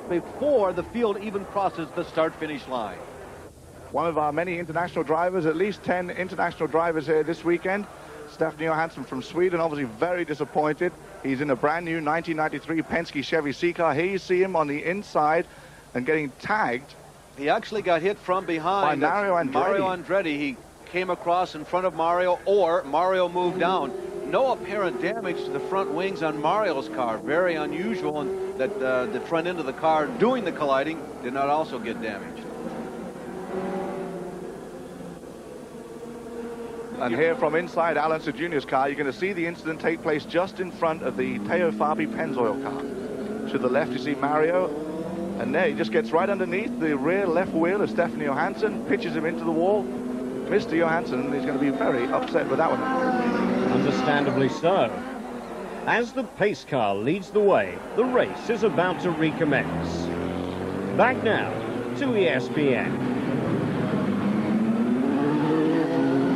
before the field even crosses the start-finish line. One of our many international drivers, at least 10 international drivers here this weekend. Stefan Johansson from Sweden, obviously very disappointed. He's in a brand new 1993 Penske Chevy C-Car. Here you see him on the inside and getting tagged. He actually got hit from behind by Mario Andretti. Mario Andretti. He came across in front of Mario, or Mario moved down. No apparent damage to the front wings on Mario's car. Very unusual, and that the front end of the car doing the colliding did not also get damaged. And here from inside Al Unser Jr.'s car, you're going to see the incident take place just in front of the Teo Fabi Pennzoil car. To the left, you see Mario. And there, he just gets right underneath the rear left wheel of Stefan Johansson, pitches him into the wall. Mr. Johansson is going to be very upset with that one. Understandably so. As the pace car leads the way, the race is about to recommence. Back now to ESPN.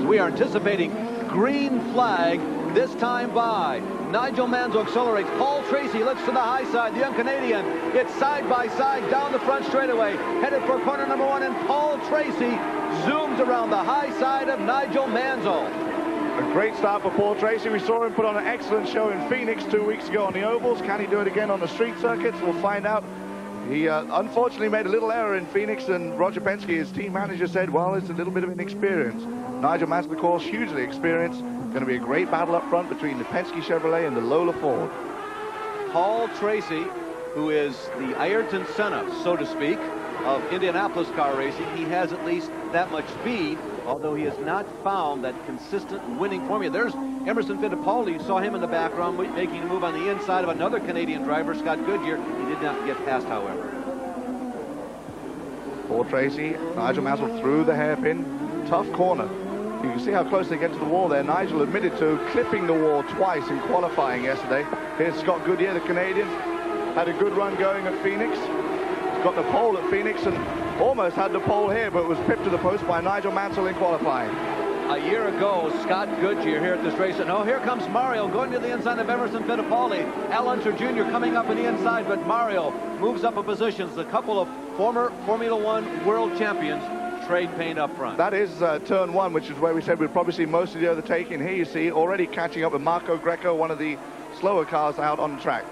We are anticipating green flag this time by. Nigel Mansell accelerates. Paul Tracy lifts to the high side. The young Canadian gets side by side down the front straightaway, headed for corner number 1, and Paul Tracy zooms around the high side of Nigel Mansell. A great start for Paul Tracy. We saw him put on an excellent show in Phoenix 2 weeks ago on the ovals. Can he do it again on the street circuits? We'll find out. He unfortunately made a little error in Phoenix, and Roger Penske, his team manager, said, well, it's a little bit of inexperience. Nigel Mansell, of course, hugely experienced. Going to be a great battle up front between the Penske Chevrolet and the Lola Ford. Paul Tracy, who is the Ayrton Senna, so to speak, of Indianapolis car racing, he has at least that much speed, although he has not found that consistent winning formula. There's Emerson Fittipaldi. You saw him in the background making a move on the inside of another Canadian driver, Scott Goodyear. He did not get past, however. Paul Tracy, Nigel Mansell through the hairpin. Tough corner. You can see how close they get to the wall there. Nigel admitted to clipping the wall twice in qualifying yesterday. Here's Scott Goodyear, the Canadian. Had a good run going at Phoenix. He's got the pole at Phoenix and almost had the pole here, but was pipped to the post by Nigel Mansell in qualifying. A year ago, Scott Goodyear here at this race. And oh, here comes Mario going to the inside of Emerson Fittipaldi. Al Unser Jr. coming up on the inside, but Mario moves up a position. A couple of former Formula One world champions trade paint up front. That is turn 1, which is where we said we'd probably see most of the overtaking. Here you see already catching up with Marco Greco, one of the slower cars out on the track.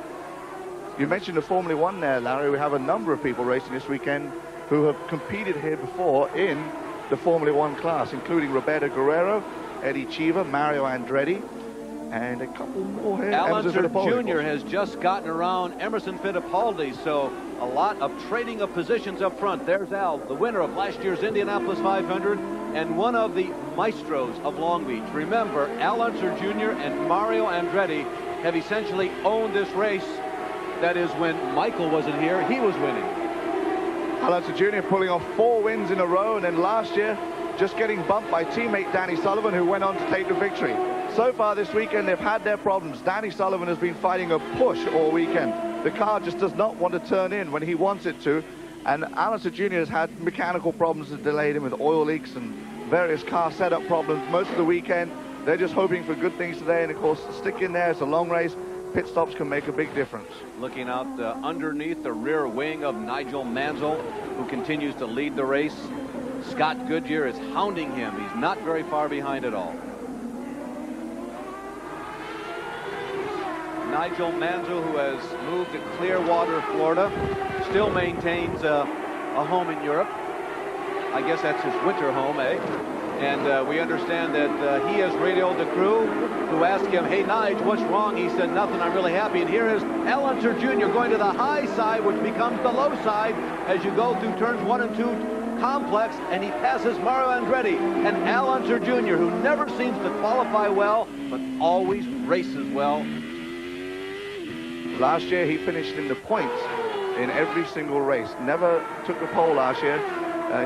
You mentioned the Formula One there, Larry. We have a number of people racing this weekend who have competed here before in the Formula One class, including Roberto Guerrero, Eddie Cheever, Mario Andretti, and a couple more here. Al Unser Jr. has just gotten around Emerson Fittipaldi, so a lot of trading of positions up front. There's Al, the winner of last year's Indianapolis 500 and one of the maestros of Long Beach. Remember, Al Unser Jr. and Mario Andretti have essentially owned this race. That is, when Michael wasn't here, he was winning. Al Unser Jr. pulling off 4 wins in a row, and then last year just getting bumped by teammate Danny Sullivan, who went on to take the victory. So far this weekend, they've had their problems. Danny Sullivan has been fighting a push all weekend. The car just does not want to turn in when he wants it to. And Al Unser Jr. has had mechanical problems that delayed him with oil leaks and various car setup problems most of the weekend. They're just hoping for good things today. And, of course, stick in there. It's a long race. Pit stops can make a big difference. Looking out underneath the rear wing of Nigel Mansell, who continues to lead the race. Scott Goodyear is hounding him. He's not very far behind at all. Nigel Mansell, who has moved to Clearwater, Florida, still maintains a home in Europe. I guess that's his winter home, eh? And we understand that he has radioed the crew, who asked him, hey, Nige, what's wrong? He said, nothing, I'm really happy. And here is Al Unser Jr. going to the high side, which becomes the low side as you go through turns 1 and 2 complex, and he passes Mario Andretti. And Al Unser Jr., who never seems to qualify well, but always races well. Last year, he finished in the points in every single race. Never took the pole last year.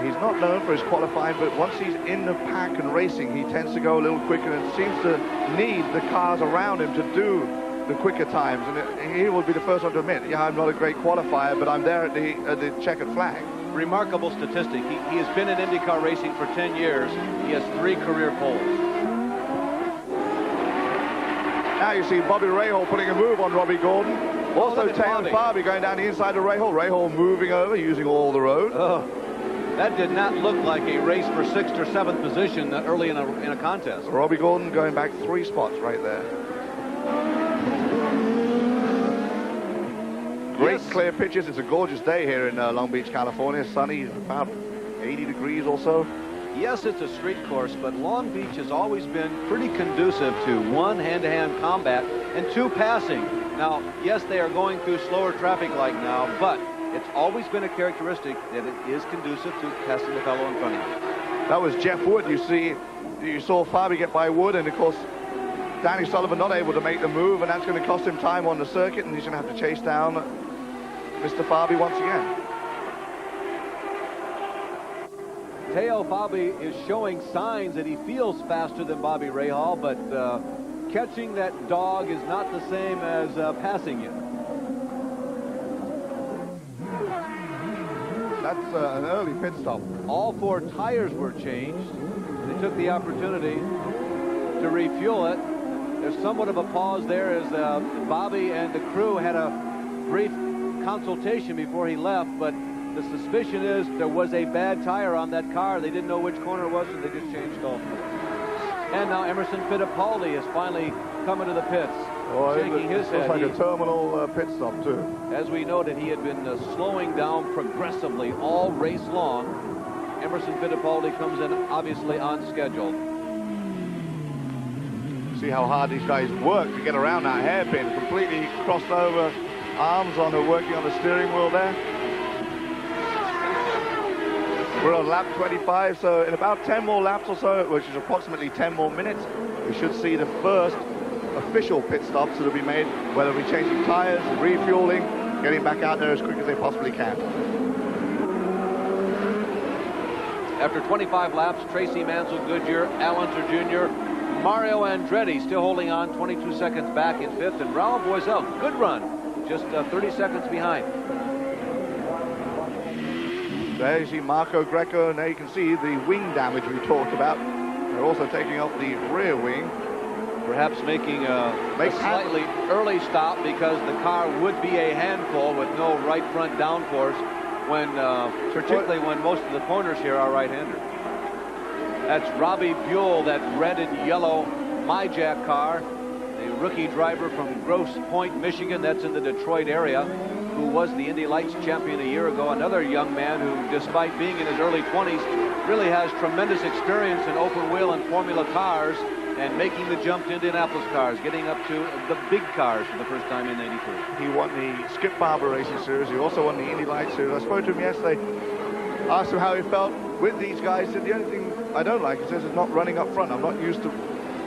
He's not known for his qualifying, but once he's in the pack and racing, he tends to go a little quicker and seems to need the cars around him to do the quicker times. And he will be the first one to admit, yeah, I'm not a great qualifier, but I'm there at the checkered flag. Remarkable statistic. He has been in IndyCar racing for 10 years. He has 3 career poles. Now you see Bobby Rahal putting a move on Robbie Gordon. Also, Teo Fabi going down the inside of Rahal. Rahal moving over, using all the road. Oh, that did not look like a race for 6th or 7th position early in a contest. Robbie Gordon going back 3 spots right there. Great clear pitches. It's a gorgeous day here in Long Beach, California. Sunny, about 80 degrees or so. Yes, it's a street course, but Long Beach has always been pretty conducive to 1, hand-to-hand combat, and 2, passing. Now, yes, they are going through slower traffic like now, but it's always been a characteristic that it is conducive to passing the fellow in front of you. That was Jeff Wood. You saw Fabi get by Wood, and of course, Danny Sullivan not able to make the move, and that's going to cost him time on the circuit, and he's going to have to chase down Mr. Fabi once again. Teo Fabi is showing signs that he feels faster than Bobby Rahal, but catching that dog is not the same as passing it. That's an early pit stop. All 4 tires were changed. They took the opportunity to refuel it. There's somewhat of a pause there as Bobby and the crew had a brief consultation before he left, but the suspicion is there was a bad tire on that car. They didn't know which corner it was, so they just changed off. And now Emerson Fittipaldi has finally come into the pits, shaking his head. Looks like a terminal pit stop, too. As we noted, he had been slowing down progressively all race long. Emerson Fittipaldi comes in, obviously, on schedule. See how hard these guys work to get around that hairpin. Completely crossed over, arms on, working on the steering wheel there. We're on lap 25, so in about 10 more laps or so, which is approximately 10 more minutes, we should see the first official pit stops that will be made, whether we changing tires, refueling, getting back out there as quick as they possibly can. After 25 laps, Tracy Mansell Goodyear, Allenser Jr., Mario Andretti still holding on 22 seconds back in 5th, and Raul Boisel, good run, just 30 seconds behind. There you see Marco Greco, and there you can see the wing damage we talked about. They're also taking off the rear wing. Perhaps making a slightly early stop because the car would be a handful with no right front downforce, particularly when most of the pointers here are right-hander. That's Robbie Buell, that red and yellow MyJack car, a rookie driver from Grosse Pointe, Michigan. That's in the Detroit area, who was the Indy Lights champion a year ago. Another young man who, despite being in his early 20s, really has tremendous experience in open wheel and formula cars and making the jump to Indianapolis cars, getting up to the big cars for the first time in '83. He won the Skip Barber Racing Series. He also won the Indy Lights Series. I spoke to him yesterday, asked him how he felt with these guys. He said, the only thing I don't like, he says, is not running up front. I'm not used to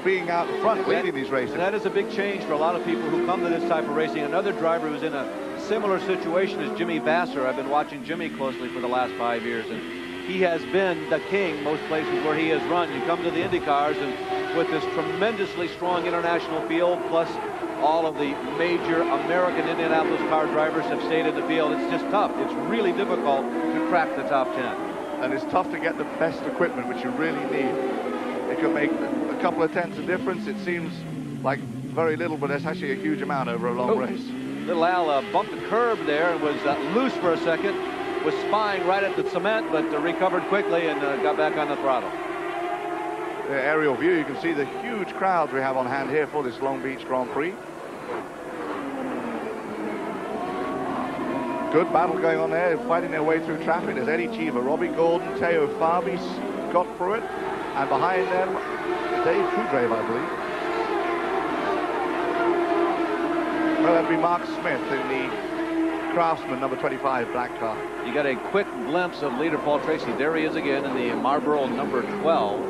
being out front leading these races. And that is a big change for a lot of people who come to this type of racing. Another driver who's in a similar situation is Jimmy Vasser. I've been watching Jimmy closely for the last 5 years, and he has been the king most places where he has run. You come to the Indy cars, and with this tremendously strong international field, plus all of the major American Indianapolis car drivers have stayed in the field, it's just tough. It's really difficult to crack the top 10. And it's tough to get the best equipment, which you really need. It can make a couple of tenths of difference. It seems like very little, but it's actually a huge amount over a long race. Little Al bumped the curb there and was loose for a second, was spying right at the cement, but recovered quickly and got back on the throttle. The aerial view, you can see the huge crowds we have on hand here for this Long Beach Grand Prix. Good battle going on there, fighting their way through traffic. There's Eddie Cheever, Robbie Gordon, Teo Fabi got through it, and behind them, Dave Kudrave, I believe. Well, that'd be Mark Smith in the Craftsman number 25 black car. You got a quick glimpse of leader Paul Tracy. There he is again in the Marlboro number 12.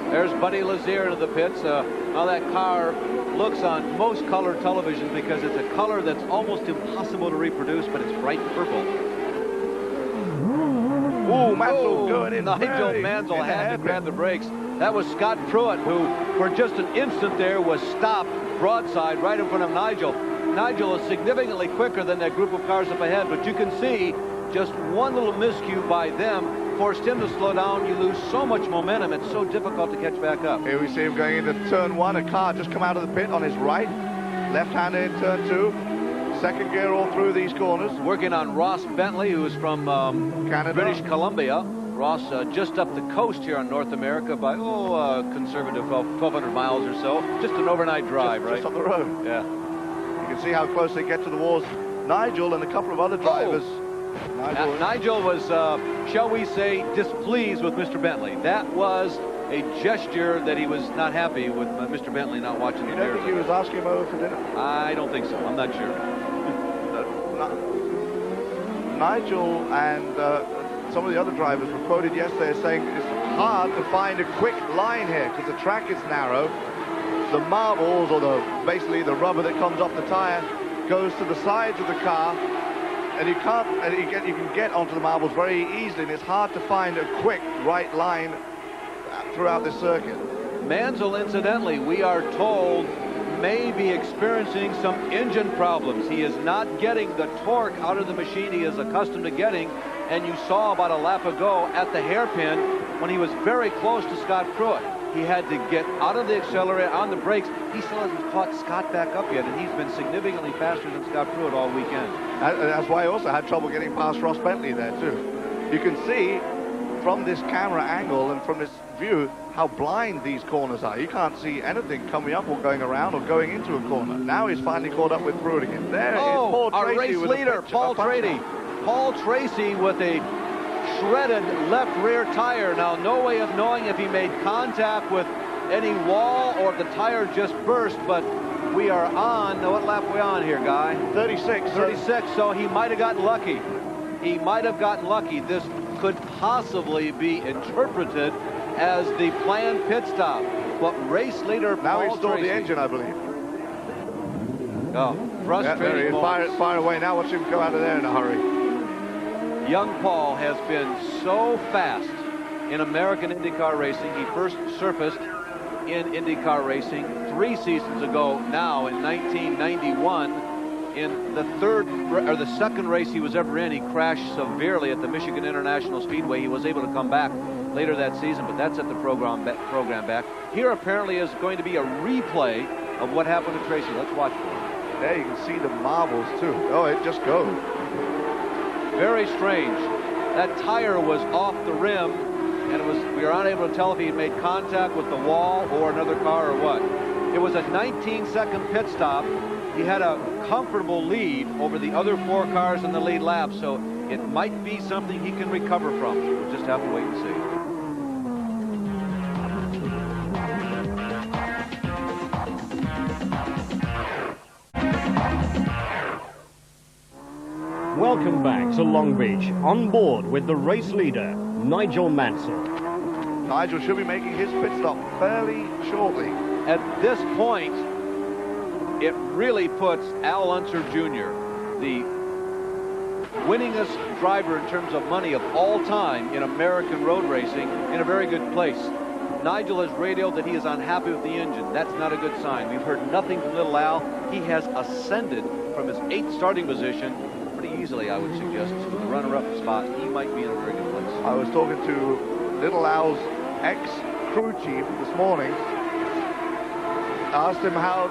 There's Buddy Lazier into the pits. Now that car looks on most color television because it's a color that's almost impossible to reproduce, but it's bright purple. Ooh, Mansell going in. Nigel Mansell had to grab the brakes. That was Scott Pruitt, who for just an instant there was stopped broadside right in front of Nigel. Nigel is significantly quicker than that group of cars up ahead, but you can see just one little miscue by them forced him to slow down. You lose so much momentum, it's so difficult to catch back up. Here we see him going into turn 1. A car just come out of the pit on his right. Left-hander in turn 2. Second gear all through these corners. Working on Ross Bentley, who's from Canada. British Columbia. Ross just up the coast here in North America by, conservative 1,200 miles or so. Just an overnight drive, right? Just up the road. Yeah. You can see how close they get to the walls. Nigel and a couple of other drivers. Nigel was, shall we say, displeased with Mr. Bentley. That was a gesture that he was not happy with Mr. Bentley not watching the You don't think he was asking him over for dinner? I don't think so. I'm not sure. Nigel and some of the other drivers were quoted yesterday as saying it's hard to find a quick line here because the track is narrow. The marbles, or basically the rubber that comes off the tire, goes to the sides of the car, and you can get onto the marbles very easily, and it's hard to find a quick right line throughout this circuit. Mansell, incidentally, we are told, may be experiencing some engine problems. He is not getting the torque out of the machine he is accustomed to getting, and you saw about a lap ago at the hairpin when he was very close to Scott Pruitt. He had to get out of the accelerator, on the brakes. He still hasn't caught Scott back up yet, and he's been significantly faster than Scott Pruitt all weekend. That's why I also had trouble getting past Ross Bentley there, too. You can see from this camera angle and from this view how blind these corners are. You can't see anything coming up or going around or going into a corner. Now he's finally caught up with Pruitt again. There is Paul Tracy, our race leader, Paul Tracy. Paul Tracy with a shredded left rear tire. Now, no way of knowing if he made contact with any wall or if the tire just burst, but we are on, what lap are we on here, Guy? 36. 36, so he might have gotten lucky. He might have gotten lucky. This could possibly be interpreted as the planned pit stop. But race leader Now Paul he's stalled Tracy, the engine, I believe. Oh, frustrating. Yeah, fire away now. Watch him go out of there in a hurry. Young Paul has been so fast in American IndyCar racing. He first surfaced in IndyCar racing 3 seasons ago now in 1991. In the second race he was ever in, he crashed severely at the Michigan International Speedway. He was able to come back later that season, but that's at the program back. Here apparently is going to be a replay of what happened to Tracy. Let's watch for it. There you can see the marbles too. Oh, it just goes. Very strange. That tire was off the rim, and we were unable to tell if he had made contact with the wall or another car or what. It was a 19-second pit stop. He had a comfortable lead over the other 4 cars in the lead lap, so it might be something he can recover from. We'll just have to wait and see. Welcome back to Long Beach, on board with the race leader, Nigel Mansell. Nigel should be making his pit stop fairly shortly. At this point, it really puts Al Unser Jr., the winningest driver in terms of money of all time in American road racing, in a very good place. Nigel has radioed that he is unhappy with the engine. That's not a good sign. We've heard nothing from Little Al. He has ascended from his 8th starting position pretty easily, I would suggest, to the runner-up spot. He might be in a very good place. I was talking to Little Al's ex-crew chief this morning. Asked him how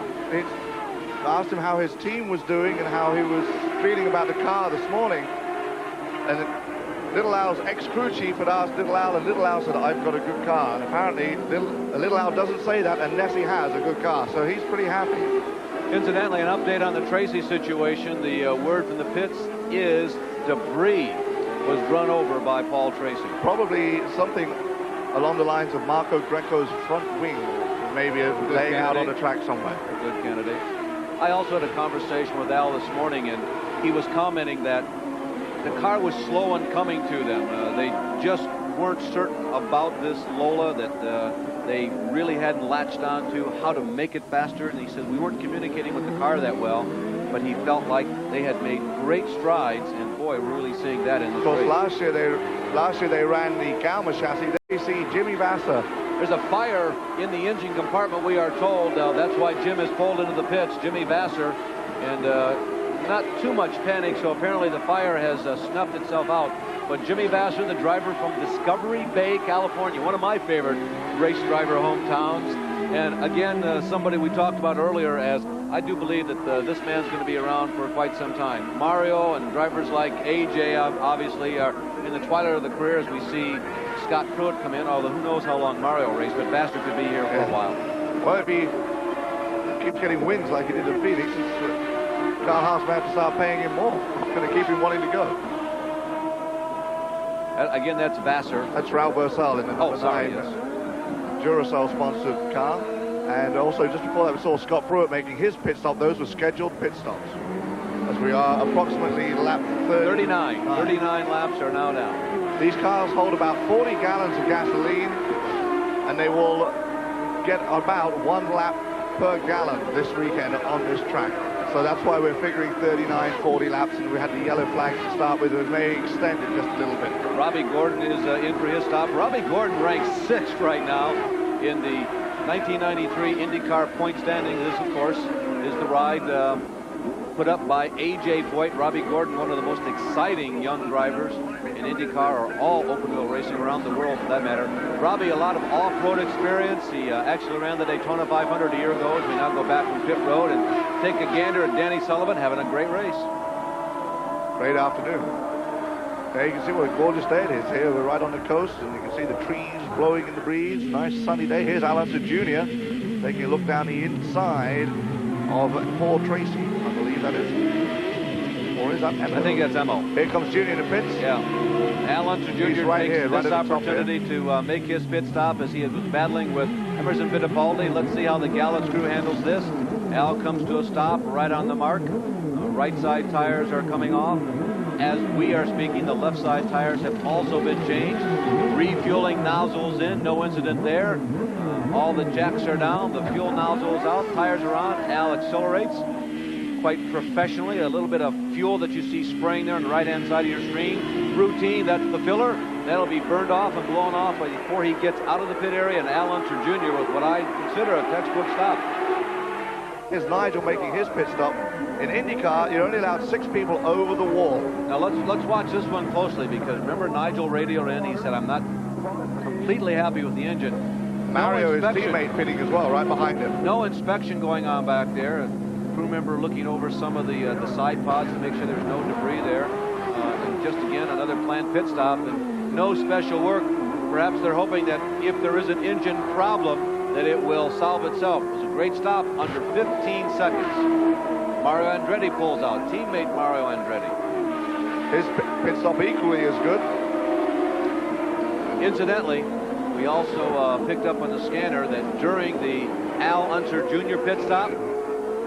his team was doing and how he was feeling about the car this morning. And Little Al's ex-crew chief had asked Little Al, and Little Al said, I've got a good car. And apparently, Little Al doesn't say that unless he has a good car. So he's pretty happy. Incidentally, an update on the Tracy situation. The word from the pits is debris was run over by Paul Tracy. Probably something along the lines of Marco Greco's front wing, maybe laying out on the track somewhere. A good candidate. I also had a conversation with Al this morning, and he was commenting that the car was slow in coming to them. They just weren't certain about this Lola, that they really hadn't latched on to how to make it faster. And he said we weren't communicating with the car that well, but he felt like they had made great strides, and boy, we're really seeing that in the race. Last year they ran the Galma chassis. They see Jimmy Vasser. There's a fire in the engine compartment, we are told. That's why Jim is pulled into the pits, Jimmy Vasser, and not too much panic, so apparently the fire has snuffed itself out. But Jimmy Vasser, the driver from Discovery Bay, California, one of my favorite race driver hometowns, and again, somebody we talked about earlier as I do believe that this man's going to be around for quite some time. Mario and drivers like AJ obviously are in the twilight of the career as we see Scott Pruitt come in, although who knows how long Mario raced, but Bastard could be here for a while. Well, if he keeps getting wins like he did in Phoenix, Carl Haas may have to start paying him more. It's going to keep him wanting to go. Again, that's Vassar. That's Raul Bersal in the number 9 yes. Duracell-sponsored car. And also, just before that, we saw Scott Pruitt making his pit stop. Those were scheduled pit stops. As we are approximately lap 39 laps are now down. These cars hold about 40 gallons of gasoline, and they will get about 1 lap per gallon this weekend on this track. So that's why we're figuring 39, 40 laps, and we had the yellow flag to start with. It may extend it just a little bit. Robbie Gordon is in for his stop. Robbie Gordon ranks 6th right now in the 1993 IndyCar point standing. This, of course, is the ride put up by A.J. Foyt. Robbie Gordon, one of the most exciting young drivers in IndyCar or all open-wheel racing around the world for that matter. Robbie, a lot of off-road experience. He actually ran the Daytona 500 a year ago, as we now go back from pit road and take a gander at Danny Sullivan having a great race. Great afternoon. There you can see what a gorgeous day it is here. We're right on the coast, and you can see the trees blowing in the breeze. Nice sunny day. Here's Al Unser Jr. taking a look down the inside of Paul Tracy, I believe that is. Or is that Emo? I think that's Emo. Here comes Jr. in the pits. Yeah. Al Unser Jr. Right takes here, this right opportunity to make his pit stop as he was battling with Emerson Fittipaldi. Let's see how the Gallups crew handles this. Al comes to a stop right on the mark. Right side tires are coming off. As we are speaking, the left side tires have also been changed. Refueling nozzles in, no incident there. All the jacks are down, the fuel nozzle is out, tires are on. Al accelerates quite professionally. A little bit of fuel that you see spraying there on the right-hand side of your screen. Routine, that's the filler. That'll be burned off and blown off before he gets out of the pit area. And Al Unser Jr. with what I consider a textbook stop. Here's Nigel making his pit stop. In IndyCar, you're only allowed 6 people over the wall. Now let's watch this one closely, because remember Nigel radioed in. He said, "I'm not completely happy with the engine." Mario, his teammate, pitting as well, right behind him. No inspection going on back there. A crew member looking over some of the side pods to make sure there's no debris there. And just again, another planned pit stop and no special work. Perhaps they're hoping that if there is an engine problem, that it will solve itself. It was a great stop under 15 seconds. Mario Andretti pulls out. Teammate Mario Andretti. His pit stop equally as good. Incidentally, we also picked up on the scanner that during the Al Unser Jr. pit stop,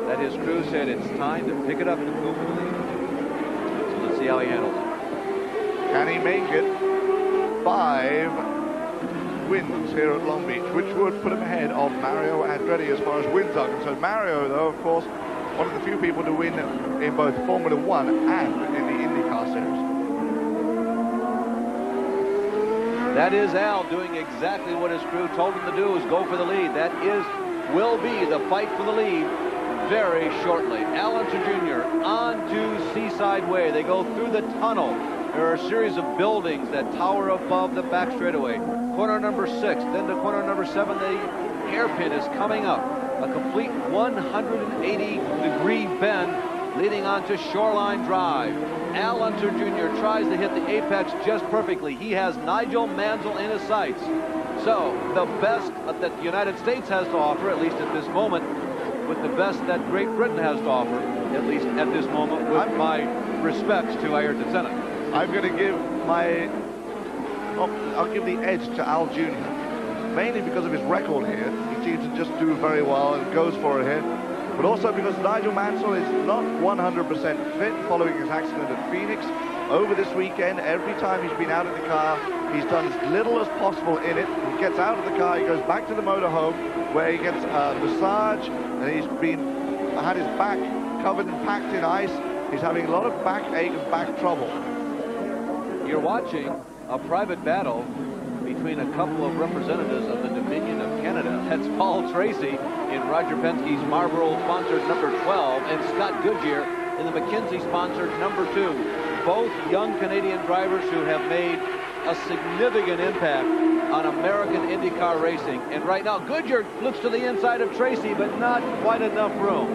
that his crew said it's time to pick it up and go for the lead. So let's see how he handles it. Can he make it 5 wins here at Long Beach, which would put him ahead of Mario Andretti as far as wins are concerned. Mario, though, of course, one of the few people to win in both Formula One and in the IndyCar Series. That is Al doing exactly what his crew told him to do, is go for the lead. That will be the fight for the lead very shortly. Al Unser Jr. on to Seaside Way. They go through the tunnel. There are a series of buildings that tower above the back straightaway. Corner number 6, then to corner number 7, the hairpin is coming up. A complete 180-degree bend leading onto Shoreline Drive. Al Unser Jr. tries to hit the apex just perfectly. He has Nigel Mansell in his sights. So the best that the United States has to offer, at least at this moment, with the best that Great Britain has to offer, at least at this moment, with my respects to Ayrton Senna. I'm going to give I'll give the edge to Al Jr. Mainly because of his record here. He seems to just do very well and goes for it here. But also because Nigel Mansell is not 100% fit following his accident at Phoenix. Over this weekend, every time he's been out of the car, he's done as little as possible in it. He gets out of the car, he goes back to the motorhome where he gets a massage, and he's had his back covered and packed in ice. He's having a lot of backache and back trouble. You're watching a private battle between a couple of representatives of the Dominion of Canada. That's Paul Tracy in Roger Penske's Marlboro-sponsored number 12 and Scott Goodyear in the McKinsey-sponsored number 2. Both young Canadian drivers who have made a significant impact on American IndyCar racing. And right now, Goodyear looks to the inside of Tracy, but not quite enough room.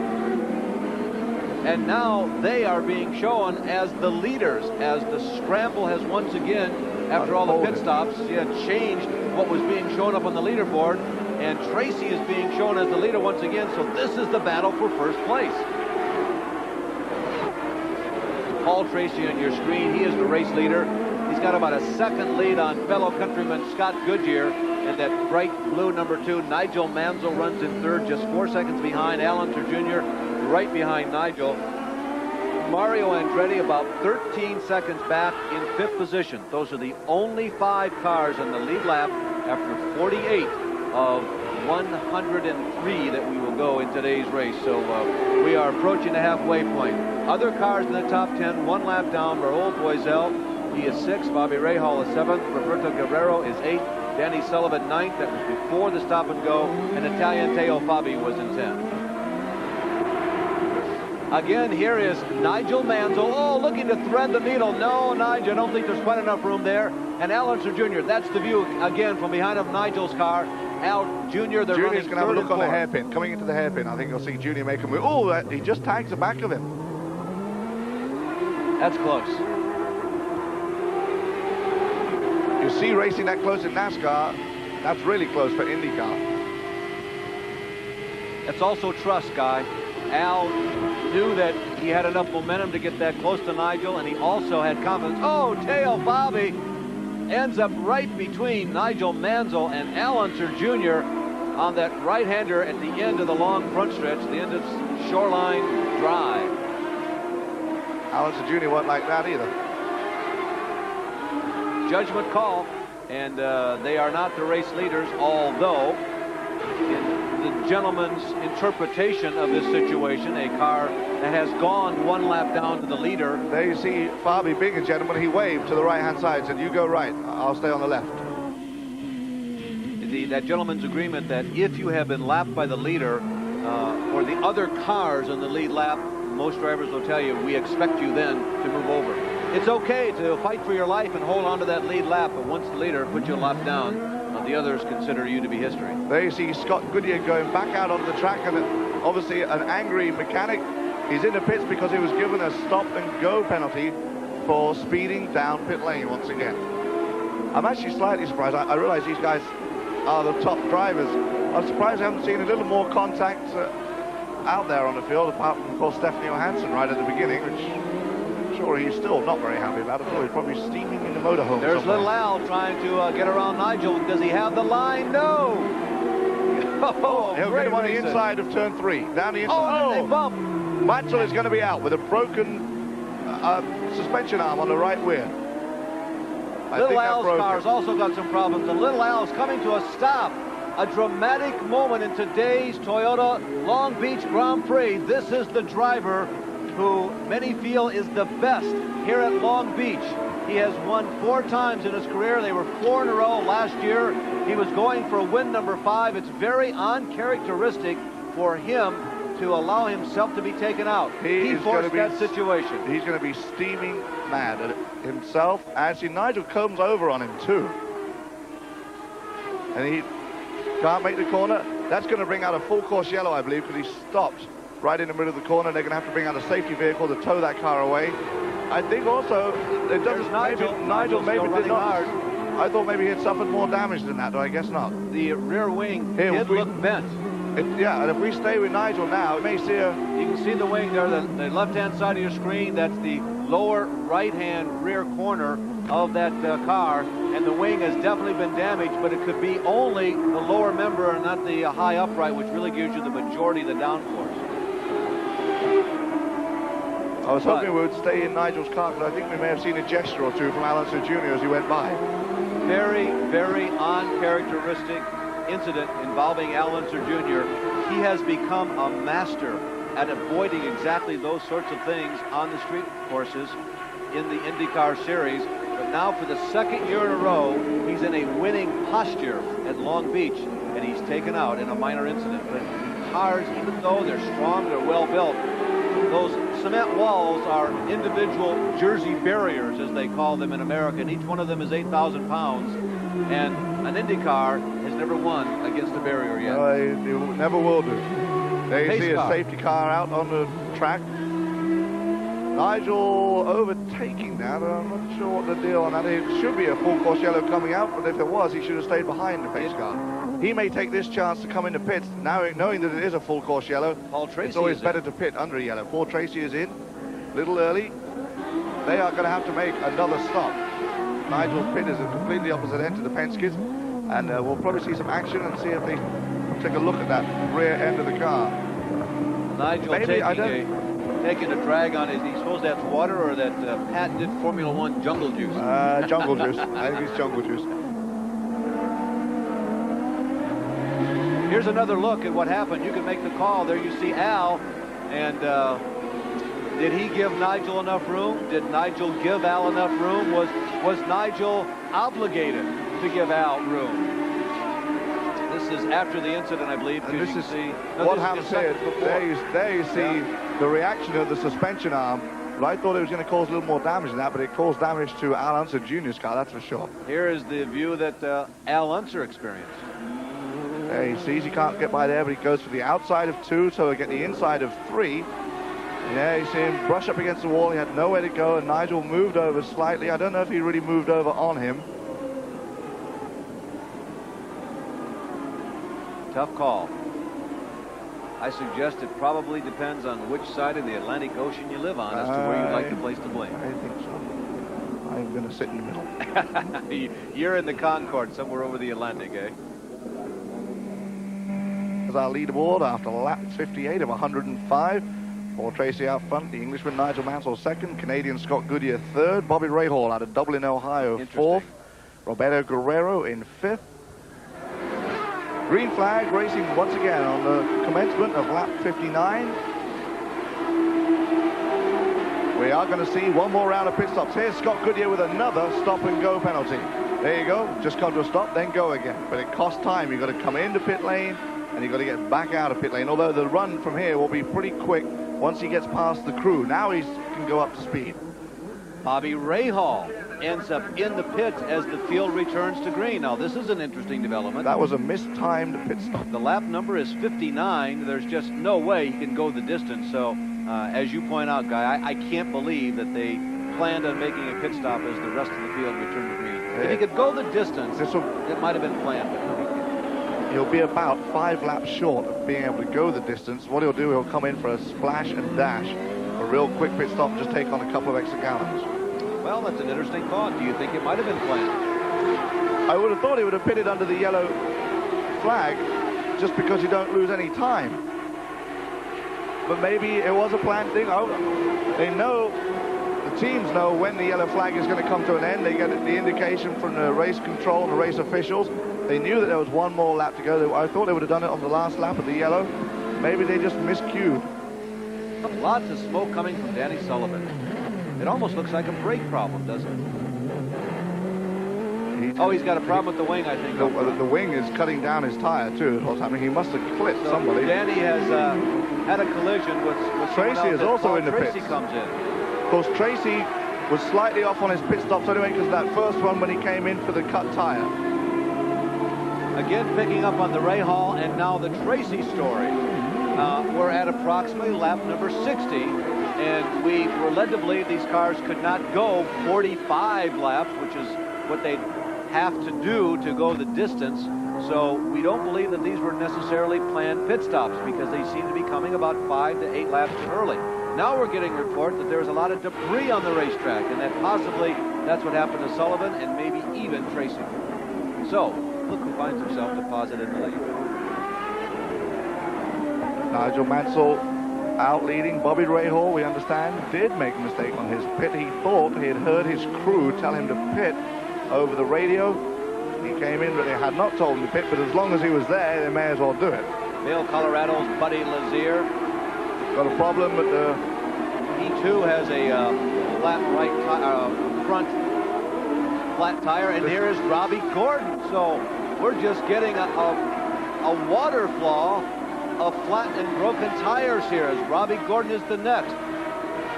And now they are being shown as the leaders, as the scramble has once again, after all the pit stops, changed what was being shown up on the leaderboard. And Tracy is being shown as the leader once again, so this is the battle for first place. Paul Tracy on your screen, he is the race leader. He's got about a second lead on fellow countryman Scott Goodyear, and that bright blue number 2, Nigel Mansell, runs in third, just 4 seconds behind. Al Unser Jr. right behind Nigel. Mario Andretti about 13 seconds back in 5th position. Those are the only 5 cars on the lead lap after 48 of 103 that we will go in today's race. So we are approaching the halfway point. Other cars in the top 10, 1 lap down. Raul Boisel, he is 6th. Bobby Rahal is 7th. Roberto Guerrero is 8th. Danny Sullivan 9th. That was before the stop and go. And Italian Teo Fabi was in 10th. Again, here is Nigel Mansell. Oh, looking to thread the needle. No, Nigel, I don't think there's quite enough room there. And Al Unser Jr., that's the view, again, from behind of Nigel's car. Al Jr., they're Junior's going to have a look on the fourth. hairpin. Coming into the hairpin, I think you'll see Junior make a move. Oh, he just tags the back of him. That's close. You see racing that close in NASCAR, that's really close for IndyCar. That's also trust, Guy. Al knew that he had enough momentum to get that close to Nigel, and he also had confidence. Oh, Teo Fabi ends up right between Nigel Mansell and Al Unser Jr. on that right-hander at the end of the long front stretch, the end of Shoreline Drive. Al Unser Jr. wasn't like that either. Judgment call, and they are not the race leaders, although in the gentleman's interpretation of this situation, a car that has gone 1 lap down to the leader. There you see Fabi being a gentleman. He waved to the right-hand side, said, you go right, I'll stay on the left. That gentleman's agreement that if you have been lapped by the leader or the other cars on the lead lap, most drivers will tell you, we expect you then to move over. It's okay to fight for your life and hold on to that lead lap, but once the leader puts you a lap down, the others consider you to be history. There you see Scott Goodyear going back out onto the track, and obviously an angry mechanic. He's in the pits because he was given a stop-and-go penalty for speeding down pit lane once again. I'm actually slightly surprised. I realize these guys are the top drivers. I'm surprised I haven't seen a little more contact out there on the field, apart from, of course, Stephanie Johansson right at the beginning, which I'm sure he's still not very happy about. I thought he's probably steaming in the motorhome. There's somewhere. little Al trying to get around Nigel. Does he have the line? No. Oh, he'll get him on the inside of turn 3. Down the inside. Oh, they bump. Mansell is going to be out with a broken suspension arm on the right rear. Little Al's car's also got some problems, and Little Al's coming to a stop. A dramatic moment in today's Toyota Long Beach Grand Prix. This is the driver who many feel is the best here at Long Beach. He has won 4 times in his career. They were 4 in a row last year. He was going for win number 5. It's very uncharacteristic for him to allow himself to be taken out. He forced that situation. He's going to be steaming mad at himself. Actually, Nigel comes over on him too. And he can't make the corner. That's going to bring out a full course yellow, I believe, because he stopped right in the middle of the corner. They're going to have to bring out a safety vehicle to tow that car away. I think also, it doesn't, Nigel maybe did not. I thought maybe he had suffered more damage than that, though I guess not. The rear wing did look bent. Yeah, and if we stay with Nigel now, we may see a... You can see the wing there, the left-hand side of your screen. That's the lower right-hand rear corner of that car, and the wing has definitely been damaged, but it could be only the lower member and not the high upright, which really gives you the majority of the downforce. I was hoping we would stay in Nigel's car, but I think we may have seen a gesture or two from Al Unser Jr. as he went by. Very, very uncharacteristic incident involving Al Unser Jr. He has become a master at avoiding exactly those sorts of things on the street courses in the IndyCar Series. But now for the 2nd year in a row, he's in a winning posture at Long Beach, and he's taken out in a minor incident. But cars, even though they're strong, they're well built, those cement walls are individual Jersey barriers, as they call them in America, and each one of them is 8,000 pounds. And an Indy car has never won against a barrier yet. It never will do. There you see a car. safety car out on the track. Nigel overtaking that. I'm not sure what the deal on that is. It should be a full course yellow coming out, but if there was, he should have stayed behind the pace car. He may take this chance to come into pits, now knowing that it is a full course yellow. Paul Tracy, it's always better to pit under a yellow. Paul Tracy is in, a little early. They are going to have to make another stop. Nigel's pit is at completely opposite end to the Penskes, and we'll probably see some action and see if they take a look at that rear end of the car. Nigel taking a drag on his, he's supposed that's water or that patented Formula One jungle juice? Jungle juice. I think it's jungle juice. Here's another look at what happened. You can make the call. There you see Al, and did he give Nigel enough room? Did Nigel give Al enough room? Was Nigel obligated to give Al room? This is after the incident, I believe. And this is what happens here. There you see the reaction of the suspension arm. But I thought it was going to cause a little more damage than that, but it caused damage to Al Unser Jr.'s car, that's for sure. Here is the view that Al Unser experienced. There he sees he can't get by there, but he goes for the outside of 2, so he'll get the inside of 3. Yeah, you see him brush up against the wall. He had nowhere to go, and Nigel moved over slightly. I don't know if he really moved over on him. Tough call. I suggest it probably depends on which side of the Atlantic Ocean you live on as to where you'd like to place the blame. I think so. I'm going to sit in the middle. You're in the Concord, somewhere over the Atlantic, eh? As our leaderboard after lap 58 of 105. Paul Tracy out front, the Englishman Nigel Mansell second, Canadian Scott Goodyear third, Bobby Rahal out of Dublin, Ohio fourth, Roberto Guerrero in fifth. Green flag racing once again on the commencement of lap 59. We are going to see one more round of pit stops. Here's Scott Goodyear with another stop and go penalty. There you go, just come to a stop, then go again. But it costs time. You've got to come into pit lane and you've got to get back out of pit lane. Although the run from here will be pretty quick once he gets past the crew. Now he can go up to speed. Bobby Rahal ends up in the pit as the field returns to green. Now, this is an interesting development. That was a mistimed pit stop. The lap number is 59. There's just no way he can go the distance. So, as you point out, Guy, I can't believe that they planned on making a pit stop as the rest of the field returned to green. If he could go the distance, it might have been planned. He'll be about 5 laps short of being able to go the distance. What he'll do, he'll come in for a splash and dash. A real quick pit stop, just take on a couple of extra gallons. Well, that's an interesting thought. Do you think it might have been planned? I would have thought he would have pitted under the yellow flag just because you don't lose any time. But maybe it was a planned thing. They know, the teams know when the yellow flag is going to come to an end. They get the indication from the race control and the race officials. They knew that there was one more lap to go. I thought they would have done it on the last lap of the yellow. Maybe they just miscued. Lots of smoke coming from Danny Sullivan. It almost looks like a brake problem, doesn't it? He's got a problem with the wing, I think. The wing is cutting down his tire, too, is what's happening. He must have clipped somebody. Danny has had a collision with Tracy is also in the pits. Tracy comes in. Of course, Tracy was slightly off on his pit stops anyway, because that first one when he came in for the cut tire. Again, picking up on the Rahal and now the Tracy story. We're at approximately lap number 60, and we were led to believe these cars could not go 45 laps, which is what they'd have to do to go the distance. So we don't believe that these were necessarily planned pit stops because they seem to be coming about 5 to 8 laps too early. Now we're getting a report that there's a lot of debris on the racetrack, and that possibly that's what happened to Sullivan and maybe even Tracy. So look who finds himself deposited in the lead. Nigel Mansell out leading. Bobby Rahal, we understand, did make a mistake on his pit. He thought he had heard his crew tell him to pit over the radio. He came in, but they had not told him to pit, but as long as he was there, they may as well do it. Vail, Colorado's Buddy Lazier. Got a problem with the... He, too, has a flat front flat tire, and here is Robbie Gordon. So we're just getting a water flaw of flat and broken tires here as Robbie Gordon is the next.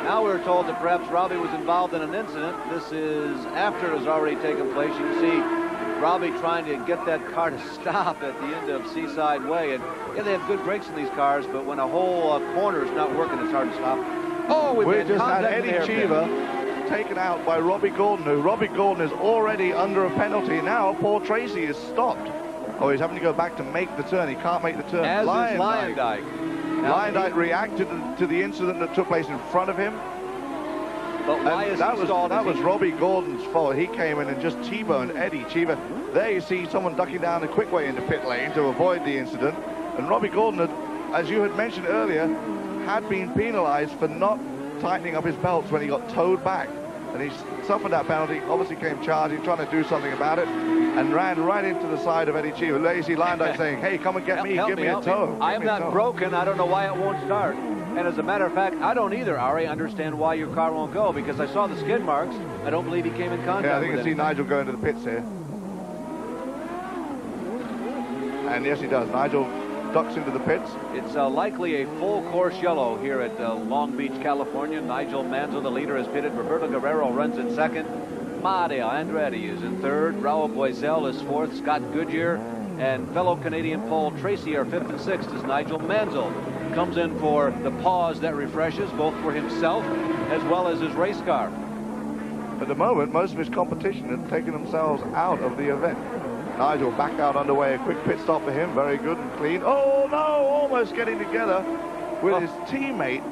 Now we're told that perhaps Robbie was involved in an incident. This is after it has already taken place. You can see Robbie trying to get that car to stop at the end of Seaside Way. And yeah, they have good brakes in these cars, but when a whole corner is not working, it's hard to stop. Oh, we just had Eddie Cheever taken out by Robbie Gordon, who Robbie Gordon is already under a penalty. Now Paul Tracy is stopped. Oh, he's having to go back to make the turn. He can't make the turn. As is Luyendyk. Luyendyk reacted to the incident that took place in front of him. But why is he stalled? That was Robbie Gordon's fault. He came in and just T-boned Eddie Cheever. There you see someone ducking down a quick way into pit lane to avoid the incident. And Robbie Gordon, as you had mentioned earlier, had been penalized for not tightening up his belts when he got towed back. And he suffered that penalty, obviously came charging, trying to do something about it, and ran right into the side of Eddie Cheever. There you see Luyendyk saying, hey, come and get me, give me a tow. I am not broken, I don't know why it won't start. And as a matter of fact, I don't either, Arie, understand why your car won't go, because I saw the skid marks. I don't believe he came in contact with it. Yeah, I think you see Nigel go into the pits here. And yes, he does. Nigel ducks into the pits. It's likely a full course yellow here at Long Beach, California. Nigel Mansell, the leader, is pitted. Roberto Guerrero runs in second. Mario Andretti is in third. Raul Boisel is fourth. Scott Goodyear and fellow Canadian Paul Tracy are fifth and sixth as Nigel Mansell comes in for the pause that refreshes both for himself as well as his race car. At the moment, most of his competition have taken themselves out of the event. Nigel back out underway, a quick pit stop for him, very good and clean. Oh no, almost getting together with his teammate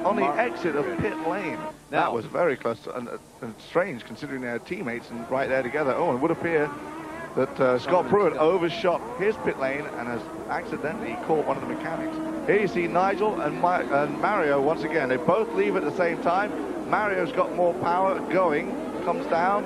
on the exit of pit lane. Now, that was very close and strange considering they're teammates and right there together. Oh, it would appear that Scott Pruitt overshot his pit lane and has accidentally caught one of the mechanics. Here you see Nigel and Mario once again. They both leave at the same time. Mario's got more power going, comes down.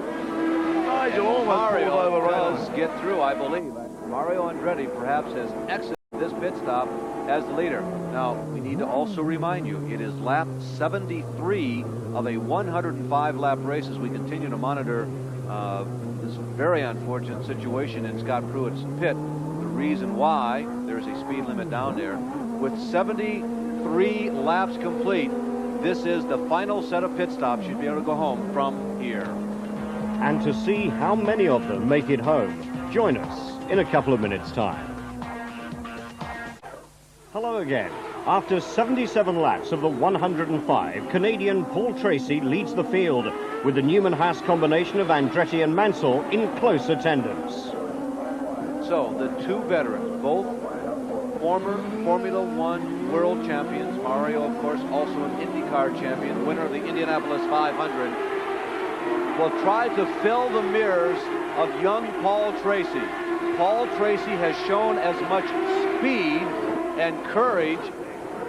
Nigel almost falls over. Does get through, I believe. Mario Andretti perhaps has exited this pit stop as the leader. Now, we need to also remind you, it is lap 73 of a 105-lap race as we continue to monitor this very unfortunate situation in Scott Pruitt's pit. The reason why there's a speed limit down there. With 73 laps complete, this is the final set of pit stops. You'd be able to go home from here. And to see how many of them make it home, join us in a couple of minutes' time. Hello again. After 77 laps of the 105, Canadian Paul Tracy leads the field with the Newman Haas combination of Andretti and Mansell in close attendance. So the two veterans, both former Formula One world champions. Mario, of course, also an IndyCar champion, winner of the Indianapolis 500, will try to fill the mirrors of young Paul Tracy. Paul Tracy has shown as much speed and courage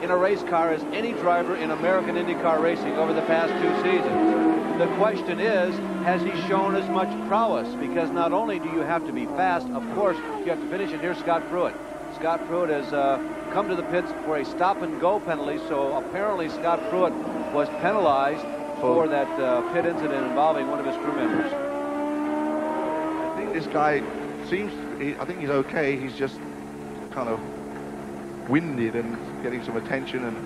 in a race car as any driver in American IndyCar racing over the past 2 seasons. The question is, has he shown as much prowess? Because not only do you have to be fast, of course, you have to finish. And here's Scott Pruitt. Scott Pruitt has come to the pits for a stop-and-go penalty, so apparently Scott Pruitt was penalized for that pit incident involving one of his crew members. I think this guy I think he's okay. He's just kind of winded and getting some attention, and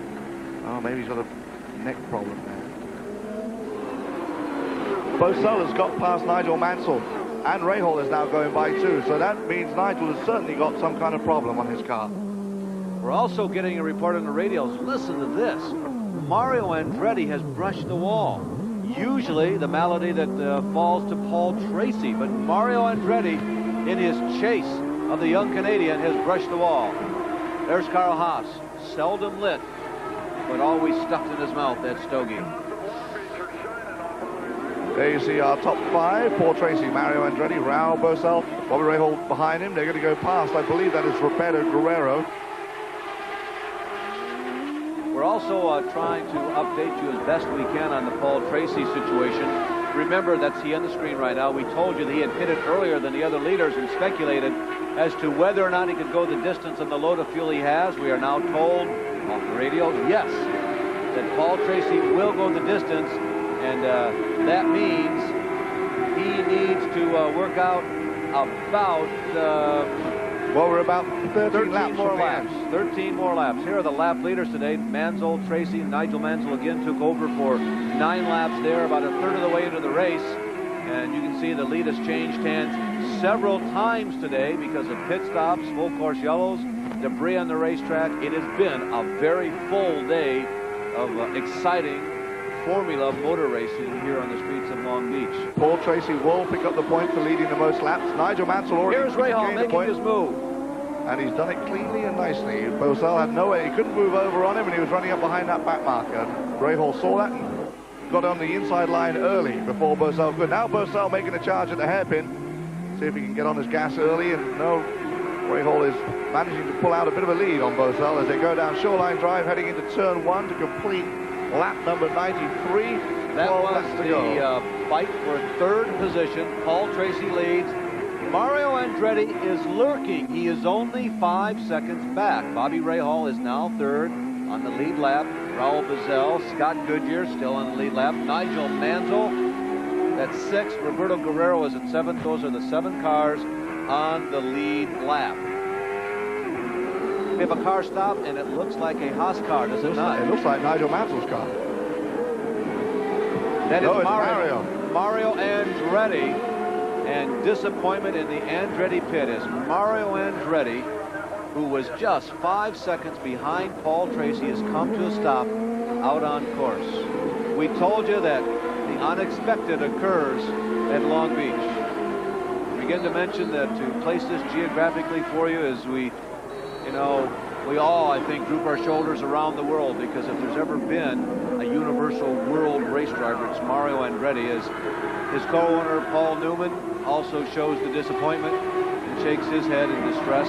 maybe he's got a neck problem there. Boesel has got past Nigel Mansell, and Rahal is now going by too, so that means Nigel has certainly got some kind of problem on his car. We're also getting a report on the radios. Listen to this. Mario Andretti has brushed the wall. Usually the malady that falls to Paul Tracy, but Mario Andretti, in his chase of the young Canadian, has brushed the wall. There's Carl Haas, seldom lit, but always stuffed in his mouth, that stogie. There you see our top 5, Paul Tracy, Mario Andretti, Raul Boesel, Bobby Rahal behind him. They're going to go past, I believe that is Roberto Guerrero. We're also trying to update you as best we can on the Paul Tracy situation. Remember, that's he on the screen right now. We told you that he had pitted earlier than the other leaders and speculated as to whether or not he could go the distance on the load of fuel he has. We are now told off the radio, yes, that Paul Tracy will go the distance, and that means he needs to work out about well, we're about 13 more laps. 13 more laps. Here are the lap leaders today. Mansell, Tracy, Nigel Mansell again took over for 9 laps there, about a third of the way into the race. And you can see the lead has changed hands several times today because of pit stops, full course yellows, debris on the racetrack. It has been a very full day of exciting Formula motor racing here on the streets of Long Beach. Paul Tracy will pick up the point for leading the most laps. Nigel Mansell already Here's Rahal gained the making point, his move. and he's done it cleanly and nicely. Bosell had no way. He couldn't move over on him, and he was running up behind that back marker. Rahal saw that and got on the inside line early before Bosell could. Now Bosell making a charge at the hairpin. See if he can get on his gas early, and no, Rahal is managing to pull out a bit of a lead on Bosell as they go down Shoreline Drive, heading into turn 1 to complete lap number 93. That was the fight for third position. Paul Tracy leads. Mario Andretti is lurking. He is only 5 seconds back. Bobby Rahal is now third on the lead lap. Raul Boesel, Scott Goodyear still on the lead lap. Nigel Mansell at 6th. Roberto Guerrero is at 7th. Those are the 7 cars on the lead lap. We have a car stop, and it looks like a Haas car, does it not? It looks like Nigel Mansell's car. That is No, it's Mario Andretti, and disappointment in the Andretti pit is Mario Andretti, who was just 5 seconds behind Paul Tracy, has come to a stop out on course. We told you that the unexpected occurs at Long Beach. We begin to mention that to place this geographically for you as we all, I think, droop our shoulders around the world, because if there's ever been a universal world race driver, it's Mario Andretti. As his co-owner Paul Newman also shows the disappointment and shakes his head in distress.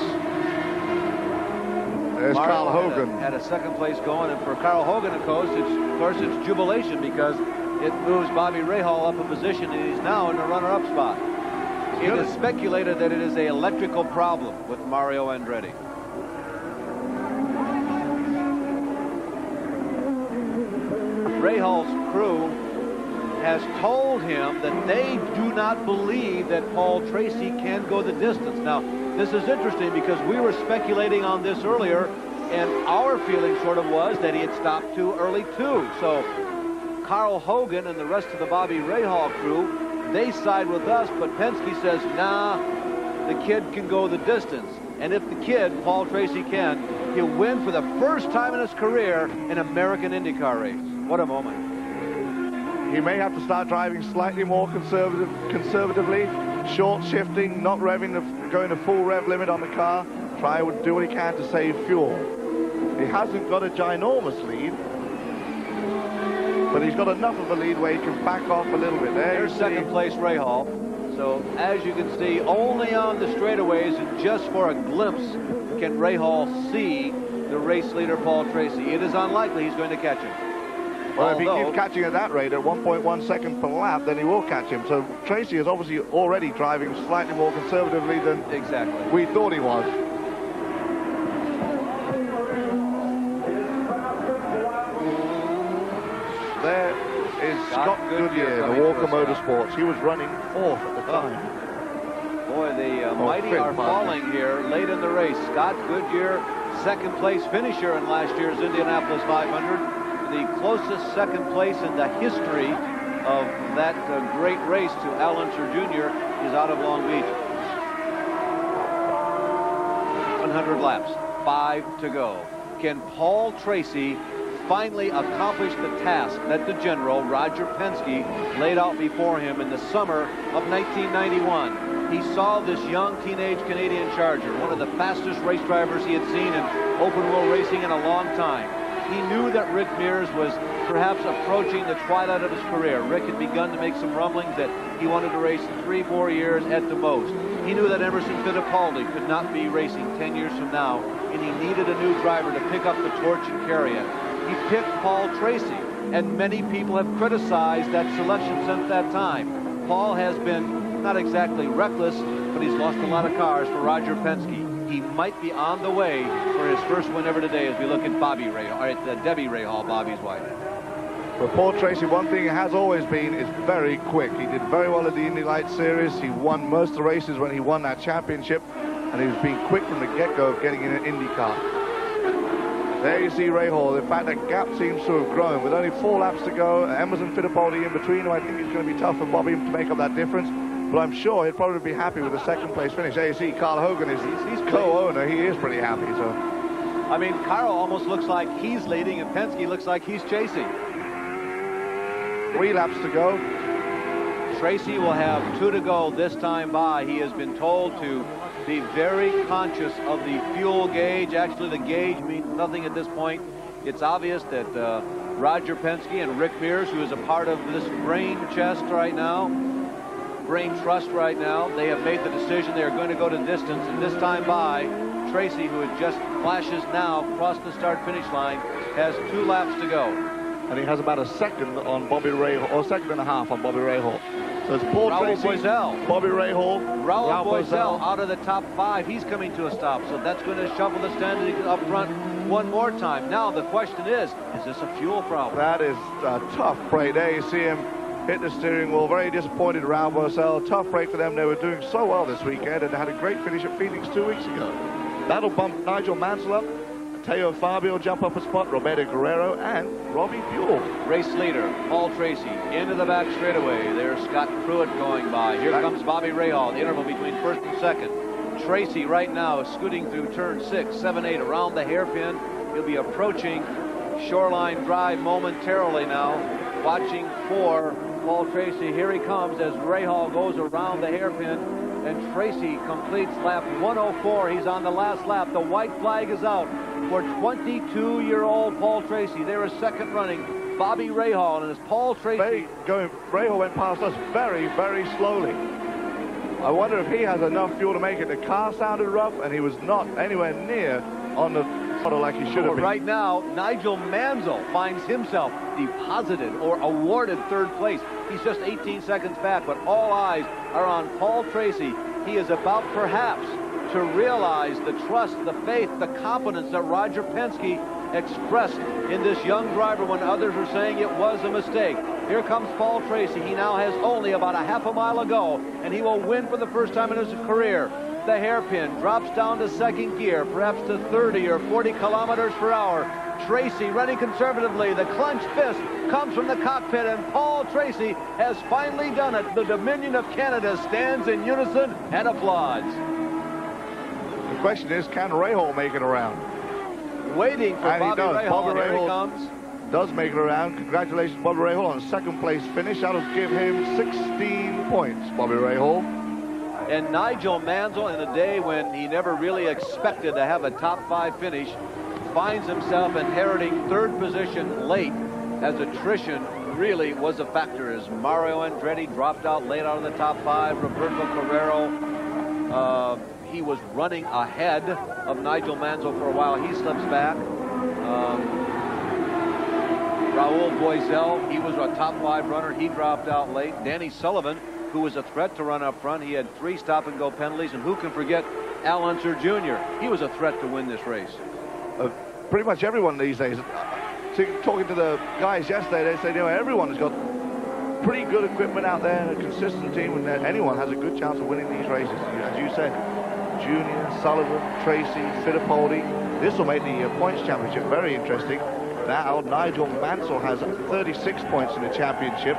There's Mario Carl Hogan. had a second place going, and for Carl Hogan, of course, it's jubilation, because it moves Bobby Rahal up a position, and he's now in the runner-up spot. It is speculated that it is an electrical problem with Mario Andretti. Rahal's crew has told him that they do not believe that Paul Tracy can go the distance. Now, this is interesting because we were speculating on this earlier, and our feeling sort of was that he had stopped too early too. So Carl Hogan and the rest of the Bobby Rahal crew, they side with us, but Penske says, nah, the kid can go the distance. And if the kid, Paul Tracy, can, he'll win for the first time in his career an American IndyCar race. What a moment. He may have to start driving slightly more conservatively, short shifting, not revving, going to full rev limit on the car, try to do what he can to save fuel. He hasn't got a ginormous lead, but he's got enough of a lead where he can back off a little bit. There's second place Rahal. So as you can see, only on the straightaways and just for a glimpse can Rahal see the race leader Paul Tracy. It is unlikely he's going to catch him. Well, if he keeps catching at that rate, at 1.1 seconds per lap, then he will catch him. So Tracy is obviously already driving slightly more conservatively than we thought he was. There is Scott Goodyear, the Walker Motorsports. He was running 4th at the time. Boy, the mighty are falling here late in the race. Scott Goodyear, second place finisher in last year's Indianapolis 500. The closest second place in the history of that great race to Al Unser Jr. is out of Long Beach. 100 laps, 5 to go. Can Paul Tracy finally accomplish the task that the general, Roger Penske, laid out before him in the summer of 1991? He saw this young teenage Canadian Charger, one of the fastest race drivers he had seen in open wheel racing in a long time. He knew that Rick Mears was perhaps approaching the twilight of his career. Rick had begun to make some rumblings that he wanted to race 3 more years at the most. He knew that Emerson Fittipaldi could not be racing 10 years from now, and he needed a new driver to pick up the torch and carry it. He picked Paul Tracy, and many people have criticized that selection since that time. Paul has been not exactly reckless, but he's lost a lot of cars for Roger Penske. He might be on the way for his first win ever today as we look at Bobby Rahal, or at Debbie Rahal, Bobby's wife. For Paul Tracy, one thing he has always been is very quick. He did very well at the Indy Light Series. He won most of the races when he won that championship, and he was being quick from the get-go of getting in an IndyCar. There you see Rahal. In fact, that gap seems to have grown. With only 4 laps to go, Emerson Fittipaldi in between him, I think it's going to be tough for Bobby to make up that difference. But I'm sure he'd probably be happy with a second place finish. There you see Carl Hogan is he's co-owner. He is pretty happy. So I mean, Carl almost looks like he's leading, and Penske looks like he's chasing. 3 laps to go. Tracy will have 2 to go this time by. He has been told to be very conscious of the fuel gauge. Actually, the gauge means nothing at this point. It's obvious that Roger Penske and Rick Mears, who is a part of this brain trust right now, they have made the decision they are going to go to distance. And this time by, Tracy, who had just flashes now across the start-finish line, has 2 laps to go. And he has about a second on Bobby Rahal, or second and a half on Bobby Rahal. So it's Paul Tracy, Bobby Rahal, Raul Boesel out of the top 5. He's coming to a stop, so that's going to shuffle the standings up front one more time. Now the question is this a fuel problem? That is a tough break. There you see him hit the steering wheel. Very disappointed, Raul Boesel. Tough break for them. They were doing so well this weekend and had a great finish at Phoenix 2 weeks ago. That'll bump Nigel Mansell up. Matteo Fabio will jump up a spot, Roberto Guerrero, and Robbie Buell. Race leader, Paul Tracy, into the back straightaway. There's Scott Pruitt going by. Here comes Bobby Rahal, the interval between first and second. Tracy right now is scooting through turn 6, 7, 8, around the hairpin. He'll be approaching Shoreline Drive momentarily now, watching for Paul Tracy. Here he comes as Rahal goes around the hairpin, and Tracy completes lap 104. He's on the last lap. The white flag is out for 22-year-old Paul Tracy. There is second running Bobby Rahal, and as Paul Tracy Rahal went past us very, very slowly. I wonder if he has enough fuel to make it. The car sounded rough, and he was not anywhere near on the throttle like he should have been. Right now, Nigel Mansell finds himself deposited or awarded third place. He's just 18 seconds back, but all eyes are on Paul Tracy. He is about perhaps to realize the trust, the faith, the confidence that Roger Penske expressed in this young driver when others were saying it was a mistake. Here comes Paul Tracy. He now has only about a half a mile to go, and he will win for the first time in his career. The hairpin drops down to second gear, perhaps to 30 or 40 kilometers per hour. Tracy running conservatively. The clenched fist comes from the cockpit, and Paul Tracy has finally done it. The Dominion of Canada stands in unison and applauds. The question is, can Rahal make it around? Waiting for Bobby Rahal. Bobby Here he Rahal comes. Does make it around. Congratulations, Bobby Rahal, on second place finish. That'll give him 16 points, Bobby Rahal. And Nigel Mansell, in a day when he never really expected to have a top 5 finish, finds himself inheriting third position late, as attrition really was a factor, as Mario Andretti dropped out late out of the top 5. Roberto Guerrero, he was running ahead of Nigel Mansell for a while. He slips back. Raul Boesel, he was a top 5 runner. He dropped out late. Danny Sullivan, who was a threat to run up front. He had 3 stop-and-go penalties. And who can forget Al Unser Jr.? He was a threat to win this race. Pretty much everyone these days. Talking to the guys yesterday, they said, you know, everyone's got pretty good equipment out there, a consistent team, and anyone has a good chance of winning these races. As you said, Junior, Sullivan, Tracy, Fittipaldi. This will make the points championship very interesting. Now, Nigel Mansell has 36 points in the championship.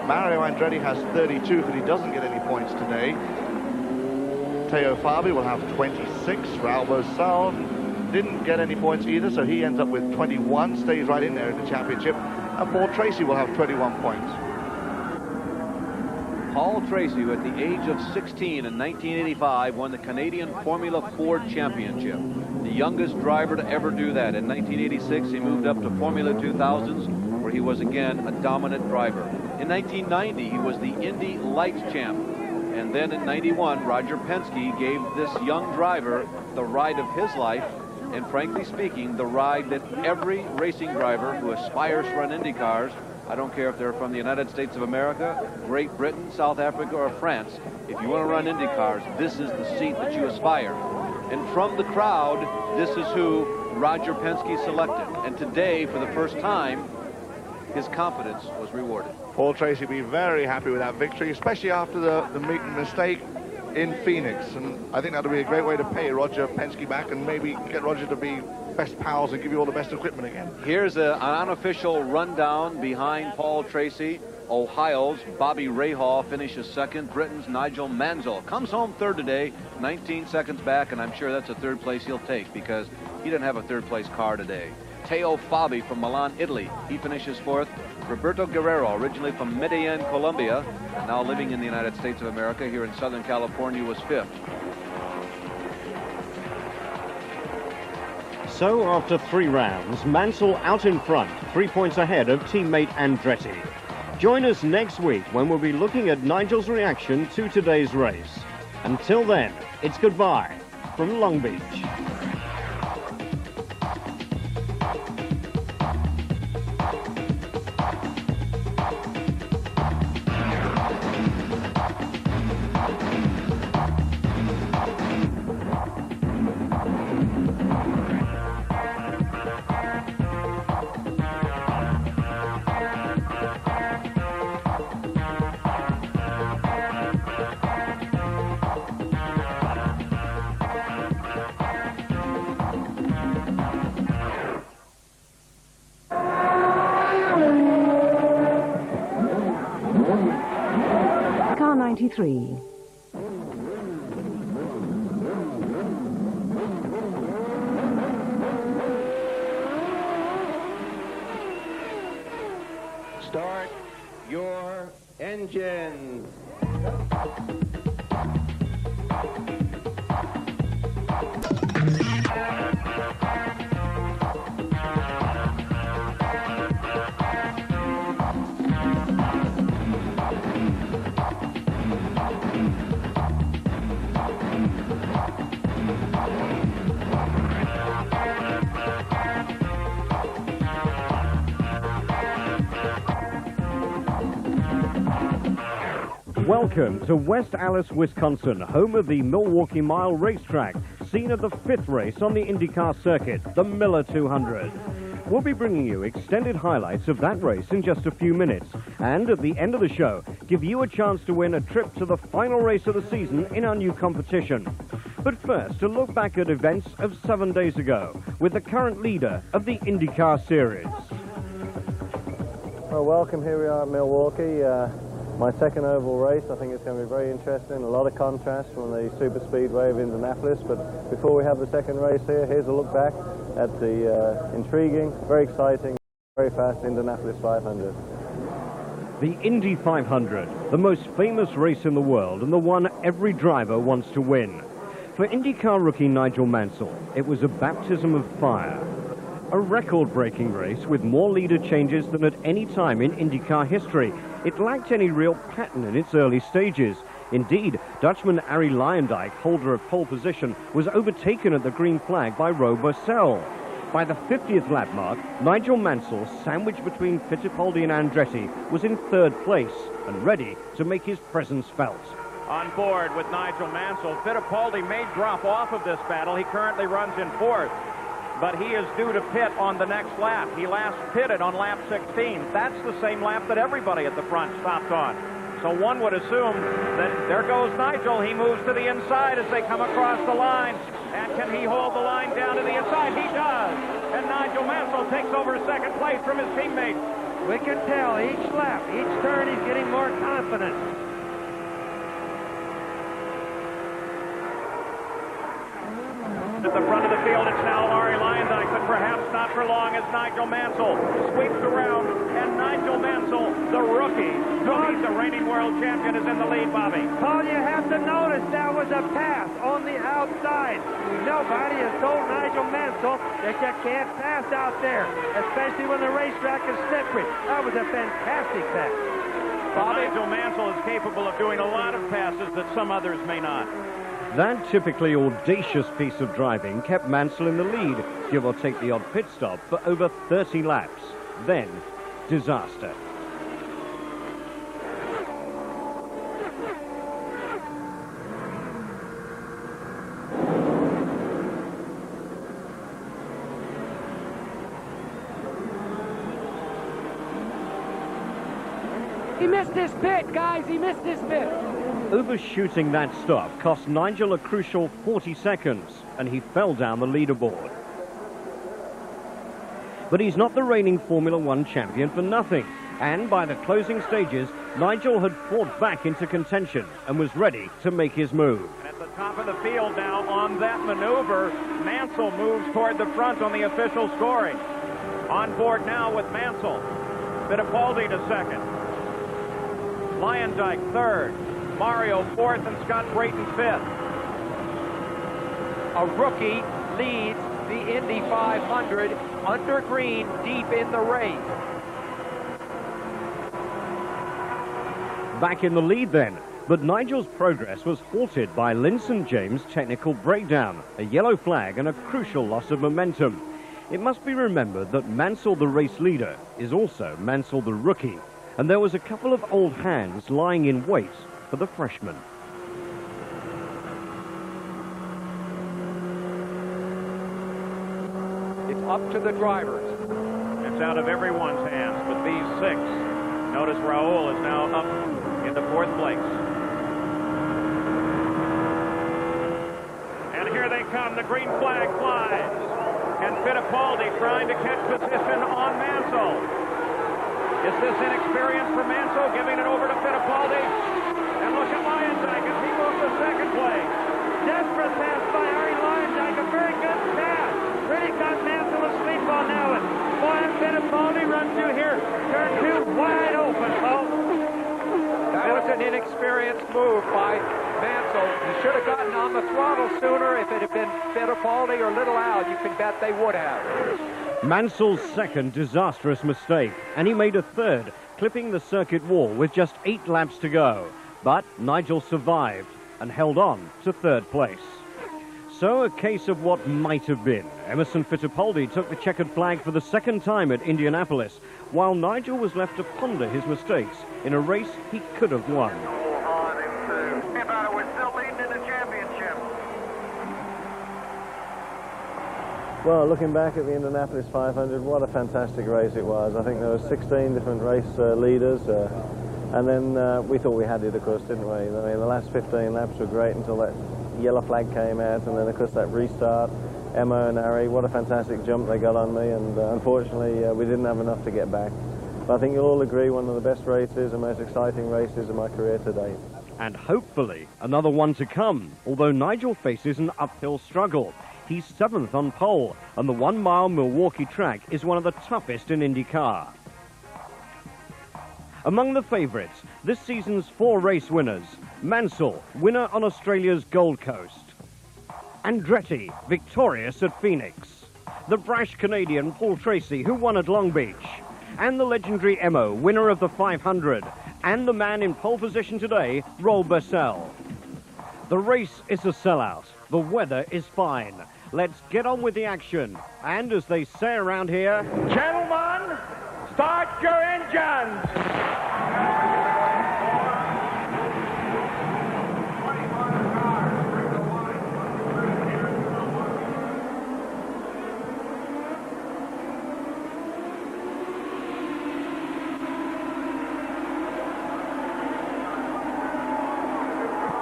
Mario Andretti has 32 because he doesn't get any points today. Matteo Fabi will have 26. Raul Boesel didn't get any points either, so he ends up with 21, stays right in there in the championship. And Paul Tracy will have 21 points. Paul Tracy, who at the age of 16 in 1985 won the Canadian Formula Ford Championship. The youngest driver to ever do that. In 1986, he moved up to Formula 2000s, where he was again a dominant driver. In 1990, he was the Indy Lights champ. And then in 91, Roger Penske gave this young driver the ride of his life, and frankly speaking, the ride that every racing driver who aspires to run Indy cars, I don't care if they're from the United States of America, Great Britain, South Africa, or France, if you want to run Indy cars, this is the seat that you aspire. And from the crowd, this is who Roger Penske selected. And today, for the first time, his confidence was rewarded. Paul Tracy will be very happy with that victory, especially after the mistake in Phoenix. And I think that'll be a great way to pay Roger Penske back and maybe get Roger to be best pals and give you all the best equipment again. Here's an unofficial rundown behind Paul Tracy. Ohio's Bobby Rahal finishes second. Britain's Nigel Mansell comes home third today, 19 seconds back, and I'm sure that's a third place he'll take because He didn't have a third-place car today. Teo Fabi from Milan, Italy. He finishes fourth. Roberto Guerrero, originally from Medellin, Colombia, now living in the United States of America here in Southern California, was fifth. So after 3 rounds, Mansell out in front, 3 points ahead of teammate Andretti. Join us next week when we'll be looking at Nigel's reaction to today's race. Until then, it's goodbye from Long Beach. Car 93. Start your engines. Welcome to West Allis, Wisconsin, home of the Milwaukee Mile Racetrack, scene of the 5th race on the IndyCar circuit, the Miller 200. We'll be bringing you extended highlights of that race in just a few minutes, and at the end of the show, give you a chance to win a trip to the final race of the season in our new competition. But first, a look back at events of 7 days ago, with the current leader of the IndyCar Series. Well, welcome. Here we are at Milwaukee. My second oval race. I think it's going to be very interesting. A lot of contrast from the super speedway of Indianapolis. But before we have the second race here, here's a look back at the intriguing, very exciting, very fast Indianapolis 500. The Indy 500, the most famous race in the world and the one every driver wants to win. For IndyCar rookie Nigel Mansell, it was a baptism of fire. A record-breaking race with more leader changes than at any time in IndyCar history. It lacked any real pattern in its early stages. Indeed, Dutchman Arie Luyendyk, holder of pole position, was overtaken at the green flag by Roe Bussell. By the 50th lap mark, Nigel Mansell, sandwiched between Fittipaldi and Andretti, was in 3rd place and ready to make his presence felt. On board with Nigel Mansell, Fittipaldi may drop off of this battle. He currently runs in 4th. But he is due to pit on the next lap. He last pitted on lap 16. That's the same lap that everybody at the front stopped on. So one would assume that there goes Nigel. He moves to the inside as they come across the line. And can he hold the line down to the inside? He does. And Nigel Mansell takes over 2nd place from his teammate. We can tell each lap, each turn, he's getting more confident. At the front of the field, it's now Arie Luyendyk, but perhaps not for long as Nigel Mansell sweeps around, and Nigel Mansell, the rookie, he's the reigning world champion, is in the lead, Bobby. Paul, you have to notice that was a pass on the outside. Nobody has told Nigel Mansell that you can't pass out there, especially when the racetrack is slippery. That was a fantastic pass. Nigel Mansell is capable of doing a lot of passes that some others may not. That typically audacious piece of driving kept Mansell in the lead, give or take the odd pit stop, for over 30 laps. Then, disaster. He missed his pit, guys. He missed his pit. Overshooting that stop cost Nigel a crucial 40 seconds, and he fell down the leaderboard. But he's not the reigning Formula One champion for nothing, and by the closing stages, Nigel had fought back into contention and was ready to make his move. And at the Top of the field now on that maneuver. Mansell moves toward the front on the official scoring. On board now with Mansell. Fittipaldi to second. Luyendyk third. Mario fourth and Scott Brayton fifth. A rookie leads the Indy 500 under green deep in the race. Back in the lead then, but Nigel's progress was halted by Linson James' technical breakdown, a yellow flag and a crucial loss of momentum. It must be remembered that Mansell, the race leader, is also Mansell, the rookie, and there was a couple of old hands lying in wait for the freshman. It's up to the drivers. It's out of everyone's hands with these six. Notice Raul is now up into fourth place. And here they come. The green flag flies. And Fittipaldi trying to catch position on Mansell. Is this inexperience for Mansell? Giving it over to Fittipaldi. And look at Luyendyk as he moves to second place. Desperate pass by Arie Luyendyk. A very good pass. Really got Mansell asleep on that one. Boy, Fittipaldi runs through here. Turn two wide open, folks. That was an inexperienced move by Mansell. He should have gotten on the throttle sooner. If it had been Fittipaldi or Little Al, you can bet they would have. Mansell's second disastrous mistake, and he made a third, clipping the circuit wall with just 8 laps to go. But Nigel survived and held on to third place. So a case of what might have been. Emerson Fittipaldi took the checkered flag for the second time at Indianapolis, while Nigel was left to ponder his mistakes in a race he could have won. We're still leading in the championship. Well, looking back at the Indianapolis 500, what a fantastic race it was. I think there were 16 different race leaders, and then we thought we had it, of course, didn't we? I mean, the last 15 laps were great until that yellow flag came out, and then, of course, that restart. Emma and Arie, what a fantastic jump they got on me, and unfortunately, we didn't have enough to get back. But I think you'll all agree one of the best races and most exciting races of my career today. And hopefully another one to come, although Nigel faces an uphill struggle. He's 7th on pole, and the 1-mile Milwaukee track is one of the toughest in IndyCar. Among the favourites, this season's 4 race winners: Mansell, winner on Australia's Gold Coast; Andretti, victorious at Phoenix; the brash Canadian Paul Tracy, who won at Long Beach; and the legendary Emo, winner of the 500, and the man in pole position today, Raul Boesel. The race is a sellout. The weather is fine. Let's get on with the action. And as they say around here, Gentlemen, start your engines.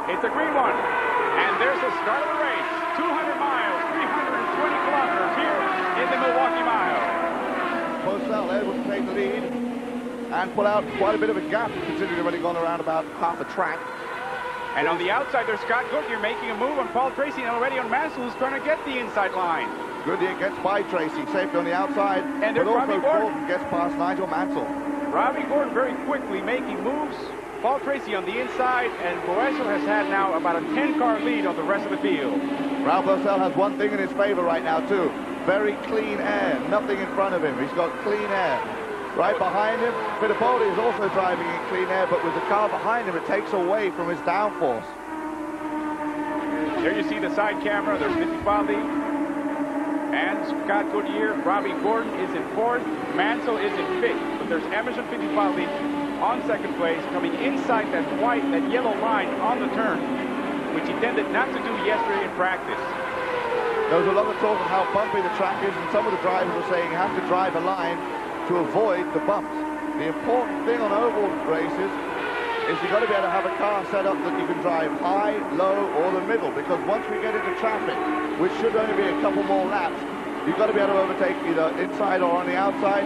It's a green one, and there's the start of the race. 200 miles, 320 kilometers here in the Milwaukee Mile. Boesel able to take the lead and pull out quite a bit of a gap, considering they've only gone around about half a track. And on the outside, there's Scott Goodyear making a move on Paul Tracy, and already on Mansell, who's trying to get the inside line. Goodyear gets by Tracy, safely on the outside, And but there's also Robbie Gordon. Gordon gets past Nigel Mansell. Robbie Gordon very quickly making moves. Paul Tracy on the inside, and Boesel has had now about a 10-car lead on the rest of the field. Raul Boesel has one thing in his favor right now, too. Very clean air. Nothing in front of him. He's got clean air. Right behind him, Fittipaldi is also driving in clean air, but with the car behind him, it takes away from his downforce. There you see the side camera. There's Fittipaldi and Scott Goodyear. Robbie Gordon is in 4th. Mansell is in 5th. But there's Emerson Fittipaldi on 2nd place, coming inside that yellow line on the turn, which he tended not to do yesterday in practice. There was a lot of talk of how bumpy the track is, and some of the drivers were saying you have to drive a line to avoid the bumps. The important thing on oval races is you've got to be able to have a car set up that you can drive high, low, or the middle, because once we get into traffic, which should only be a couple more laps, you've got to be able to overtake either inside or on the outside,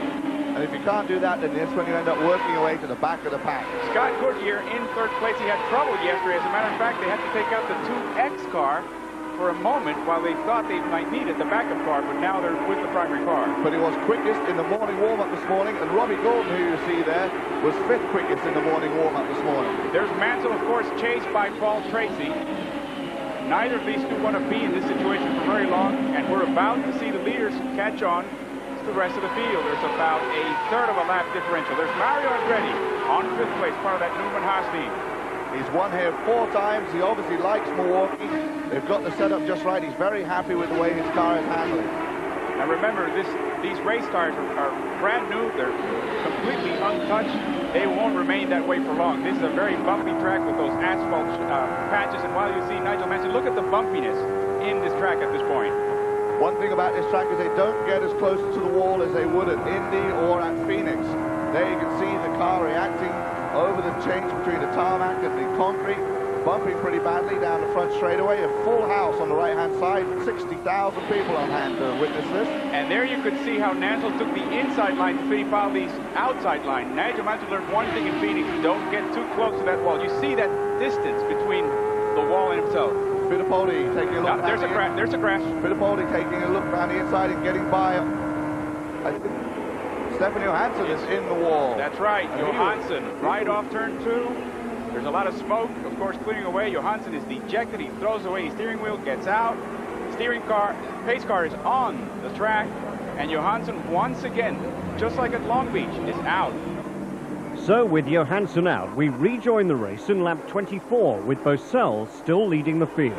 And if you can't do that, then that's when you end up working your way to the back of the pack. Scott Goodyear in third place. He had trouble yesterday. As a matter of fact, they had to take out the 2X car for a moment while they thought they might need it, the backup car, but now they're with the primary car. But he was quickest in the morning warm-up this morning, and Robbie Gordon, who you see there, was 5th quickest in the morning warm-up this morning. There's Mansell, of course, chased by Paul Tracy. Neither of these two want to be in this situation for very long, and we're about to see the leaders catch on to the rest of the field. There's about a third of a lap differential. There's Mario Andretti on 5th place, part of that Newman Haas team. He's won here 4 times. He obviously likes Milwaukee. They've got the setup just right. He's very happy with the way his car is handling. Now remember, these race tires are brand new. They're completely untouched. They won't remain that way for long. This is a very bumpy track with those asphalt patches. And while you see Nigel Mansell, look at the bumpiness in this track at this point. One thing about this track is they don't get as close to the wall as they would at Indy or at Phoenix. There you can see the car reacting over the change between the tarmac and the concrete, bumping pretty badly down the front straightaway. A full house on the right-hand side, 60,000 people on hand to witness this. And there you could see how Mansell took the inside line to Fittipaldi's outside line. Nigel Mansell learned one thing in Phoenix: don't get too close to that wall. You see that distance between the wall and himself. Fittipaldi taking a look. There's a crash. There's a crash. Fittipaldi taking a look around the inside and getting by. I think Stefan Johansson is in the wall. That's right. Johansson right off turn 2. There's a lot of smoke, of course, clearing away. Johansson is dejected. He throws away his steering wheel, gets out. Pace car is on the track, and Johansson once again, just like at Long Beach, is out. So with Johansson out, we rejoin the race in lap 24 with Boesel still leading the field.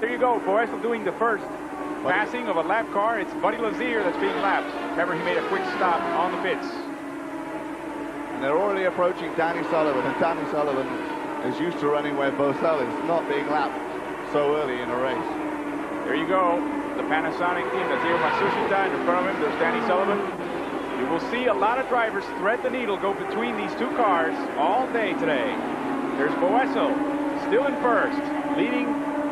There you go, Boesel doing the first passing of a lap car. It's Buddy Lazier that's being lapped. Remember, he made a quick stop on the pits. And they're already approaching Danny Sullivan, and Danny Sullivan is used to running where Boesel is, not being lapped so early in a race. There you go, the Panasonic team. Lazio Matsushita, and in front of him there's Danny Sullivan. You will see a lot of drivers thread the needle, go between these two cars all day today. There's Boesel still in first, leading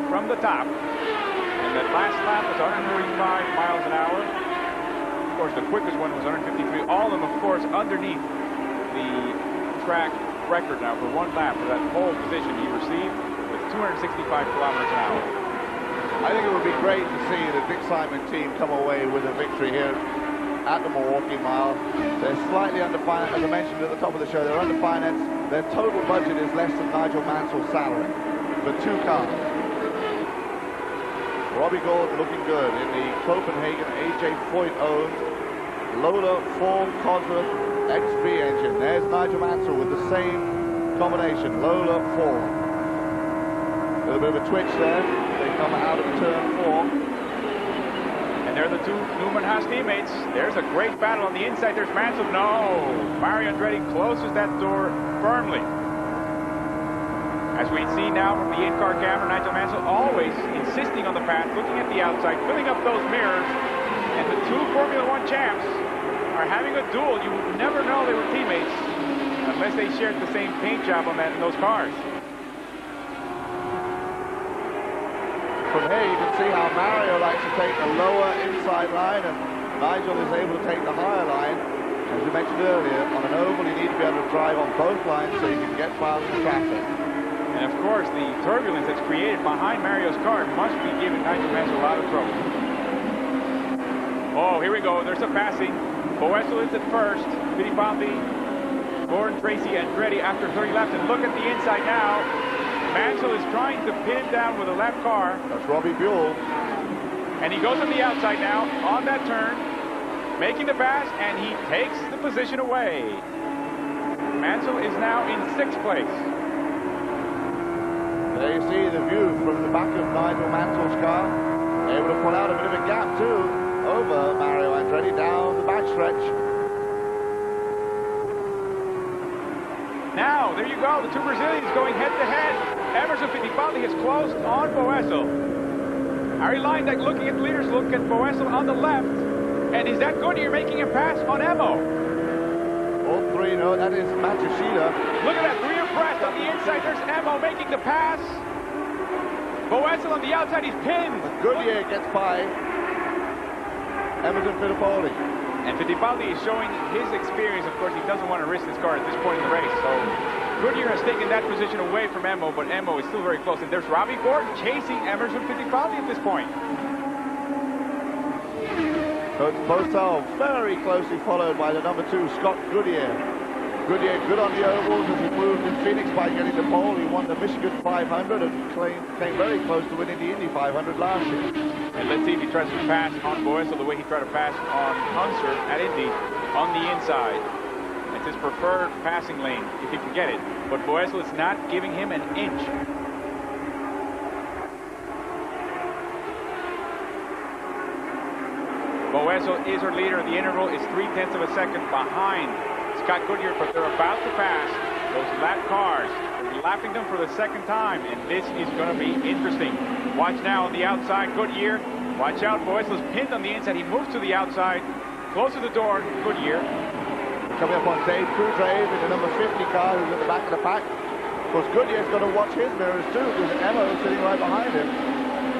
from the top. And that last lap was 145 miles an hour. Of course, the quickest one was 153. All of them, of course, underneath the track record now for one lap for that pole position he received with 265 kilometers an hour. I think it would be great to see the Dick Simon team come away with a victory here at the Milwaukee Mile. They're slightly underfinanced, as I mentioned at the top of the show. They're underfinanced. Their total budget is less than Nigel Mansell's salary for 2 cars. Robbie Gordon looking good in the Copenhagen A.J. Foyt-owned Lola 4 Cosworth XB engine. There's Nigel Mansell with the same combination, Lola 4. A little bit of a twitch there. They come out of turn 4. And they're the two Newman Haas teammates. There's a great battle on the inside. There's Mansell. No! Mario Andretti closes that door firmly. As we see now from the in-car camera, Nigel Mansell always insisting on the path, looking at the outside, filling up those mirrors. And the two Formula One champs are having a duel. You would never know they were teammates unless they shared the same paint job on those cars. From here you can see how Mario likes to take the lower inside line and Nigel is able to take the higher line. As we mentioned earlier, on an oval you need to be able to drive on both lines so you can get past the traffic. And of course the turbulence that's created behind Mario's car must be giving Nigel Mansell a lot of trouble. Oh, here we go. There's a passing. Boesel is at first. Fittipaldi, Gordon, Tracy, and Andretti after 30 laps. And look at the inside now. Mansell is trying to pin him down with a lap car. That's Robbie Buell. And he goes on the outside now on that turn, making the pass, and he takes the position away. Mansell is now in 6th place. There you see the view from the back of Nigel Mansell's car. Able to pull out a bit of a gap too over Mario Andretti down the backstretch. Now, there you go, the two Brazilians going head-to-head. Emerson Fittipaldi has closed on Boesel. Arie Luyendyk looking at the leaders, look at Boesel on the left. And is that Goodyear making a pass on Emo? All 3, no, that is Matsushita. Look at that, 3 abreast on the inside. There's Emo making the pass. Boesel on the outside, he's pinned. Goodyear gets by Emerson Fittipaldi. And Fittipaldi is showing his experience. Of course, he doesn't want to risk his car at this point in the race. So Goodyear has taken that position away from Emo, but Emo is still very close. And there's Robbie Gordon chasing Emerson Fittipaldi at this point. Coach Bosell very closely followed by the number 2, Scott Goodyear. Goodyear good on the ovals as he moved in Phoenix by getting the pole. He won the Michigan 500 and came very close to winning the Indy 500 last year. And let's see if he tries to pass on Boesel the way he tried to pass on Hunter at Indy on the inside. It's his preferred passing lane if he can get it. But Boesel is not giving him an inch. Boesel is her leader. The interval is 0.3 of a second behind Scott Goodyear, but they're about to pass those lap cars. They're lapping them for the second time, and this is going to be interesting. Watch now on the outside, Goodyear. Watch out, Boesel is pinned on the inside. He moves to the outside, close to the door, Goodyear. Coming up on Dave Kudrave in the number 50 car who's at the back of the pack. Of course, Goodyear's got to watch his mirrors too, because Emo is sitting right behind him.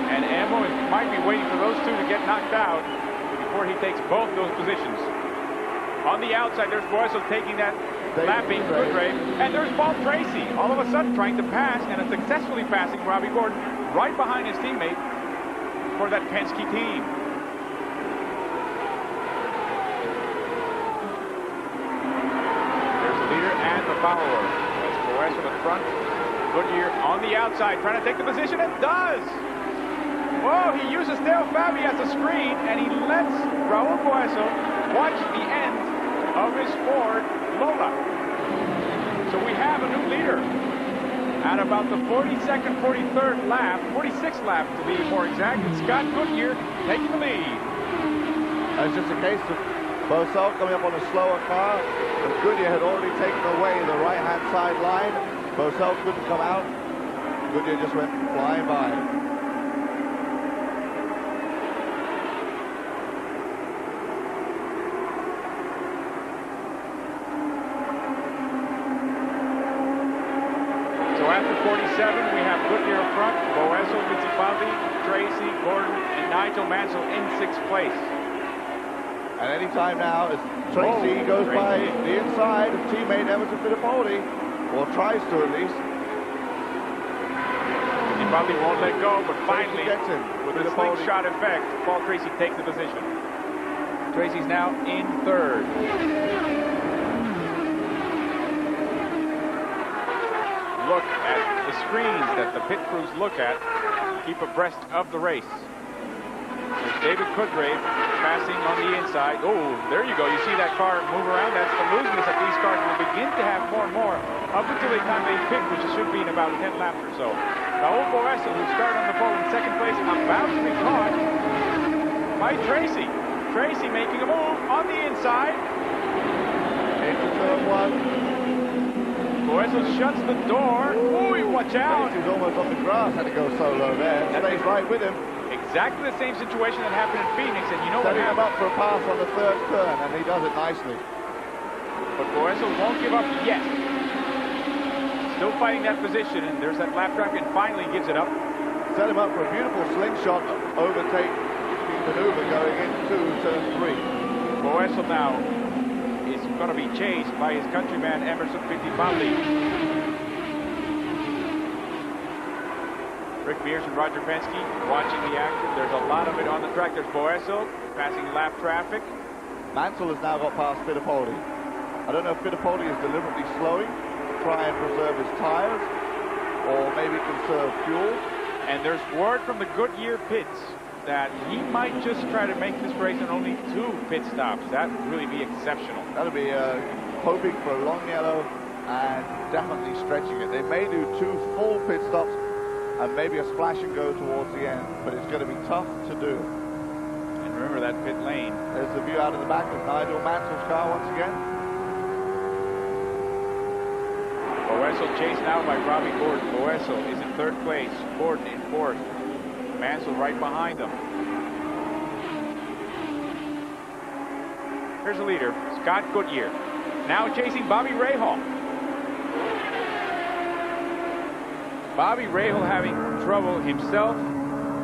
And Emo might be waiting for those two to get knocked out before he takes both those positions. On the outside, there's Boesel taking that lapping Kudrave. And there's Paul Tracy, all of a sudden trying to pass, and successfully passing Robbie Gordon right behind his teammate for that Penske team. There's the leader and the follower. There's Boesel in front. Goodyear on the outside, trying to take the position, and does! Whoa, he uses Dale Fabi as a screen, and he lets Raul Boesel watch the end of his Ford Lola. So we have a new leader at about the 42nd, 43rd lap, 46th lap to be more exact, and Scott Goodyear taking the lead. It's just a case of Boesel coming up on a slower car, and Goodyear had already taken away the right-hand side line. Boesel couldn't come out. Goodyear just went flying by. We have Goodyear in front, Boesel, Fittipaldi, Tracy, Gordon, and Nigel Mansell in 6th place. And any time now, as Tracy goes by the inside of teammate Emerson Fittipaldi, or tries to at least. Fittipaldi won't let go, but finally, gets him with the slingshot effect, Paul Tracy takes the position. Tracy's now in 3rd. Look at the screens that the pit crews look at to keep abreast of the race. There's David Kudrave passing on the inside. Oh, there you go. You see that car move around. That's the looseness that these cars will begin to have more and more up until the time they pick, which should be in about 10 laps or so. Raul Boesel, who started on the pole in 2nd place, about to be caught by Tracy. Tracy making a move on the inside. Into turn 1. Boesel shuts the door. Ooh, watch out. Tracy's almost on the grass, had to go solo there. Stays right with him. Exactly the same situation that happened in Phoenix, and you know what Setting him happened? up for a pass on the 3rd turn, and he does it nicely. But Boesel won't give up yet. Still fighting that position, and there's that lap track, and finally gives it up. Set him up for a beautiful slingshot overtake maneuver going into turn 3. Boesel now is going to be chased by his countryman Emerson Fittipaldi. Rick Mears and Roger Penske watching the action. There's a lot of it on the track. There's Boesel passing lap traffic. Mansell has now got past Fittipaldi. I don't know if Fittipaldi is deliberately slowing to try and preserve his tires, or maybe conserve fuel. And there's word from the Goodyear pits that he might just try to make this race in only 2 pit stops. That would really be exceptional. That'll be hoping for a long yellow and definitely stretching it. They may do 2 full pit stops and maybe a splash and go towards the end, but it's going to be tough to do. And remember that pit lane. There's the view out of the back of Nigel Mansell's car once again. Boesel chased now by Robbie Gordon. Boesel is in 3rd place. Gordon in 4th. Mansell right behind them. Here's the leader, Scott Goodyear. Now chasing Bobby Rahal. Bobby Rahal having trouble himself.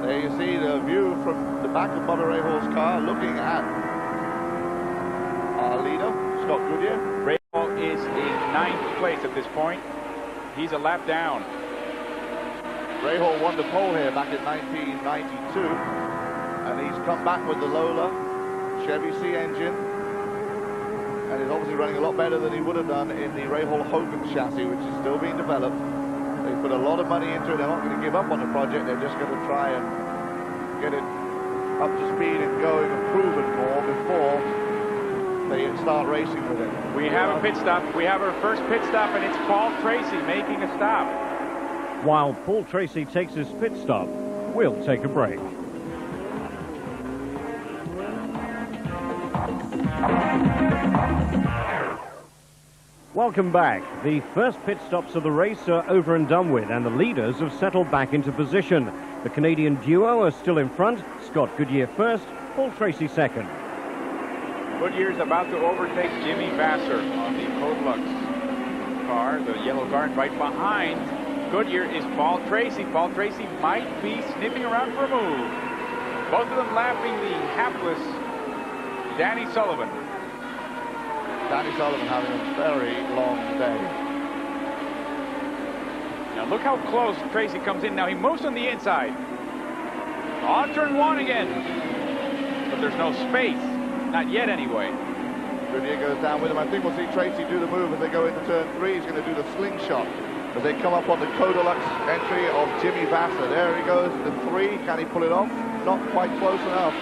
There you see the view from the back of Bobby Rahal's car, looking at Scott Goodyear. Rahal is in 9th place at this point. He's a lap down. Rahal won the pole here back in 1992, and he's come back with the Lola Chevy C engine, and he's obviously running a lot better than he would have done in the Rahal Hogan chassis, which is still being developed. They put a lot of money into it. They're not going to give up on the project. They're just going to try and get it up to speed and going and proven more before they start racing with it. We have a pit stop. We have our first pit stop, and it's Paul Tracy making a stop. While Paul Tracy takes his pit stop, we'll take a break. Welcome back. The first pit stops of the race are over and done with, and the leaders have settled back into position. The Canadian duo are still in front. Scott Goodyear first, Paul Tracy second. Goodyear's about to overtake Jimmy Vasser on the Codlux car, the yellow car, and right behind Goodyear is Paul Tracy. Paul Tracy might be sniffing around for a move. Both of them lapping the hapless Danny Sullivan. Danny Sullivan having a very long day. Now look how close Tracy comes in. Now he moves on the inside. On turn 1 again. But there's no space. Not yet anyway. Goodyear goes down with him. I think we'll see Tracy do the move as they go into turn 3. He's going to do the slingshot as they come up on the Codlux entry of Jimmy Vasser. There he goes, the 3. Can he pull it off? Not quite close enough.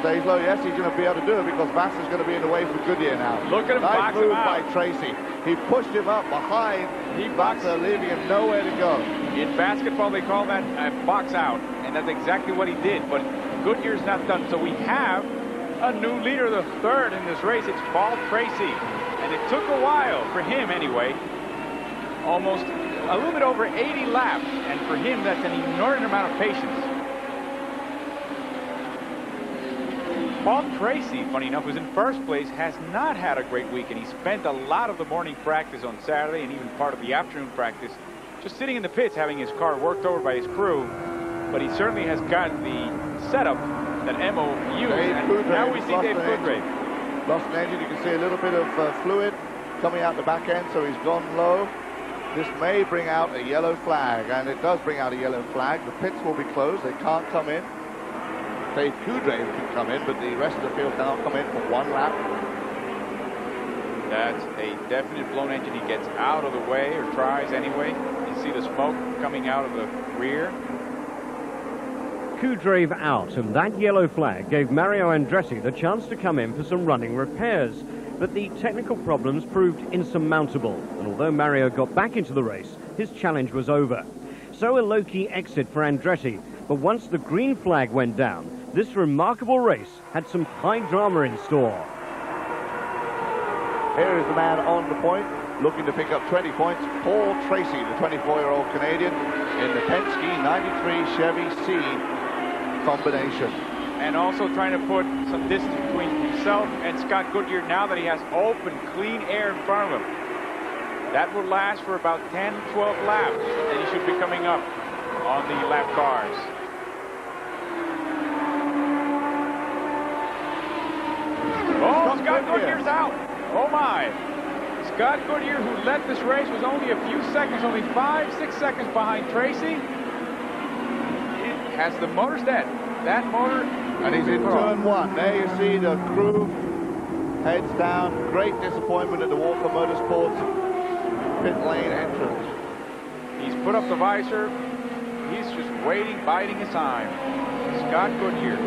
Stays low. Yes, he's going to be able to do it because Vasser's going to be in the way for Goodyear now. Look at him nice box move him out. by Tracy. He pushed him up behind Vasser, leaving him nowhere to go. In basketball, they call that a box out, and that's exactly what he did. But Goodyear's not done. So we have a new leader, the third in this race. It's Paul Tracy. And it took a while, for him anyway, almost a little bit over 80 laps. And for him, that's an inordinate amount of patience. Paul Tracy, funny enough, who's in first place, has not had a great week, and he spent a lot of the morning practice on Saturday and even part of the afternoon practice just sitting in the pits having his car worked over by his crew. But he certainly has got the setup that Emo used, and now we see Dave Coudrave. Lost an engine. You can see a little bit of fluid coming out the back end, so he's gone low. This may bring out a yellow flag, and it does bring out a yellow flag. The pits will be closed. They can't come in. Dave Coudrave can come in, but the rest of the field cannot come in for 1 lap. That's a definite blown engine. He gets out of the way, or tries anyway. You see the smoke coming out of the rear. Coudrave out, and that yellow flag gave Mario Andretti the chance to come in for some running repairs. But the technical problems proved insurmountable, and although Mario got back into the race, his challenge was over. So a low-key exit for Andretti, but once the green flag went down, this remarkable race had some high drama in store. Here is the man on the point, looking to pick up 20 points, Paul Tracy, the 24-year-old Canadian, in the Penske 93 Chevy C combination. And also trying to put some distance between himself and Scott Goodyear now that he has open, clean air in front of him. That will last for about 10, 12 laps, and he should be coming up on the lap cars. Oh, Scott Goodyear's out. Oh, my. Scott Goodyear, who led this race, was only a few seconds, only 5-6 seconds behind Tracy. It has the motor set. That motor. And he's in turn 1. There you see the crew heads down. Great disappointment at the Walker Motorsports pit lane entrance. He's put up the visor. He's just waiting, biding his time. Scott Goodyear,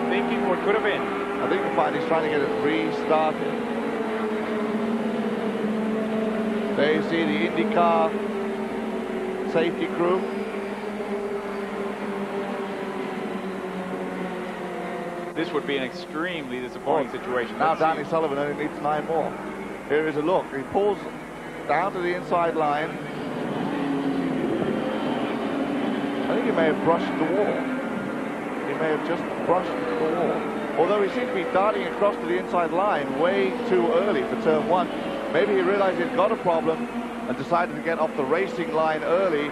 thinking what could have been. I think you'll find he's trying to get it restarted. There you see the Indy Car safety crew. This would be an extremely disappointing situation. Now Danny Sullivan only needs 9 more. Here is a look. He pulls down to the inside line. I think he may have brushed the wall. He may have just brushed the wall. Although he seemed to be darting across to the inside line way too early for turn 1. Maybe he realized he'd got a problem and decided to get off the racing line early.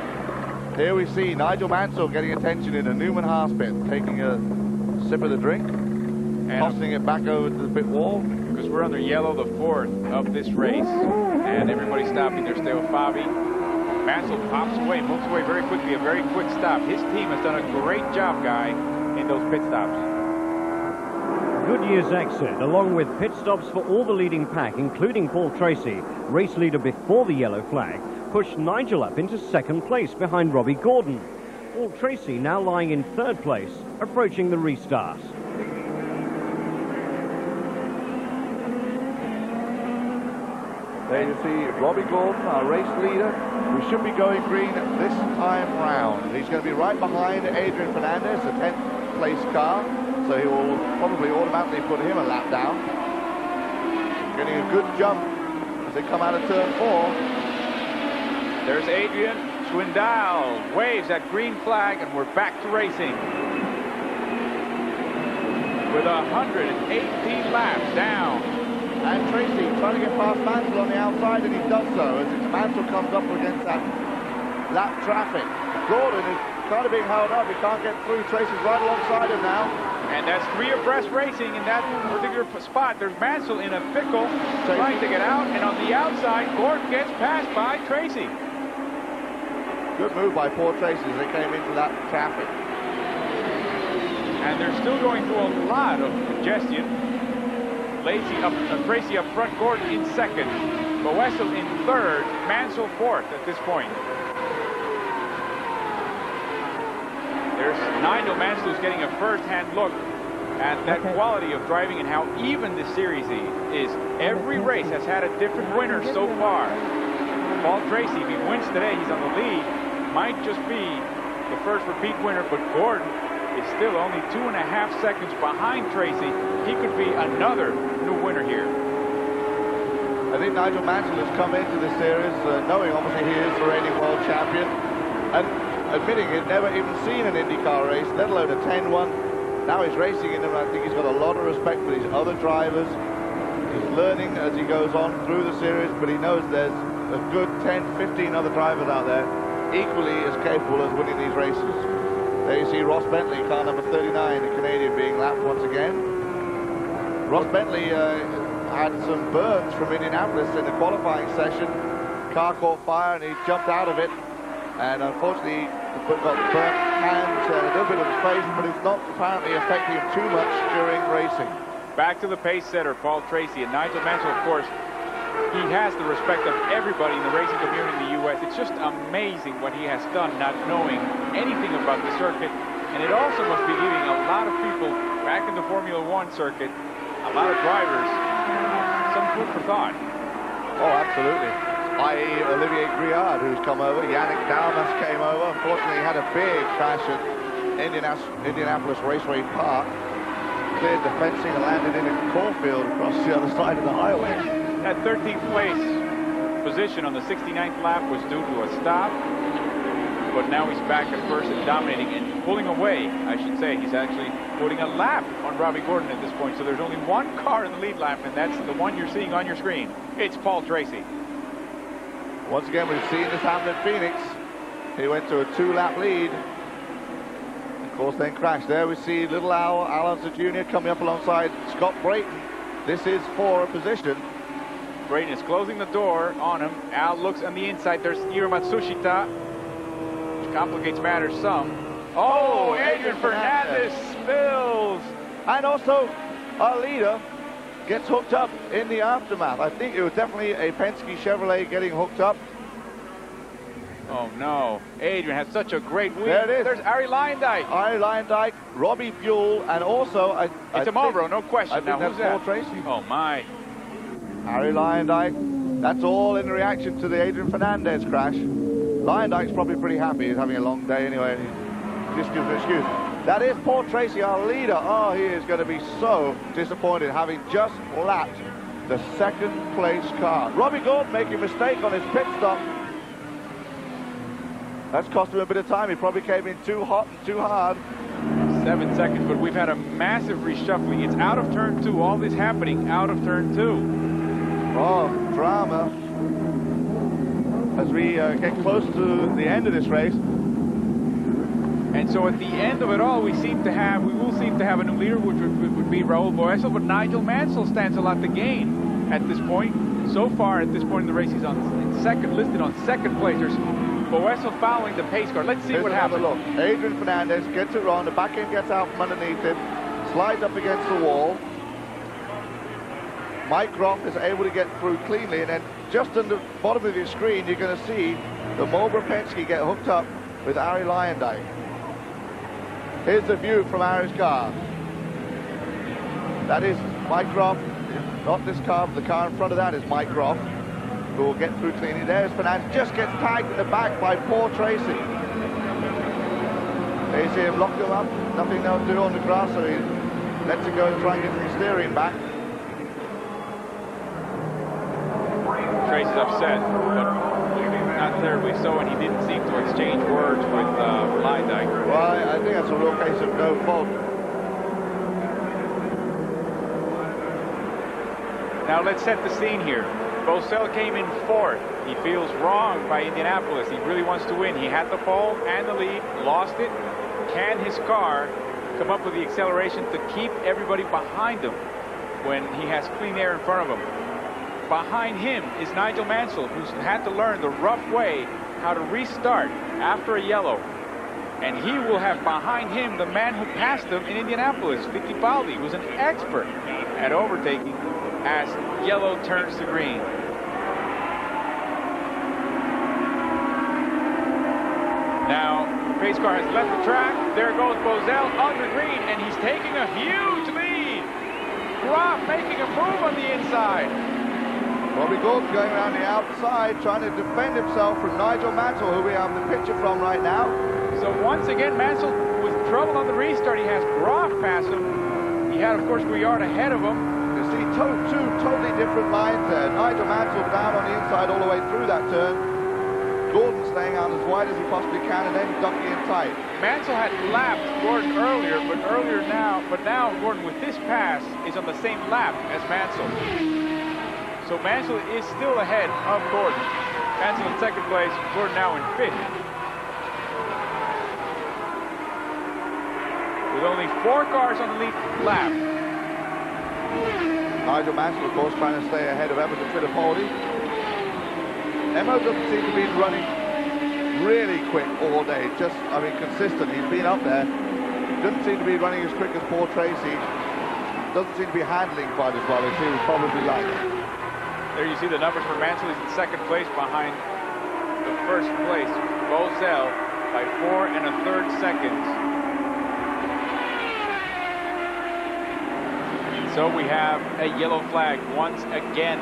Here we see Nigel Mansell getting attention in a Newman Haas pit, taking a sip of the drink, and tossing it back over to the pit wall. because we're under yellow, the 4th of this race. And everybody's stopping there. Stay with Fabi. Mansell pops away, moves away very quickly. A very quick stop. His team has done a great job, Guy, in those pit stops. Goodyear's exit, along with pit stops for all the leading pack, including Paul Tracy, race leader before the yellow flag, pushed Nigel up into 2nd place behind Robbie Gordon. Paul Tracy now lying in 3rd place, approaching the restart. There you see Robbie Gordon, our race leader, who should be going green this time round. He's going to be right behind Adrian Fernandez, a 10th place car, so he will probably automatically put him a lap down. Getting a good jump as they come out of turn 4. There's Adrian. Swindell waves that green flag, and we're back to racing. With 118 laps down. And Tracy trying to get past Mansell on the outside, and he does so as Mansell comes up against that lap traffic. Gordon is kind of being held up. He can't get through. Tracy's right alongside him now. And that's 3 abreast racing in that particular spot. There's Mansell in a pickle, trying to get out, and on the outside, Gordon gets passed by Tracy. Good move by Paul Tracy as they came into that traffic. And they're still going through a lot of congestion. Tracy up front, Gordon in 2nd. Boessel in 3rd, Mansell 4th at this point. There's Nigel Mansell who's getting a first-hand look at that quality of driving and how even this series is. Every race has had a different winner so far. Paul Tracy, if he wins today, he's on the lead. Might just be the first repeat winner, but Gordon is still only 2.5 seconds behind Tracy. He could be another new winner here. I think Nigel Mansell has come into this series knowing obviously he is the reigning world champion and admitting he'd never even seen an IndyCar race, let alone a 10-1. Now he's racing in them. I think he's got a lot of respect for these other drivers. He's learning as he goes on through the series, but he knows there's a good 10, 15 other drivers out there equally as capable as winning these races. There you see Ross Bentley, car number 39, the Canadian, being lapped once again. Ross Bentley had some burns from Indianapolis in the qualifying session. Car caught fire and he jumped out of it. And unfortunately, he got burnt hands and a little bit of his face, but it's not apparently affecting him too much during racing. Back to the pace setter, Paul Tracy. And Nigel Mansell, of course, he has the respect of everybody in the racing community in the U.S. It's just amazing what he has done, not knowing anything about the circuit. And it also must be giving a lot of people back in the Formula One circuit, a lot of drivers, some food for thought. Oh, absolutely. I.e. Olivier Griard, who's come over. Yannick Dalmas came over. Unfortunately, he had a big crash at Indianapolis Raceway Park. Cleared the fencing and landed in a cornfield across the other side of the highway. That 13th place position on the 69th lap was due to a stop, but now he's back at first and dominating and pulling away, I should say. He's actually putting a lap on Robbie Gordon at this point, so there's only one car in the lead lap, and that's the one you're seeing on your screen. It's Paul Tracy. Once again, we've seen this happen at Phoenix. He went to a 2-lap lead. Of course, then crashed. There we see little Al Alonso Jr. coming up alongside Scott Brayton. This is for a position. Brayton is closing the door on him. Al looks on the inside. There's Iro Matsushita, which complicates matters some. Oh, Adrian Fernandez spills. And also, our leader gets hooked up in the aftermath. I think it was definitely a Penske Chevrolet getting hooked up. Oh, no. Adrian has such a great win. There it is. There's Arie Luyendyk. Arie Luyendyk, Robbie Buell, and also... It's a Marlboro, no question. I think now, that's who's that? Paul Tracy. Oh, my. Arie Luyendyk. That's all in reaction to the Adrian Fernandez crash. Luyendyk's probably pretty happy. He's having a long day anyway. Just gives an excuse. That is Paul Tracy, our leader. Oh, he is going to be so disappointed, having just lapped the 2nd place car. Robbie Gordon making a mistake on his pit stop. That's cost him a bit of time. He probably came in too hot and too hard. 7 seconds, but we've had a massive reshuffling. It's out of turn 2. All this happening out of turn 2. Oh, drama. As we get close to the end of this race. And so at the end of it all, we will seem to have a new leader, which would be Raul Boesel, but Nigel Mansell stands a lot to gain at this point. So far, at this point in the race, he's listed on second place. There's Boesel following the pace car. Let's see what happens. Look, Adrian Fernandez gets it wrong. The back end gets out from underneath him, slides up against the wall. Mike Groff is able to get through cleanly, and then just on the bottom of your screen, you're going to see the Marlboro Penske get hooked up with Arie Luyendyk. Here's the view from Arie's car. That is Mike Groff, not this car, but the car in front of that is Mike Groff, who will get through cleanly. There's Fernandez, just gets tagged in the back by Paul Tracy. There you see him lock him up, nothing else to do on the grass, so he lets it go and try and get the steering back. Tracy's upset, but not terribly so, and he didn't seem to exchange words with Luyendyk. Well, I think that's a real case of no fault. Now let's set the scene here. Boesel came in fourth. He feels wronged by Indianapolis. He really wants to win. He had the pole and the lead, lost it. Can his car come up with the acceleration to keep everybody behind him when he has clean air in front of him? Behind him is Nigel Mansell, who's had to learn the rough way how to restart after a yellow. And he will have behind him the man who passed him in Indianapolis, Fittipaldi, who's an expert at overtaking as yellow turns to green. Now, the pace car has left the track. There goes Boesel under green, and he's taking a huge lead. Groff making a move on the inside. Bobby Gordon going around the outside, trying to defend himself from Nigel Mansell, who we have the picture from right now. So once again, Mansell with trouble on the restart. He has Groff pass him. He had, of course, Guillard ahead of him. You see two totally different lines there. Nigel Mansell down on the inside all the way through that turn. Gordon staying out as wide as he possibly can, and then ducking in tight. Mansell had lapped Gordon earlier, but now Gordon with this pass is on the same lap as Mansell. So Mansell is still ahead of Gordon. Mansell in second place, Gordon now in fifth. With only 4 cars on the lead lap. Nigel Mansell, of course, trying to stay ahead of Emerson Fittipaldi. Emo doesn't seem to be running really quick all day, consistent. He's been up there. Doesn't seem to be running as quick as Paul Tracy. Doesn't seem to be handling quite as well as he would probably like. There you see the numbers for Mansell. He's in second place behind the first place, Boesel, by 4 1/3 seconds. So we have a yellow flag once again.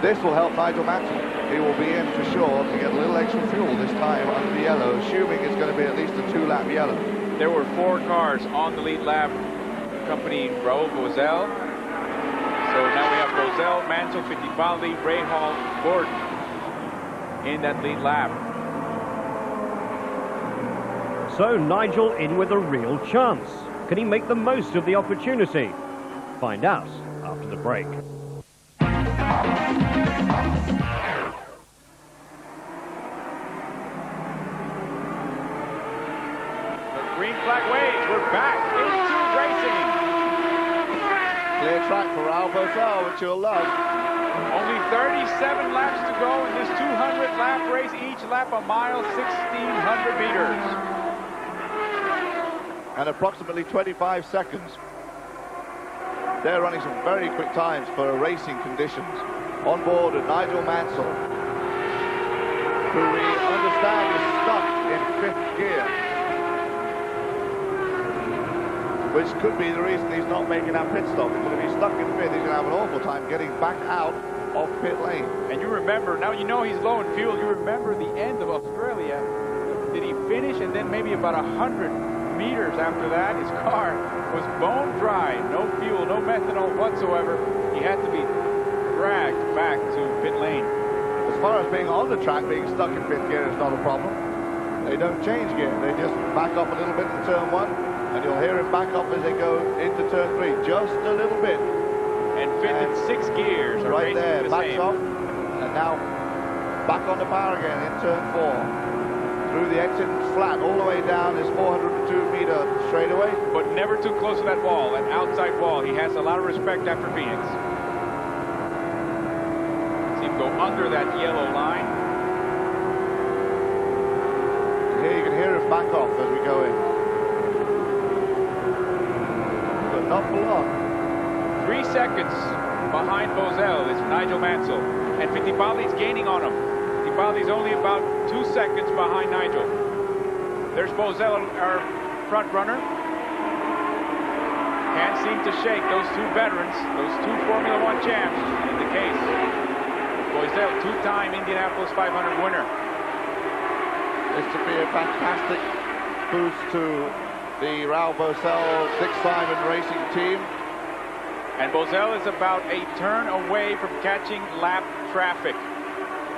This will help Nigel Mansell. He will be in for sure to get a little extra fuel this time under the yellow, assuming it's going to be at least a 2-lap yellow. There were 4 cars on the lead lap accompanying Raul Boesel. So now we have Boesel, Mansell, Fittipaldi, Rahal, Gordon in that lead lap. So Nigel in with a real chance. Can he make the most of the opportunity? Find out after the break. Green flag waves, we're back into racing. Clear track for Raul Boesel, which you'll love. Only 37 laps to go in this 200-lap race, each lap a mile, 1,600 meters. And approximately 25 seconds. They're running some very quick times for racing conditions. On board with Nigel Mansell, who we understand is stuck in 5th gear, which could be the reason he's not making that pit stop. Because if he's stuck in 5th, he's going to have an awful time getting back out of pit lane. And you remember, now you know he's low in fuel, you remember the end of Australia. Did he finish, and then maybe about 100 meters after that, his car was bone dry, no fuel, no methanol whatsoever. He had to be dragged back to pit lane. As far as being on the track, being stuck in 5th gear is not a problem. They don't change gear, they just back up a little bit in turn 1, and you'll hear him back up as they go into turn 3, just a little bit. And 5th and 6th gears are right there, the backs same. off, and now back on the power again in turn 4. Through the exit flat all the way down his 402-meter straightaway. But never too close to that wall, that outside wall. He has a lot of respect after Phoenix. See him go under that yellow line. Here you can hear him back off as we go in. But not for long. 3 seconds behind Bozell is Nigel Mansell. And Fittipaldi's gaining on him. Fittipaldi's only about 2 seconds behind Nigel. There's Bozell, our front runner. Can't seem to shake those 2 veterans, those 2 Formula One champs. In the case, Bozell, 2-time Indianapolis 500 winner. This would be a fantastic boost to the Raul Bozell Dick Simon Racing team. And Bozell is about a turn away from catching lap traffic.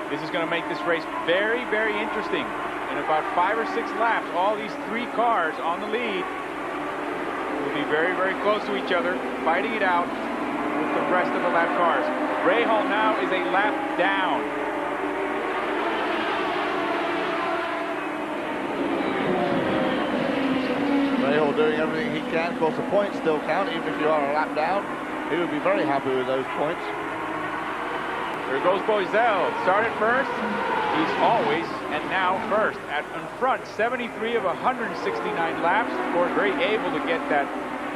This is going to make this race very, very interesting. In about 5 or 6 laps, all these 3 cars on the lead will be very, very close to each other, fighting it out with the rest of the lap cars. Rahal now is a lap down. Rahal doing everything he can. Of course, the points still count, even if you are a lap down. He would be very happy with those points. Here goes Bozell. Started first. He's always and now first. In front, 73 of 169 laps. Of course, very able to get that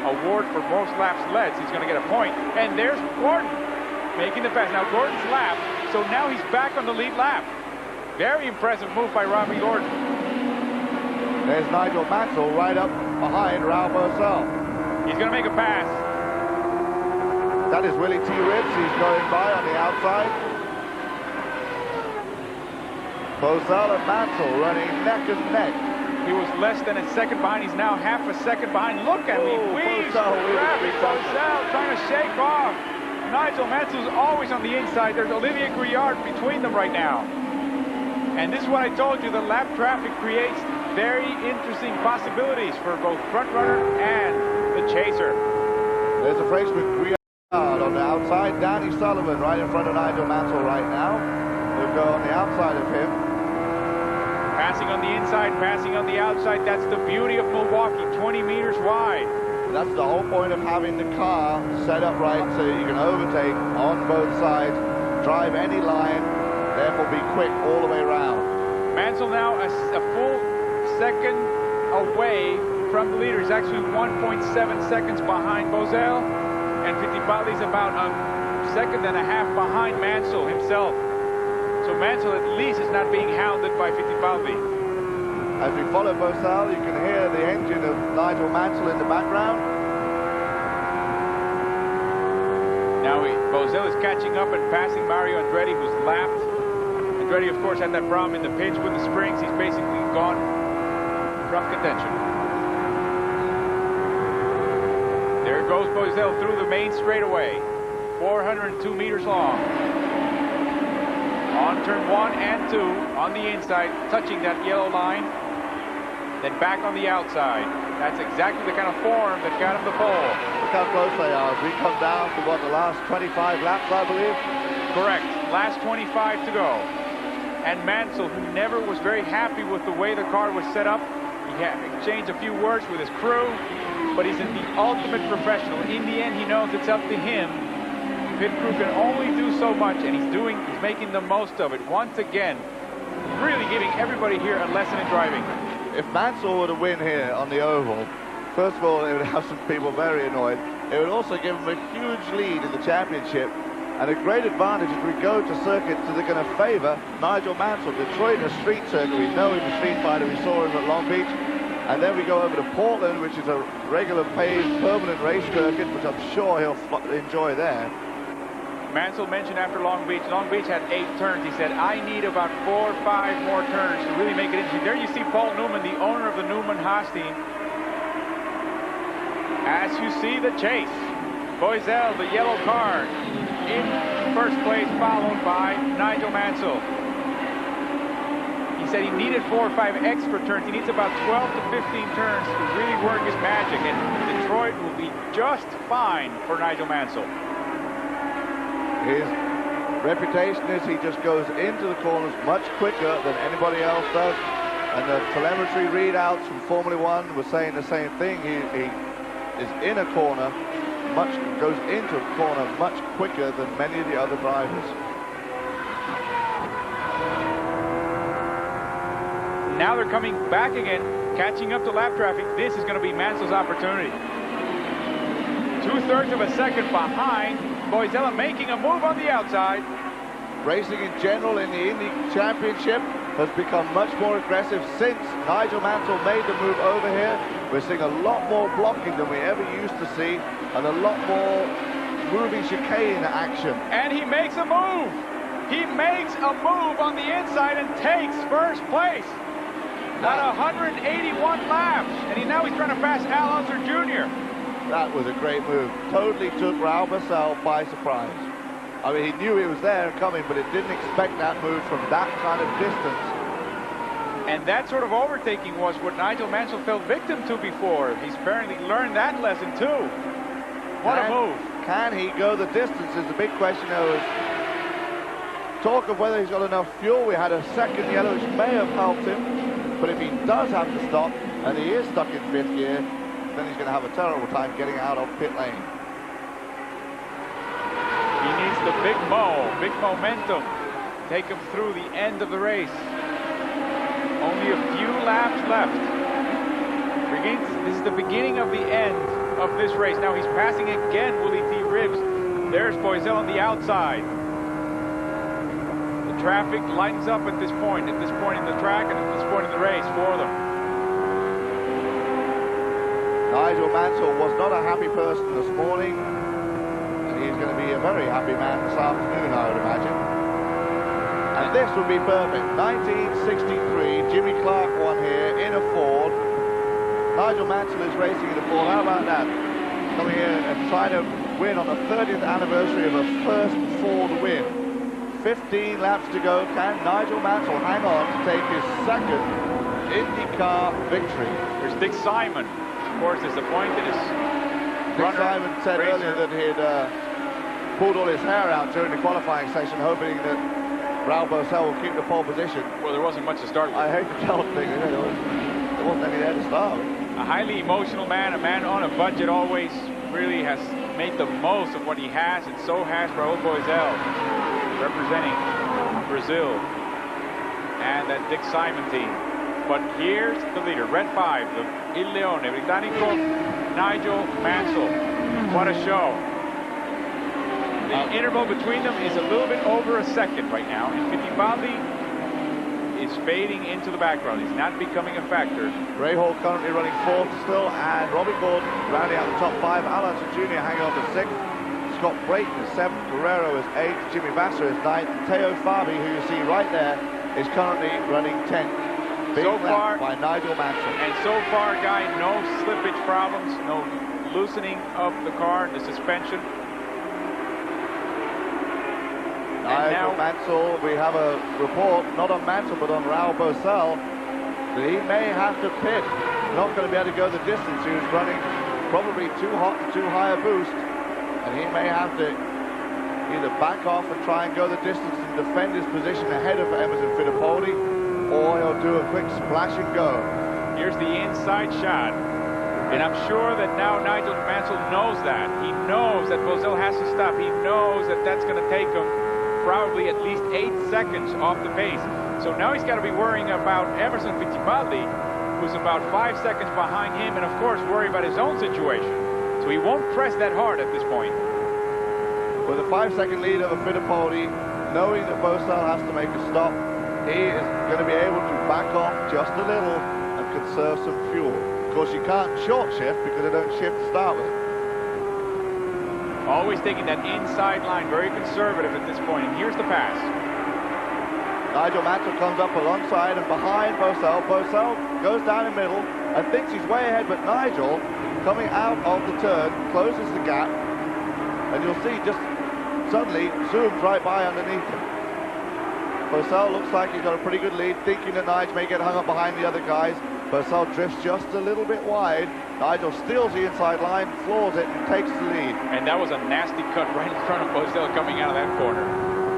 award for most laps led. He's going to get a point. And there's Gordon making the pass. Now Gordon's lap, so now he's back on the lead lap. Very impressive move by Robbie Gordon. There's Nigel Mansell right up behind Raul Bozell. He's going to make a pass. That is Willie T. Ribbs. He's going by on the outside. Bozell and Mansell running neck and neck. He was less than a second behind. He's now half a second behind. Look at me. Bozell trying to shake off. Nigel Mansell's always on the inside. There's Olivier Grouillard between them right now. And this is what I told you. The lap traffic creates very interesting possibilities for both front runner and the chaser. There's a Frenchman, Grouillard, on the outside. Danny Sullivan right in front of Nigel Mansell right now. He'll go on the outside of him. Passing on the inside, passing on the outside. That's the beauty of Milwaukee, 20 meters wide. That's the whole point of having the car set up right so you can overtake on both sides, drive any line, therefore be quick all the way around. Mansell now a full second away from the leader. He's actually 1.7 seconds behind Bozell, and Fittipaldi's about a second and a half behind Mansell himself. So Mansell at least is not being hounded by Fittipaldi. As we follow Bozell, you can hear the engine of Nigel Mansell in the background. Now Bozell is catching up and passing Mario Andretti, who's lapped. Andretti, of course, had that problem in the pinch with the springs. He's basically gone from contention. There goes Bozell through the main straightaway, 402 meters long. On turn 1 and 2, on the inside, touching that yellow line, then back on the outside. That's exactly the kind of form that got him the pole. Look how close they are. As we come down to, what, the last 25 laps, I believe? Correct. Last 25 to go. And Mansell, who never was very happy with the way the car was set up, he had exchanged a few words with his crew, but he's the ultimate professional. In the end, he knows it's up to him. Pit crew can only do so much, and he's making the most of it. Once again, really giving everybody here a lesson in driving. If Mansell were to win here on the oval, first of all, it would have some people very annoyed. It would also give him a huge lead in the championship, and a great advantage as we go to circuits that are going to favor Nigel Mansell. Detroit, a street circuit. We know he's a street fighter. We saw him at Long Beach. And then we go over to Portland, which is a regular paved permanent race circuit, which I'm sure he'll enjoy there. Mansell mentioned after Long Beach had 8 turns. He said, I need about 4 or 5 more turns to really make it interesting. There you see Paul Newman, the owner of the Newman Haas team. As you see the chase, Bozell, the yellow car, in first place, followed by Nigel Mansell. He said he needed 4 or 5 extra turns. He needs about 12 to 15 turns to really work his magic, and Detroit will be just fine for Nigel Mansell. Here's reputation is he just goes into the corners much quicker than anybody else does. And the telemetry readouts from Formula One were saying the same thing. He is in a corner, goes into a corner much quicker than many of the other drivers. Now they're coming back again, catching up to lap traffic. This is going to be Mansell's opportunity. 2/3 of a second behind. Boisella making a move on the outside. Racing in general in the Indy Championship has become much more aggressive since Nigel Mansell made the move over here. We're seeing a lot more blocking than we ever used to see, and a lot more moving chicane action. And he makes a move. He makes a move on the inside and takes first place. At 181 laps. And now he's trying to pass Al Unser Jr. That was a great move. Totally took Raul Boesel by surprise. I mean, he knew he was there and coming, but it didn't expect that move from that kind of distance. And that sort of overtaking was what Nigel Mansell fell victim to before. He's apparently learned that lesson too. What a move. Can he go the distance is the big question. There was talk of whether he's got enough fuel. We had a second yellow which may have helped him. But if he does have to stop, and he is stuck in 5th gear, then he's going to have a terrible time getting out of pit lane. He needs the big momentum. Take him through the end of the race. Only a few laps left. This is the beginning of the end of this race. Now he's passing again Willie T. Ribbs. There's Boisel on the outside. The traffic lightens up at this point in the track and at this point in the race for them. Nigel Mansell was not a happy person this morning, and he's going to be a very happy man this afternoon, I would imagine. And this would be perfect. 1963, Jimmy Clark won here in a Ford. Nigel Mansell is racing in a Ford. How about that? Coming here and trying to win on the 30th anniversary of a first Ford win. 15 laps to go. Can Nigel Mansell hang on to take his second IndyCar victory? There's Dick Simon, of course, disappointed. Dick Simon said earlier that he'd pulled all his hair out during the qualifying session, hoping that Raul Boesel will keep the pole position. Well, there wasn't much to start with. I hate to tell things, there wasn't any there to start with. A highly emotional man, a man on a budget, always really has made the most of what he has, and so has Raul Boesel, representing Brazil and that Dick Simon team. But here's the leader, red 5, the Il Leone Britannico, Nigel Mansell. What a show. The interval between them is a little bit over a second right now, and Fittipaldi is fading into the background. He's not becoming a factor. Ray Hall currently running 4th still, and Robbie Gordon rounding out the top 5. Al Unser Jr. hanging on to 6th. Scott Brayton is 7th. Guerrero is 8th. Jimmy Vasser is 9th. And Teo Fabi, who you see right there, is currently running 10th. So far by Nigel Mansell. And so far, Guy, no slippage problems, no loosening of the car, the suspension. Nigel Mansell, we have a report, not on Mansell, but on Raul Boesel, that he may have to pit. Not going to be able to go the distance. He was running probably too hot and too high a boost, and he may have to either back off and try and go the distance and defend his position ahead of Emerson Fittipaldi, or he'll do a quick splash and go. Here's the inside shot. And I'm sure that now Nigel Mansell knows that. He knows that Boesel has to stop. He knows that that's going to take him probably at least 8 seconds off the pace. So now he's got to be worrying about Emerson Fittipaldi, who's about 5 seconds behind him, and of course worry about his own situation. So he won't press that hard at this point. With a 5-second lead over Fittipaldi, knowing that Boesel has to make a stop, he is going to be able to back off just a little and conserve some fuel. Of course, you can't short shift because they don't shift to start with. Always taking that inside line, very conservative at this point. And here's the pass. Nigel Mansell comes up alongside and behind Boesel. Boesel goes down the middle and thinks he's way ahead, but Nigel, coming out of the turn, closes the gap. And you'll see just suddenly zooms right by underneath him. Boesel looks like he's got a pretty good lead, thinking that Nigel may get hung up behind the other guys. Boesel drifts just a little bit wide. Nigel steals the inside line, floors it, and takes the lead. And that was a nasty cut right in front of Boesel coming out of that corner.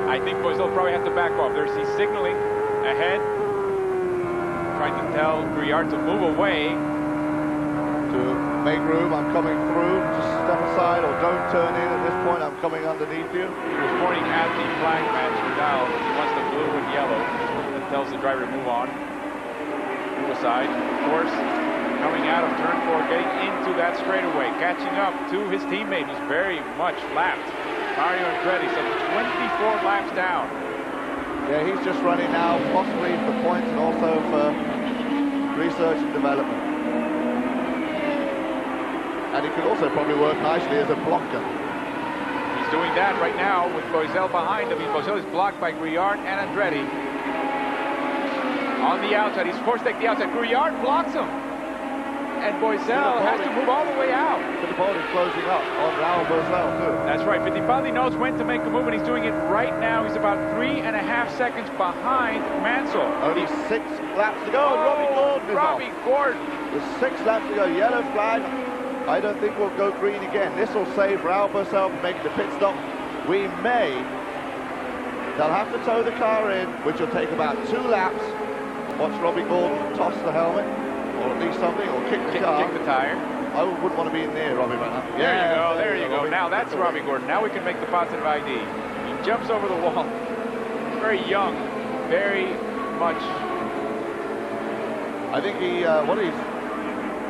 I think Boisel probably has to back off. There's he's signaling ahead, trying to tell Briard to move away. To make room, I'm coming through. Just step aside or don't turn in at this point. I'm coming underneath you. He was pointing at the flag match now. He wants the blue and yellow. That tells the driver to move on. Move aside. Of course, coming out of turn 4, getting into that straightaway, catching up to his teammate who's very much lapped. Mario Andretti, some 24 laps down. Yeah, he's just running now, possibly for points and also for research and development. And he could also probably work nicely as a blocker. He's doing that right now with Boisel behind him. Boisel is blocked by Briard and Andretti. On the outside, he's forced to take the outside. Briard blocks him. And Boisel has to move all the way out. Fittipaldi closing up on Raul Boisel too. That's right. Fittipaldi knows when to make a move, and he's doing it right now. He's about 3.5 seconds behind Mansell. Only 6 laps to go. Oh, Robbie Gordon. With 6 laps to go. Yellow flag. I don't think we'll go green again. This will save Raul Boisel from making the pit stop. We may. They'll have to tow the car in, which will take about 2 laps. Watch Robbie Gordon toss the helmet, or at least something, or kick the car. Kick the tire. I wouldn't want to be in there, Robbie, right now. There you go. Now that's Robbie Gordon. Now we can make the positive ID. He jumps over the wall. Very young, very much. I think he, what he's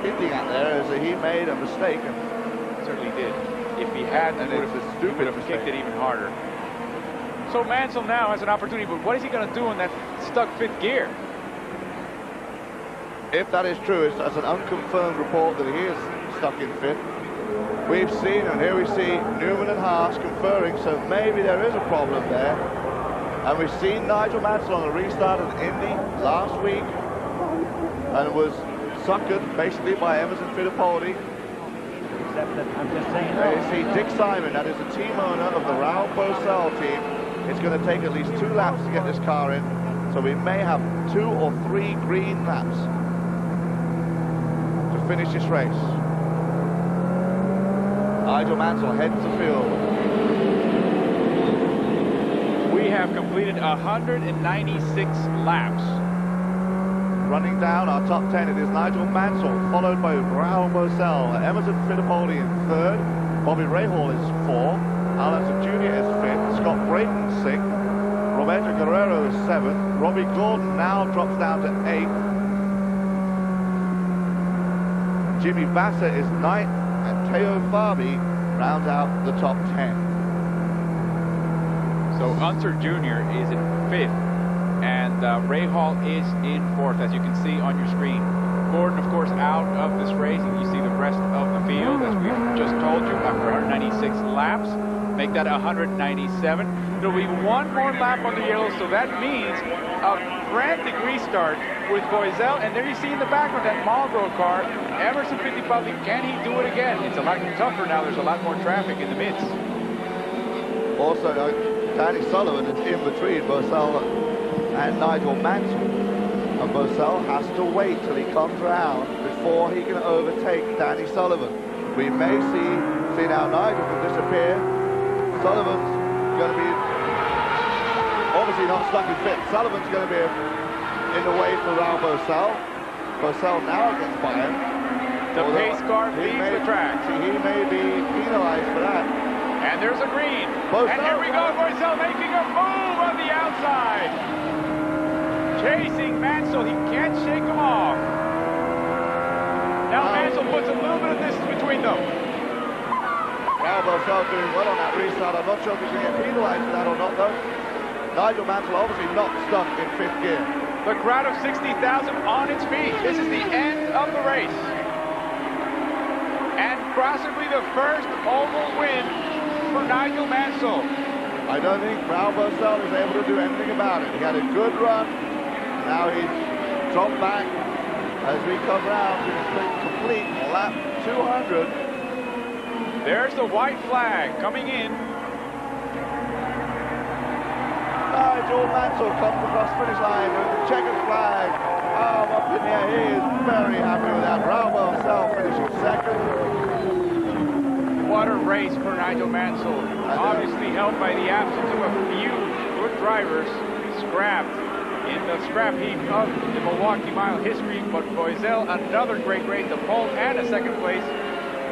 hinting at there is that he made a mistake. And certainly did. If he hadn't, it's a stupid mistake. Kicked it even harder. So Mansell now has an opportunity, but what is he going to do in that stuck 5th gear? If that is true, it's an unconfirmed report that he is stuck in 5th. We've seen, and here we see Newman and Haas conferring, so maybe there is a problem there. And we've seen Nigel Mansell on the restart of Indy last week, and was suckered basically by Emerson Fittipaldi. Except that I'm just saying. There you see Dick Simon, that is the team owner of the Raul Boisel team. It's going to take at least 2 laps to get this car in, so we may have 2 or 3 green laps to finish this race. Nigel Mansell heads the field. We have completed 196 laps. Running down our top 10, it is Nigel Mansell, followed by Raul Boisel, Emerson Fittipaldi in 3rd, Bobby Rahal is 4th, Alonso Jr. is 5th, Scott Brayton 6th, Roberto Guerrero is 7th, Robbie Gordon now drops down to 8th, Jimmy Bassett is 9th, and Teo Fabi rounds out the top 10. So Unser Jr. is in 5th. And Rahal is in 4th, as you can see on your screen. Gordon, of course, out of this race, and you see the rest of the field, as we've just told you, after 196 laps. Make that 197. There'll be 1 more lap on the yellow, so that means a frantic restart with Boisel. And there you see in the background that Marlboro car, Emerson Fittipaldi. Can he do it again? It's a lot tougher now. There's a lot more traffic in the midst. Also, Danny Sullivan is in between Boisel and Nigel Mansell, and Boisel has to wait till he comes around before he can overtake Danny Sullivan. We may see now Nigel can disappear. Sullivan's going to be obviously not stuck in 5th. Sullivan's going to be in the way for Raul Boisel. Boisel now gets by him. The pace car leaves the track. See, he may be penalized for that. And there's a green. Boisel, and here we go, Boisel making a move on the outside. Chasing Mansell, he can't shake him off. Now Mansell puts a little bit of distance between them. Raul Boisel doing well on that restart. I'm not sure if he's going to get penalized for that or not, though. Nigel Mansell obviously not stuck in 5th gear. The crowd of 60,000 on its feet. This is the end of the race. And possibly the first oval win for Nigel Mansell. I don't think Raul Boisel is able to do anything about it. He had a good run. Now he's dropped back as we come round to complete lap 200. There's the white flag coming in. Nigel Mansell comes across the finish line with the checkered flag. Oh, up in here, he is very happy with that. Raul Boisel finishing 2nd. What a race for Nigel Mansell. Obviously helped by the absence of a few good drivers scrapped in the scrap heap of the Milwaukee Mile history, but Boisel, another great race, the pole and a second place.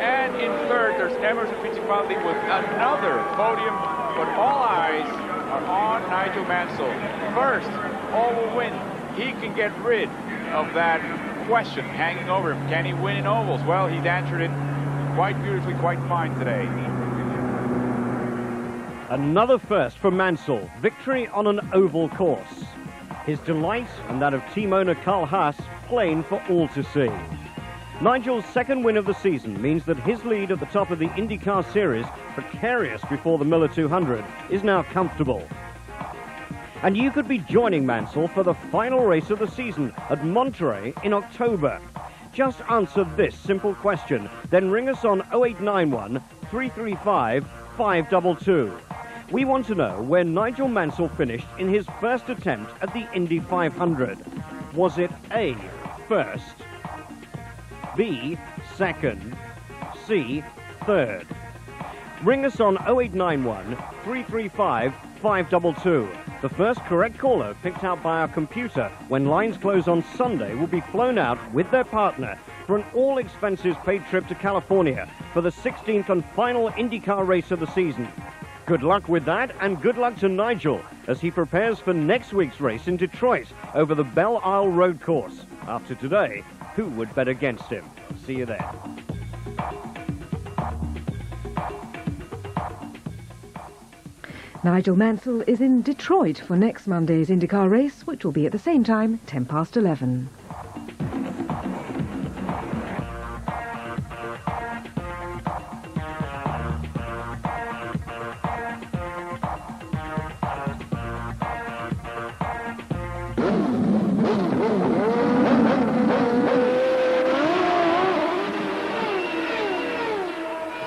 And in third, there's Emerson Fittipaldi with another podium, but all eyes are on Nigel Mansell. First, oval win. He can get rid of that question hanging over him. Can he win in ovals? Well, he's answered it quite beautifully, quite fine today. Another first for Mansell, victory on an oval course. His delight and that of team owner Carl Haas plain for all to see. Nigel's second win of the season means that his lead at the top of the IndyCar Series, precarious before the Miller 200, is now comfortable. And you could be joining Mansell for the final race of the season at Monterey in October. Just answer this simple question, then ring us on 0891 335 522. We want to know where Nigel Mansell finished in his first attempt at the Indy 500. Was it A, first, B, second, C, third? Ring us on 0891 335 522. The first correct caller picked out by our computer when lines close on Sunday will be flown out with their partner for an all-expenses-paid trip to California for the 16th and final IndyCar race of the season. Good luck with that, and good luck to Nigel as he prepares for next week's race in Detroit over the Belle Isle Road course. After today, who would bet against him? See you there. Nigel Mansell is in Detroit for next Monday's IndyCar race, which will be at the same time, 10 past 11.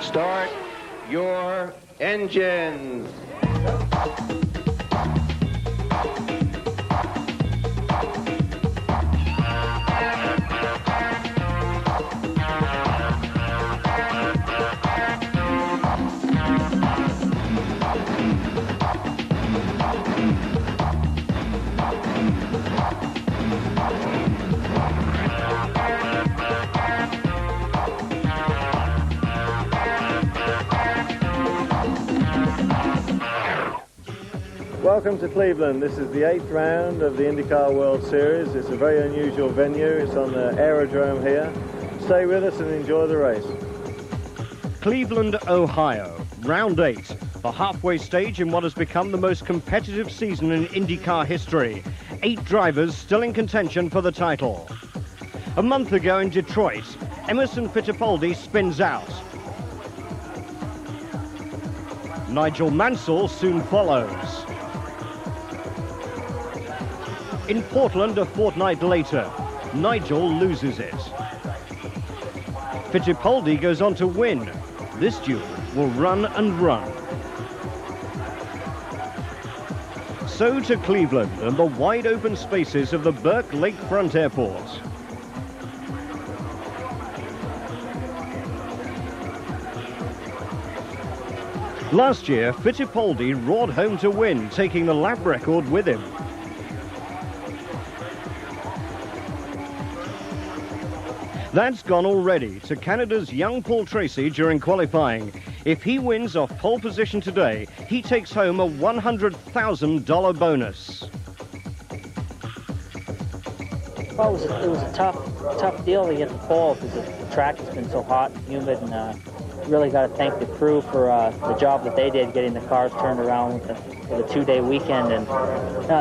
Start your engines. Welcome to Cleveland. This is the 8th round of the IndyCar World Series. It's a very unusual venue. It's on the aerodrome here. Stay with us and enjoy the race. Cleveland, Ohio, round 8, the halfway stage in what has become the most competitive season in IndyCar history. 8 drivers still in contention for the title. A month ago in Detroit, Emerson Fittipaldi spins out. Nigel Mansell soon follows. In Portland a fortnight later, Nigel loses it. Fittipaldi goes on to win. This duel will run and run. So to Cleveland and the wide open spaces of the Burke Lakefront Airport. Last year, Fittipaldi roared home to win, taking the lap record with him. That's gone already to Canada's young Paul Tracy during qualifying. If he wins off pole position today, he takes home a $100,000 bonus. Well, it was a tough deal to get the pole because the track has been so hot and humid, and really got to thank the crew for the job that they did getting the cars turned around with the 2-day weekend. And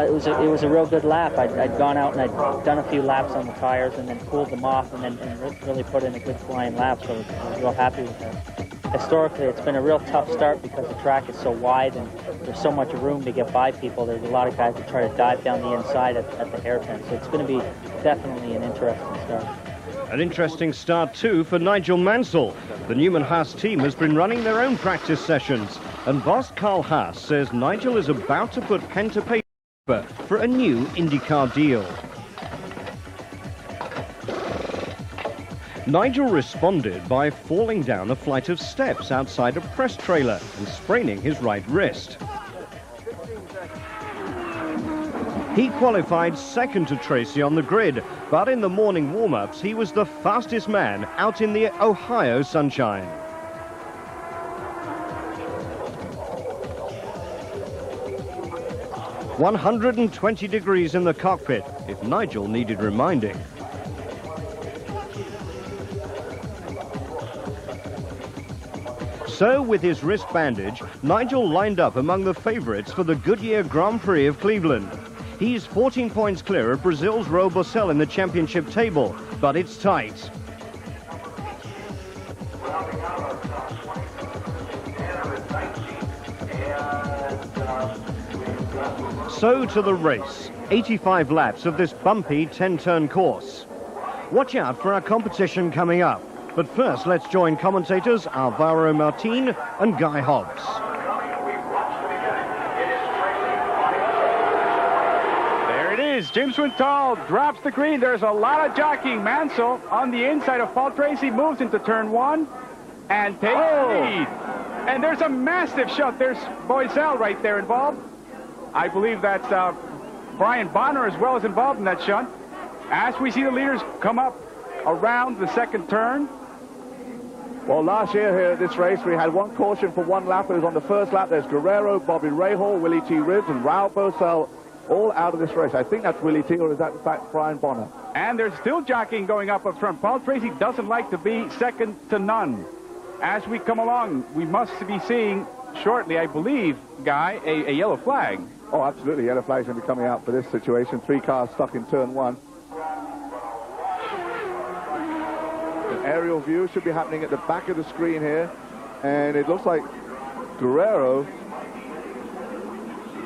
it was a real good lap. I'd gone out and I'd done a few laps on the tires and then cooled them off and really put in a good flying lap, so I was real happy with that. Historically, it's been a real tough start because the track is so wide and there's so much room to get by people. There's a lot of guys that try to dive down the inside at the hairpin, so it's going to be definitely an interesting start. An interesting start too for Nigel Mansell. The Newman Haas team has been running their own practice sessions, and boss Carl Haas says Nigel is about to put pen to paper for a new IndyCar deal. Nigel responded by falling down a flight of steps outside a press trailer and spraining his right wrist. He qualified second to Tracy on the grid, but in the morning warm-ups, he was the fastest man out in the Ohio sunshine. "120 degrees in the cockpit, if Nigel needed reminding." So, with his wrist bandage, Nigel lined up among the favourites for the Goodyear Grand Prix of Cleveland. He's 14 points clear of Brazil's Ro Bossel in the championship table, but it's tight. So to the race, 85 laps of this bumpy 10-turn course. Watch out for our competition coming up. But first, let's join commentators Alvaro Martin and Guy Hobbs. There it is. Jim Swintal drops the green. There's a lot of jockeying. Mansell on the inside of Paul Tracy moves into turn 1 and takes the lead. And there's a massive shot. There's Boisel right there involved. I believe that's Brian Bonner as well as involved in that shunt. As we see the leaders come up around the second turn. Well, last year here at this race, we had one caution for one lap. It was on the first lap. There's Guerrero, Bobby Rahal, Willie T. Ribbs, and Raul Bossel all out of this race. I think that's Willie T., or is that in fact Brian Bonner? And there's still jockeying going up front. Paul Tracy doesn't like to be second to none. As we come along, we must be seeing shortly, I believe, Guy, a yellow flag. Oh, absolutely. Yellow flag's going to be coming out for this situation. 3 cars stuck in turn 1. An aerial view should be happening at the back of the screen here. And it looks like Guerrero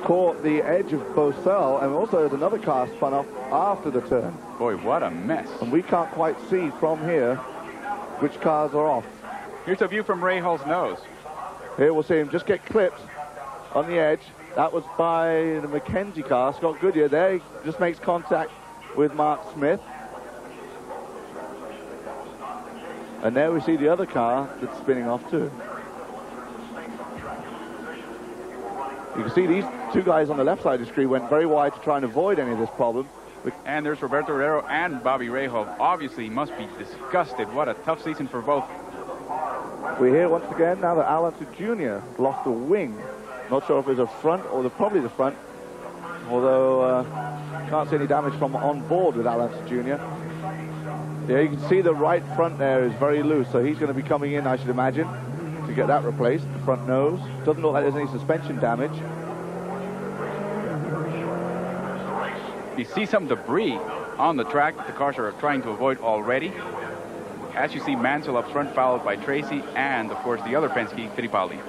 caught the edge of Bossel, and also there's another car spun off after the turn. Boy, what a mess. And we can't quite see from here which cars are off. Here's a view from Rahal's nose. Here we'll see him just get clipped on the edge. That was by the McKenzie car. Scott Goodyear there. He just makes contact with Mark Smith. And there we see the other car that's spinning off too. You can see these two guys on the left side of the screen went very wide to try and avoid any of this problem. And there's Roberto Herrero and Bobby Rahal. Obviously must be disgusted. What a tough season for both. We hear once again now that Alonso Jr. lost a wing. Not sure if it was a front or probably the front. Although can't see any damage from on board with Alonso Jr. Yeah, you can see the right front there is very loose, so he's going to be coming in, I should imagine, to get that replaced, the front nose. Doesn't look like there's any suspension damage. You see some debris on the track that the cars are trying to avoid already. As you see, Mansell up front, followed by Tracy, and, of course, the other Penske, Fittipaldi.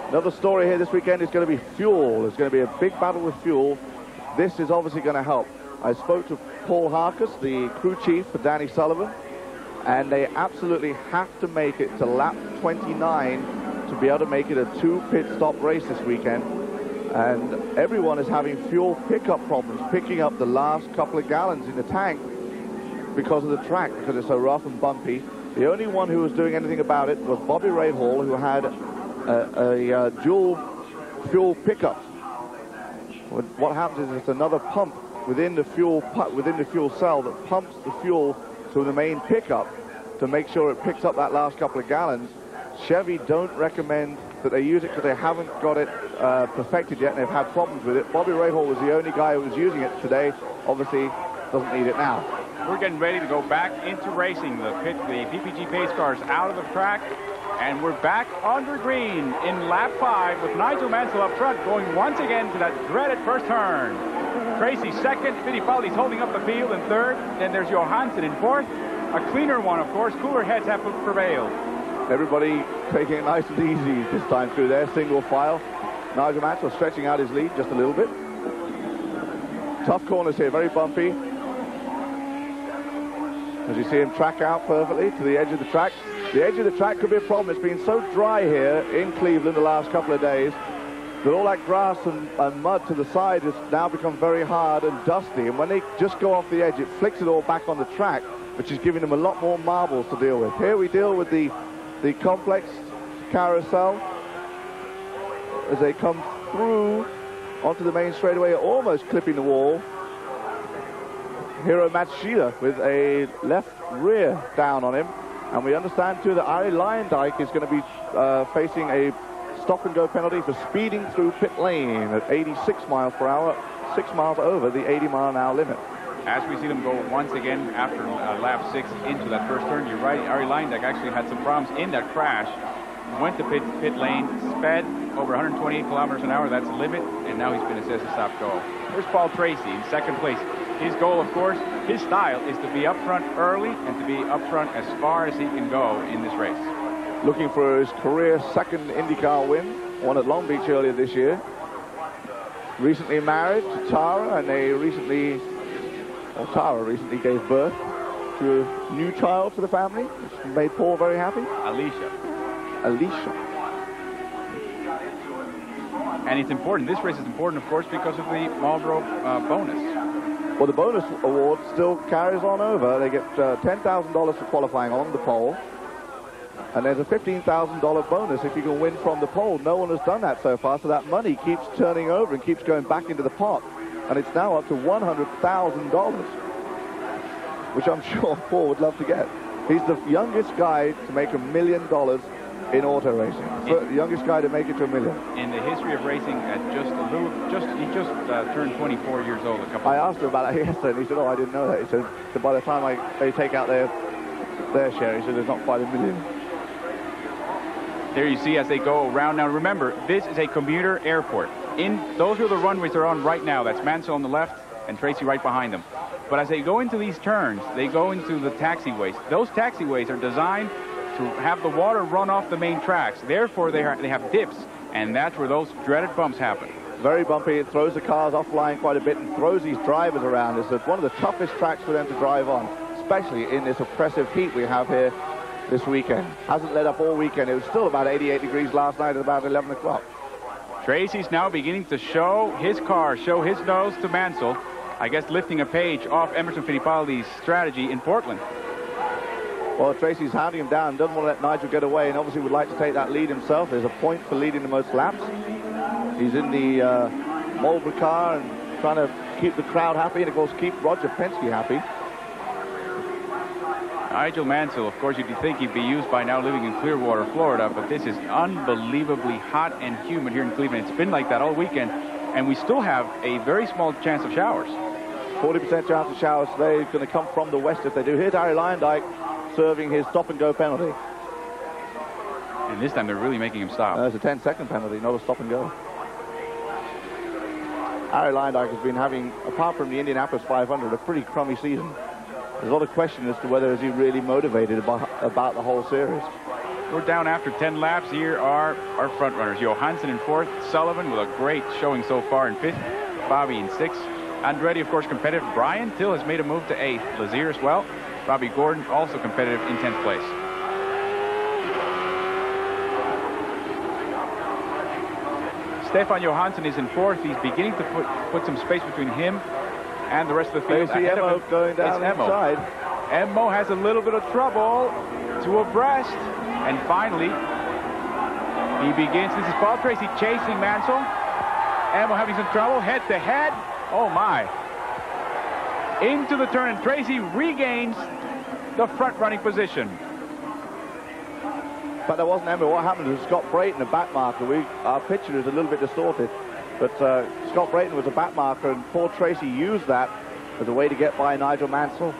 Another story here this weekend is going to be fuel. There's going to be a big battle with fuel. This is obviously going to help. I spoke to Paul Harkus, the crew chief for Danny Sullivan, and they absolutely have to make it to lap 29 to be able to make it a 2-pit stop race this weekend. And everyone is having fuel pickup problems, picking up the last couple of gallons in the tank because of the track, because it's so rough and bumpy. The only one who was doing anything about it was Bobby Rahal, who had a dual fuel pickup. What happens is it's another pump within the fuel cell that pumps the fuel to the main pickup to make sure it picks up that last couple of gallons. Chevy don't recommend that they use it because they haven't got it perfected yet, and they've had problems with it. Bobby Rahal was the only guy who was using it today. Obviously doesn't need it now. We're getting ready to go back into racing. The PPG pace cars out of the track, and we're back under green in lap 5 with Nigel Mansell up front, going once again to that dreaded first turn. Tracy second, Fittipaldi's holding up the field in third, then there's Johansson in fourth. A cleaner one, of course. Cooler heads have prevailed. Everybody taking it nice and easy this time through their single file. Nigel Mansell stretching out his lead just a little bit. Tough corners here, very bumpy. As you see him track out perfectly to the edge of the track. The edge of the track could be a problem. It's been so dry here in Cleveland the last couple of days that all that grass and mud to the side has now become very hard and dusty. And when they just go off the edge, it flicks it all back on the track, which is giving them a lot more marbles to deal with. Here we deal with the complex carousel as they come through onto the main straightaway, almost clipping the wall. Hiro Matsushita with a left rear down on him. And we understand, too, that Arie Luyendyk is going to be facing a stop-and-go penalty for speeding through pit lane at 86 miles per hour, 6 miles over the 80-mile-an-hour limit. As we see them go once again after lap 6 into that first turn, you're right, Arie Luyendyk actually had some problems in that crash. Went to pit lane, sped over 128 kilometers an hour, that's the limit, and now he's been assessed a stop-go. Here's Paul Tracy in second place. His goal, of course, his style is to be up front early and to be up front as far as he can go in this race. Looking for his career second IndyCar win, won at Long Beach earlier this year. Recently married to Tara, and Tara recently gave birth to a new child for the family, which made Paul very happy. Alicia. And it's important, this race is important, of course, because of the Marlboro bonus. Well, the bonus award still carries on over. They get $10,000 for qualifying on the pole. And there's a $15,000 bonus if you can win from the pole. No one has done that so far, so that money keeps turning over and keeps going back into the pot. And it's now up to $100,000, which I'm sure Paul would love to get. He's the youngest guy to make $1 million in auto racing. The youngest guy to make it to $1 million. In the history of racing, at he just turned 24 years old a couple I asked him about that yesterday, and he said, "Oh, I didn't know that." He said, "So by the time they take out their share," he said, "there's not quite $1 million." There you see as they go around. Now remember, this is a commuter airport. Those are the runways they're on right now. That's Mansell on the left and Tracy right behind them. But as they go into these turns, they go into the taxiways. Those taxiways are designed to have the water run off the main tracks. Therefore, they have dips, and that's where those dreaded bumps happen. Very bumpy. It throws the cars offline quite a bit and throws these drivers around. It's one of the toughest tracks for them to drive on, especially in this oppressive heat we have here this weekend. Hasn't let up all weekend. It was still about 88 degrees last night at about 11 o'clock. Tracy's now beginning to show his car, show his nose to Mansell. I guess lifting a page off Emerson Fittipaldi's strategy in Portland. Well, Tracy's hounding him down, doesn't want to let Nigel get away, and obviously would like to take that lead himself. There's a point for leading the most laps. He's in the Marlboro car and trying to keep the crowd happy, and of course keep Roger Penske happy. Nigel Mansell, of course, you'd think he'd be used by now living in Clearwater, Florida, but this is unbelievably hot and humid here in Cleveland. It's been like that all weekend, and we still have a very small chance of showers. 40% chance of showers today. It's going to come from the west if they do. Here's Arie Luyendyk serving his stop-and-go penalty. And this time they're really making him stop. There's a 10-second penalty, not a stop-and-go. Arie Luyendyk has been having, apart from the Indianapolis 500, a pretty crummy season. There's a lot of question as to whether is he really motivated about the whole series. We're down after 10 laps. Here are our front runners. Johansson in fourth, Sullivan with a great showing so far in fifth, Bobby in sixth. Andretti, of course, competitive. Brian Till has made a move to eighth. Lazier as well. Bobby Gordon also competitive in 10th place. Stefan Johansson is in fourth. He's beginning to put some space between him and the rest of the field. See Emmo going down inside. Emmo has a little bit of trouble to abreast. And finally, he begins. This is Paul Tracy chasing Mansell. Emmo having some trouble. Head to head. Oh, my. Into the turn, and Tracy regains the front-running position. But that wasn't Emmo. What happened was Scott Brayton, a back marker. Our picture is a little bit distorted. But Scott Brayton was a back marker, and Paul Tracy used that as a way to get by Nigel Mansell.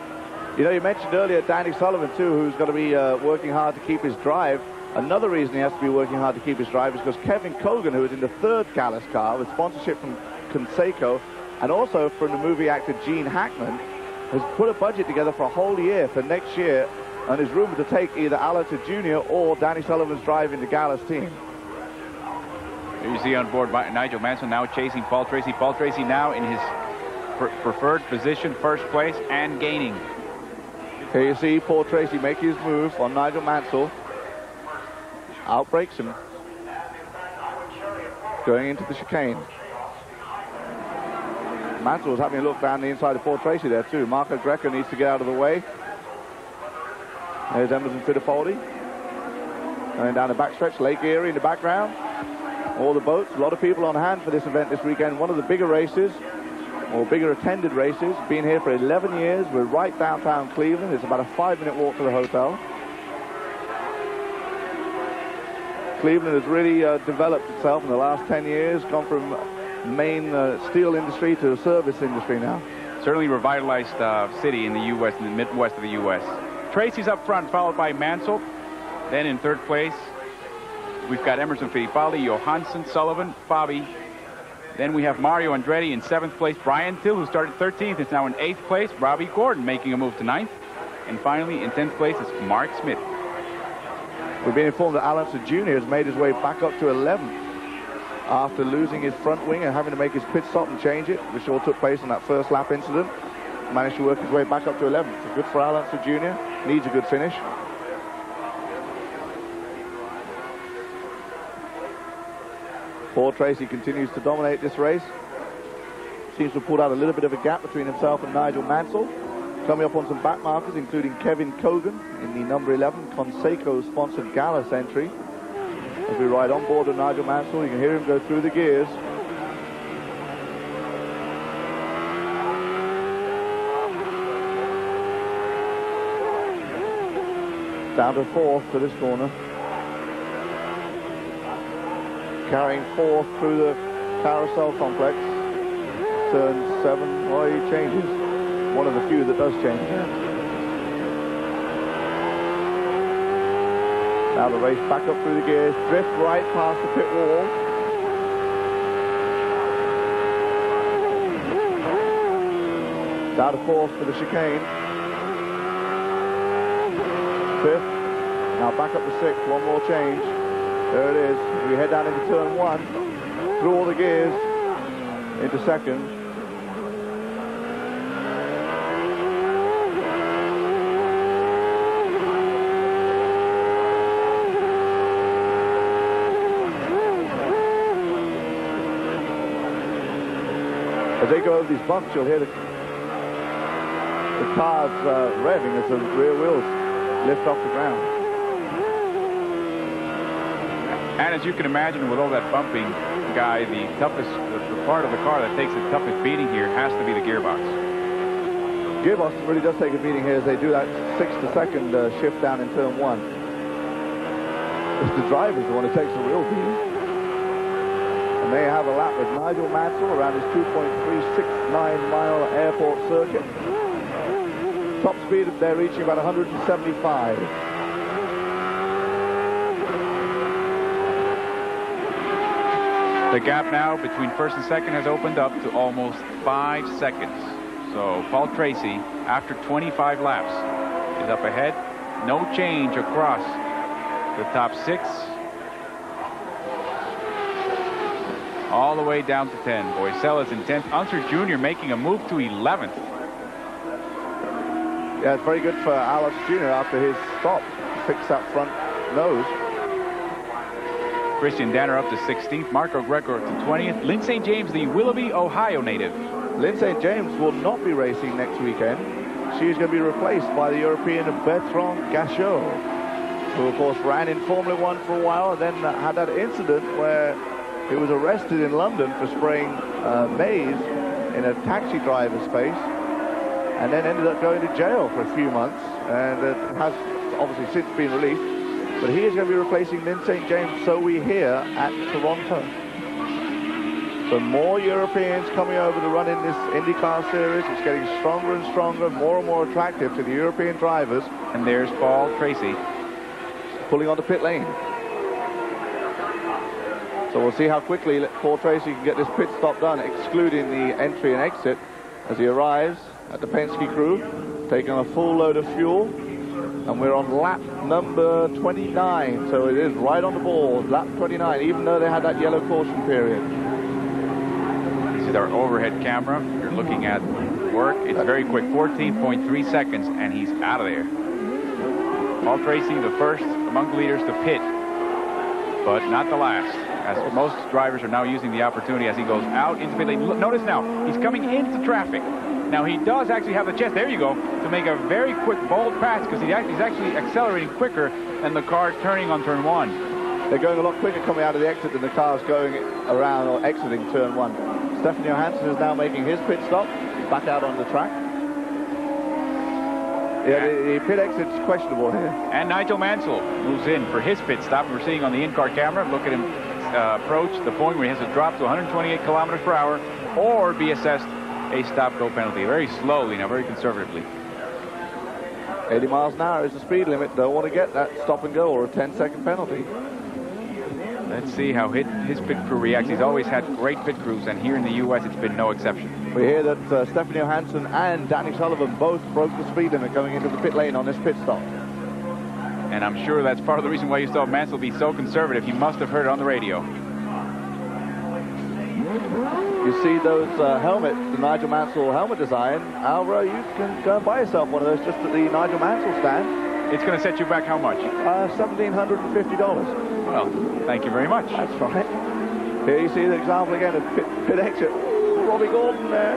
You know, you mentioned earlier Danny Sullivan, too, who's going to be working hard to keep his drive. Another reason he has to be working hard to keep his drive is because Kevin Kogan, who is in the third Gallus car with sponsorship from Conseco, and also from the movie actor Gene Hackman, has put a budget together for a whole year for next year, and is rumored to take either Alonso Jr. or Danny Sullivan's drive in the Gallus team. Here you see on board Nigel Mansell now chasing Paul Tracy. Paul Tracy now in his preferred position, first place, and gaining. Here you see Paul Tracy make his move on Nigel Mansell. Outbreaks him. Going into the chicane. Mansell was having a look down the inside of Paul Tracy there too. Marco Greco needs to get out of the way. There's Emerson Fittipaldi. Going down the backstretch. Lake Erie in the background. all the boats. A lot of people on hand for this event this weekend. One of the bigger races, or bigger attended races. Been here for 11 years. We're right downtown Cleveland. It's about a 5-minute walk to the hotel. Cleveland has really developed itself in the last 10 years, gone from main steel industry to service industry now. Certainly revitalized city in the U.S., in the Midwest of the U.S. Tracy's up front, followed by Mansell. Then in third place, we've got Emerson Fittipaldi, Johansson, Sullivan, Fabi. Then we have Mario Andretti in 7th place. Brian Till, who started 13th, is now in 8th place. Robbie Gordon making a move to 9th. And finally, in 10th place is Mark Smith. We've been informed that Alonso Jr. has made his way back up to 11th after losing his front wing and having to make his pit stop and change it, which all took place in that first lap incident. Managed to work his way back up to 11th. So good for Alonso Jr. Needs a good finish. Paul Tracy continues to dominate this race. Seems to have pulled out a little bit of a gap between himself and Nigel Mansell. Coming up on some back markers, including Kevin Cogan in the number 11 Conseco-sponsored Gallus entry. As we ride on board of Nigel Mansell, you can hear him go through the gears. Down to 4th for this corner. Carrying 4th through the carousel complex. Turn 7, well, he changes. One of the few that does change. Now the race back up through the gears, drift right past the pit wall. Down to 4th for the chicane. 5th. Now back up to 6th, one more change. There it is. We head down into turn 1, through all the gears, into 2nd. As they go over these bumps, you'll hear the cars revving as the rear wheels lift off the ground. And as you can imagine, with all that bumping, Guy, the toughest, the part of the car that takes the toughest beating here has to be the gearbox. Gearbox really does take a beating here as they do that 6-to-2nd shift down in turn 1. It's the driver's the one who takes the real beating. And they have a lap with Nigel Mansell around his 2.369-mile airport circuit. Top speed, they're reaching about 175. The gap now between first and second has opened up to almost 5 seconds. So Paul Tracy, after 25 laps, is up ahead. No change across the top 6. All the way down to 10. Boycella's in 10th. Unser Jr. making a move to 11th. Yeah, it's very good for Alex Jr. after his stop. Fix that front nose. Christian Danner up to 16th. Marco Greco to 20th. Lynn St. James, the Willoughby, Ohio native. Lynn St. James will not be racing next weekend. She's going to be replaced by the European Bertrand Gachot, who of course ran in Formula 1 for a while and then had that incident where he was arrested in London for spraying maize in a taxi driver's face and then ended up going to jail for a few months, and has obviously since been released. But he is going to be replacing Lynn St. James, so we hear, at Toronto. So more Europeans coming over to run in this IndyCar Series. It's getting stronger and stronger, more and more attractive to the European drivers. And there's Paul Tracy pulling onto pit lane. So we'll see how quickly Paul Tracy can get this pit stop done, excluding the entry and exit, as he arrives at the Penske crew, taking a full load of fuel. And we're on lap number 29, so it is right on the ball, lap 29, even though they had that yellow caution period. This is our overhead camera. You're looking at work. It's very quick, 14.3 seconds, and he's out of there. Paul Tracy, the first among the leaders to pit, but not the last, as most drivers are now using the opportunity as he goes out into pit lane. Notice now, he's coming into traffic. Now, he does actually have the chance, there you go, to make a very quick, bold pass, because he's actually accelerating quicker than the car turning on turn 1. They're going a lot quicker coming out of the exit than the cars going around or exiting turn 1. Stefan Johansson is now making his pit stop, back out on the track. Yeah, the pit exit's questionable here. And Nigel Mansell moves in for his pit stop. We're seeing on the in-car camera, look at him approach the point where he has to drop to 128 kilometers per hour or be assessed a stop-go penalty. Very slowly now, very conservatively. 80 miles an hour is the speed limit. Don't want to get that stop and go or a 10-second penalty. Let's see how his pit crew reacts. He's always had great pit crews, and here in the U.S. it's been no exception. We hear that Stefan Johansson and Danny Sullivan both broke the speed limit going into the pit lane on this pit stop. And I'm sure that's part of the reason why you saw Mansell be so conservative. He must have heard it on the radio. You see those helmets, the Nigel Mansell helmet design. Alvaro, you can go and buy yourself one of those just at the Nigel Mansell stand. It's going to set you back how much? $1,750. Well, thank you very much. That's right. Here you see the example again of pit exit. Ooh, Robbie Gordon there.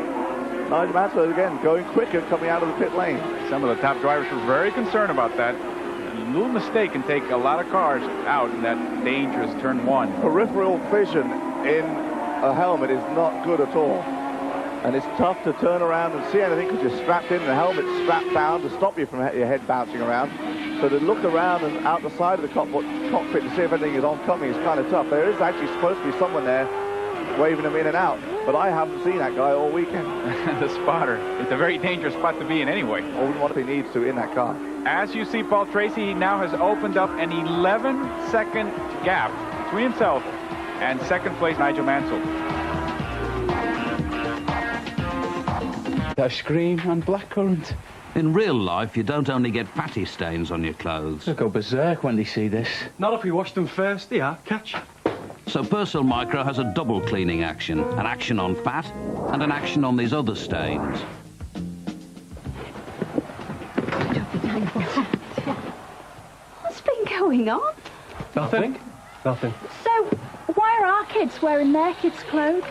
Nigel Mansell again going quicker coming out of the pit lane. Some of the top drivers were very concerned about that. A little mistake can take a lot of cars out in that dangerous turn 1. Peripheral vision in a helmet is not good at all. And it's tough to turn around and see anything because you're strapped in, the helmet's strapped down to stop you from your head bouncing around. So to look around and out the side of the cockpit to see if anything is oncoming is kind of tough. There is actually supposed to be someone there waving them in and out, but I haven't seen that guy all weekend. The spotter. It's a very dangerous spot to be in anyway. Or what if he needs to in that car. As you see, Paul Tracy, he now has opened up an 11-second gap between himself and second place Nigel Mansell. Ice cream and blackcurrant. In real life, you don't only get fatty stains on your clothes. They'll go berserk when they see this. Not if we wash them first, they are. Catch. So Persil Micro has a double cleaning action. An action on fat and an action on these other stains. What's been going on? Nothing. Nothing. So, why are our kids wearing their kids' clothes?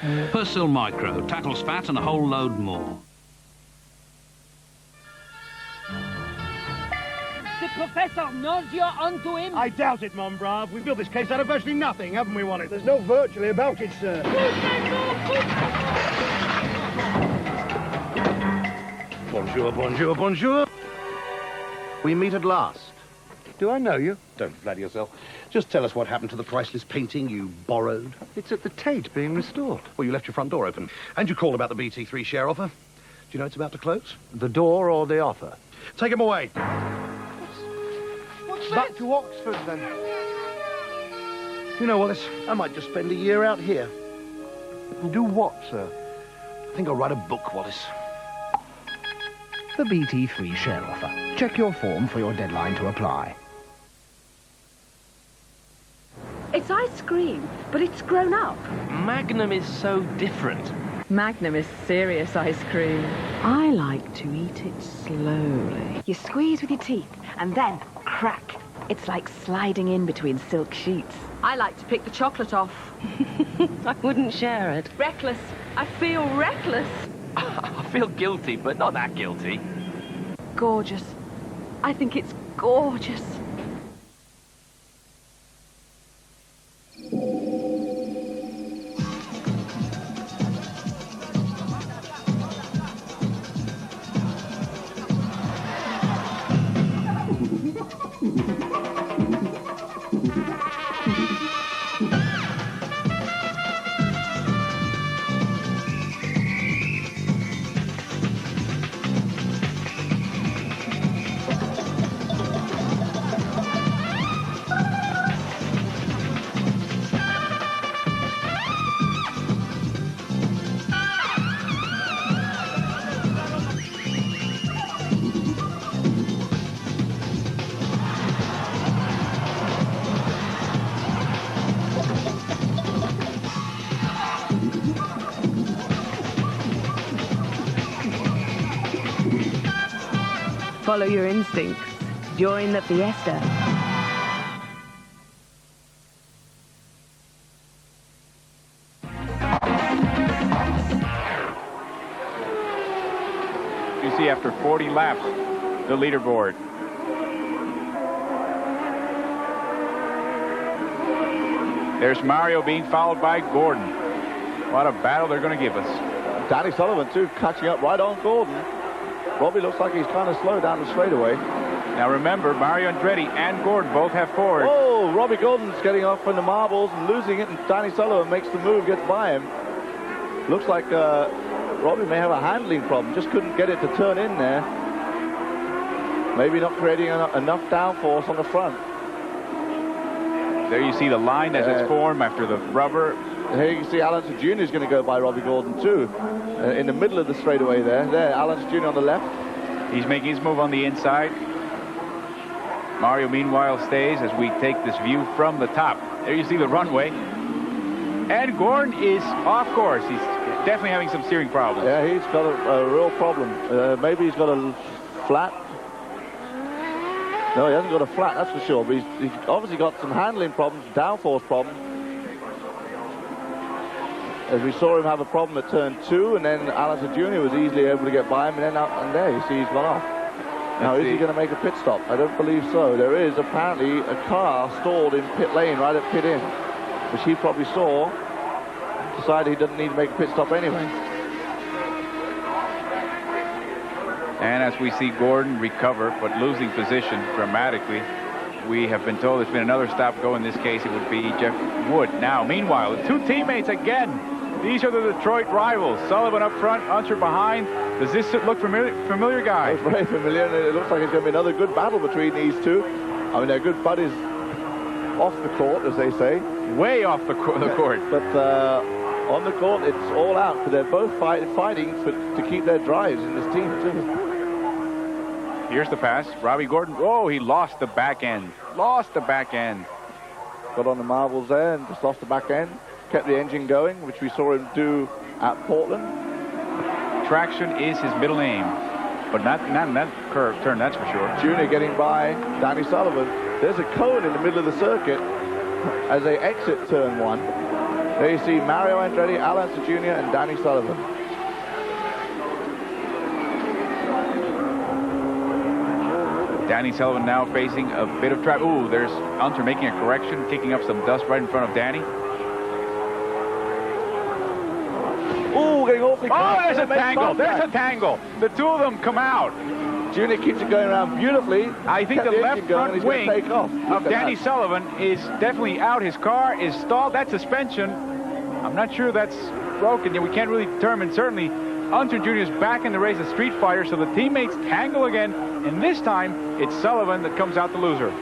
Persil Micro tackles fat and a whole load more. The professor knows you're onto him. I doubt it, Mon Brave. We've built this case out of virtually nothing, haven't we, Wallace? There's no virtually about it, sir. Bonjour, bonjour, bonjour. We meet at last. Do I know you? Don't flatter yourself. Just tell us what happened to the priceless painting you borrowed. It's at the Tate being restored. Well, you left your front door open. And you called about the BT3 share offer. Do you know it's about to close? The door or the offer? Take him away. What's back to Oxford, then? You know, Wallace, I might just spend a year out here. Do what, sir? I think I'll write a book, Wallace. The BT3 share offer. Check your form for your deadline to apply. It's ice cream, but it's grown up. Magnum is so different. Magnum is serious ice cream. I like to eat it slowly. You squeeze with your teeth, and then crack. It's like sliding in between silk sheets. I like to pick the chocolate off. I wouldn't share it. Reckless. I feel reckless. I feel guilty, but not that guilty. Gorgeous. I think it's gorgeous. Follow your instincts. Join the fiesta. You see after 40 laps, the leaderboard. There's Mario being followed by Gordon. What a battle they're going to give us. Danny Sullivan, too, catching up right on Gordon. Robbie looks like he's kind of slow down the straightaway. Now remember, Mario Andretti and Gordon both have forward. Oh, Robbie Gordon's getting off in the marbles and losing it, and Danny Sullivan makes the move, gets by him. Looks like Robbie may have a handling problem, just couldn't get it to turn in there. Maybe not creating enough downforce on the front. There you see the line as it's formed after the rubber. Here you can see Alonso Jr. is going to go by Robbie Gordon too. In the middle of the straightaway there. There, Alonso Jr. on the left. He's making his move on the inside. Mario, meanwhile, stays as we take this view from the top. There you see the runway. And Gordon is off course. He's definitely having some steering problems. Yeah, he's got a real problem. Maybe he's got a flat. No, he hasn't got a flat, that's for sure. But he's obviously got some handling problems, downforce problems. As we saw him have a problem at turn 2, and then Alonso Jr. was easily able to get by him, and then out and there, you see he's gone off. Now, is he going to make a pit stop? I don't believe so. There is apparently a car stalled in pit lane, right at pit in, which he probably saw, decided he doesn't need to make a pit stop anyway. And as we see Gordon recover, but losing position dramatically, we have been told there's been another stop go. In this case, it would be Jeff Wood. Now, meanwhile, the two teammates again. These are the Detroit rivals. Sullivan up front, Unser behind. Does this look familiar, guys? It's very familiar, and it looks like it's going to be another good battle between these two. I mean, they're good buddies off the court, as they say. Way off the court. But on the court, it's all out, because they're both fighting to keep their drives in this team, too. Here's the pass. Robbie Gordon. Oh, he lost the back end. Lost the back end. Got on the marbles there and just lost the back end. Kept the engine going, which we saw him do at Portland. Traction is his middle name, but not in that curve turn, that's for sure. Junior getting by Danny Sullivan. There's a cone in the middle of the circuit as they exit turn 1. There you see Mario Andretti, Alonso Jr. and Danny Sullivan. Danny Sullivan now facing a bit of traffic. Ooh, there's Unser making a correction, kicking up some dust right in front of Danny. Ooh, getting awfully close. Oh, there's a tangle. There's a tangle. The two of them come out. Junior keeps it going around beautifully. I think the left front wing of Danny Sullivan is definitely out. His car is stalled. That suspension, I'm not sure that's broken yet. We can't really determine. Certainly, Unser Jr. is back in the race of Street Fighter, so the teammates tangle again. And this time, it's Sullivan that comes out the loser.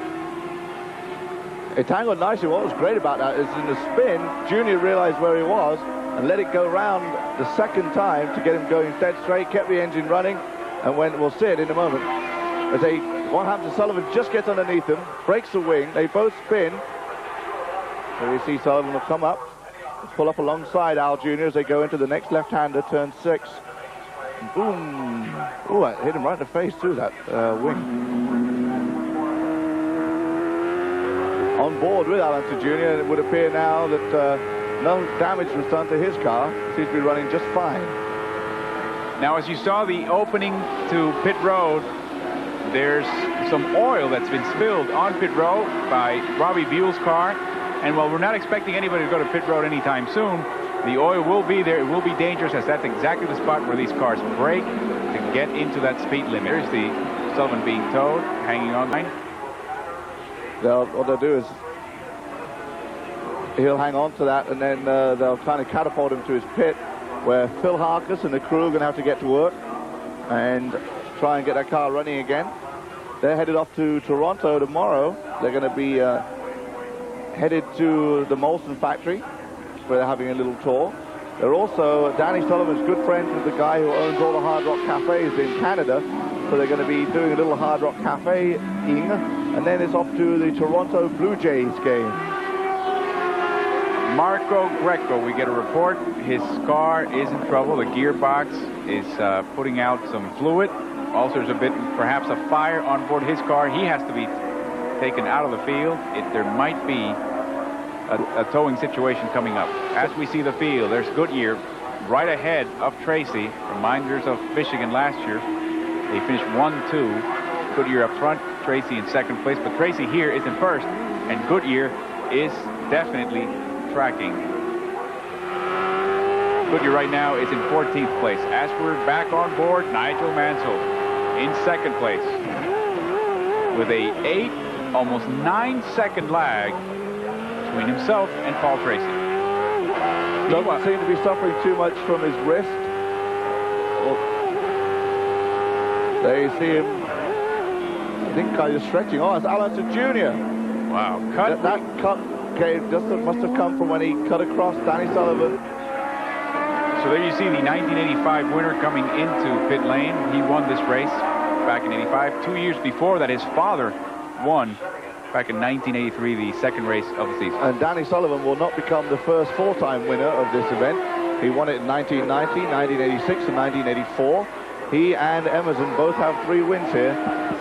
It tangled nicely. What was great about that is in the spin, Junior realized where he was and let it go round the second time to get him going dead straight, kept the engine running, and we'll see it in a moment. As what happens to Sullivan just gets underneath him, breaks the wing, they both spin. So we see Sullivan will come up, pull up alongside Al Jr. as they go into the next left-hander, turn 6. Boom. Ooh, I hit him right in the face too, that wing. On board with Alonso Jr., it would appear now that no damage was done to his car. Seems to be running just fine. Now, as you saw the opening to pit road, there's some oil that's been spilled on pit road by Robbie Buell's car. And while we're not expecting anybody to go to pit road anytime soon, the oil will be there. It will be dangerous, as that's exactly the spot where these cars brake to get into that speed limit. Here's the Sullivan being towed, hanging on line. What they'll do is he'll hang on to that, and then they'll kind of catapult him to his pit, where Phil Harkness and the crew are going to have to get to work and try and get that car running again. They're headed off to Toronto tomorrow. They're going to be headed to the Molson factory, where they're having a little tour. They're also, Danny Sullivan's good friends with the guy who owns all the Hard Rock Cafes in Canada, so they're going to be doing a little Hard Rock Cafe-ing, and then it's off to the Toronto Blue Jays game. Marco Greco, we get a report. His car is in trouble. The gearbox is putting out some fluid. Also, there's a bit, perhaps a fire on board his car. He has to be taken out of the field. There might be a towing situation coming up. As we see the field, there's Goodyear right ahead of Tracy. Reminders of Michigan last year. They finished 1-2. Goodyear up front, Tracy in second place. But Tracy here is in first, and Goodyear is definitely tracking. Goodyear right now is in 14th place. Ashford back on board. Nigel Mansell in 2nd place with a 8, almost 9-second lag between himself and Paul Tracy. Doesn't seem to be suffering too much from his wrist. There you see him, I think, kind of stretching. Oh, it's Allison Jr. Wow, cut. That cut must have come from when he cut across Danny Sullivan. So there you see the 1985 winner coming into pit lane. He won this race back in 85. 2 years before that, his father won back in 1983, the 2nd race of the season. And Danny Sullivan will not become the first full-time winner of this event. He won it in 1990, 1986, and 1984. He and Emerson both have 3 wins here,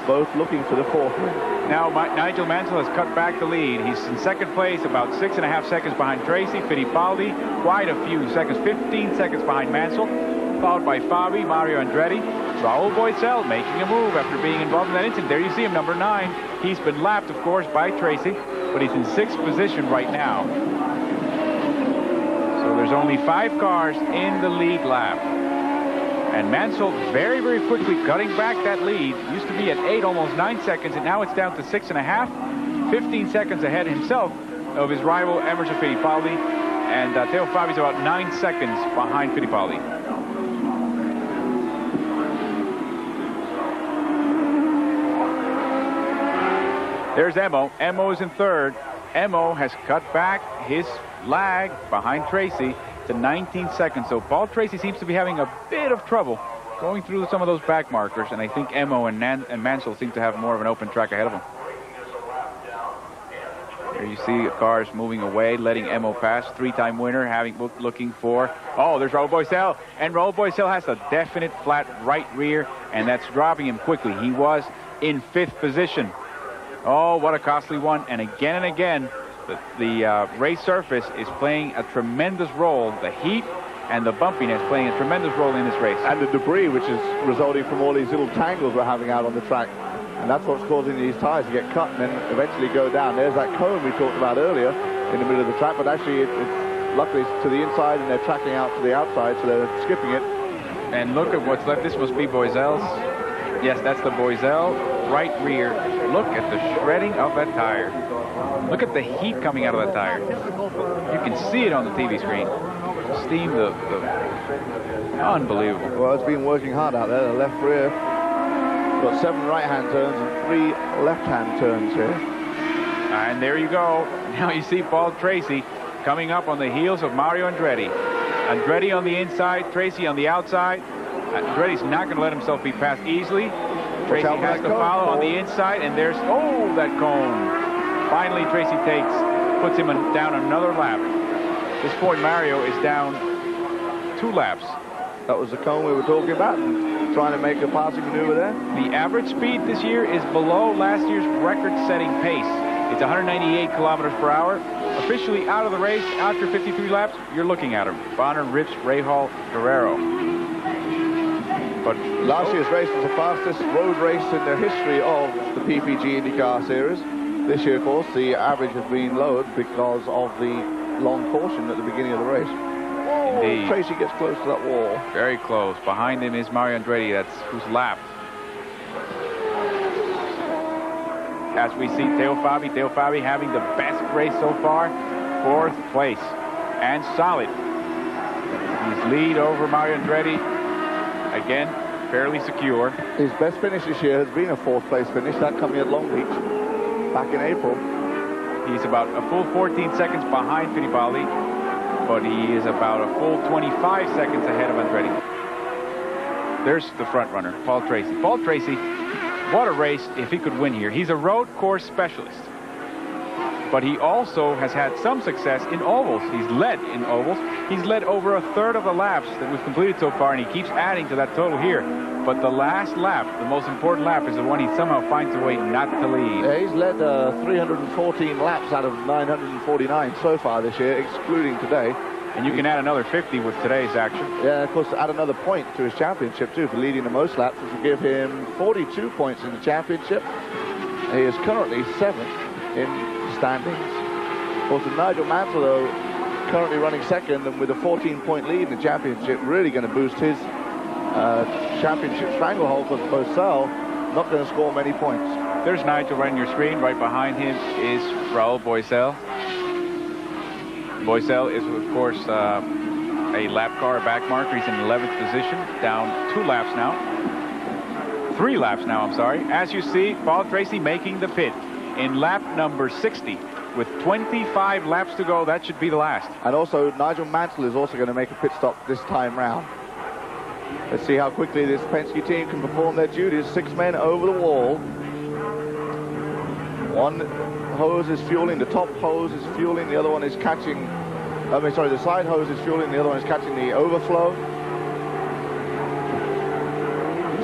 both looking for the 4th win. Now, Nigel Mansell has cut back the lead. He's in 2nd place, about 6.5 seconds behind Tracy. Fittipaldi, quite a few seconds, 15 seconds behind Mansell, followed by Fabi, Mario Andretti. Raul Boisel making a move after being involved in that incident. There you see him, number 9. He's been lapped, of course, by Tracy, but he's in 6th position right now. So there's only 5 cars in the lead lap. And Mansell very, very quickly cutting back that lead. Used to be at 8, almost 9 seconds, and now it's down to 6.5. 15 seconds ahead himself of his rival Emerson Fittipaldi. And Teo Fabi's about 9 seconds behind Fittipaldi. There's Emo. Emo is in 3rd. Emo has cut back his lag behind Tracy to 19 seconds. So Paul Tracy seems to be having a bit of trouble going through some of those back markers, and I think Emo and Mansell seem to have more of an open track ahead of him. There you see cars moving away, letting Emo pass. 3-time winner, looking for... Oh, there's Raul Boisel, and Raul Boisel has a definite flat right rear, and that's dropping him quickly. He was in 5th position. Oh, what a costly one. And again, the race surface is playing a tremendous role. The heat and the bumpiness playing a tremendous role in this race. And the debris, which is resulting from all these little tangles we're having out on the track. And that's what's causing these tires to get cut and then eventually go down. There's that cone we talked about earlier in the middle of the track, but actually luckily it's to the inside and they're tracking out to the outside, so they're skipping it. And look at what's left. This must be Boisel's. Yes, that's the Boisel right rear. Look at the shredding of that tire. Look at the heat coming out of that tire. You can see it on the TV screen. Steam, unbelievable. Well, it's been working hard out there. The left rear got 7 right-hand turns and 3 left-hand turns here. And there you go. Now you see Paul Tracy coming up on the heels of Mario Andretti. Andretti on the inside, Tracy on the outside. Andretti's not going to let himself be passed easily. Tracy has to follow on the inside, and there's, oh, that cone. Finally, Tracy puts him down another lap. At this point, Mario is down 2 laps. That was the cone we were talking about, trying to make a passing maneuver there. The average speed this year is below last year's record-setting pace. It's 198 kilometers per hour. Officially out of the race after 53 laps, you're looking at him. Bonner, Rips, Rahal, Guerrero. But last year's race was the fastest road race in the history of the PPG IndyCar Series. This year, of course, the average has been lowered because of the long caution at the beginning of the race. Indeed. Tracy gets close to that wall. Very close. Behind him is Mario Andretti, who's lapped. As we see Teo Fabi having the best race so far, 4th place, and solid. His lead over Mario Andretti, again, fairly secure. His best finish this year has been a 4th place finish, that coming at Long Beach back in April. He's about a full 14 seconds behind Fittipaldi, but he is about a full 25 seconds ahead of Andretti. There's the front runner, Paul Tracy. Paul Tracy, what a race if he could win here. He's a road course specialist, but he also has had some success in ovals. He's led in ovals. He's led over a third of the laps that we've completed so far, and he keeps adding to that total here. But the last lap, the most important lap, is the one he somehow finds a way not to lead. Yeah, he's led 314 laps out of 949 so far this year, excluding today. And you can add another 50 with today's action. Yeah, of course, add another point to his championship, too, for leading the most laps, which will give him 42 points in the championship. He is currently 7th in standings. Of course, with Nigel Mansell, though, currently running second, and with a 14-point lead in the championship, really going to boost his championship stranglehold, because Boesel not going to score many points. There's Nigel right on your screen. Right behind him is Raul Boesel. Boesel is, of course, a lap car, a back marker. He's in 11th position, down 2 laps now. 3 laps now, I'm sorry. As you see, Paul Tracy making the pit in lap number 60. With 25 laps to go, that should be the last. And also, Nigel Mansell is also going to make a pit stop this time round. Let's see how quickly this Penske team can perform their duties. 6 men over the wall. One hose is fueling, the top hose is fueling, the other one is catching, the side hose is fueling, the other one is catching the overflow.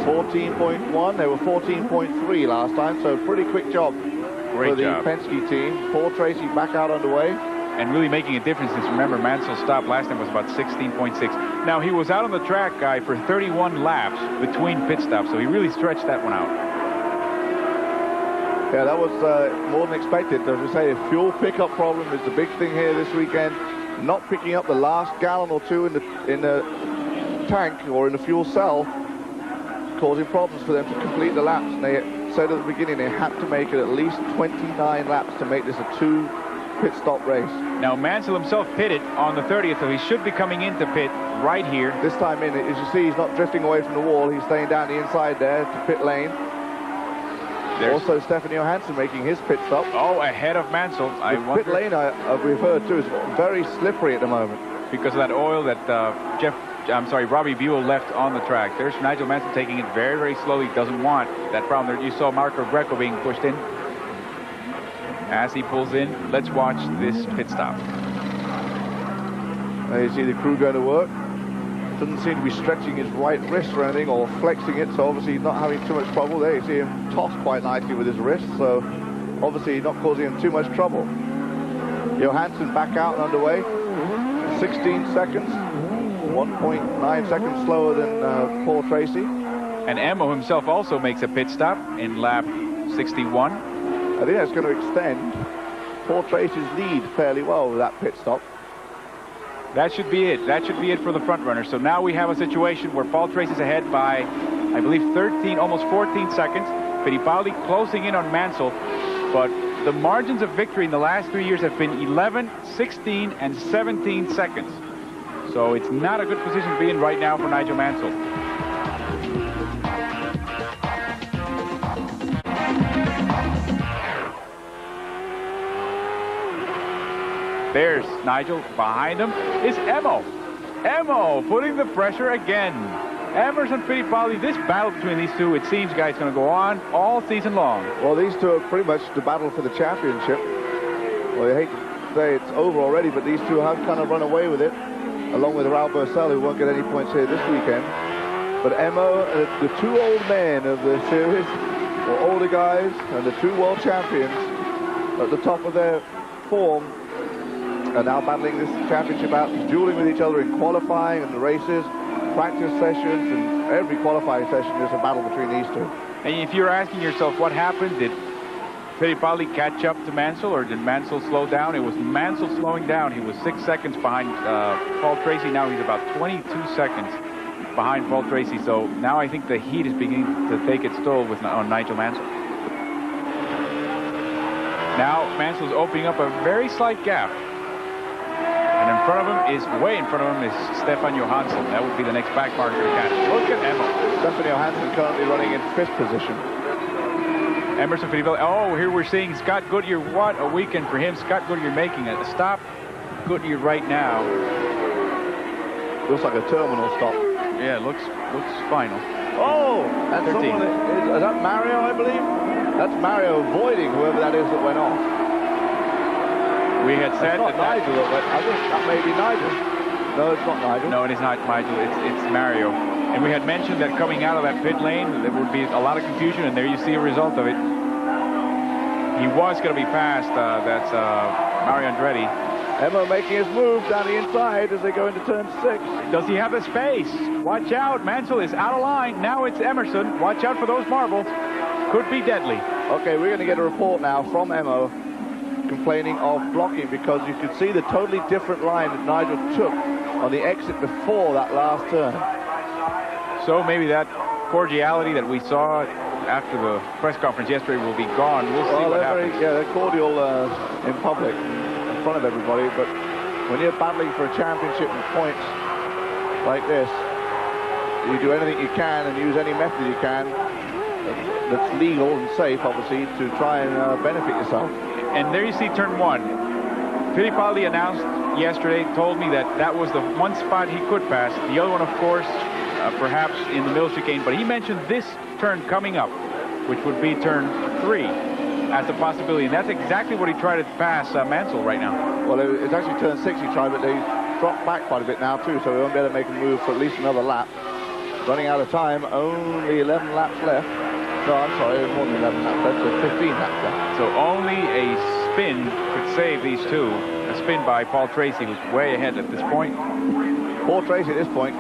14.1, they were 14.3 last time, so pretty quick job for the Penske team. Paul Tracy back out underway. And really making a difference, since remember, Mansell's stop last time was about 16.6. Now, he was out on the track, Guy, for 31 laps between pit stops, so he really stretched that one out. Yeah, that was more than expected. As we say, a fuel pickup problem is the big thing here this weekend. Not picking up the last gallon or two in the tank or in the fuel cell, causing problems for them to complete the laps. And they said at the beginning they had to make it at least 29 laps to make this a 2 pit stop race. Now, Mansell himself pitted on the 30th, so he should be coming into pit right here. This time in, as you see, he's not drifting away from the wall. He's staying down the inside there to pit lane. There's also Stefan Johansson making his pit stop. Oh, ahead of Mansell. Pit lane, we've heard too, is very slippery at the moment. Because of that oil that Robbie Buell left on the track. There's Nigel Mansell taking it very, very slowly. Doesn't want that problem. You saw Marco Greco being pushed in. As he pulls in, let's watch this pit stop. There you see the crew going to work. Doesn't seem to be stretching his right wrist or anything, or flexing it, so obviously he's not having too much trouble. There you see him toss quite nicely with his wrist, so obviously not causing him too much trouble. Johansson back out and underway. 16 seconds, 1.9 seconds slower than Paul Tracy. And Emo himself also makes a pit stop in lap 61. I think that's going to extend Paul Tracy's lead fairly well with that pit stop. That should be it. That should be it for the front runner. So now we have a situation where Paul Tracy's ahead by, I believe, 13, almost 14 seconds. Fittipaldi closing in on Mansell. But the margins of victory in the last 3 years have been 11, 16, and 17 seconds. So it's not a good position to be in right now for Nigel Mansell. There's Nigel. Behind him is Emo. Emo putting the pressure again. Emerson Fittipaldi, this battle between these two, it seems, guys, going to go on all season long. Well, these two are pretty much the battle for the championship. Well, I hate to say it's over already, but these two have kind of run away with it, along with Raul Boesel, who won't get any points here this weekend. But Emo, the 2 old men of the series, or older guys, and the 2 world champions at the top of their form, are now battling this championship out, dueling with each other in qualifying and the races, practice sessions, and every qualifying session there's a battle between these two. And if you're asking yourself what happened, did Fittipaldi catch up to Mansell, or did Mansell slow down? It was Mansell slowing down. He was 6 seconds behind Paul Tracy. Now he's about 22 seconds behind Paul Tracy. So now I think the heat is beginning to take its toll on Nigel Mansell. Now Mansell's opening up a very slight gap. And in front of him is, way in front of him, is Stefan Johansson. That would be the next back marker to catch. Look at Emo. Stefan Johansson currently running in 5th position. Emerson Fittipaldi. Oh, here we're seeing Scott Goodyear. What a weekend for him. Scott Goodyear making a stop. Goodyear right now. Looks like a terminal stop. Yeah, it looks final. Oh, and someone is that Mario, I believe? That's Mario avoiding whoever that is that went off. We had said that Nigel that went. I think that may be Nigel. No, it's not Nigel. No, it is not Nigel. It's Mario. And we had mentioned that coming out of that pit lane, there would be a lot of confusion, and there you see a result of it. He was going to be passed. That's Mario Andretti. Emo making his move down the inside as they go into turn 6. Does he have the space? Watch out. Mansell is out of line. Now it's Emerson. Watch out for those marbles. Could be deadly. Okay, we're going to get a report now from Emo complaining of blocking, because you could see the totally different line that Nigel took on the exit before that last turn. So maybe that cordiality that we saw after the press conference yesterday will be gone. We'll see what happens. They're cordial in public, in front of everybody, but when you're battling for a championship and points like this, you do anything you can and use any method you can that's legal and safe, obviously, to try and benefit yourself. And there you see turn 1. Fittipaldi announced yesterday, told me that that was the one spot he could pass. The other one, of course, perhaps in the middle chicane, but he mentioned this turn coming up, which would be turn 3, as a possibility, and that's exactly what he tried to pass Mansell right now. Well, it's actually turn 6 he tried, but they dropped back quite a bit now too, so we won't be able to make a move for at least another lap. Running out of time, only 11 laps left. No, I'm sorry, there's more than 11 laps left, so 15 laps left. So only a spin could save these two. A spin by Paul Tracy, who's way ahead at this point. Paul Tracy at this point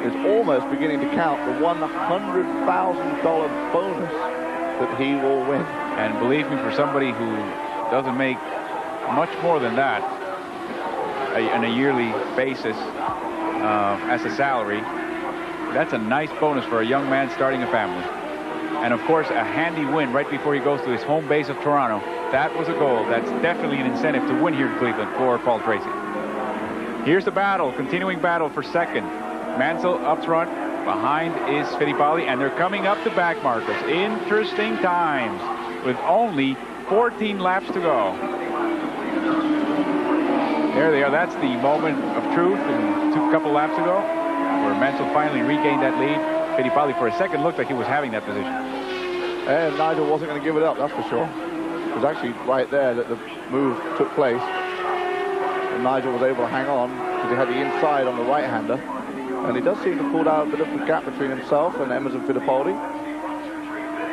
is almost beginning to count the $100,000 bonus that he will win. And believe me, for somebody who doesn't make much more than that on a yearly basis as a salary, that's a nice bonus for a young man starting a family. And of course, a handy win right before he goes to his home base of Toronto. That was a goal. That's definitely an incentive to win here in Cleveland for Paul Tracy. Here's the battle, continuing battle for second. Mansell up front, behind is Fittipaldi, and they're coming up the back markers. Interesting times with only 14 laps to go. There they are. That's the moment of truth a couple laps ago, where Mansell finally regained that lead. Fittipaldi for a second looked like he was having that position. And Nigel wasn't going to give it up, that's for sure. It was actually right there that the move took place. And Nigel was able to hang on because he had the inside on the right-hander. And he does seem to pull out a bit of a gap between himself and Emerson Fittipaldi.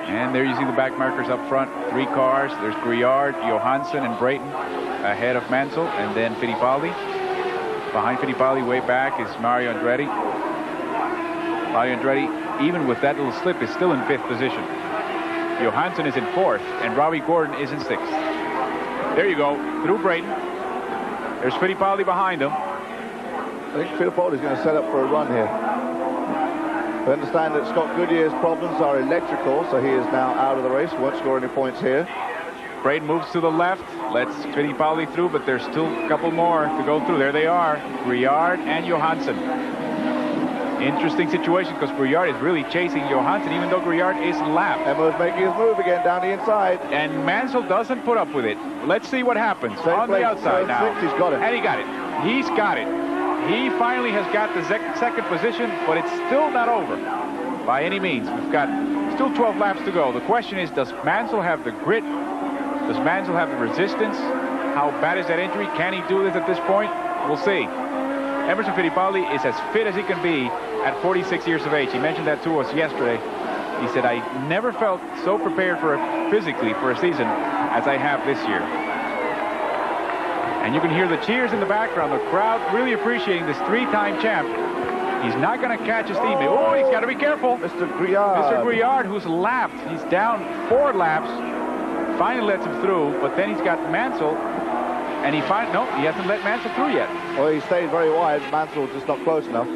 And there you see the back markers up front. 3 cars. There's Griard, Johansson, and Brayton ahead of Mansell, and then Fittipaldi. Behind Fittipaldi, way back, is Mario Andretti. Mario Andretti, even with that little slip, is still in 5th position. Johansson is in 4th, and Robbie Gordon is in 6th. There you go, through Brayton. There's Fittipaldi behind him. I think Fittipaldi's going to set up for a run here. We understand that Scott Goodyear's problems are electrical, so he is now out of the race. Won't score any points here. Brayton moves to the left, lets Fittipaldi through, but there's still a couple more to go through. There they are, Griard and Johansson. Interesting situation because Griard is really chasing Johansson, even though Griard is lapped. Emma's making his move again down the inside. And Mansell doesn't put up with it. Let's see what happens on the outside now. He's got it. And he got it. He's got it. He finally has got the second position, but it's still not over by any means. We've got still 12 laps to go. The question is, does Mansell have the grit? Does Mansell have the resistance? How bad is that injury? Can he do this at this point? We'll see. Emerson Fittipaldi is as fit as he can be at 46 years of age. He mentioned that to us yesterday. He said, I never felt so prepared physically for a season as I have this year. And you can hear the cheers in the background. The crowd really appreciating this 3-time champ. He's not going to catch his teammate. Oh, he's got to be careful. Mr. Griard. Mr. Griard, who's lapped. He's down 4 laps. Finally lets him through, but then he's got Mansell. And he hasn't let Mansell through yet. Well, he stayed very wide. Mansell was just not close enough.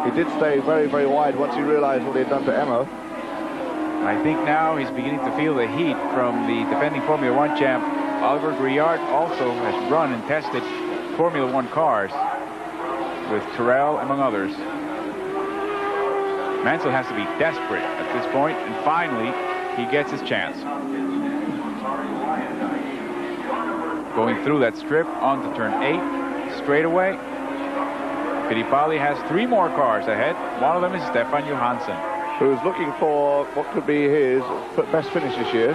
He did stay very, very wide once he realized what he had done to Emo. I think now he's beginning to feel the heat from the defending Formula 1 champ. Oliver Griard also has run and tested Formula 1 cars with Terrell, among others. Mansell has to be desperate at this point, and finally he gets his chance. Going through that strip onto turn 8, straightaway. Fittipaldi has 3 more cars ahead. One of them is Stefan Johansson, who's looking for what could be his best finish this year.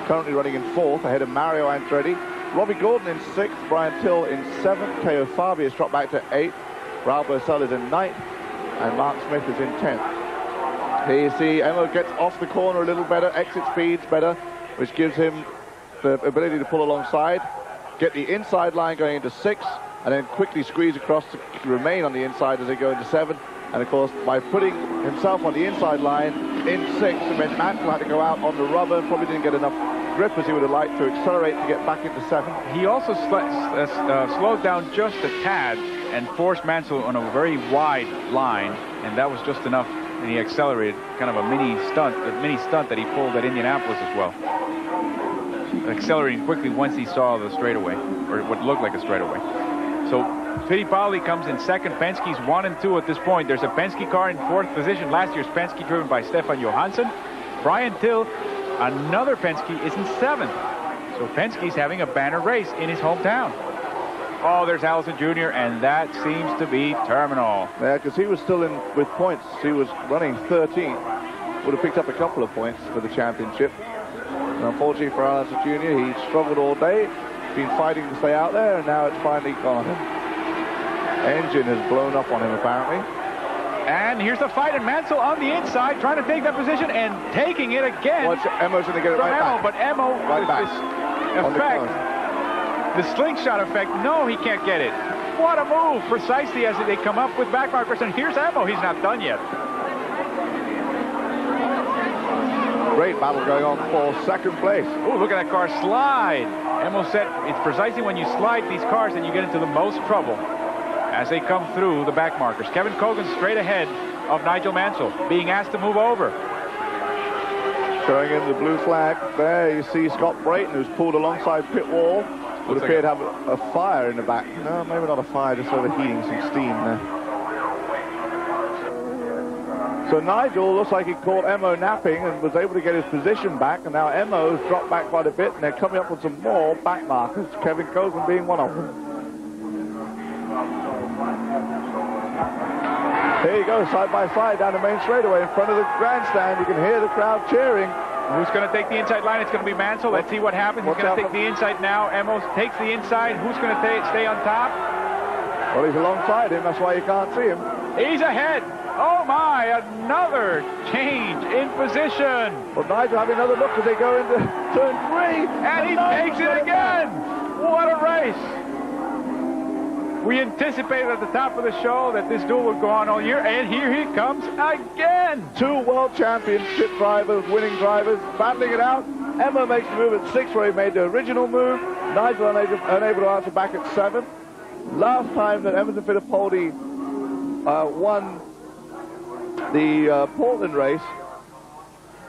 Currently running in 4th, ahead of Mario Andretti. Robbie Gordon in 6th, Brian Till in 7th. Teo Fabi has dropped back to 8th. Raul Boesel is in 9th, and Mark Smith is in 10th. Here you see Emo gets off the corner a little better, exit speeds better, which gives him the ability to pull alongside, get the inside line going into 6th, and then quickly squeeze across to remain on the inside as they go into 7th. And of course, by putting himself on the inside line in 6th, it meant Mansell had to go out on the rubber and probably didn't get enough grip as he would have liked to accelerate to get back into 7th. He also slowed down just a tad and forced Mansell on a very wide line, and that was just enough, and he accelerated, kind of a mini stunt that he pulled at Indianapolis as well. Accelerating quickly once he saw the straightaway, or what looked like a straightaway. So Fittipaldi comes in 2nd. Penske's 1 and 2 at this point. There's a Penske car in 4th position. Last year's Penske driven by Stefan Johansson. Brian Till, another Penske, is in 7th. So Penske's having a banner race in his hometown. Oh, there's Allison Jr., and that seems to be terminal. Yeah, because he was still in with points. He was running 13th. Would have picked up a couple of points for the championship. And unfortunately for Allison Jr., he struggled all day. Been fighting to stay out there, and now it's finally gone. Engine has blown up on him, apparently. And here's the fight, and Mansell on the inside, trying to take that position and taking it again. Watch, Emmo's going to get it right back. But Emmo, right back. The slingshot effect, no, he can't get it. What a move, precisely as they come up with backmarkers. And here's Emmo, he's not done yet. Great battle going on for 2nd place. Oh, look at that car slide. Emmo said it's precisely when you slide these cars that you get into the most trouble as they come through the back markers. Kevin Cogan straight ahead of Nigel Mansell, being asked to move over. Showing in the blue flag there, you see Scott Brayton, who's pulled alongside pit wall. Would appear to have a fire in the back. No, maybe not a fire, just overheating some steam there. So Nigel looks like he caught Emmo napping and was able to get his position back, and now Emmo's dropped back quite a bit, and they're coming up with some more back markers, Kevin Cogan being one of them. Here you go, side by side down the main straightaway in front of the grandstand. You can hear the crowd cheering. Who's going to take the inside line? It's going to be Mansell. Let's see what happens. He's going to take the inside now. Emmo takes the inside. Who's going to stay on top? Well, he's alongside him. That's why you can't see him. He's ahead. Oh, my. Another change in position. Well, Nigel having another look as they go into turn 3. And he takes it again. What a race. We anticipated at the top of the show that this duel would go on all year, and here he comes again. 2 world championship drivers, winning drivers, battling it out. Emmo makes the move at 6 where he made the original move. Nigel unable to answer back at 7. Last time that Emerson Fittipaldi won the Portland race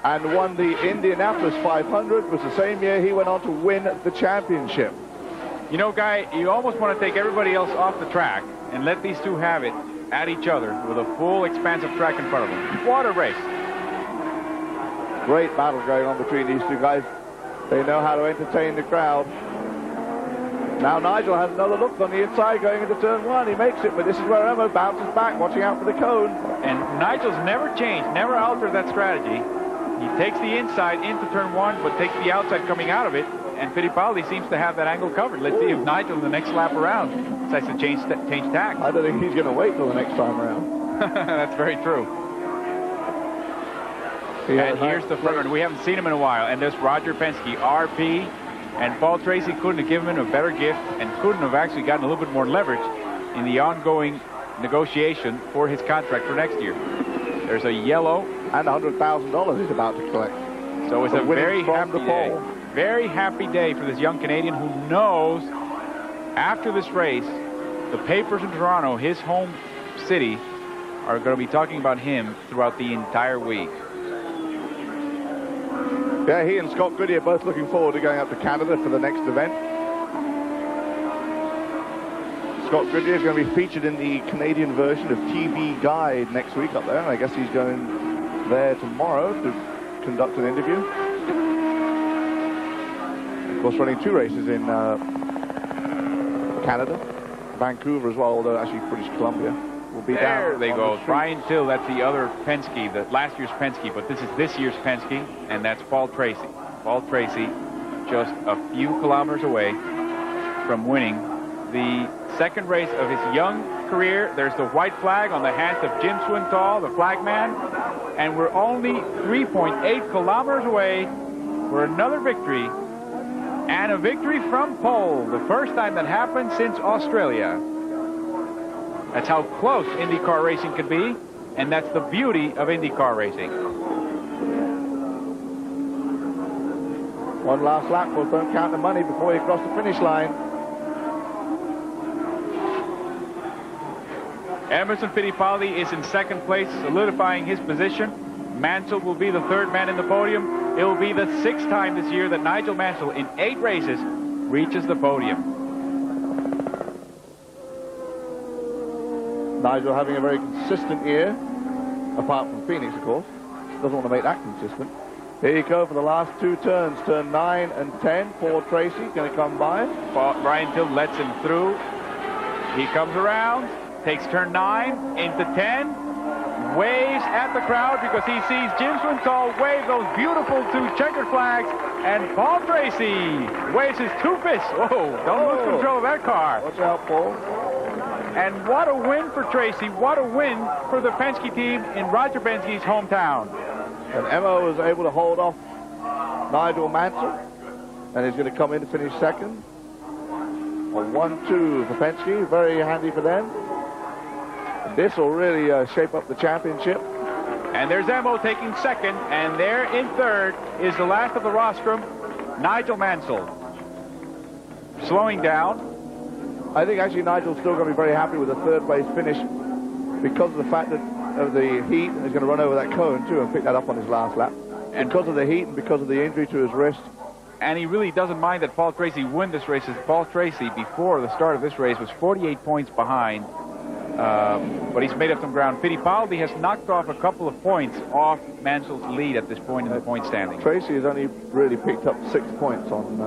and won the Indianapolis 500 was the same year he went on to win the championship. You know, Guy, you almost want to take everybody else off the track and let these two have it at each other with a full expansive track in front of them. What a race. Great battle going on between these two guys. They know how to entertain the crowd. Now Nigel has another look on the inside going into turn 1. He makes it, but this is where Emmo bounces back, watching out for the cone. And Nigel's never changed, never altered that strategy. He takes the inside into turn 1, but takes the outside coming out of it. And Fittipaldi seems to have that angle covered. Let's see if Nigel, the next lap around, decides to change tack. I don't think he's going to wait till the next time around. That's very true. And here's the front runner. We haven't seen him in a while. And there's Roger Penske, RP. And Paul Tracy couldn't have given him a better gift and couldn't have actually gotten a little bit more leverage in the ongoing negotiation for his contract for next year. There's a yellow. And $100,000 he's about to collect. So it's a very happy day. Very happy day for this young Canadian who knows after this race, the papers in Toronto, his home city, are going to be talking about him throughout the entire week. Yeah, he and Scott Goodyear both looking forward to going up to Canada for the next event. Scott Goodyear is going to be featured in the Canadian version of TV Guide next week up there. And I guess he's going there tomorrow to conduct an interview. Of course, running 2 races in Canada, Vancouver as well, although actually British Columbia will be down. There they go. Brian Till, that's the other Penske, the last year's Penske, but this is this year's Penske, and that's Paul Tracy. Paul Tracy, just a few kilometers away from winning the second race of his young career. There's the white flag on the hands of Jim Swinthal, the flagman, and we're only 3.8 kilometers away for another victory, and a victory from pole, the first time that happened since Australia. That's how close IndyCar racing can be, and that's the beauty of IndyCar racing. One last lap. Well, don't count the money before you cross the finish line. Emerson Fittipaldi is in second place, solidifying his position. Mansell will be the third man in the podium. It will be the 6th time this year that Nigel Mansell, in 8 races, reaches the podium. Nigel having a very consistent year, apart from Phoenix, of course. Doesn't want to make that consistent. Here you go for the last 2 turns, turn 9 and 10. Paul Tracy going to come by. Brian Tilt lets him through. He comes around, takes turn 9 into 10, waves at the crowd because he sees Jim Swinthal wave those beautiful 2 checkered flags, and Paul Tracy waves his 2 fists. Whoa, don't lose control of that car. Watch out, Paul. And what a win for Tracy. What a win for the Penske team in Roger Benske's hometown. And Emmo was able to hold off Nigel Mansell, and he's going to come in to finish second. A 1-2 for Penske, very handy for them. And this will really shape up the championship. And there's Emmo taking second, and there in third is the last of the rostrum, Nigel Mansell. Slowing down. I think actually Nigel's still going to be very happy with the third place finish because of the fact that of the heat, and he's going to run over that cone too and pick that up on his last lap. And because of the heat and because of the injury to his wrist. And he really doesn't mind that Paul Tracy won this race, as Paul Tracy, before the start of this race, was 48 points behind. But he's made up some ground. Fittipaldi has knocked off a couple of points off Mansell's lead at this point in the point standing. Tracy has only really picked up 6 points on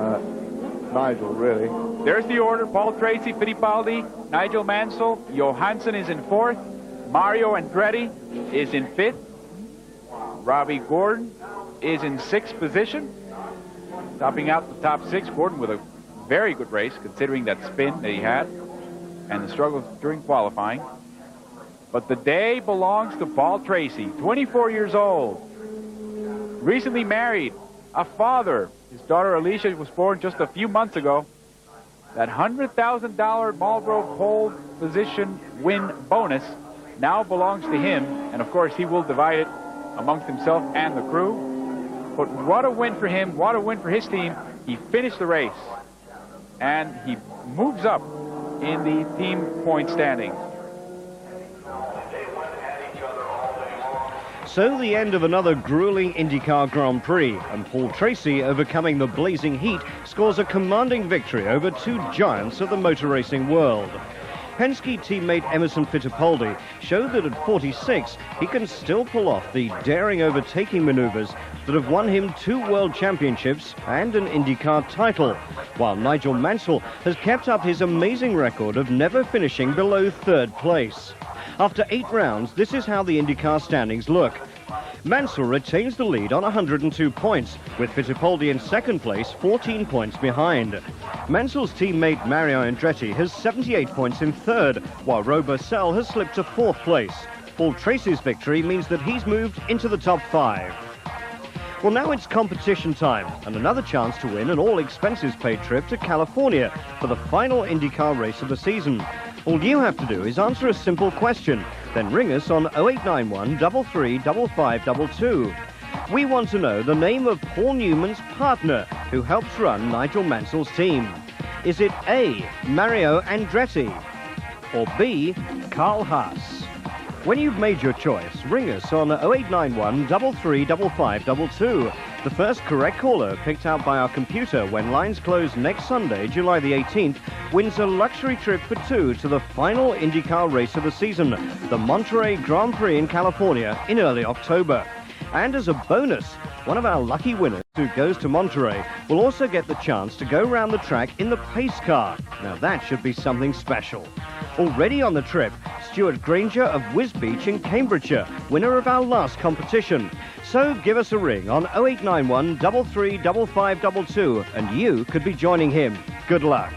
Nigel, really. There's the order. Paul Tracy, Fittipaldi, Nigel Mansell. Johansson is in 4th. Mario Andretti is in 5th. Robbie Gordon is in 6th position. Topping out the top 6, Gordon with a very good race, considering that spin that he had and the struggles during qualifying. But the day belongs to Paul Tracy, 24 years old, recently married, a father. His daughter Alicia was born just a few months ago. That $100,000 Marlboro pole position win bonus now belongs to him, and of course he will divide it amongst himself and the crew. But what a win for him, what a win for his team. He finished the race, and he moves up in the team point standings. So the end of another grueling IndyCar Grand Prix, and Paul Tracy, overcoming the blazing heat, scores a commanding victory over 2 giants of the motor racing world. Penske teammate Emerson Fittipaldi showed that at 46 he can still pull off the daring overtaking maneuvers that have won him 2 world championships and an IndyCar title, while Nigel Mansell has kept up his amazing record of never finishing below 3rd place. After 8 rounds, this is how the IndyCar standings look. Mansell retains the lead on 102 points, with Fittipaldi in 2nd place, 14 points behind. Mansell's teammate Mario Andretti has 78 points in 3rd, while Roe Bursell has slipped to 4th place. Paul Tracy's victory means that he's moved into the top 5. Well, now it's competition time, and another chance to win an all-expenses-paid trip to California for the final IndyCar race of the season. All you have to do is answer a simple question, then ring us on 0891 33 5522. We want to know the name of Paul Newman's partner who helps run Nigel Mansell's team. Is it A, Mario Andretti, or B, Carl Haas? When you've made your choice, ring us on 0891 33 5522. The first correct caller picked out by our computer when lines close next Sunday, July the 18th, wins a luxury trip for 2 to the final IndyCar race of the season, the Monterey Grand Prix in California in early October. And as a bonus, one of our lucky winners who goes to Monterey will also get the chance to go round the track in the pace car. Now that should be something special. Already on the trip, Stuart Granger of Whiz Beach in Cambridgeshire, winner of our last competition. So give us a ring on 0891 33 5522 and you could be joining him. Good luck.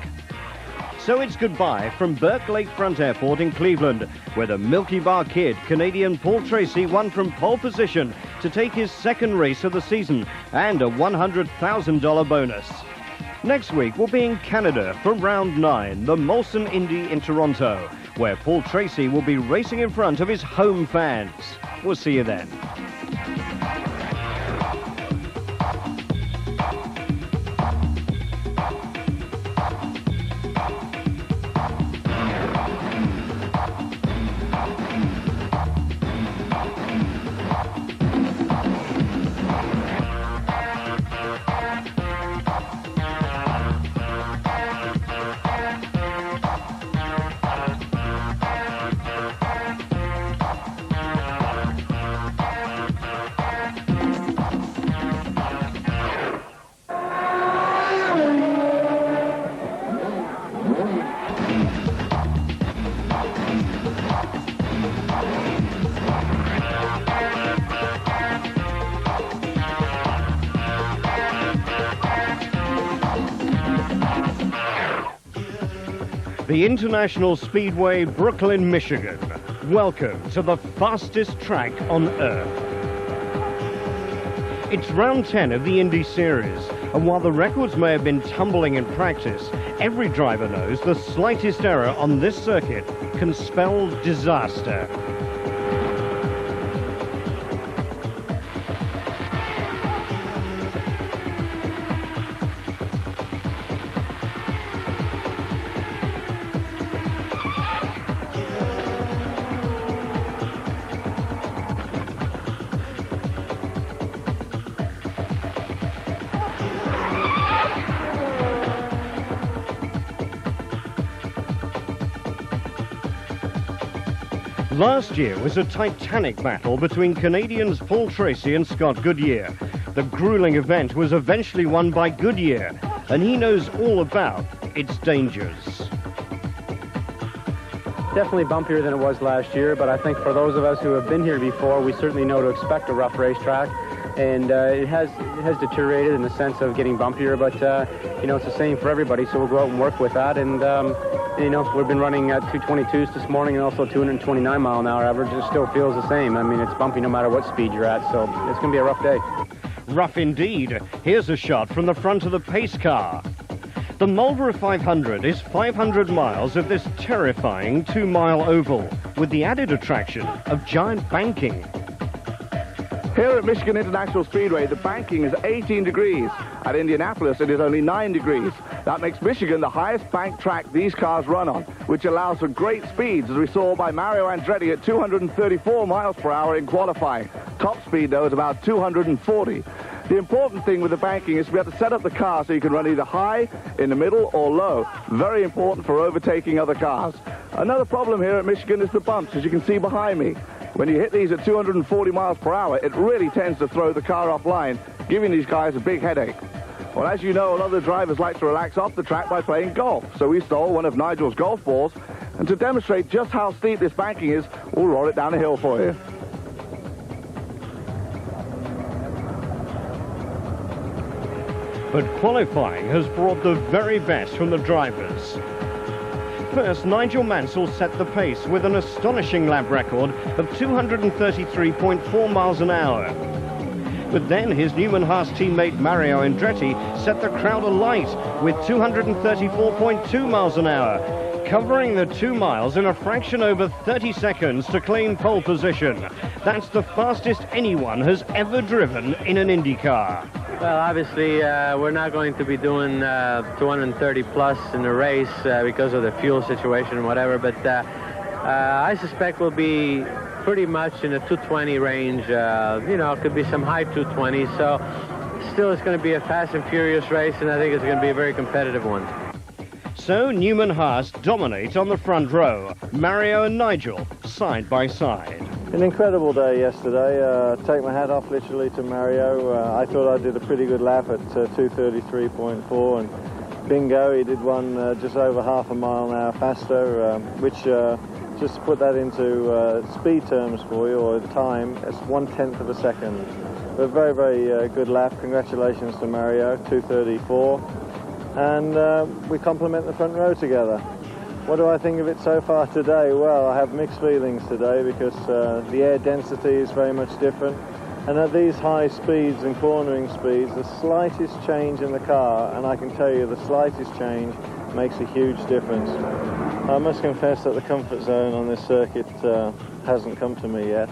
So it's goodbye from Burke Lakefront Airport in Cleveland, where the Milky Bar Kid, Canadian Paul Tracy, won from pole position to take his 2nd race of the season and a $100,000 bonus. Next week we'll be in Canada for round 9, the Molson Indy in Toronto, where Paul Tracy will be racing in front of his home fans. We'll see you then. The International Speedway, Brooklyn, Michigan. Welcome to the fastest track on Earth. It's round 10 of the Indy Series, and while the records may have been tumbling in practice, every driver knows the slightest error on this circuit can spell disaster. Last year was a titanic battle between Canadians Paul Tracy and Scott Goodyear. The grueling event was eventually won by Goodyear, and he knows all about its dangers. Definitely bumpier than it was last year, but I think for those of us who have been here before, we certainly know to expect a rough racetrack. And it has deteriorated in the sense of getting bumpier, but you know, it's the same for everybody, so we'll go out and work with that. And you know, we've been running at 222s this morning and also 229 mile an hour average. It still feels the same. I mean, it's bumpy no matter what speed you're at, so it's going to be a rough day. Rough indeed. Here's a shot from the front of the pace car. The Marlboro 500 is 500 miles of this terrifying 2-mile oval, with the added attraction of giant banking. Here at Michigan International Speedway, the banking is 18 degrees. At Indianapolis, it is only 9 degrees. That makes Michigan the highest banked track these cars run on, which allows for great speeds, as we saw by Mario Andretti at 234 miles per hour in qualifying. Top speed, though, is about 240. The important thing with the banking is to be able to set up the car so you can run either high, in the middle, or low. Very important for overtaking other cars. Another problem here at Michigan is the bumps, as you can see behind me. When you hit these at 240 miles per hour, it really tends to throw the car offline, giving these guys a big headache. Well, as you know, a lot of the drivers like to relax off the track by playing golf. So we stole one of Nigel's golf balls, and to demonstrate just how steep this banking is, we'll roll it down the hill for you. But qualifying has brought the very best from the drivers. First, Nigel Mansell set the pace with an astonishing lap record of 233.4 miles an hour. But then his Newman Haas teammate Mario Andretti set the crowd alight with 234.2 miles an hour, covering the 2 miles in a fraction over 30 seconds to claim pole position. That's the fastest anyone has ever driven in an Indy car. Well, obviously, we're not going to be doing 230 plus in the race because of the fuel situation and whatever, but I suspect we'll be pretty much in the 220 range. You know, it could be some high 220s, so still it's going to be a fast and furious race, and I think it's going to be a very competitive one. So Newman Haas dominate on the front row, Mario and Nigel side by side. An incredible day yesterday. Take my hat off literally to Mario. I thought I did a pretty good lap at 233.4, and bingo, he did one just over half a mile an hour faster, which just to put that into speed terms for you, or time, it's 1/10 of a second. But a very, very good lap. Congratulations to Mario, 234. And we complement the front row together. What do I think of it so far today? Well, I have mixed feelings today because the air density is very much different. And at these high speeds and cornering speeds, the slightest change in the car, and I can tell you the slightest change makes a huge difference. I must confess that the comfort zone on this circuit hasn't come to me yet.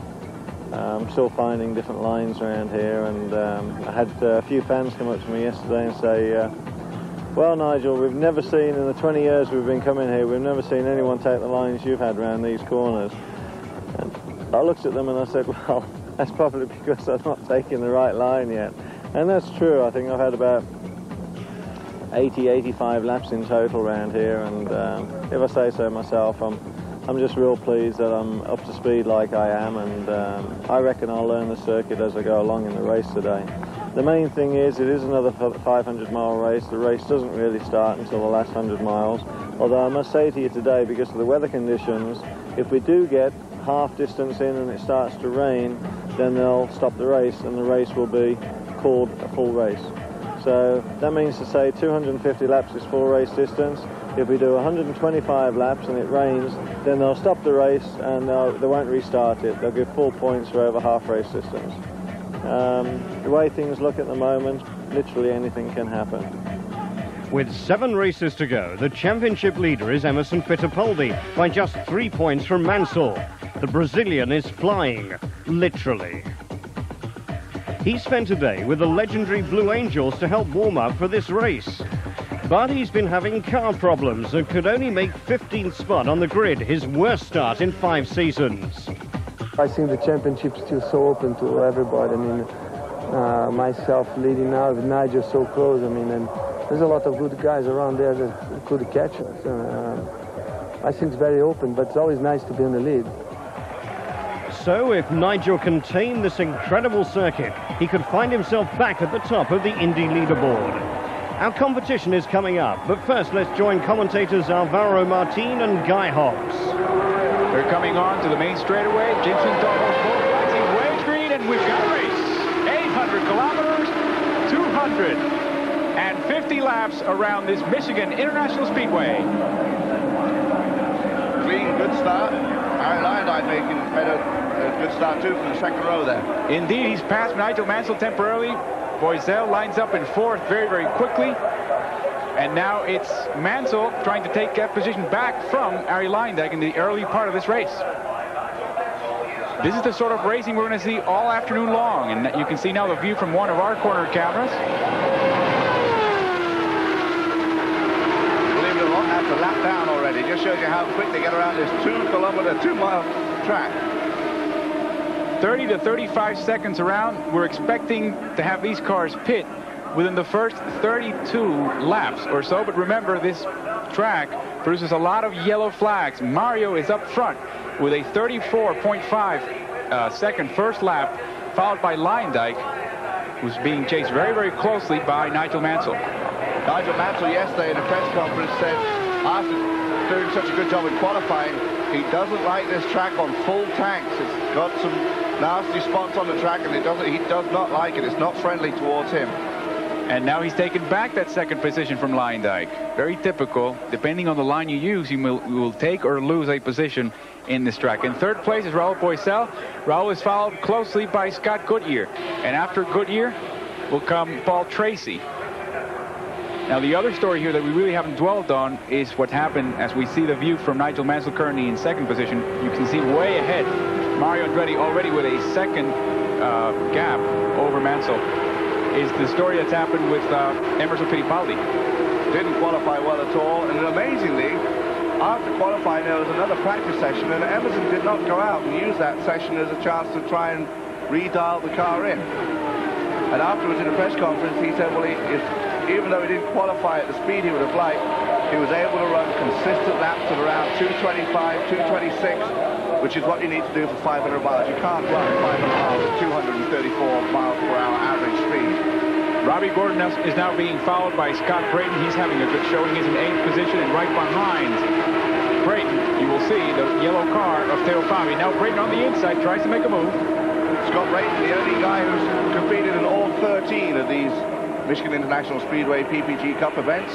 I'm still finding different lines around here, and I had a few fans come up to me yesterday and say, well, Nigel, we've never seen, in the 20 years we've been coming here, we've never seen anyone take the lines you've had around these corners. And I looked at them and I said, well, that's probably because I'm not taking the right line yet. And that's true. I think I've had about 80, 85 laps in total around here, and if I say so myself, I'm just real pleased that I'm up to speed like I am, and I reckon I'll learn the circuit as I go along in the race today. The main thing is, it is another 500-mile race. The race doesn't really start until the last 100 miles. Although I must say to you today, because of the weather conditions, if we do get half distance in and it starts to rain, then they'll stop the race, and the race will be called a full race. So that means to say 250 laps is full race distance. If we do 125 laps and it rains, then they'll stop the race and they won't restart it. They'll give full points for over half race systems. The way things look at the moment, literally anything can happen. With 7 races to go, the championship leader is Emerson Fittipaldi by just 3 points from Mansell. The Brazilian is flying, literally. He spent a day with the legendary Blue Angels to help warm up for this race. But he's been having car problems and could only make 15th spot on the grid, his worst start in 5 seasons. I think the championship's still so open to everybody. I mean, myself leading now with Nigel so close. I mean, and there's a lot of good guys around there that could catch it. I think it's very open, but it's always nice to be in the lead. So if Nigel can tame this incredible circuit, he could find himself back at the top of the Indy leaderboard. Our competition is coming up, but first let's join commentators Alvaro Martin and Guy Hobbs. They're coming on to the main straightaway. Jensen Dobble's both rising way green, and we've got a race. 800 kilometers, 250 laps around this Michigan International Speedway. Clean, good start. Arie Luyendyk making a good start too from the second row there. Indeed, he's passed Nigel Mansell temporarily. Boiselle lines up in 4th very, very quickly. And now it's Mansell trying to take that position back from Arie Luyendyk in the early part of this race. This is the sort of racing we're going to see all afternoon long. And you can see now the view from one of our corner cameras. Believe it or not, that's a lap down already. Just shows you how quick they get around this 2-mile track. 30 to 35 seconds around. We're expecting to have these cars pit within the first 32 laps or so. But remember, this track produces a lot of yellow flags. Mario is up front with a 34.5 second first lap, followed by Luyendyk, who's being chased very, very closely by Nigel Mansell. Nigel Mansell yesterday in a press conference said, after doing such a good job in qualifying, he doesn't like this track on full tanks. It's got some nasty spots on the track, and he does not like it. It's not friendly towards him. And now he's taken back that second position from Luyendyk. Very typical. Depending on the line you use, you will take or lose a position in this track. In 3rd place is Raul Boiselle. Raul is followed closely by Scott Goodyear. And after Goodyear will come Paul Tracy. Now, the other story here that we really haven't dwelled on is what happened as we see the view from Nigel Mansell currently in 2nd position. You can see way ahead Mario Andretti already with a second gap over Mansell. Is the story that's happened with Emerson Fittipaldi. Didn't qualify well at all, and amazingly, after qualifying there was another practice session, and Emerson did not go out and use that session as a chance to try and redial the car in. And afterwards in a press conference he said, well, even though he didn't qualify at the speed he would have liked, he was able to run consistent laps of around 225, 226, which is what you need to do for 500 miles. You can't run 500 miles at 234 miles per hour average speed. Robbie Gordon is now being followed by Scott Brayton. He's having a good showing. He's in 8th position, and right behind Brayton, you will see the yellow car of Theo Fabi. Now Brayton on the inside tries to make a move. Scott Brayton, the only guy who's competed in all 13 of these Michigan International Speedway PPG Cup events.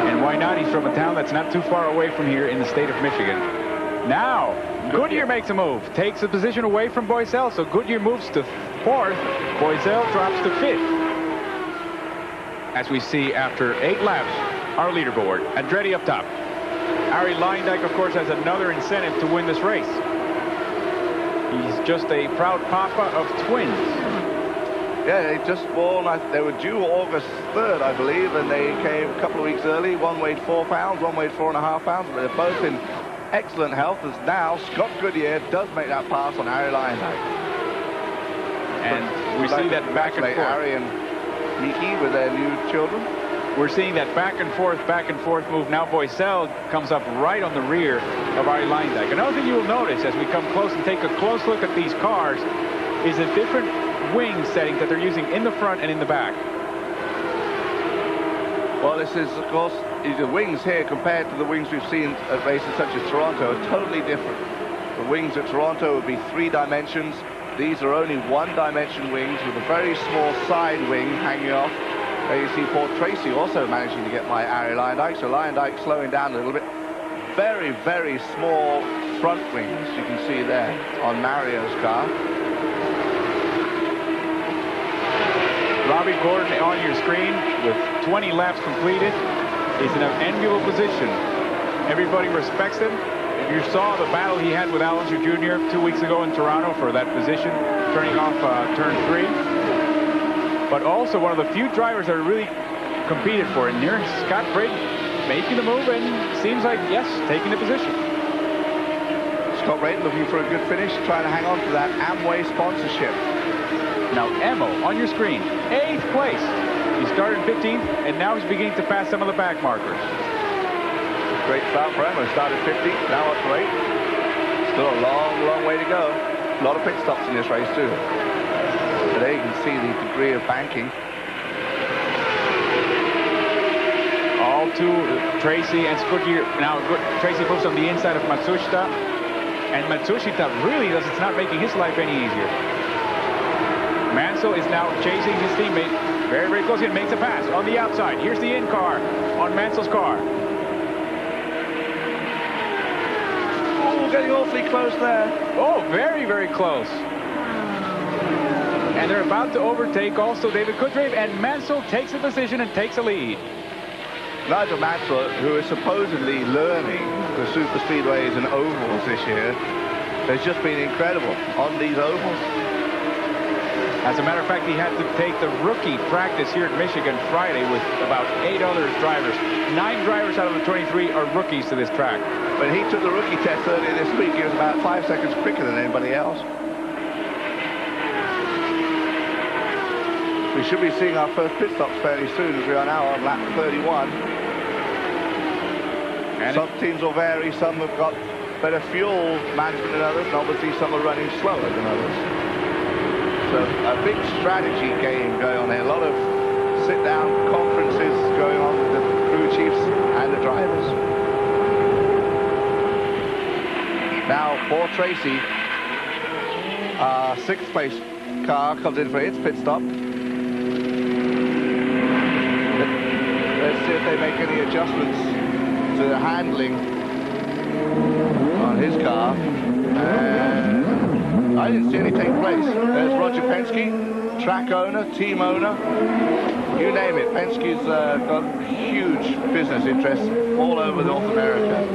And why not? He's from a town that's not too far away from here in the state of Michigan. Now, Goodyear makes a move, takes the position away from Boiselle, so Goodyear moves to 4th. Boiselle drops to 5th. As we see after 8 laps, our leaderboard. Andretti up top. Arie Luyendyk, of course, has another incentive to win this race. He's just a proud papa of twins. Yeah, they just born. They were due August 3rd, I believe, and they came a couple of weeks early. One weighed 4 pounds, one weighed 4.5 pounds, but they're both in excellent health. As now Scott Goodyear does make that pass on Arie Luyendyk. And we see that back and forth. Arie and Miki with their new children. We're seeing that back and forth move. Now Boiselle comes up right on the rear of Arie Luyendyk. Another thing you will notice as we come close and take a close look at these cars is a different wing setting that they're using in the front and in the back. Well, this is, of course, the wings here compared to the wings we've seen at races such as Toronto are totally different. The wings at Toronto would be 3 dimensions. These are only 1-dimension wings with a very small side wing hanging off. There you see Paul Tracy also managing to get by Arie Luyendyk. So Luyendyk slowing down a little bit. Very, very small front wings you can see there on Mario's car. Robbie Gordon on your screen with 20 laps completed is in an enviable position. Everybody respects him. You saw the battle he had with Alonso Jr. 2 weeks ago in Toronto for that position, turning off turn 3. But also one of the few drivers that really competed for it. And here, Scott Brayton making the move and seems like, yes, taking the position. Scott Brayton looking for a good finish, trying to hang on to that Amway sponsorship. Now, Emo on your screen, 8th place. He started 15th, and now he's beginning to pass some of the back markers. Great start for Emo. Started 15th, now up to 8th. Still a long, long way to go. A lot of pit stops in this race, too. So there you can see the degree of banking. All to Tracy and Goodyear. Now, Tracy moves on the inside of Matsushita. And Matsushita really does, it's not making his life any easier. Mansell is now chasing his teammate very, very closely and makes a pass on the outside. Here's the in-car on Mansell's car. Oh, getting awfully close there. Oh, very, very close. And they're about to overtake also David Cudgrave, and Mansell takes a position and takes a lead. Nigel Mansell, who is supposedly learning the super speedways and ovals this year, has just been incredible on these ovals. As a matter of fact, he had to take the rookie practice here at Michigan Friday with about 8 other drivers. 9 drivers out of the 23 are rookies to this track. When he took the rookie test earlier this week, he was about 5 seconds quicker than anybody else. We should be seeing our first pit stops fairly soon, as we are now on lap 31. And some teams will vary. Some have got better fuel management than others, and obviously some are running slower than others. So a big strategy game going on here. A lot of sit-down conferences going on with the crew chiefs and the drivers. Now, Paul Tracy, 6th place car comes in for its pit stop. Let's see if they make any adjustments to the handling on his car. And I didn't see any take place. There's Roger Penske, track owner, team owner, you name it. Penske's got huge business interests all over North America.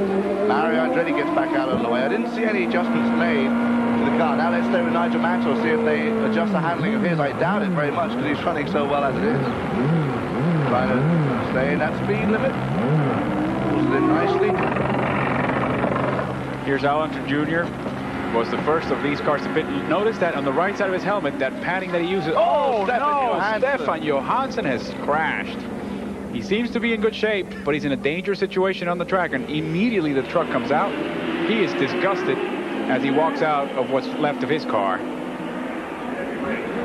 Mario Andretti gets back out of the way. I didn't see any adjustments made to the car. Now let's stay with Nigel Mansell, see if they adjust the handling of his. I doubt it very much because he's running so well as it is. Trying to stay in that speed limit. Pulls it in nicely. Here's Alonso Jr. was the first of these cars to pit. Notice that on the right side of his helmet, that padding that he uses. Oh, no! Stefan Johansson has crashed. He seems to be in good shape, but he's in a dangerous situation on the track, and immediately the truck comes out. He is disgusted as he walks out of what's left of his car.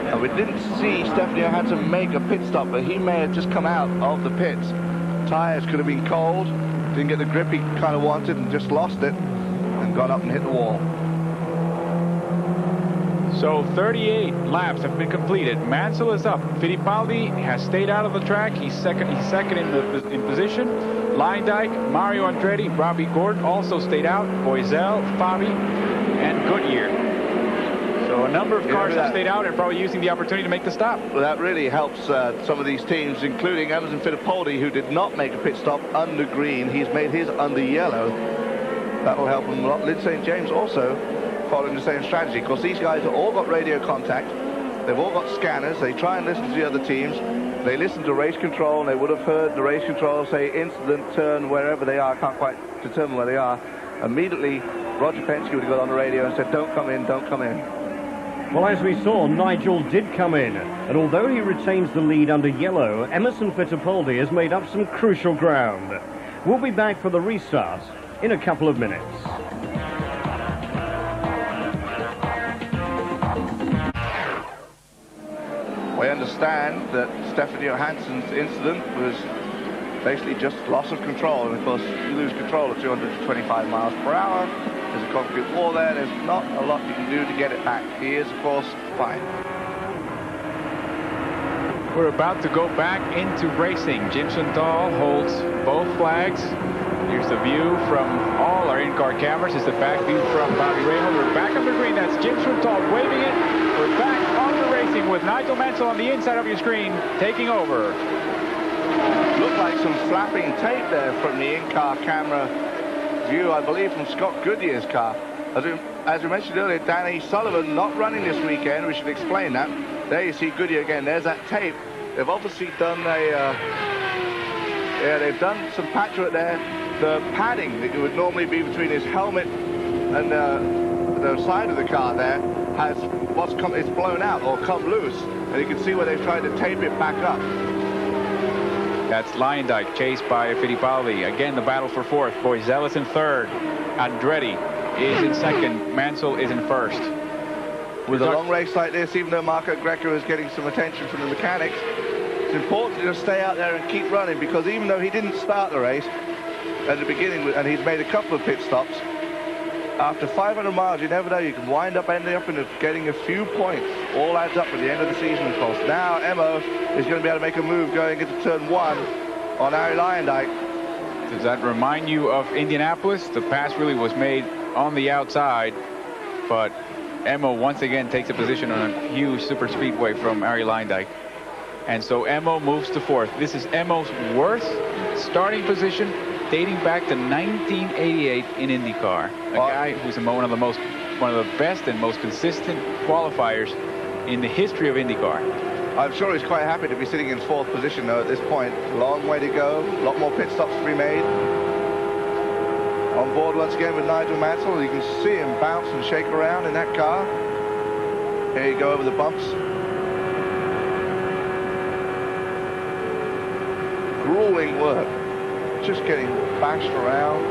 And we didn't see Stefan Johansson make a pit stop, but he may have just come out of the pits. Tires could have been cold, didn't get the grip he kind of wanted and just lost it and got up and hit the wall. So 38 laps have been completed. Mansell is up. Fittipaldi has stayed out of the track. He's second in position. Luyendyk, Mario Andretti, Robbie Gordon also stayed out. Boisel, Fabi, and Goodyear. So a number of cars have stayed out and probably using the opportunity to make the stop. Well, that really helps some of these teams, including Emerson Fittipaldi, who did not make a pit stop under green. He's made his under yellow. That will help him a lot. Lynn St. James also following the same strategy. Of course, these guys have all got radio contact. They've all got scanners. They try and listen to the other teams. They listen to race control, and they would have heard the race control say incident, turn, wherever they are. I can't quite determine where they are. Immediately, Roger Penske would have got on the radio and said, don't come in, don't come in. Well, as we saw, Nigel did come in, and although he retains the lead under yellow, Emerson Fittipaldi has made up some crucial ground. We'll be back for the restart in a couple of minutes. We understand that Stefan Johansson's incident was basically just loss of control, and of course you lose control at 225 miles per hour. There's a concrete wall there. There's not a lot you can do to get it back. He is, of course, fine. We're about to go back into racing. Jim Suntal holds both flags. Here's the view from all our in-car cameras. It's the back view from Bobby Rahal. We're back on the green. That's Jim Suntal waving it. We're back on the racing with Nigel Mansell on the inside of your screen, taking over. Looked like some flapping tape there from the in-car camera view, I believe, from Scott Goodyear's car. As we mentioned earlier, Danny Sullivan not running this weekend. We should explain that. There you see Goodyear again. There's that tape. They've obviously done they've done some patchwork there. The padding that would normally be between his helmet and the side of the car there has it's blown out or come loose, and you can see where they've tried to tape it back up. That's Luyendyk chased by Fittipaldi. Again, the battle for fourth. Boisel is in third. Andretti is in second. Mansell is in first. With a long race like this, even though Marco Greco is getting some attention from the mechanics, it's important to just stay out there and keep running, because even though he didn't start the race at the beginning, and he's made a couple of pit stops, after 500 miles, you never know, you can wind up ending up getting a few points. All adds up at the end of the season, of course. Now, Emo is going to be able to make a move going into turn 1 on Arie Luyendyk. Does that remind you of Indianapolis? The pass really was made on the outside, but Emo once again takes a position on a huge super speedway from Arie Luyendyk. And so Emo moves to fourth. This is Emo's worst starting position dating back to 1988 in IndyCar. A guy who's one of the best and most consistent qualifiers in the history of IndyCar. I'm sure he's quite happy to be sitting in fourth position, though, at this point. Long way to go. A lot more pit stops to be made. On board once again with Nigel Mansell. You can see him bounce and shake around in that car. Here you go over the bumps. Grueling work. Just getting bashed around.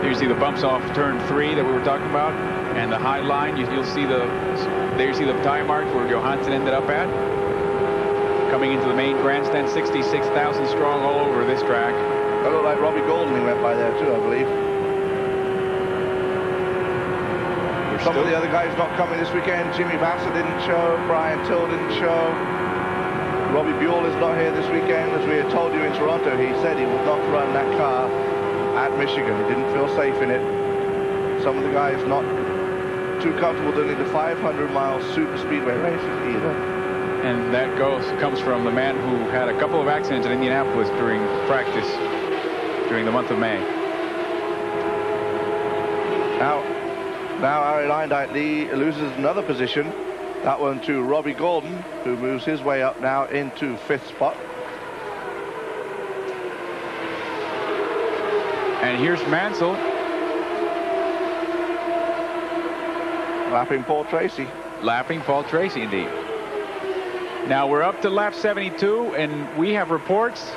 There you see the bumps off turn 3 that we were talking about, and the high line. You'll see there you see the tire marks where Johansson ended up at. Coming into the main grandstand, 66,000 strong all over this track. That looked like Robbie Golden, who went by there too, I believe. Some of the other guys not coming this weekend. Jimmy Vasser didn't show. Brian Till didn't show. Robbie Buell is not here this weekend. As we had told you in Toronto, he said he would not run that car at Michigan. He didn't feel safe in it. Some of the guys not too comfortable doing the 500-mile super speedway races either. And that comes from the man who had a couple of accidents in Indianapolis during practice during the month of May. Now Arie Luyendyk loses another position. That one to Robbie Gordon, who moves his way up now into 5th spot. And here's Mansell. Lapping Paul Tracy. Lapping Paul Tracy, indeed. Now we're up to lap 72, and we have reports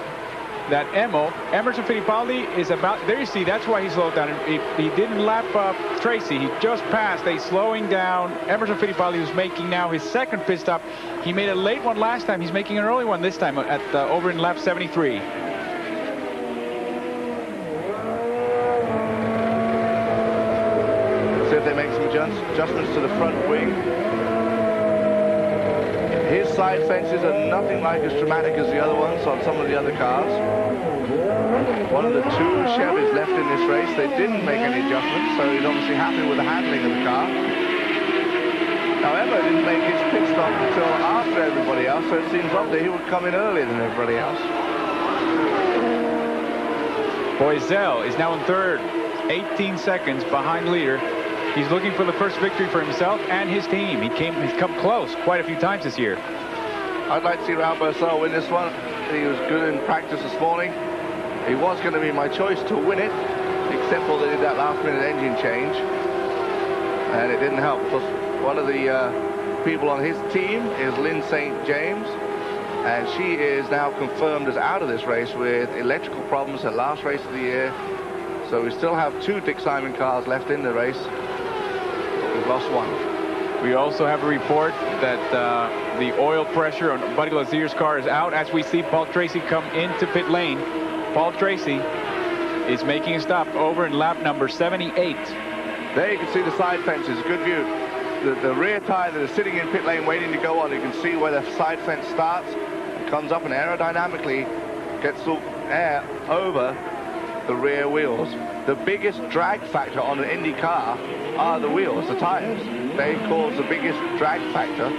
that Emerson Fittipaldi is about, there you see, that's why he slowed down. He didn't lap up Tracy, he just passed. They slowing down Emerson Fittipaldi, who's making now his second pit stop. He made a late one last time, he's making an early one this time at over in lap 73. See if they make some adjustments to the front wing. His side fences are nothing like as dramatic as the other ones on some of the other cars. One of the 2 Chevys left in this race, they didn't make any adjustments, so he's obviously happy with the handling of the car. Now, Emma didn't make his pit stop until after everybody else, so it seems obviously he would come in earlier than everybody else. Boisel is now in third, 18 seconds behind leader. He's looking for the first victory for himself and his team. He's come close quite a few times this year. I'd like to see Raul Boesel win this one. He was good in practice this morning. He was going to be my choice to win it, except for they did that last-minute engine change, and it didn't help. Plus, one of the people on his team is Lynn St. James, and she is now confirmed as out of this race with electrical problems, her last race of the year. So we still have 2 Dick Simon cars left in the race. We've lost one. We also have a report that the oil pressure on Buddy Lazier's car is out as we see Paul Tracy come into pit lane. Paul Tracy is making a stop over in lap number 78. There you can see the side fences, good view. The rear tyre that is sitting in pit lane waiting to go on, you can see where the side fence starts, it comes up and aerodynamically gets the air over the rear wheels. The biggest drag factor on an Indy car are the wheels, the tyres. They cause the biggest drag factor.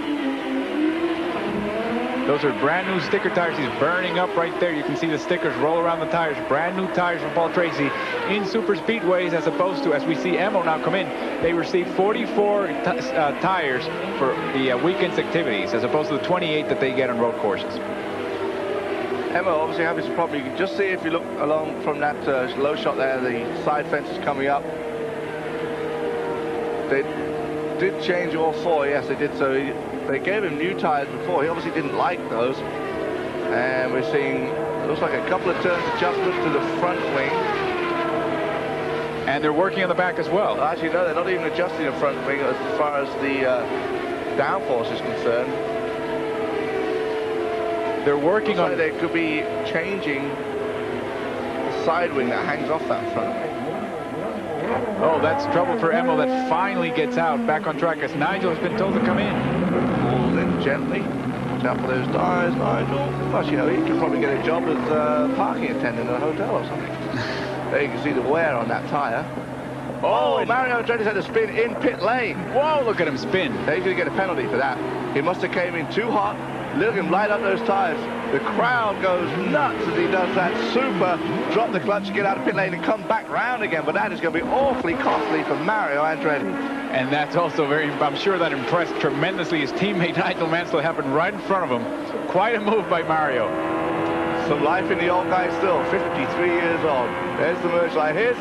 Those are brand new sticker tires. He's burning up right there. You can see the stickers roll around the tires. Brand new tires from Paul Tracy in super speedways, as opposed to, as we see Emo now come in, they receive 44 tires for the weekend's activities, as opposed to the 28 that they get on road courses. Emo obviously having some problem. You can just see, if you look along from that low shot there, the side fence is coming up. They did change all four. Yes, they did. So they gave him new tires before. He obviously didn't like those. And we're seeing, it looks like a couple of turns adjustment to the front wing. And they're working on the back as well. Actually, no, they're not even adjusting the front wing as far as the downforce is concerned. They're working on... They could be changing the side wing that hangs off that front wing. Oh, that's trouble for Emo that finally gets out back on track, as Nigel has been told to come in. Pull in gently. Watch out for those tires, Nigel. Plus, you know, he could probably get a job as a parking attendant in a hotel or something. There you can see the wear on that tire. Oh, Mario Andretti had a spin in pit lane. Whoa, look at him spin. He's going to get a penalty for that. He must have came in too hot. Look at him light up those tires. The crowd goes nuts as he does that super drop the clutch, get out of pit lane and come back round again. But that is going to be awfully costly for Mario Andretti. And that's also very, I'm sure that impressed tremendously his teammate Nigel Mansell. Happened right in front of him. Quite a move by Mario. Some life in the old guy still, 53 years old. There's the merge light. Here's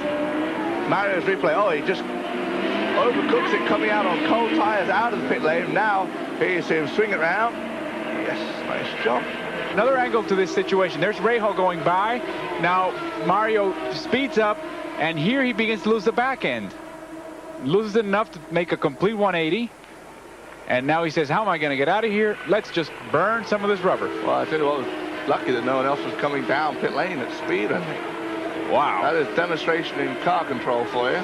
Mario's replay. Oh, he just overcooks it coming out on cold tires out of the pit lane. Now, here you see him swing it around. Yes, nice job. Another angle to this situation. There's Rahal going by. Now, Mario speeds up, and here he begins to lose the back end. Loses it enough to make a complete 180. And now he says, how am I going to get out of here? Let's just burn some of this rubber. Well, I tell you what, lucky that no one else was coming down pit lane at speed, I think. Wow. That is demonstration in car control for you.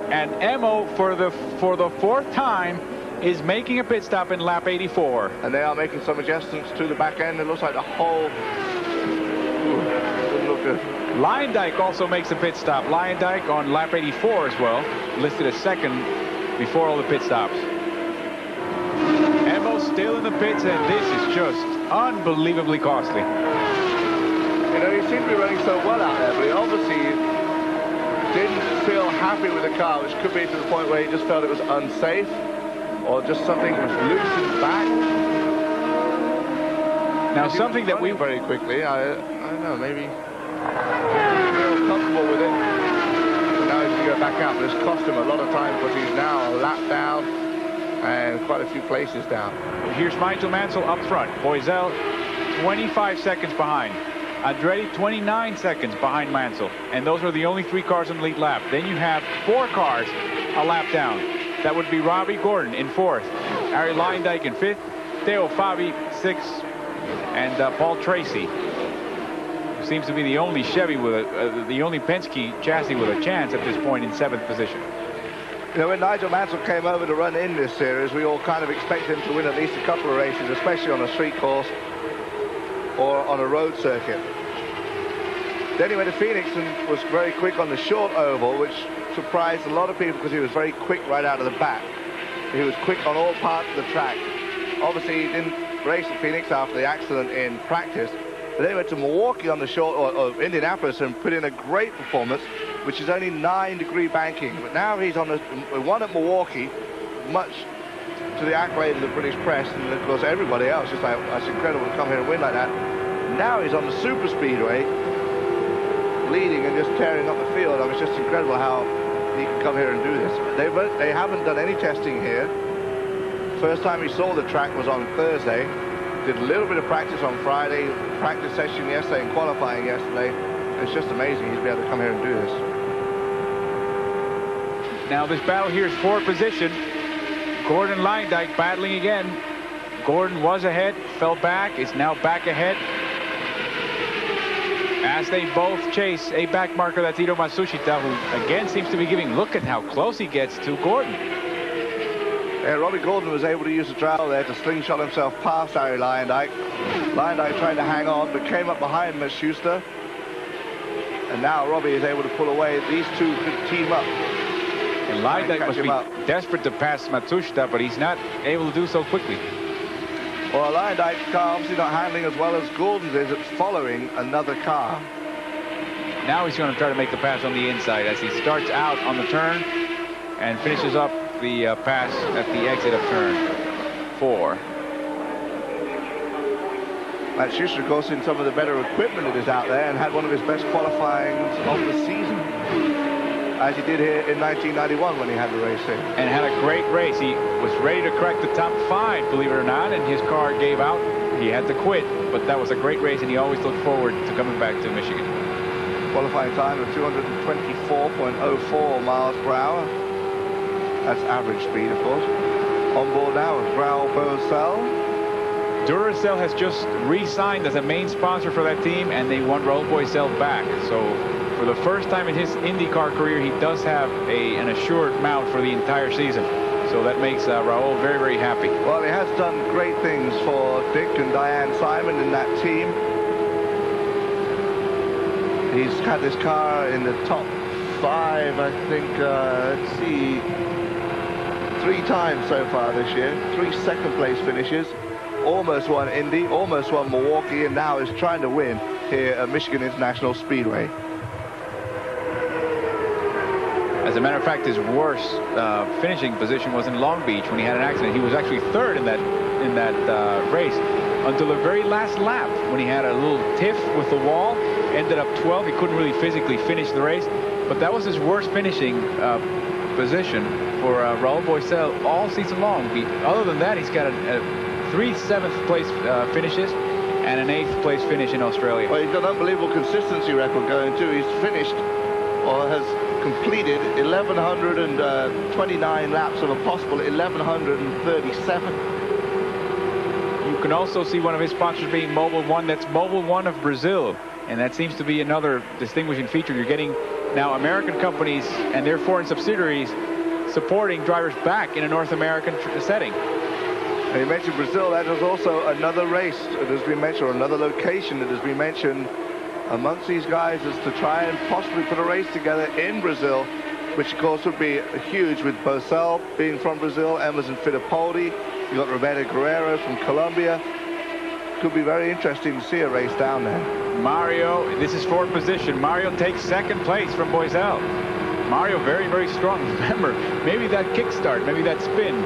And Emo, for the fourth time, is making a pit stop in lap 84. And they are making some adjustments to the back end. It looks like the whole... Doesn't look good. Luyendyk also makes a pit stop. Luyendyk on lap 84 as well, listed as second before all the pit stops. Emo still in the pits, and this is just unbelievably costly. You know, he seemed to be running so well out there, but he obviously didn't feel happy with the car, which could be to the point where he just felt it was unsafe, or just something was loose in the back. Now, something that we... very quickly, I don't know, maybe feel comfortable with it. But now he's going to go back out, but it's cost him a lot of time, because he's now a lap down and quite a few places down. Here's Nigel Mansell up front. Boisel 25 seconds behind. Andretti 29 seconds behind Mansell. And those are the only 3 cars in the lead lap. Then you have 4 cars a lap down. That would be Robbie Gordon in 4th, Arie Luyendyk in 5th, Theo Fabi 6th, and Paul Tracy, who seems to be the only Chevy with the only Penske chassis with a chance at this point, in 7th position. You know, when Nigel Mansell came over to run in this series, we all kind of expected him to win at least a couple of races, especially on a street course or on a road circuit. Then he went to Phoenix and was very quick on the short oval, which surprised a lot of people because he was very quick right out of the back. He was quick on all parts of the track. Obviously, he didn't race at Phoenix after the accident in practice. But then he went to Milwaukee on the short, or Indianapolis, and put in a great performance, which is only 9-degree banking. But now he's on the one at Milwaukee, much to the accolade of the British press, and of course everybody else. Just like, that's incredible to come here and win like that. Now he's on the super speedway, leading and just tearing up the field. I mean, it's just incredible how he can come here and do this. They haven't done any testing here. First time he saw the track was on Thursday. Did a little bit of practice on Friday, practice session yesterday, and qualifying yesterday. It's just amazing he's been able to come here and do this. Now this battle here is for position. Gordon Luyendyk battling again. Gordon was ahead, fell back, is now back ahead. As they both chase a back marker, that's Ito Matsushita, who again seems to be giving. Look at how close he gets to Gordon. Yeah, Robbie Gordon was able to use the travel there to slingshot himself past Arie Luyendyk. Luyendyk tried to hang on, but came up behind him as Schuster. And now Robbie is able to pull away. These two could team up. And Luyendyk must be desperate to pass Matsushita, but he's not able to do so quickly. Well, Luyendyk car obviously not handling as well as Gordon's is at following another car. Now he's going to try to make the pass on the inside as he starts out on the turn and finishes up the pass at the exit of turn 4. Matt Schuster, of course, in some of the better equipment that is out there, and had one of his best qualifyings of the season, as he did here in 1991 when he had the race here. And had a great race. He was ready to crack the top 5, believe it or not, and his car gave out. He had to quit, but that was a great race, and he always looked forward to coming back to Michigan. Qualifying time of 224.04 miles per hour. That's average speed, of course. On board now is Raul Boesel. Duracell has just re-signed as a main sponsor for that team, and they want Raul Boesel back. So for the first time in his IndyCar career, he does have an assured mount for the entire season. So that makes Raul very, very happy. Well, he has done great things for Dick and Diane Simon in that team. He's had this car in the top 5, I think, let's see, 3 times so far this year. 3 second-place finishes. Almost won Indy, almost won Milwaukee, and now is trying to win here at Michigan International Speedway. As a matter of fact, his worst finishing position was in Long Beach when he had an accident. He was actually 3rd in that race until the very last lap when he had a little tiff with the wall. Ended up 12th. He couldn't really physically finish the race, but that was his worst finishing position for Raul Boesel all season long. Other than that, he's got 3 7th-place finishes and an 8th-place finish in Australia. Well, he's got an unbelievable consistency record going too. He's finished or has completed 1,129 laps of a possible 1,137. You can also see one of his sponsors being Mobil One. That's Mobil One of Brazil, and that seems to be another distinguishing feature. You're getting now American companies and their foreign subsidiaries supporting drivers back in a North American setting. And you mentioned Brazil. That is also another race that has been mentioned, or another location that has been mentioned amongst these guys, is to try and possibly put a race together in Brazil, which of course would be huge with Boesel being from Brazil, Emerson Fittipaldi, you've got Roberto Guerrero from Colombia. Could be very interesting to see a race down there. Mario, this is 4th position. Mario takes 2nd place from Boesel. Mario very, very strong. Remember, maybe that kickstart, maybe that spin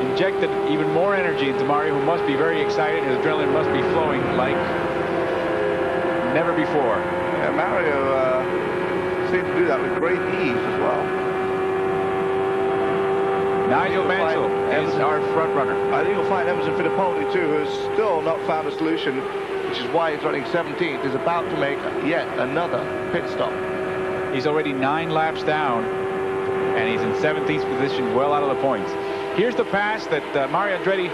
injected even more energy into Mario, who must be very excited. His adrenaline must be flowing like never before. Yeah, Mario seemed to do that with great ease as well. Nigel Mansell is our front runner. I think you'll find Emerson Fittipaldi too, who has still not found a solution, which is why he's running 17th, is about to make yet another pit stop. He's already 9 laps down, and he's in 17th position, well out of the points. Here's the pass that Mario Andretti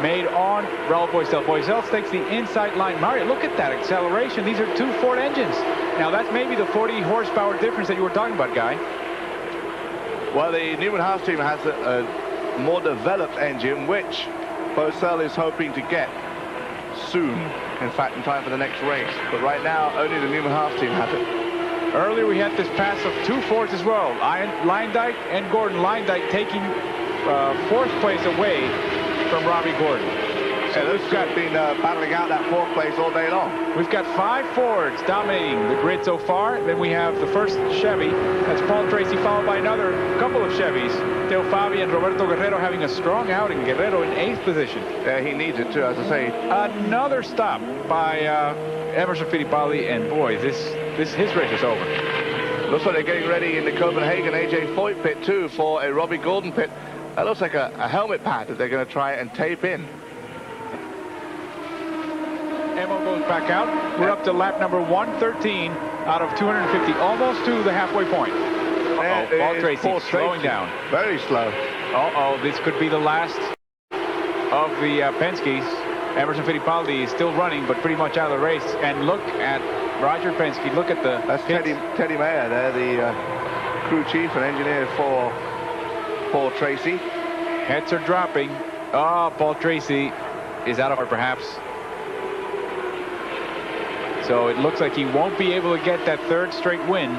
made on Raul Boesel. Boesel takes the inside line. Mario, look at that acceleration. These are 2 Ford engines. Now, that's maybe the 40 horsepower difference that you were talking about, Guy. Well, the Newman Haas team has a more developed engine, which Boesel is hoping to get soon. In fact, in time for the next race. But right now, only the Newman Haas team has it. Earlier, we had this pass of 2 Fords as well. Luyendyk and Gordon. Luyendyk taking 4th place away from Robbie Gordon. So those guys have been battling out that 4th place all day long. We've got 5 Fords dominating the grid so far. Then we have the first Chevy. That's Paul Tracy, followed by another couple of Chevys. Teo Fabi and Roberto Guerrero having a strong outing. Guerrero in 8th position. Yeah, he needs it too, as I say. Another stop by Emerson Fittipaldi, and boy, his race is over. Looks like they're getting ready in the Copenhagen AJ Foyt pit too for a Robbie Gordon pit. That looks like a helmet pad that they're going to try and tape in. Emo goes back out. We're up to lap number 113 out of 250, almost to the halfway point. Paul Tracy slowing down. Very slow. This could be the last of the Penske's. Emerson Fittipaldi is still running, but pretty much out of the race. And look at Roger Penske. Look at the... That's Teddy Mayer there, the crew chief and engineer for Paul Tracy. Heads are dropping. Oh, Paul Tracy is out of it, perhaps. So it looks like he won't be able to get that 3rd straight win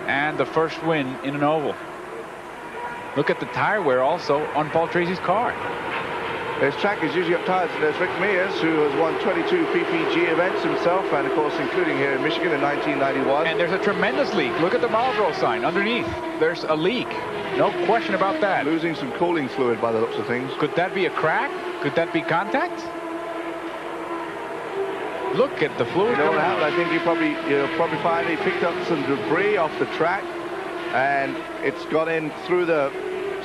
and the 1st win in an oval. Look at the tire wear also on Paul Tracy's car. This track is usually up tires. There's Rick Mears, who has won 22 PPG events himself, and of course including here in Michigan in 1991. And there's a tremendous leak. Look at the Marlboro sign underneath. There's a leak. No question about that. Losing some cooling fluid by the looks of things. Could that be a crack? Could that be contact? Look at the fluid. You know what happened? I think you'll probably find he picked up some debris off the track, and it's got in through the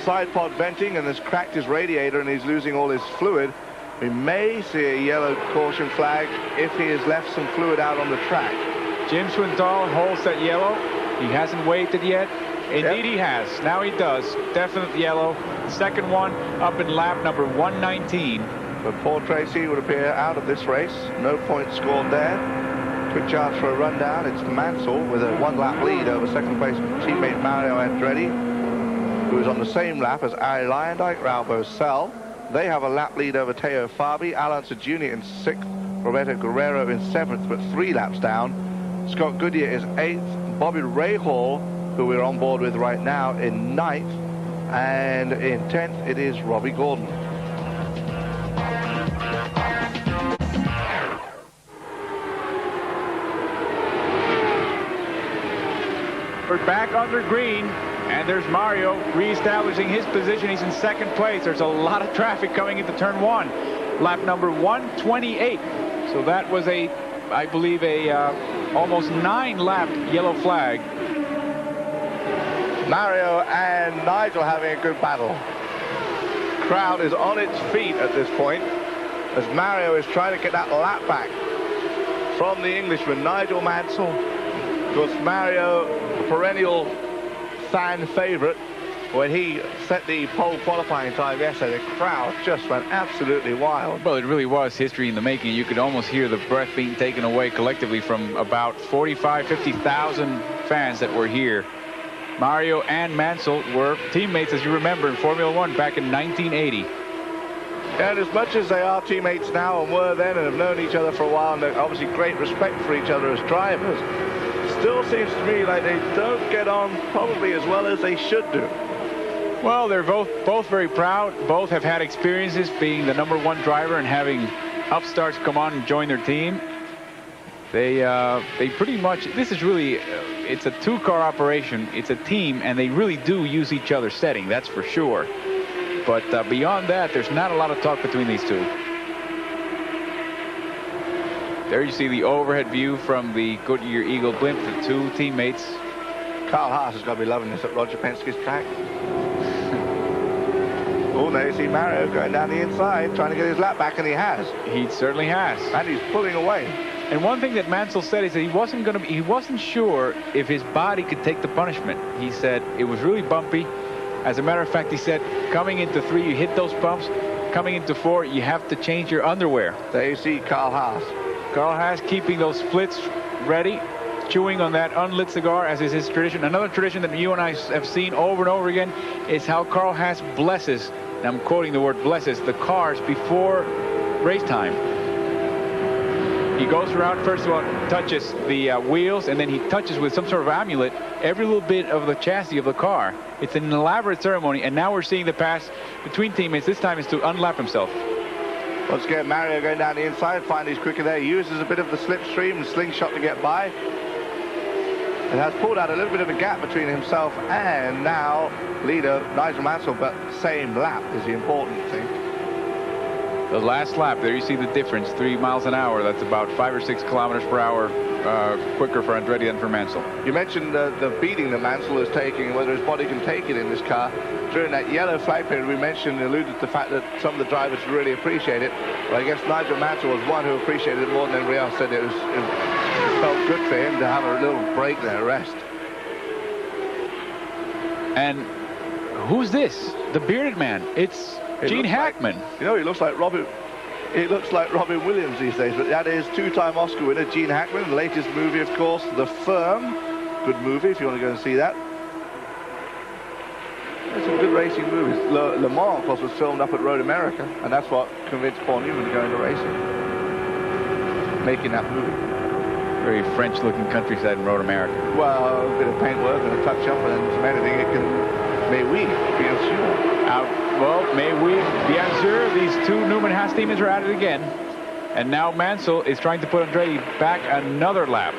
side pod venting and has cracked his radiator, and he's losing all his fluid. We may see a yellow caution flag if he has left some fluid out on the track. Jim Swindoll holds that yellow. He hasn't waved it yet. Indeed, he has. Now he does. Definite yellow. Second one up in lap number 119. But Paul Tracy would appear out of this race. No points scored there. Quick chance for a rundown. It's Mansell with a 1-lap lead over second place teammate Mario Andretti, who is on the same lap as Arie Luyendyk, Raul Boesel. They have a lap lead over Teo Fabi, Alonso Jr. in 6th, Roberto Guerrero in 7th, but 3 laps down. Scott Goodyear is 8th, Bobby Rahal, who we're on board with right now, in 9th, and in 10th it is Robbie Gordon. We're back under green, and there's Mario reestablishing his position. He's in 2nd place. There's a lot of traffic coming into turn 1. Lap number 128. So that was I believe, almost 9-lap yellow flag. Mario and Nigel having a good battle. Crowd is on its feet at this point as Mario is trying to get that lap back from the Englishman, Nigel Mansell. Of course, Mario, a perennial fan favorite. When he set the pole qualifying time yesterday, the crowd just went absolutely wild. Well, it really was history in the making. You could almost hear the breath being taken away collectively from about 50,000 fans that were here. Mario and Mansell were teammates, as you remember, in Formula One back in 1980. And as much as they are teammates now and were then and have known each other for a while, and obviously great respect for each other as drivers, still seems to me like they don't get on probably as well as they should do. Well, they're both very proud. Both have had experiences being the #1 driver and having upstarts come on and join their team. They pretty much, this is really, it's a 2-car operation. It's a team, and they really do use each other's setting, that's for sure. But beyond that, there's not a lot of talk between these two. There you see the overhead view from the Goodyear Eagle blimp, the two teammates. Carl Haas has got to be loving this at Roger Penske's track. Oh, there you see Mario going down the inside, trying to get his lap back, and he has. He certainly has. And he's pulling away. And one thing that Mansell said is that he wasn't sure if his body could take the punishment. He said it was really bumpy. As a matter of fact, he said, coming into 3, you hit those bumps. Coming into 4, you have to change your underwear. There you see Carl Haas. Carl Haas keeping those splits ready, chewing on that unlit cigar, as is his tradition. Another tradition that you and I have seen over and over again is how Carl Haas blesses, and I'm quoting the word blesses, the cars before race time. He goes around, first of all, touches the wheels, and then he touches with some sort of amulet every little bit of the chassis of the car. It's an elaborate ceremony, and now we're seeing the pass between teammates. This time is to unlap himself. Once again, Mario going down the inside, finds he's quicker there. He uses a bit of the slipstream and slingshot to get by. It has pulled out a little bit of a gap between himself and now leader Nigel Mansell, but same lap is the important thing. The last lap, there you see the difference, 3 miles an hour. That's about 5 or 6 kilometers per hour quicker for Andretti than for Mansell. You mentioned the beating that Mansell is taking, whether his body can take it in this car. During that yellow flag period, we mentioned, alluded to the fact that some of the drivers really appreciate it. But I guess Nigel Mansell was one who appreciated it more than everybody else. Said it felt good for him to have a little break there, rest. And who's this? The bearded man. It's Gene Hackman. Like, you know, he looks like Robert It looks like Robin Williams these days, but that is two-time Oscar winner Gene Hackman. The latest movie, of course, The Firm. Good movie if you want to go and see that. There's some good racing movies. Le Mans, of course, was filmed up at Road America, and that's what convinced Paul Newman to go into racing, making that movie. Very French-looking countryside in Road America. Well, a bit of paintwork and a touch-up, and then some editing. It can, may we, bien sûr. Well, may we, bien sûr. These two Newman Haas teammates are at it again. And now Mansell is trying to put Andretti back another lap.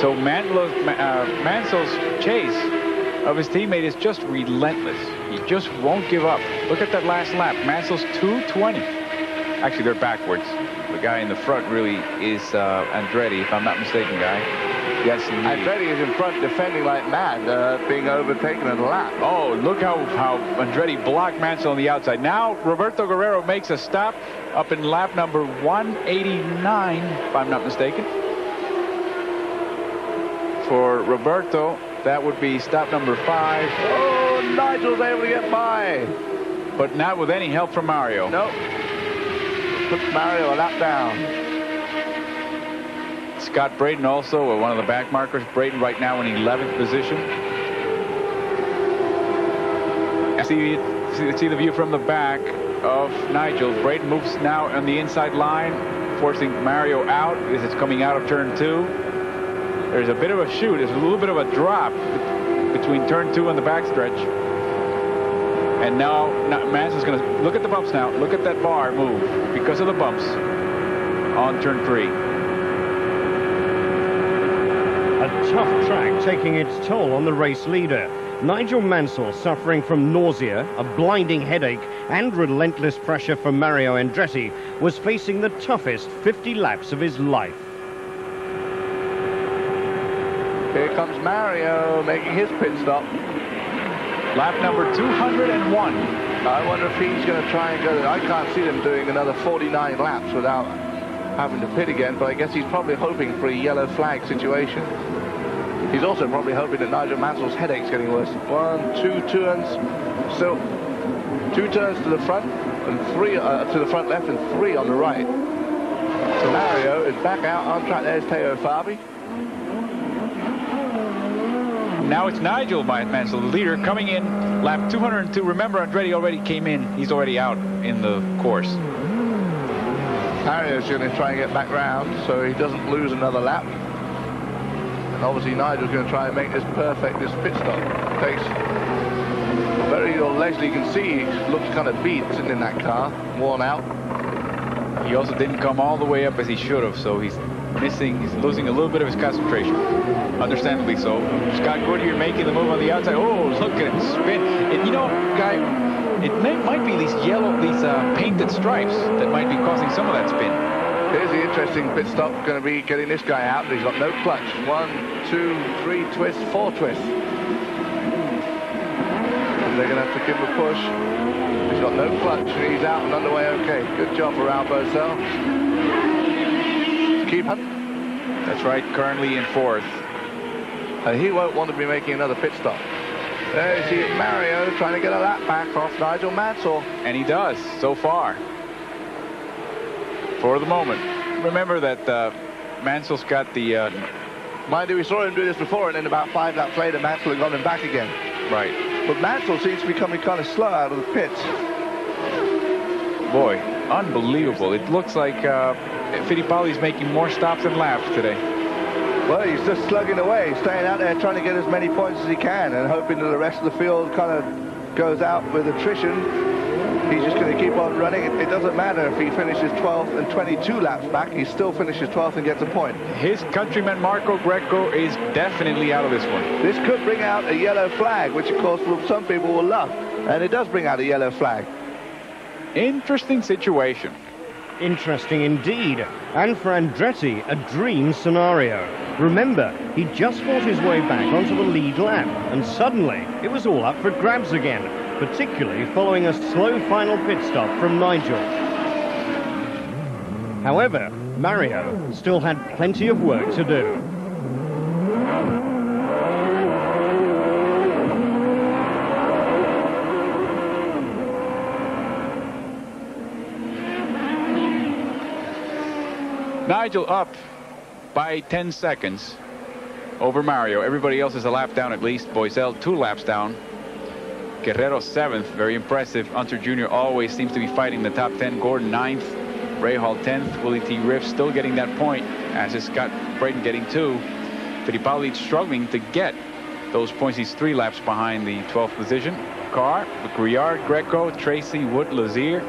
So Mansell's chase of his teammate is just relentless. He just won't give up. Look at that last lap. Mansell's 2:20. Actually, they're backwards. The guy in the front really is Andretti, if I'm not mistaken, Guy. Yes, indeed. Andretti is in front defending like mad, being overtaken in a lap. Oh, look how Andretti blocked Mansell on the outside. Now, Roberto Guerrero makes a stop up in lap number 189, if I'm not mistaken. For Roberto, that would be stop number 5. Oh, Nigel's able to get by. But not with any help from Mario. Nope. Puts Mario a lap down. Scott Braden also, one of the back markers. Braden right now in 11th position. See the view from the back of Nigel. Braden moves now on the inside line, forcing Mario out as it's coming out of turn 2. There's a bit of a shoot. There's a little bit of a drop between turn 2 and the backstretch. And now Mansell's going to look at the bumps now. Look at that bar move because of the bumps on turn 3. A tough track taking its toll on the race leader. Nigel Mansell, suffering from nausea, a blinding headache, and relentless pressure from Mario Andretti, was facing the toughest 50 laps of his life. Here comes Mario making his pit stop. Lap number 201. I wonder if he's going to try and go. I can't see them doing another 49 laps without having to pit again, but I guess he's probably hoping for a yellow flag situation. He's also probably hoping that Nigel Mansell's headache's getting worse. 1, 2 turns. So 2 turns to the front, and 3 to the front left, and 3 on the right. So Mario is back out on track. There's Teo Fabi. Now it's Nigel Mansell, the leader, coming in lap 202. Remember, Andretti already came in. He's already out in the course. Mario's going to try and get back round so he doesn't lose another lap. And obviously Nigel's going to try and make this perfect, this pit stop. Takes very little leisure. You can see he looks kind of beat sitting in that car, worn out. He also didn't come all the way up as he should have, so he's losing a little bit of his concentration. Understandably so. Scott Goodyear making the move on the outside. Oh, look at him spin. And you know, Guy, it might be these painted stripes that might be causing some of that spin. Here's the interesting pit stop, going to be getting this guy out, but he's got no clutch. 1, 2, 3 twists, 4 twists. And they're going to have to give him a push. He's got no clutch, and he's out and underway okay. Good job for Al Bosell. Keep up. That's right, currently in 4th. He won't want to be making another pit stop. There you see Mario trying to get a lap back off Nigel Mansell. And he does, so far. For the moment. Remember that Mansell's got the... Mind you, we saw him do this before, and then about 5 laps later, Mansell had got him back again. Right. But Mansell seems to be coming kind of slow out of the pits. Boy, unbelievable. It looks like Fittipaldi's making more stops than laps today. Well, he's just slugging away, staying out there trying to get as many points as he can and hoping that the rest of the field kind of goes out with attrition. He's just going to keep on running. It doesn't matter if he finishes 12th and 22 laps back. He still finishes 12th and gets a point. His countryman Marco Greco is definitely out of this one. This could bring out a yellow flag, which of course some people will love. And it does bring out a yellow flag. Interesting situation. Interesting indeed. And for Andretti, a dream scenario. Remember, he just fought his way back onto the lead lap, and suddenly it was all up for grabs again, particularly following a slow final pit stop from Nigel. However, Mario still had plenty of work to do. Nigel up by 10 seconds over Mario. Everybody else is a lap down at least. Boisel 2 laps down. Guerrero 7th, very impressive. Unser Jr. always seems to be fighting the top 10. Gordon 9th. Rahal 10th. Willie T. Riff still getting that point, as is Scott Brayton getting 2. Fittipaldi struggling to get those points. He's 3 laps behind the 12th position. Carr, Griard, Greco, Tracy, Wood, Lazier,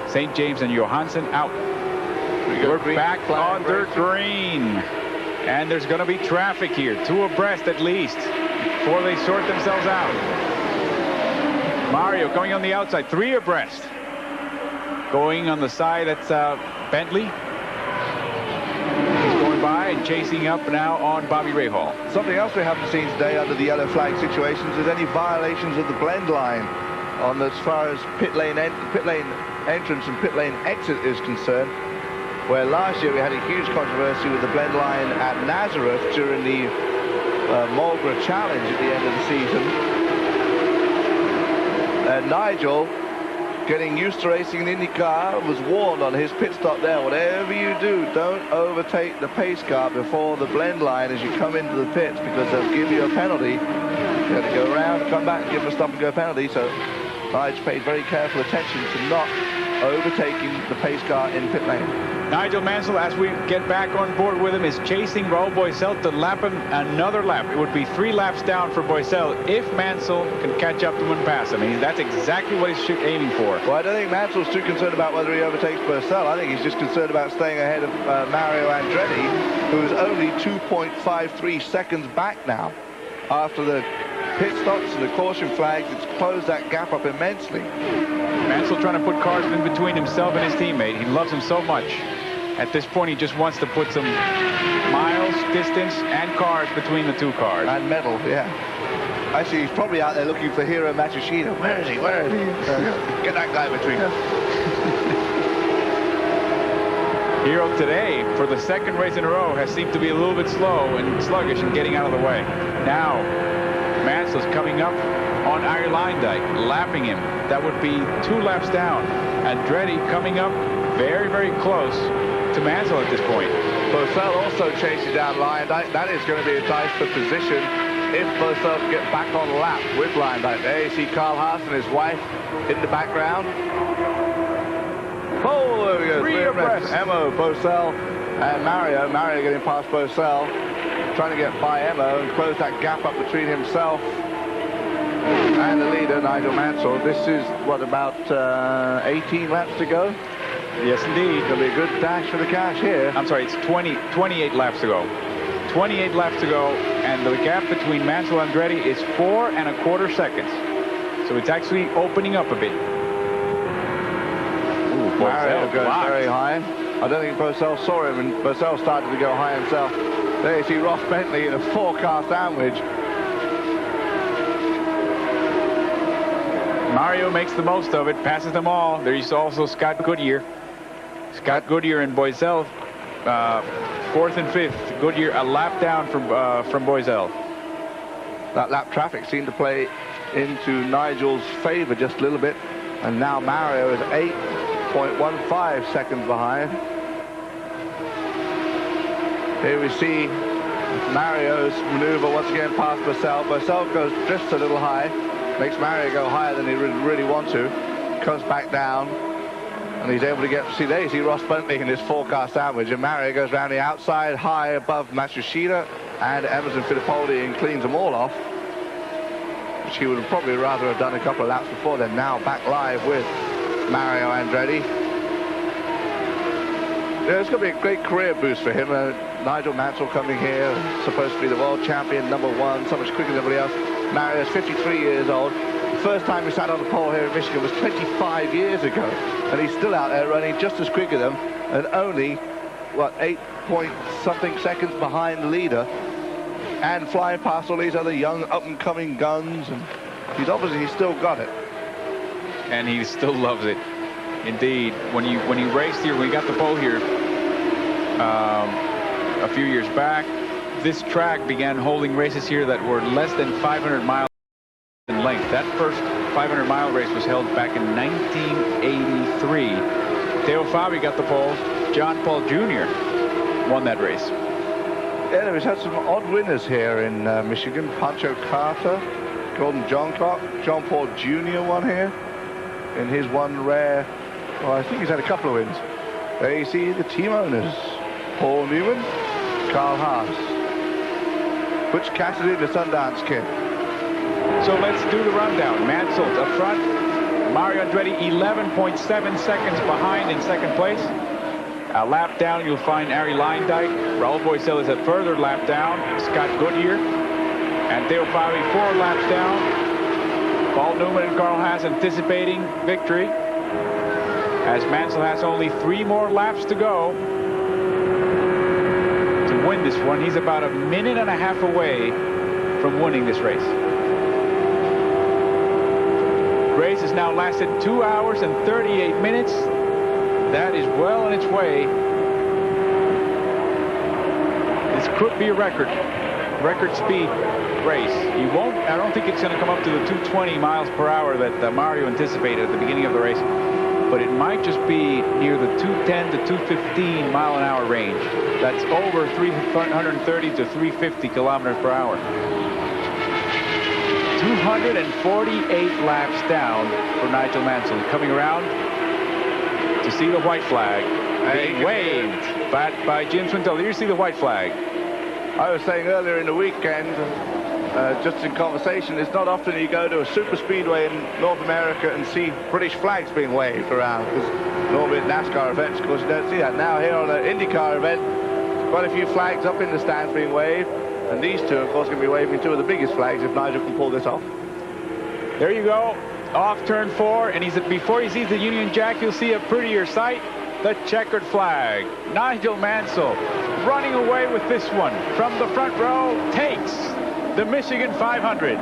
St. James, and Johansson out. We're back under green. And there's going to be traffic here. 2 abreast at least before they sort themselves out. Mario going on the outside. 3 abreast. Going on the side, that's Bentley. He's going by and chasing up now on Bobby Rahal. Something else we haven't seen today under the yellow flag situations is any violations of the blend line on as far as pit lane entrance and pit lane exit is concerned. Where last year we had a huge controversy with the blend line at Nazareth during the Marlborough Challenge at the end of the season. Nigel, getting used to racing in Indy Car, was warned on his pit stop there, whatever you do, don't overtake the pace car before the blend line as you come into the pits, because they'll give you a penalty. You have to go around, come back, and give them a stop and go penalty. So Nigel paid very careful attention to not overtaking the pace car in pit lane. Nigel Mansell, as we get back on board with him, is chasing Raul Boisel to lap him another lap. It would be 3 laps down for Boisel if Mansell can catch up to him and pass him. I mean, that's exactly what he's aiming for. Well, I don't think Mansell's too concerned about whether he overtakes Boisel. I think he's just concerned about staying ahead of Mario Andretti, who is only 2.53 seconds back now. After the pit stops and the caution flags, it's closed that gap up immensely. Mansell trying to put cars in between himself and his teammate. He loves him so much. At this point, he just wants to put some miles, distance, and cars between the 2 cars. And metal, yeah. Actually, he's probably out there looking for Hiro Matsushita. Where is he? Where is he? Get that guy between us. Hiro today, for the 2nd race in a row, has seemed to be a little bit slow and sluggish in getting out of the way. Now, Mansell's coming up on Arie Luyendyk, lapping him. That would be 2 laps down. Andretti coming up very, very close to Mansell at this point. Boisel also chasing down Luyendyk. That is going to be a dice for position if Boisel can get back on lap with Luyendyk. There you see Carl Haas and his wife in the background. Oh, there we go. 3 abreast. Emo, Boisel, and Mario. Mario getting past Boisel, trying to get by Emo and close that gap up between himself and the leader, Nigel Mansell. This is, what, about 18 laps to go? Yes, indeed. Going to be a good dash for the cash here. I'm sorry, it's 28 laps to go. 28 laps to go, and the gap between Mansell and Andretti is 4 1/4 seconds. So it's actually opening up a bit. Ooh, Mario goes very high. I don't think Boisel saw him, and Boisel started to go high himself. There you see Ross Bentley in a 4-car sandwich. Mario makes the most of it, passes them all. There's also Scott Goodyear. Scott Goodyear and Boisel, 4th and 5th. Goodyear a lap down from Boisel. That lap traffic seemed to play into Nigel's favor just a little bit. And now Mario is 8.15 seconds behind. Here we see Mario's maneuver once again past Boisel. Boisel drifts a little high. Makes Mario go higher than he really wants to. Comes back down. And he's able to get, see there, you see Ross Bentley in this 4-car sandwich. And Mario goes around the outside, high above Matsushita and Emerson Fittipaldi, and cleans them all off. Which he would have probably rather have done a couple of laps before. Then now back live with Mario Andretti. Yeah, it's going to be a great career boost for him. Nigel Mansell coming here, supposed to be the world champion, #1, so much quicker than everybody else. Mario's 53 years old. The first time he sat on the pole here in Michigan was 25 years ago. And he's still out there running just as quick as them, and only, what, 8-point-something seconds behind the leader. And flying past all these other young up-and-coming guns. And he's still got it. And he still loves it. Indeed. When he raced here, when he got the pole here a few years back, this track began holding races here that were less than 500 miles in length. That first 500-mile race was held back in 1983. Theo Fabi got the pole. John Paul Jr. won that race. Yeah, we've had some odd winners here in Michigan. Pancho Carter, Gordon Johncock, John Paul Jr. won here in his one rare, well, I think he's had a couple of wins. There you see the team owners, Paul Newman, Carl Haas. Butch Cassidy, the Sundance Kid. So let's do the rundown. Mansell up front. Mario Andretti 11.7 seconds behind in second place. A lap down, you'll find Arie Luyendyk. Raul Boesel is a further lap down. Scott Goodyear. And Theo Fabi 4 laps down. Paul Newman and Carl Haas anticipating victory, as Mansell has only 3 more laps to go to win this one. He's about a minute and a half away from winning this race. Race has now lasted 2 hours and 38 minutes. That is well on its way. This could be a record speed race. I don't think it's going to come up to the 220 miles per hour that Mario anticipated at the beginning of the race, but it might just be near the 210 to 215 mile an hour range. That's over 330 to 350 kilometers per hour. 248 laps down for Nigel Mansell, coming around to see the white flag being waved by Jim Swintelli. You see the white flag. I was saying earlier in the weekend, just in conversation, it's not often you go to a super speedway in North America and see British flags being waved around, because normally at NASCAR events, of course, you don't see that. Now here on an IndyCar event, quite a few flags up in the stands being waved, and these two, of course, going to be waving 2 of the biggest flags if Nigel can pull this off. There you go, off turn 4, and before he sees the Union Jack, you'll see a prettier sight, the checkered flag. Nigel Mansell running away with this one from the front row, takes the Michigan 500.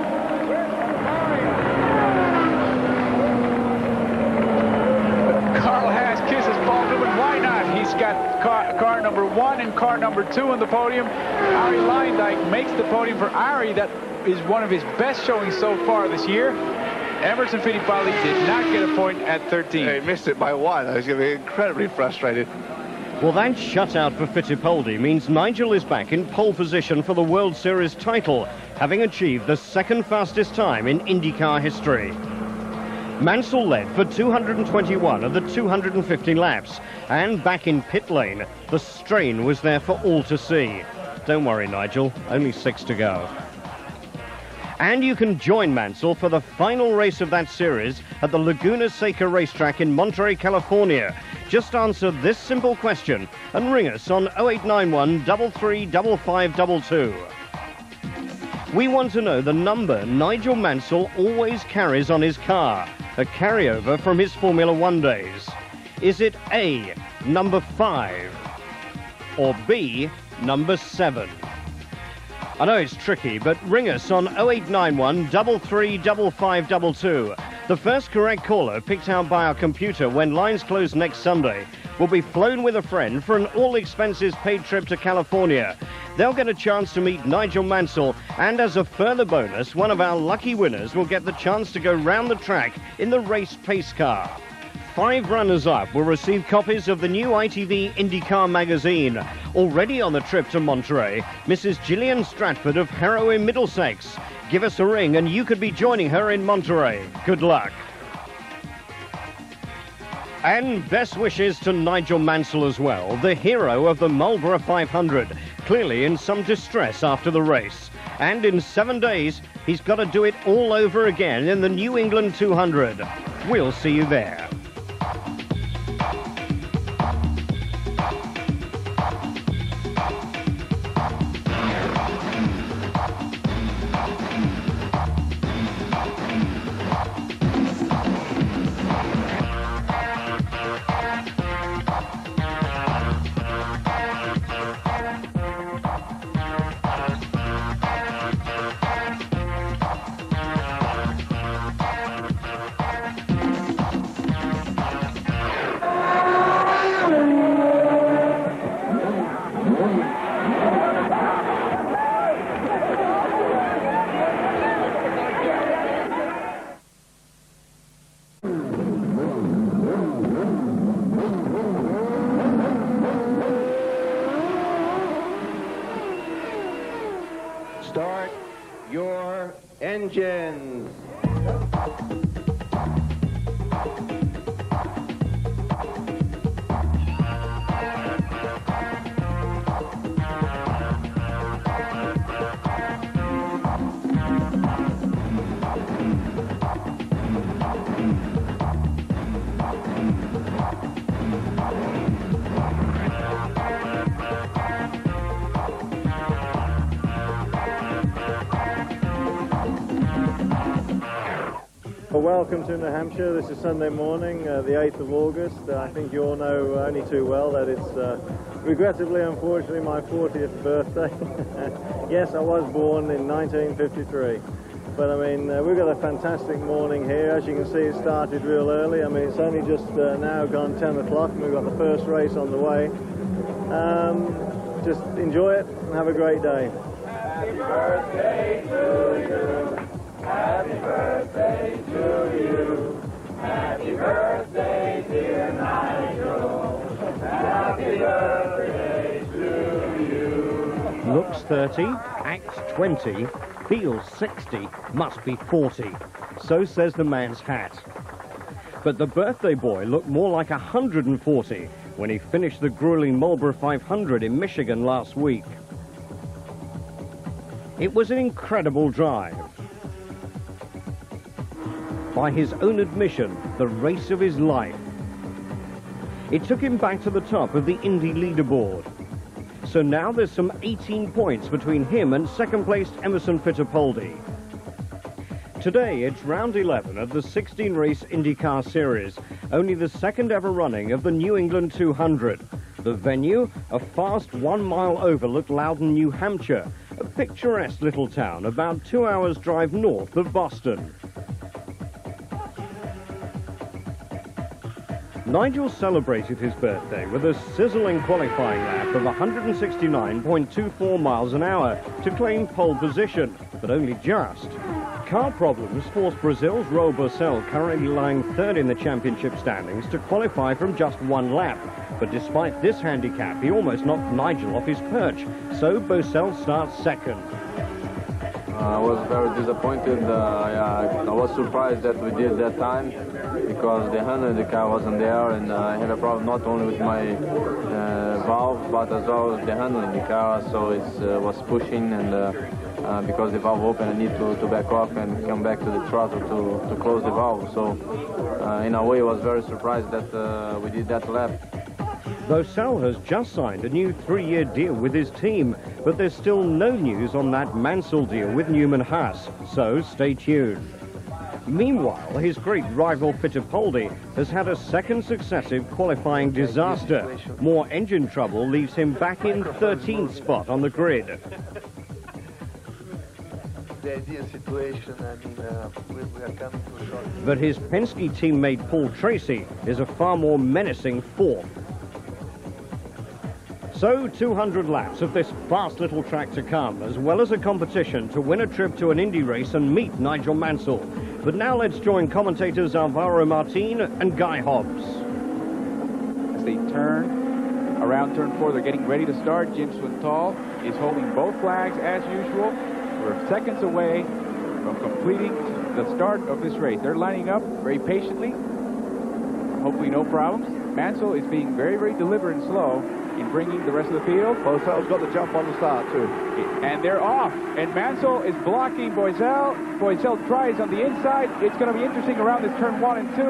Carl Haas kisses Paul Newman. Why not? He's got car number 1 and car number 2 on the podium. Arie Luyendyk makes the podium for Arie. That is one of his best showings so far this year. Emerson Fittipaldi did not get a point at 13. He missed it by 1. He's going to be incredibly frustrated. Well, that shutout for Fittipaldi means Nigel is back in pole position for the World Series title, having achieved the 2nd fastest time in IndyCar history. Mansell led for 221 of the 250 laps, and back in pit lane, the strain was there for all to see. Don't worry, Nigel, only 6 to go. And you can join Mansell for the final race of that series at the Laguna Seca racetrack in Monterey, California. Just answer this simple question and ring us on 0891 335522. We want to know the number Nigel Mansell always carries on his car, a carryover from his Formula One days. Is it A, number 5, or B, number 7? I know it's tricky, but ring us on 0891 335522. The first correct caller picked out by our computer when lines close next Sunday will be flown with a friend for an all-expenses-paid trip to California. They'll get a chance to meet Nigel Mansell, and as a further bonus, one of our lucky winners will get the chance to go round the track in the race pace car. 5 runners-up will receive copies of the new ITV IndyCar magazine. Already on the trip to Monterey, Mrs. Gillian Stratford of Harrow in Middlesex. Give us a ring and you could be joining her in Monterey. Good luck. And best wishes to Nigel Mansell as well, the hero of the Marlboro 500, clearly in some distress after the race. And in 7 days, he's got to do it all over again in the New England 200. We'll see you there. engines. Well, welcome to New Hampshire. This is Sunday morning, the 8th of August. I think you all know only too well that it's regrettably, unfortunately, my 40th birthday. Yes, I was born in 1953. But I mean, we've got a fantastic morning here. As you can see, it started real early. I mean, it's only just now gone 10 o'clock and we've got the first race on the way. Just enjoy it and have a great day. Happy birthday to you. Happy birthday to you. Happy birthday, dear Nigel. Happy birthday to you. Looks 30, acts 20, feels 60, must be 40. So says the man's hat. But the birthday boy looked more like 140 when he finished the grueling Marlboro 500 in Michigan last week. It was an incredible drive. By his own admission, the race of his life. It took him back to the top of the Indy leaderboard. So now there's some 18 points between him and second-placed Emerson Fittipaldi. Today, it's round 11 of the 16-race IndyCar Series, only the second ever running of the New England 200. The venue, a fast 1-mile oval at Loudon, New Hampshire, a picturesque little town about 2 hours' drive north of Boston. Nigel celebrated his birthday with a sizzling qualifying lap of 169.24 miles an hour to claim pole position, but only just. Car problems forced Brazil's Raul Boesel, currently lying third in the championship standings, to qualify from just one lap. But despite this handicap, he almost knocked Nigel off his perch, so Boesel starts second. I was very disappointed. I was surprised that we did that time because the handle in the car wasn't there, and I had a problem not only with my valve but as well as the handle in the car, so it was pushing, and because the valve opened, I need to back off and come back to the throttle to close the valve. So in a way I was very surprised that we did that lap. Boesel has just signed a new 3-year deal with his team, but there's still no news on that Mansell deal with Newman Haas, so stay tuned. Meanwhile, his great rival Fittipaldi has had a second successive qualifying disaster. More engine trouble leaves him back in 13th spot on the grid. The ideal situation, I mean, we are coming to a short. But his Penske teammate Paul Tracy is a far more menacing 4th. So 200 laps of this fast little track to come, as well as a competition to win a trip to an Indy race and meet Nigel Mansell. But now let's join commentators Alvaro Martin and Guy Hobbs. As they turn around turn 4, they're getting ready to start. Jim Swinthal is holding both flags as usual. We're seconds away from completing the start of this race. They're lining up very patiently. Hopefully no problems. Mansell is being very, very deliberate and slow in bringing the rest of the field. Boesel's got the jump on the start too. And they're off. And Mansell is blocking Boesel. Boesel tries on the inside. It's going to be interesting around this turn 1 and 2.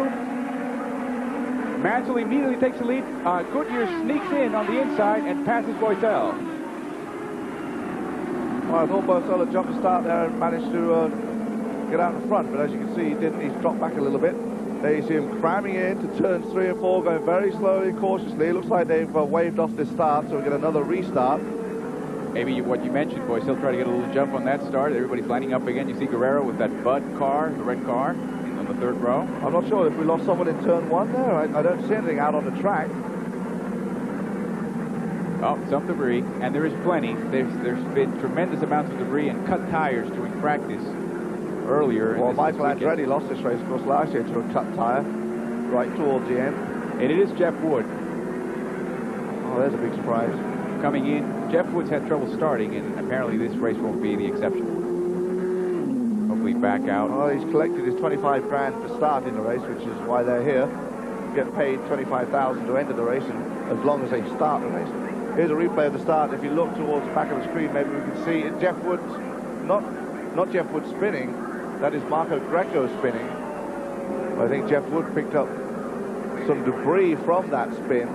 Mansell immediately takes the lead. Goodyear sneaks in on the inside and passes Boesel. Well, I thought Boesel had jumped the start there and managed to get out in front, but as you can see, he didn't. He's dropped back a little bit. There you see him cramming into turns 3 and 4, going very slowly and cautiously. It looks like they've waved off this start, so we get another restart. Maybe what you mentioned, Boesel try to get a little jump on that start. Everybody's lining up again. You see Guerrero with that Bud car, the red car, on the 3rd row. I'm not sure if we lost someone in turn 1 there. I don't see anything out on the track. Oh, some debris, and there is plenty. There's been tremendous amounts of debris and cut tires during practice earlier. Well, Michael Andretti lost this race, of course, last year to a cut tire right towards the end. And it is Jeff Wood. Oh, there's a big surprise. Coming in, Jeff Wood's had trouble starting, and apparently this race won't be the exception. Hopefully quickly back out. Well, he's collected his 25 grand for starting the race, which is why they're here. Get paid 25,000 to enter the race, and as long as they start the race. Here's a replay of the start. If you look towards the back of the screen, maybe we can see Jeff Woods, not Jeff Wood spinning. That is Marco Greco spinning. I think Jeff Wood picked up some debris from that spin.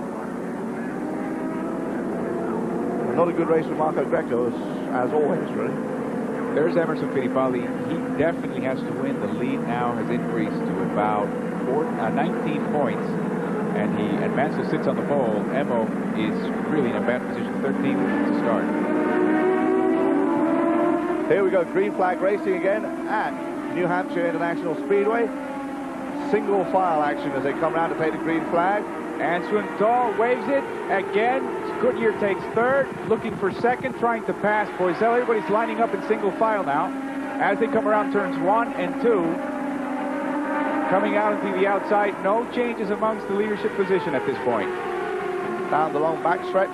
Not a good race for Marco Greco, as always, really. There's Emerson Fittipaldi. He definitely has to win. The lead now has increased to about 19 points. And Mansell sits on the pole. Emo is really in a bad position, 13 to start. Here we go, green flag racing again at New Hampshire International Speedway. Single file action as they come around to pay the green flag. And Swindoll waves it again. Goodyear takes third, looking for second, trying to pass Boisel. Everybody's lining up in single file now as they come around turns 1 and 2. Coming out into the outside, no changes amongst the leadership position at this point. Down the long backstretch,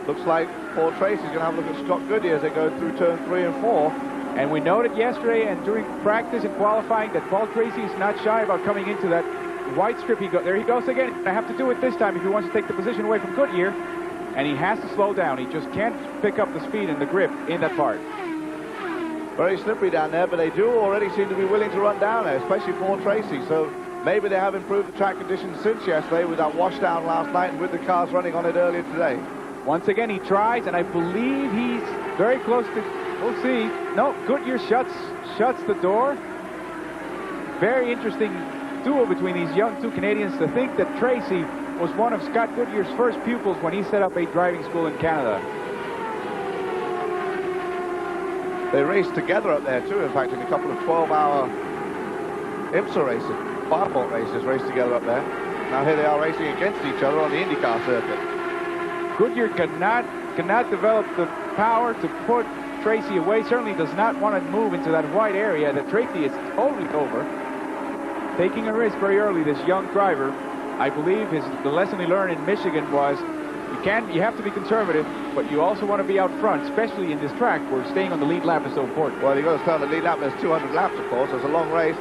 looks like Paul Tracy's going to have a look at Scott Goodyear as they go through turn 3 and 4. And we noted yesterday and during practice and qualifying that Paul Tracy is not shy about coming into that white strip. There he goes again. I have to do it this time if he wants to take the position away from Goodyear. And he has to slow down. He just can't pick up the speed and the grip in that part. Very slippery down there, but they do already seem to be willing to run down there, especially Paul Tracy. So maybe they have improved the track conditions since yesterday with that washdown last night and with the cars running on it earlier today. Once again, he tries, and I believe he's very close to... We'll see. No, Goodyear shuts the door. Very interesting duel between these young two Canadians. To think that Tracy was one of Scott Goodyear's first pupils when he set up a driving school in Canada. They raced together up there too, in fact, in a couple of 12-hour IMSA races, bar-fault races raced together up there. Now here they are racing against each other on the IndyCar circuit. Goodyear cannot develop the power to put Tracy away. Certainly does not want to move into that wide area that Tracy is totally over. Taking a risk very early, this young driver. I believe the lesson he learned in Michigan was you have to be conservative, but you also want to be out front, especially in this track where staying on the lead lap is so important. Well, you've got to start the lead lap. There's 200 laps, of course. It's a long race.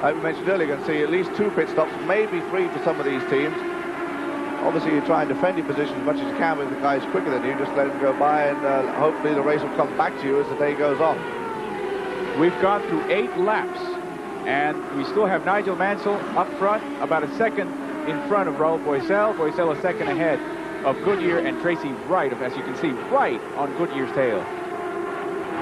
Like we mentioned earlier, you can see at least 2 pit stops, maybe 3 for some of these teams. Obviously, you try and defend your position as much as you can with the guys quicker than you. Just let them go by, and hopefully the race will come back to you as the day goes on. We've gone through 8 laps, and we still have Nigel Mansell up front, about a second in front of Raul Boisel. Boisel a second ahead of Goodyear, and Tracy right, as you can see, right on Goodyear's tail.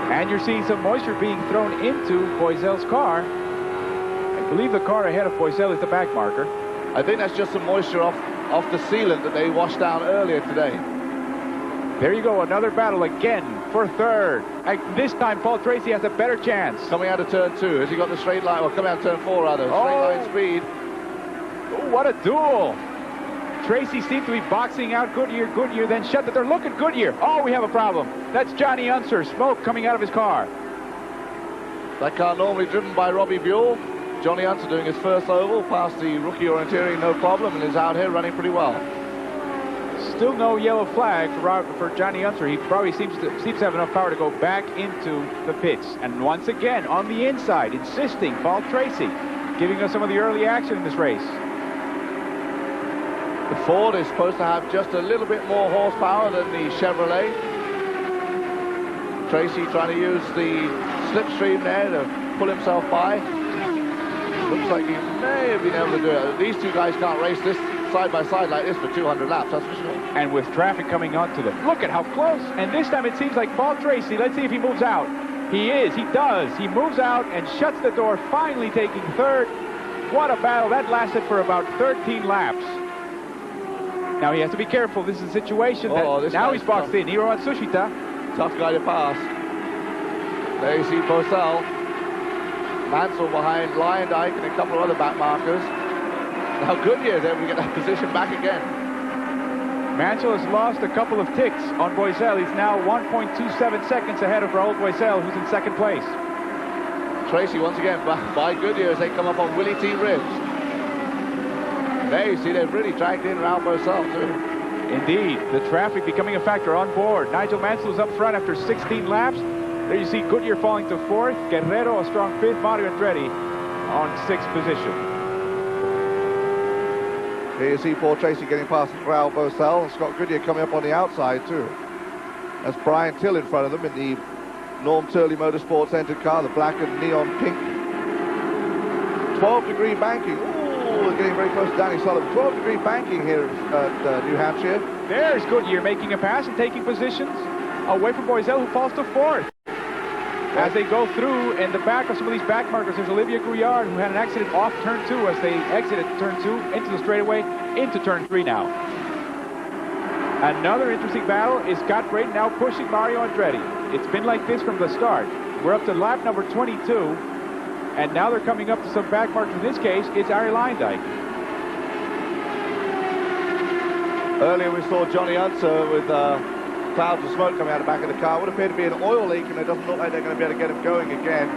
And you're seeing some moisture being thrown into Boisel's car. I believe the car ahead of Boisel is the back marker. I think that's just some moisture off the sealant that they washed down earlier today. There you go, another battle again for third. This time Paul Tracy has a better chance. Coming out of turn 2, has he got the straight line? Well, coming out of turn 4 rather, straight line speed. Oh, what a duel. Tracy seemed to be boxing out Goodyear. Goodyear then shut the door. Look at Goodyear. Oh, we have a problem. That's Johnny Unser. Smoke coming out of his car. That car normally driven by Robbie Buell. Johnny Unser doing his first oval, past the rookie orienteering, no problem, and is out here running pretty well. Still no yellow flag for Johnny Unser. He probably seems to have enough power to go back into the pits. And once again, on the inside, insisting, Paul Tracy, giving us some of the early action in this race. The Ford is supposed to have just a little bit more horsepower than the Chevrolet. Tracy trying to use the slipstream there to pull himself by. Looks like he may have been able to do it. These two guys can't race this side by side like this for 200 laps, that's for sure. And with traffic coming onto them. Look at how close. And this time it seems like Paul Tracy, let's see if he moves out. He does. He moves out and shuts the door, finally taking third. What a battle. That lasted for about 13 laps. Now he has to be careful. This is a situation that now he's boxed in. Hiro Matsushita. Tough guy to pass. There you see Boisel. Mansell behind Luyendyk and a couple of other back markers. Now Goodyear is able to get that position back again. Mansell has lost a couple of ticks on Boisel. He's now 1.27 seconds ahead of Raul Boisel, who's in second place. Tracy once again by Goodyear as they come up on Willie T. ribs. There you see they've really dragged in Raul Boisel too. Indeed, the traffic becoming a factor on board. Nigel Mansell is up front after 16 laps. There you see Goodyear falling to 4th, Guerrero a strong 5th, Mario Andretti on 6th position. Here you see Paul Tracy getting past Raul Boesel, and Scott Goodyear coming up on the outside too. That's Brian Till in front of them in the Norm Turley Motorsports entered car, the black and neon pink. 12-degree banking. Ooh, we're getting very close to Danny Sullivan. 12-degree banking here at New Hampshire. There's Goodyear making a pass and taking positions away from Boesel, who falls to 4th. As they go through, in the back of some of these back markers, there's Olivier Grouillard, who had an accident off turn 2 as they exited turn 2 into the straightaway, into turn 3 now. Another interesting battle is Scott Braden now pushing Mario Andretti. It's been like this from the start. We're up to lap number 22, and now they're coming up to some back markers. In this case, it's Arie Luyendyk. Earlier we saw Johnny Unser with clouds of smoke coming out of the back of the car. Would appear to be an oil leak, and it doesn't look like they're going to be able to get him going again.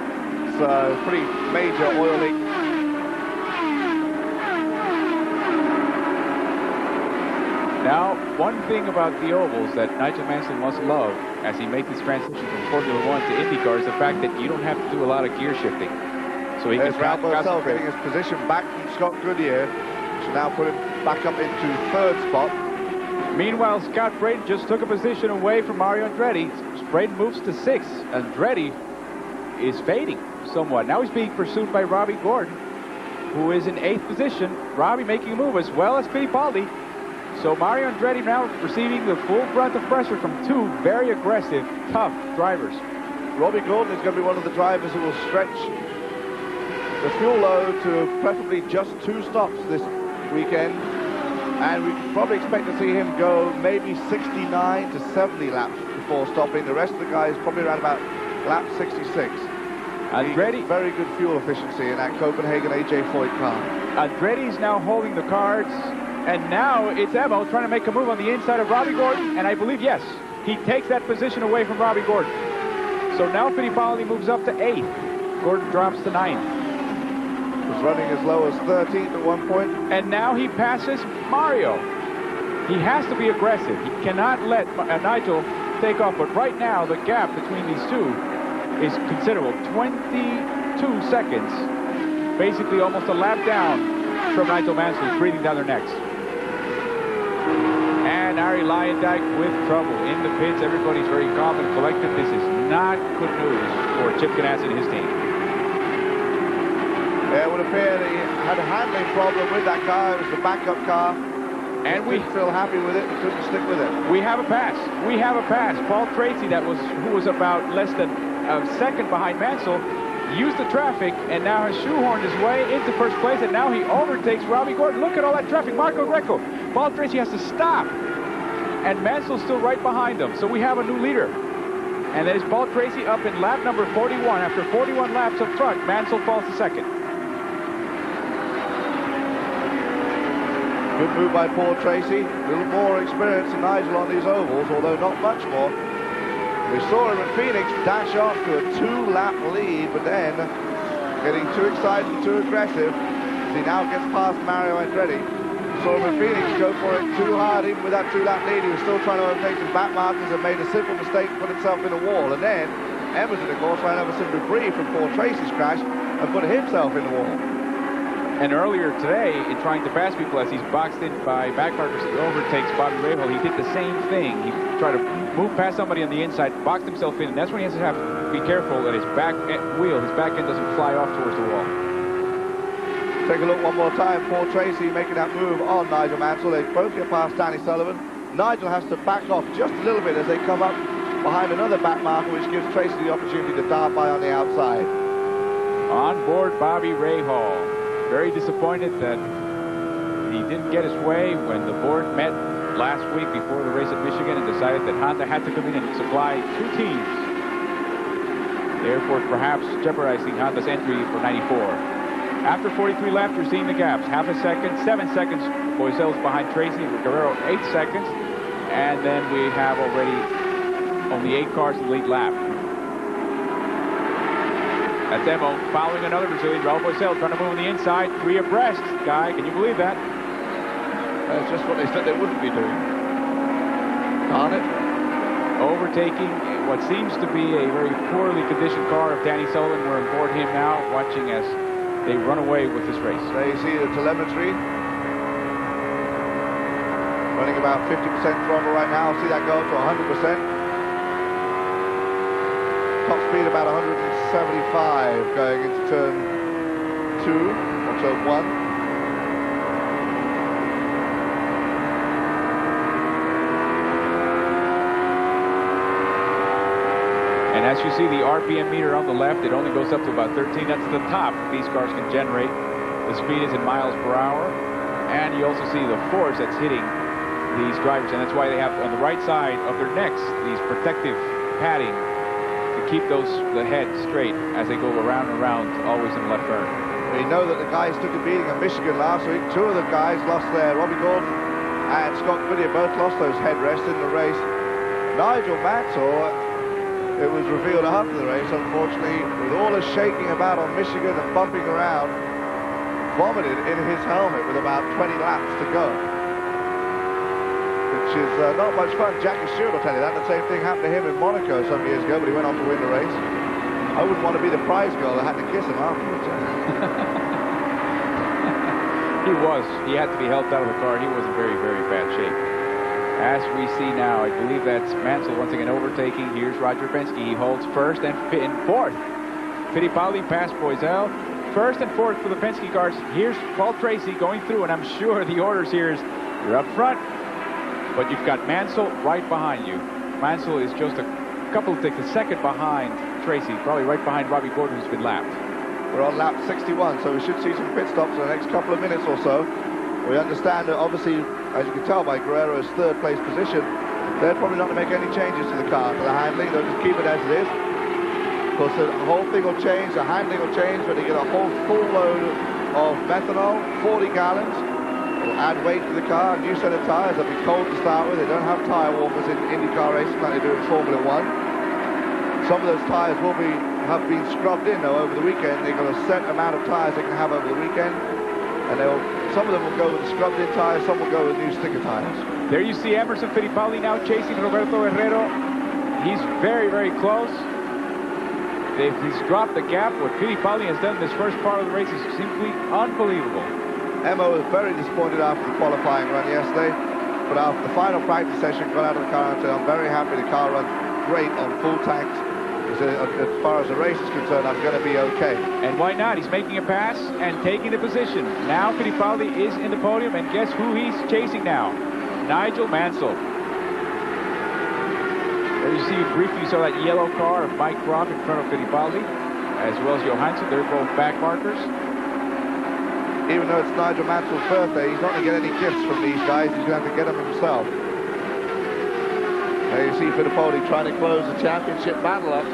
It's a pretty major oil leak. Now, one thing about the ovals that Nigel Mansell must love as he makes this transition from Formula 1 to IndyCar is the fact that you don't have to do a lot of gear shifting. So he There's can Raul Boesel getting his position back from Scott Goodyear, which will now put him back up into 3rd spot. Meanwhile, Scott Braden just took a position away from Mario Andretti. Braden moves to 6th. Andretti is fading somewhat. Now he's being pursued by Robbie Gordon, who is in 8th position. Robbie making a move as well as Fittipaldi. So Mario Andretti now receiving the full brunt of pressure from 2 very aggressive, tough drivers. Robbie Gordon is going to be one of the drivers who will stretch the fuel load to preferably just 2 stops this weekend. And we can probably expect to see him go maybe 69 to 70 laps before stopping. The rest of the guys probably around about lap 66. Andretti, very good fuel efficiency in that Copenhagen AJ Foyt car. Andretti's now holding the cards, and now it's Emo trying to make a move on the inside of Robbie Gordon, and I believe, yes, he takes that position away from Robbie Gordon. So now Fittipaldi moves up to 8th. Gordon drops to 9th. Was running as low as 13th at one point. And now he passes Mario. He has to be aggressive. He cannot let Nigel take off. But right now, the gap between these two is considerable. 22 seconds. Basically almost a lap down from Nigel Mansell, who's breathing down their necks. And Arie Luyendyk with trouble in the pits. Everybody's very calm and collected. This is not good news for Chip Ganassi and his team. Yeah, it would appear that he had a handling problem with that car. It was the backup car. And we feel happy with it. We couldn't stick with it. We have a pass. We have a pass. Paul Tracy, who was about less than a second behind Mansell, used the traffic and now has shoehorned his way into 1st place, and now he overtakes Robbie Gordon. Look at all that traffic. Marco Greco. Paul Tracy has to stop, and Mansell's still right behind him. So we have a new leader. And that is Paul Tracy up in lap number 41. After 41 laps up front, Mansell falls to 2nd. Good move by Paul Tracy. A little more experience than Nigel on these ovals, although not much more. We saw him in Phoenix dash off to a 2-lap lead, but then getting too excited and too aggressive as he now gets past Mario Andretti. Saw him in Phoenix go for it too hard, even with that 2-lap lead. He was still trying to overtake some back markers and made a simple mistake and put himself in a wall. And then Emerson, of course, ran over some debris from Paul Tracy's crash and put himself in the wall. And earlier today, in trying to pass people as he's boxed in by back markers, he overtakes Bobby Rahal. He did the same thing. He tried to move past somebody on the inside, boxed himself in, and that's when he has to have to be careful that his back wheel, his back end doesn't fly off towards the wall. Take a look one more time. Paul Tracy making that move on Nigel Mansell. They both get past Danny Sullivan. Nigel has to back off just a little bit as they come up behind another back marker, which gives Tracy the opportunity to dart by on the outside. On board Bobby Rahal. Very disappointed that he didn't get his way when the board met last week before the race at Michigan and decided that Honda had to come in and supply 2 teams. Therefore, perhaps jeopardizing Honda's entry for 94. After 43 laps, we're seeing the gaps. Half a second, 7 seconds. Boesel's behind Tracy. Guerrero, 8 seconds. And then we have already only 8 cars in the lead lap. That's Emo following another Brazilian, Raul Boesel, trying to move on the inside, 3 abreast. Guy, can you believe that? That's just what they said they wouldn't be doing. Darn it. overtaking what seems to be a very poorly conditioned car of Danny Sullivan. We're on board him now, watching as they run away with this race. There you see the telemetry. Running about 50% throttle right now. See that go up to 100%. Top speed about 175 going into turn 2 or turn 1. And as you see the RPM meter on the left, it only goes up to about 13. That's the top these cars can generate. The speed is in miles per hour. And you also see the force that's hitting these drivers. And that's why they have on the right side of their necks these protective padding to keep the head straight as they go around and around, always in the left turn. We know that the guys took a beating in Michigan last week. 2 of the guys lost their, Robbie Gordon and Scott Whittier both lost those headrests in the race. Nigel Mansell, it was revealed after the race, unfortunately, with all the shaking about on Michigan and bumping around, vomited in his helmet with about 20 laps to go. Which is not much fun. Jackie Stewart will tell you that. The same thing happened to him in Monaco some years ago, but he went on to win the race. I wouldn't want to be the prize girl that had to kiss him afterwards. He had to be helped out of the car. He was in very, very bad shape. As we see now, I believe that's Mansell once again overtaking. Here's Roger Penske. He holds first and fourth. Fittipaldi past Boisel. First and fourth for the Penske cars. Here's Paul Tracy going through, and I'm sure the orders here is you're up front, but you've got Mansell right behind you. Mansell is just a couple of ticks a second behind Tracy, probably right behind Robbie Gordon, who's been lapped. We're on lap 61, so we should see some pit stops in the next couple of minutes or so. We understand that obviously, as you can tell by Guerrero's third place position, they're probably not going to make any changes to the car, to the handling. They'll just keep it as it is. Of course, the whole thing will change, the handling will change when they get a whole full load of methanol, 40 gallons. It'll add weight to the car, a new set of tyres. They'll be cold to start with. They don't have tyre warmers in IndyCar racing like they do in Formula 1. Some of those tyres have been scrubbed in, though, over the weekend. They've got a set amount of tyres they can have over the weekend. And some of them will go with the scrubbed-in tyres, some will go with new sticker tyres. There you see Emerson Fittipaldi now chasing Roberto Herrero. He's very, very close. He's dropped the gap. What Fittipaldi has done in this first part of the race is simply unbelievable. Emma was very disappointed after the qualifying run yesterday, but after the final practice session, got out of the car and said, I'm very happy the car runs great on full tanks. As far as the race is concerned, I'm going to be okay. And why not? He's making a pass and taking the position. Now Fittipaldi is in the podium, and guess who he's chasing now? Nigel Mansell. There you see briefly, you saw that yellow car of Mike Croft in front of Fittipaldi, as well as Johansson. They're both back markers. Even though it's Nigel Mansell's birthday, he's not going to get any gifts from these guys. He's going to have to get them himself. There you see Fittipaldi trying to close the championship battle up,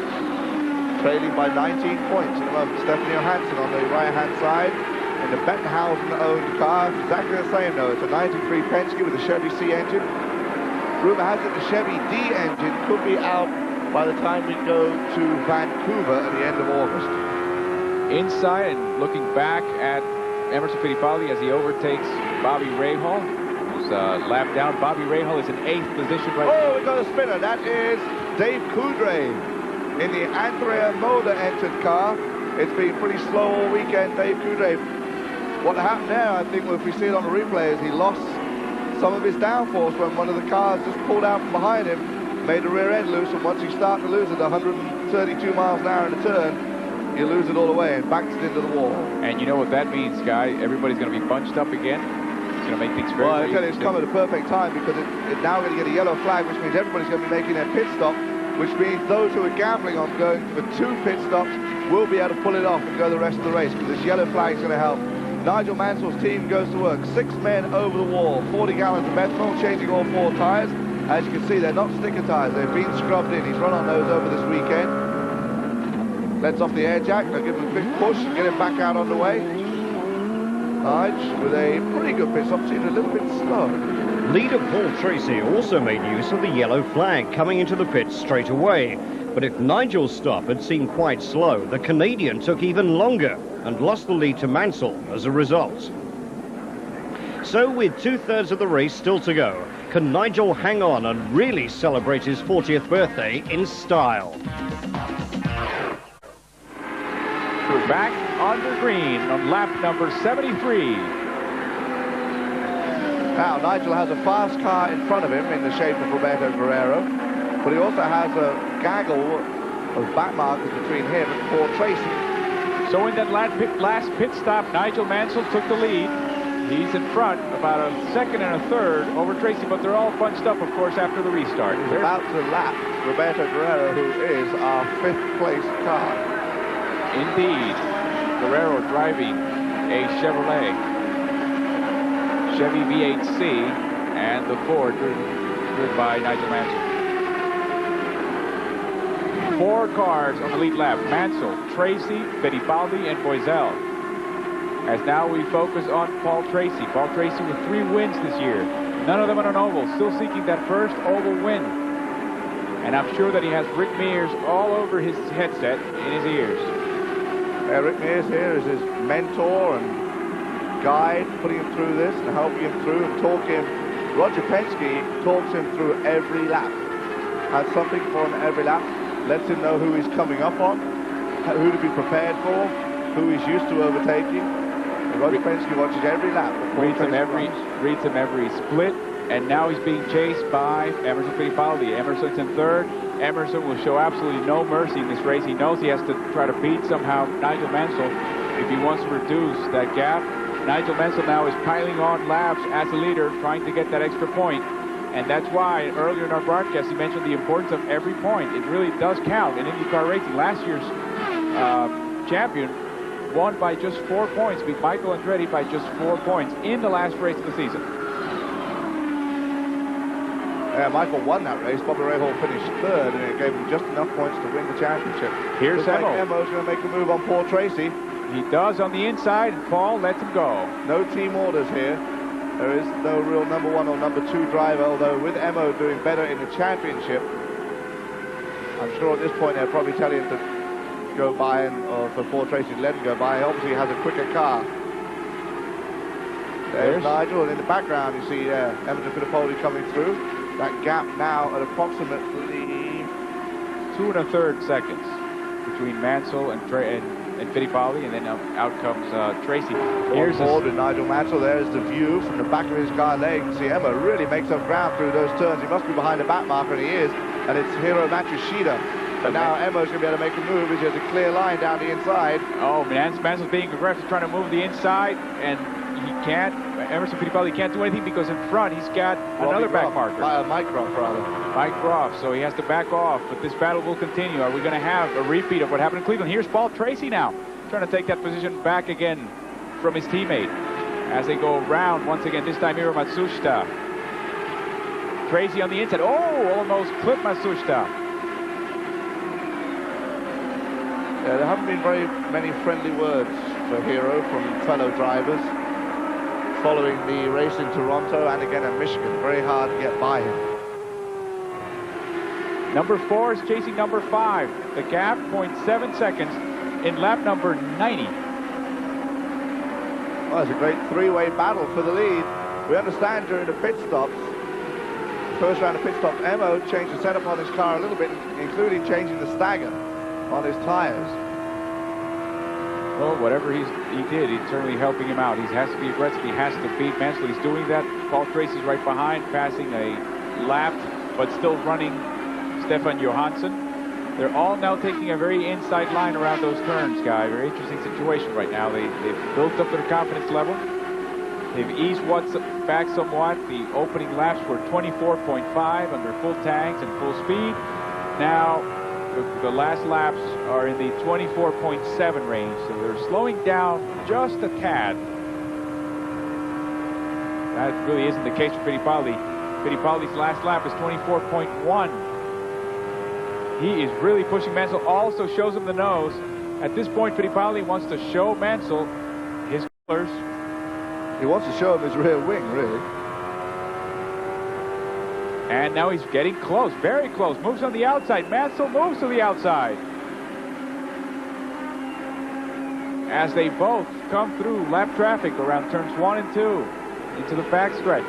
trailing by 19 points at the moment. Stefan Johansson on the right-hand side in the Bettenhausen-owned car. Exactly the same, though. It's a 93 Penske with a Chevy C engine. Rumor has it the Chevy D engine could be out by the time we go to Vancouver at the end of August. Inside and looking back at Emerson Fittipaldi as he overtakes Bobby Rahal. Lapped down. Bobby Rahal is in 8th position right now. Oh, we got a spinner. That is Dave Coudray in the Andrea Moda entered car. It's been pretty slow all weekend. Dave Coudray. What happened there, I think, if we see it on the replay, is he lost some of his downforce when one of the cars just pulled out from behind him, made the rear end loose, and once you start to lose it 132 miles an hour in a turn, you lose it all the way and backs it into the wall. And you know what that means, Guy? Everybody's going to be bunched up again. It's going to make things very, well, I tell you, it's come at a perfect time because it's now going to get a yellow flag, which means everybody's going to be making their pit stop, which means those who are gambling on going for 2 pit stops will be able to pull it off and go the rest of the race, because this yellow flag is going to help. Nigel Mansell's team goes to work. 6 men over the wall, 40 gallons of methanol, changing all 4 tyres. As you can see, they're not sticker tyres. They've been scrubbed in. He's run on those over this weekend. Lets off the air jack. They'll give him a quick push and get him back out on the way. Nige with a pretty good pit stop, seemed a little bit slow. Leader Paul Tracy also made use of the yellow flag, coming into the pits straight away. But if Nigel's stop had seemed quite slow, the Canadian took even longer and lost the lead to Mansell as a result. So with 2/3 of the race still to go, Can Nigel hang on and really celebrate his 40th birthday in style? We're back on the green on lap number 73. Now, Nigel has a fast car in front of him in the shape of Roberto Guerrero, but he also has a gaggle of back markers between him and Paul Tracy. So in that last pit stop, Nigel Mansell took the lead. He's in front, about a second and a third over Tracy, but they're all bunched up, of course, after the restart. He's about to lap Roberto Guerrero, who is our 5th place car. Indeed. Guerrero driving a Chevy V8C, and the Ford driven by Nigel Mansell. 4 cars on the lead lap: Mansell, Tracy, Fittipaldi, and Boisel. As now we focus on Paul Tracy. Paul Tracy with 3 wins this year. None of them on an oval. Still seeking that first oval win. And I'm sure that he has Rick Mears all over his headset, in his ears. Rick Mears here is his mentor and guide, putting him through this and helping him through and talking him. Roger Penske talks him through every lap. Has something for him every lap. Lets him know who he's coming up on, who to be prepared for, who he's used to overtaking. And Roger Penske watches every lap. Reads him every split, and now he's being chased by Emerson Fittipaldi. Emerson's in third. Emerson will show absolutely no mercy in this race. He knows he has to try to beat somehow Nigel Mansell if he wants to reduce that gap. Nigel Mansell now is piling on laps as a leader, trying to get that extra point. And that's why earlier in our broadcast he mentioned the importance of every point. It really does count in IndyCar racing. Last year's champion won by just 4 points, beat Michael Andretti by just 4 points in the last race of the season. Michael won that race. Bobby Rahal finished third, and it gave him just enough points to win the championship. Here's Emo. Emo's going to make a move on Paul Tracy. He does on the inside, and Paul lets him go. No team orders here. There is no real number 1 or number 2 driver, although with Emo doing better in the championship, I'm sure at this point they're probably telling him to go by, and or for Paul Tracy to let him go by. He obviously has a quicker car. There's Nigel, and in the background you see Emerson Fittipaldi coming through. That gap now at approximately 2 1/3 seconds between Mansell and Fittipaldi, and then out comes Tracy. Here's forward with Nigel Mansell. There's the view from the back of his car leg. You can see Emma really makes up ground through those turns. He must be behind the back marker, and he is. And it's Hiro Matsushita. But now Emma's going to be able to make a move. He has a clear line down the inside. Oh, Mansell's being aggressive, trying to move the inside, and he can't. Emerson Fittipaldi can't do anything because in front he's got another back marker. Mike Croft, rather. Mike Croft, so he has to back off, but this battle will continue. Are we going to have a repeat of what happened in Cleveland? Here's Paul Tracy now, trying to take that position back again from his teammate as they go around once again, this time Hiro Matsushita. Tracy on the inside. Oh, almost clipped Matsushita. Yeah, there haven't been very many friendly words for Hiro from fellow drivers following the race in Toronto and again in Michigan. Very hard to get by him. Number 4 is chasing number 5. The gap, 0.7 seconds in lap number 90. Well, it's a great 3-way battle for the lead. We understand during the pit stops, first round of pit stops, Emo changed the setup on his car a little bit, including changing the stagger on his tires. Well, whatever he did, he's certainly helping him out. He has to be aggressive. He has to beat Mansell. He's doing that. Paul Tracy's right behind, passing a lap, but still running Stefan Johansson. They're all now taking a very inside line around those turns, Guy. Very interesting situation right now. They've built up their confidence level. They've eased back somewhat. The opening laps were 24.5 under full tanks and full speed. Now, the last laps are in the 24.7 range, so they're slowing down just a tad. That really isn't the case for Fittipaldi. Fittipaldi's last lap is 24.1. He is really pushing Mansell, also shows him the nose. At this point, Fittipaldi wants to show Mansell his colors. He wants to show him his rear wing, really. And now he's getting close, very close. Moves on the outside. Mansell moves to the outside. As they both come through lap traffic around turns 1 and 2 into the backstretch.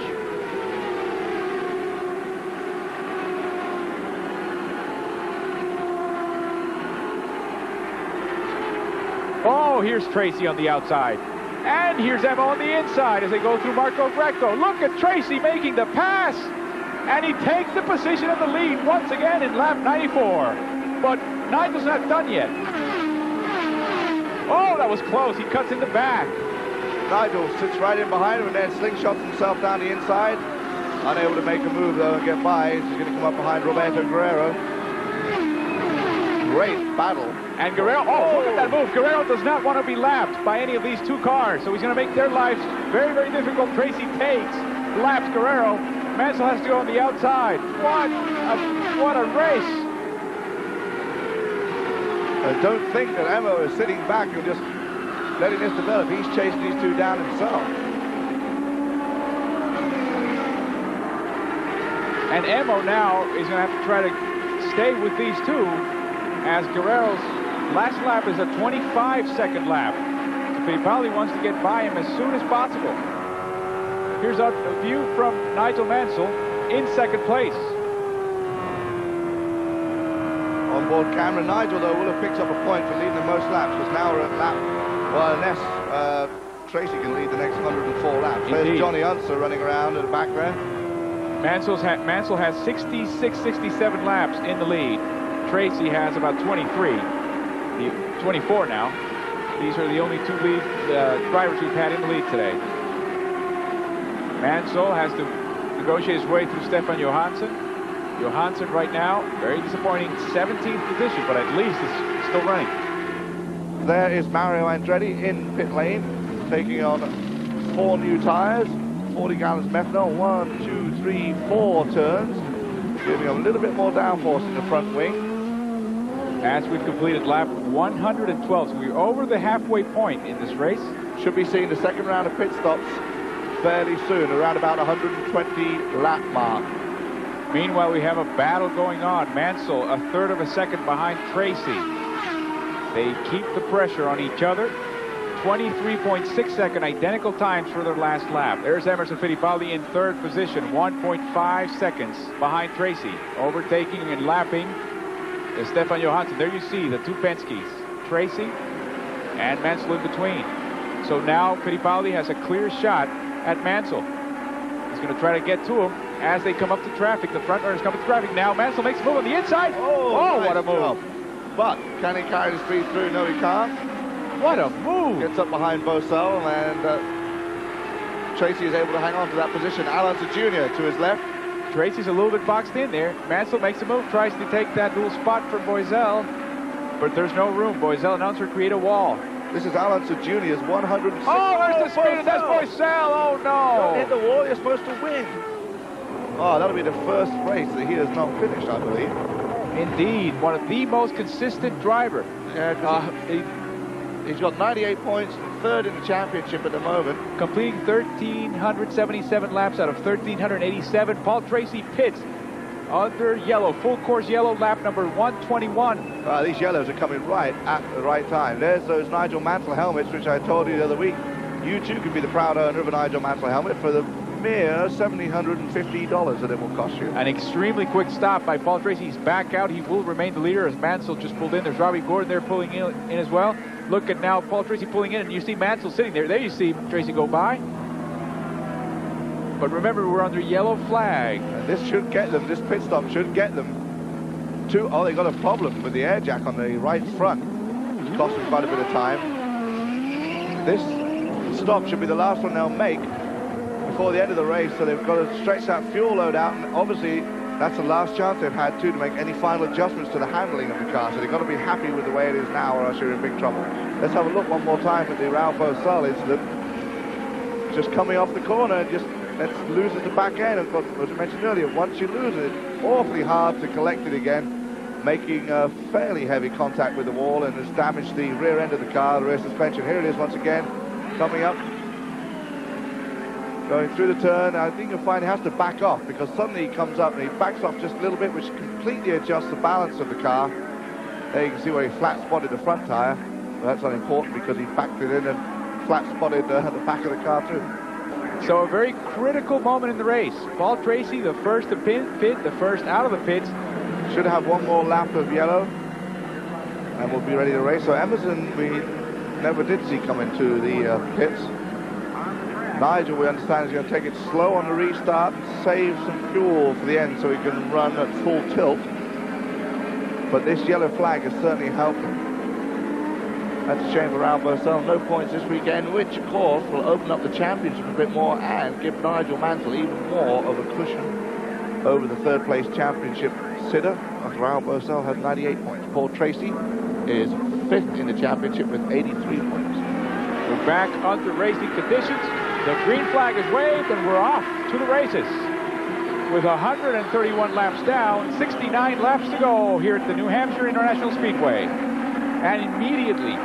Oh, here's Tracy on the outside. And here's Emma on the inside as they go through Marco Greco. Look at Tracy making the pass. And he takes the position of the lead once again in lap 94. But Nigel's not done yet. Oh, that was close. He cuts in the back. Nigel sits right in behind him and then slingshots himself down the inside. Unable to make a move, though, and get by. He's going to come up behind Roberto Guerrero. Great battle. And Guerrero, oh, look at that move. Guerrero does not want to be lapped by any of these two cars, so he's going to make their lives very, very difficult. Tracy takes, laps Guerrero. Mansell has to go on the outside. What a race. I don't think that Emo is sitting back and just letting this develop. He's chasing these two down himself. And Emo now is going to have to try to stay with these two, as Guerrero's last lap is a 25-second lap. So Fittipaldi wants to get by him as soon as possible. Here's a view from Nigel Mansell in second place. Onboard camera, Nigel, though, will have picked up a point for leading the most laps, because now we're at lap, well, unless Tracy can lead the next 104 laps. Indeed. There's Johnny Unser running around at the back there. Mansell has 66, 67 laps in the lead. Tracy has about 23, 24 now. These are the only two lead drivers we've had in the lead today. Mansell has to negotiate his way through Stefan Johansson. Johansson right now, very disappointing, 17th position, but at least is still running. There is Mario Andretti in pit lane, taking on 4 new tires, 40 gallons methanol, 1, 2, 3, 4 turns, giving him a little bit more downforce in the front wing. As we've completed lap 112, so we're over the halfway point in this race. Should be seeing the second round of pit stops fairly soon, around about 120 lap mark. Meanwhile, we have a battle going on. Mansell, a third of a second behind Tracy. They keep the pressure on each other. 23.6 second identical times for their last lap. There's Emerson Fittipaldi in third position, 1.5 seconds behind Tracy. Overtaking and lapping is Stefan Johansson. There you see the two Penske's, Tracy and Mansell in between. So now Fittipaldi has a clear shot at Mansell. He's going to try to get to him as they come up to traffic. The front runners come up to traffic now. Mansell makes a move on the inside. Oh, nice what a move. job. But can he carry the speed through? No, he can't. What a move. Gets up behind Bosell, and Tracy is able to hang on to that position. Alonso Jr. to his left. Tracy's a little bit boxed in there. Mansell makes a move, tries to take that dual spot from Boisel, but there's no room. Boisel announcer create a wall. This is Alonso Jr.'s 106. Oh, there's the speed, and that's Boisel. Oh, no. Don't hit the wall, you're supposed to win. Oh, that'll be the first race that he has not finished, I believe. Indeed, one of the most consistent driver. He's got 98 points, third in the championship at the moment. Completing 1,377 laps out of 1,387. Paul Tracy pits under yellow, full course yellow, lap number 121. These yellows are coming right at the right time. There's those Nigel Mansell helmets, which I told you the other week. You too can be the proud owner of a Nigel Mansell helmet for the mere $1,750 that it will cost you. An extremely quick stop by Paul Tracy. He's back out. He will remain the leader as Mansell just pulled in. There's Robbie Gordon there pulling in as well. Look at now Paul Tracy pulling in, and you see Mansell sitting there. There you see Tracy go by. But remember, we're under yellow flag. And this should get them, this pit stop should get them to, oh, they got a problem with the air jack on the right front. It's cost them quite a bit of time. This stop should be the last one they'll make before the end of the race, so they've got to stretch that fuel load out, and obviously that's the last chance they've had to make any final adjustments to the handling of the car, so they've got to be happy with the way it is now, or else you're in big trouble. Let's have a look one more time at the Ralph O'Sull incident. Just coming off the corner, just loses the back end. Of course, as I mentioned earlier, once you lose it, it's awfully hard to collect it again, making a fairly heavy contact with the wall, and has damaged the rear end of the car, the rear suspension. Here it is once again, coming up. Going through the turn, I think you'll find he has to back off, because suddenly he comes up and he backs off just a little bit, which completely adjusts the balance of the car. There you can see where he flat spotted the front tyre. Well, that's unimportant because he backed it in and flat spotted the back of the car too. So a very critical moment in the race. Paul Tracy, the first to pit, the first out of the pits. Should have one more lap of yellow and we'll be ready to race. So Emerson, we never did see come into the pits. Nigel, we understand, is going to take it slow on the restart and save some fuel for the end so he can run at full tilt. But this yellow flag has certainly helped him. That's a shame for Raul Boesel. No points this weekend, which, of course, will open up the championship a bit more and give Nigel Mansell even more of a cushion over the third-place championship sitter. Raul Boesel has 98 points. Paul Tracy is 5th in the championship with 83 points. We're back under racing conditions. The green flag is waved, and we're off to the races. With 131 laps down, 69 laps to go here at the New Hampshire International Speedway. And immediately,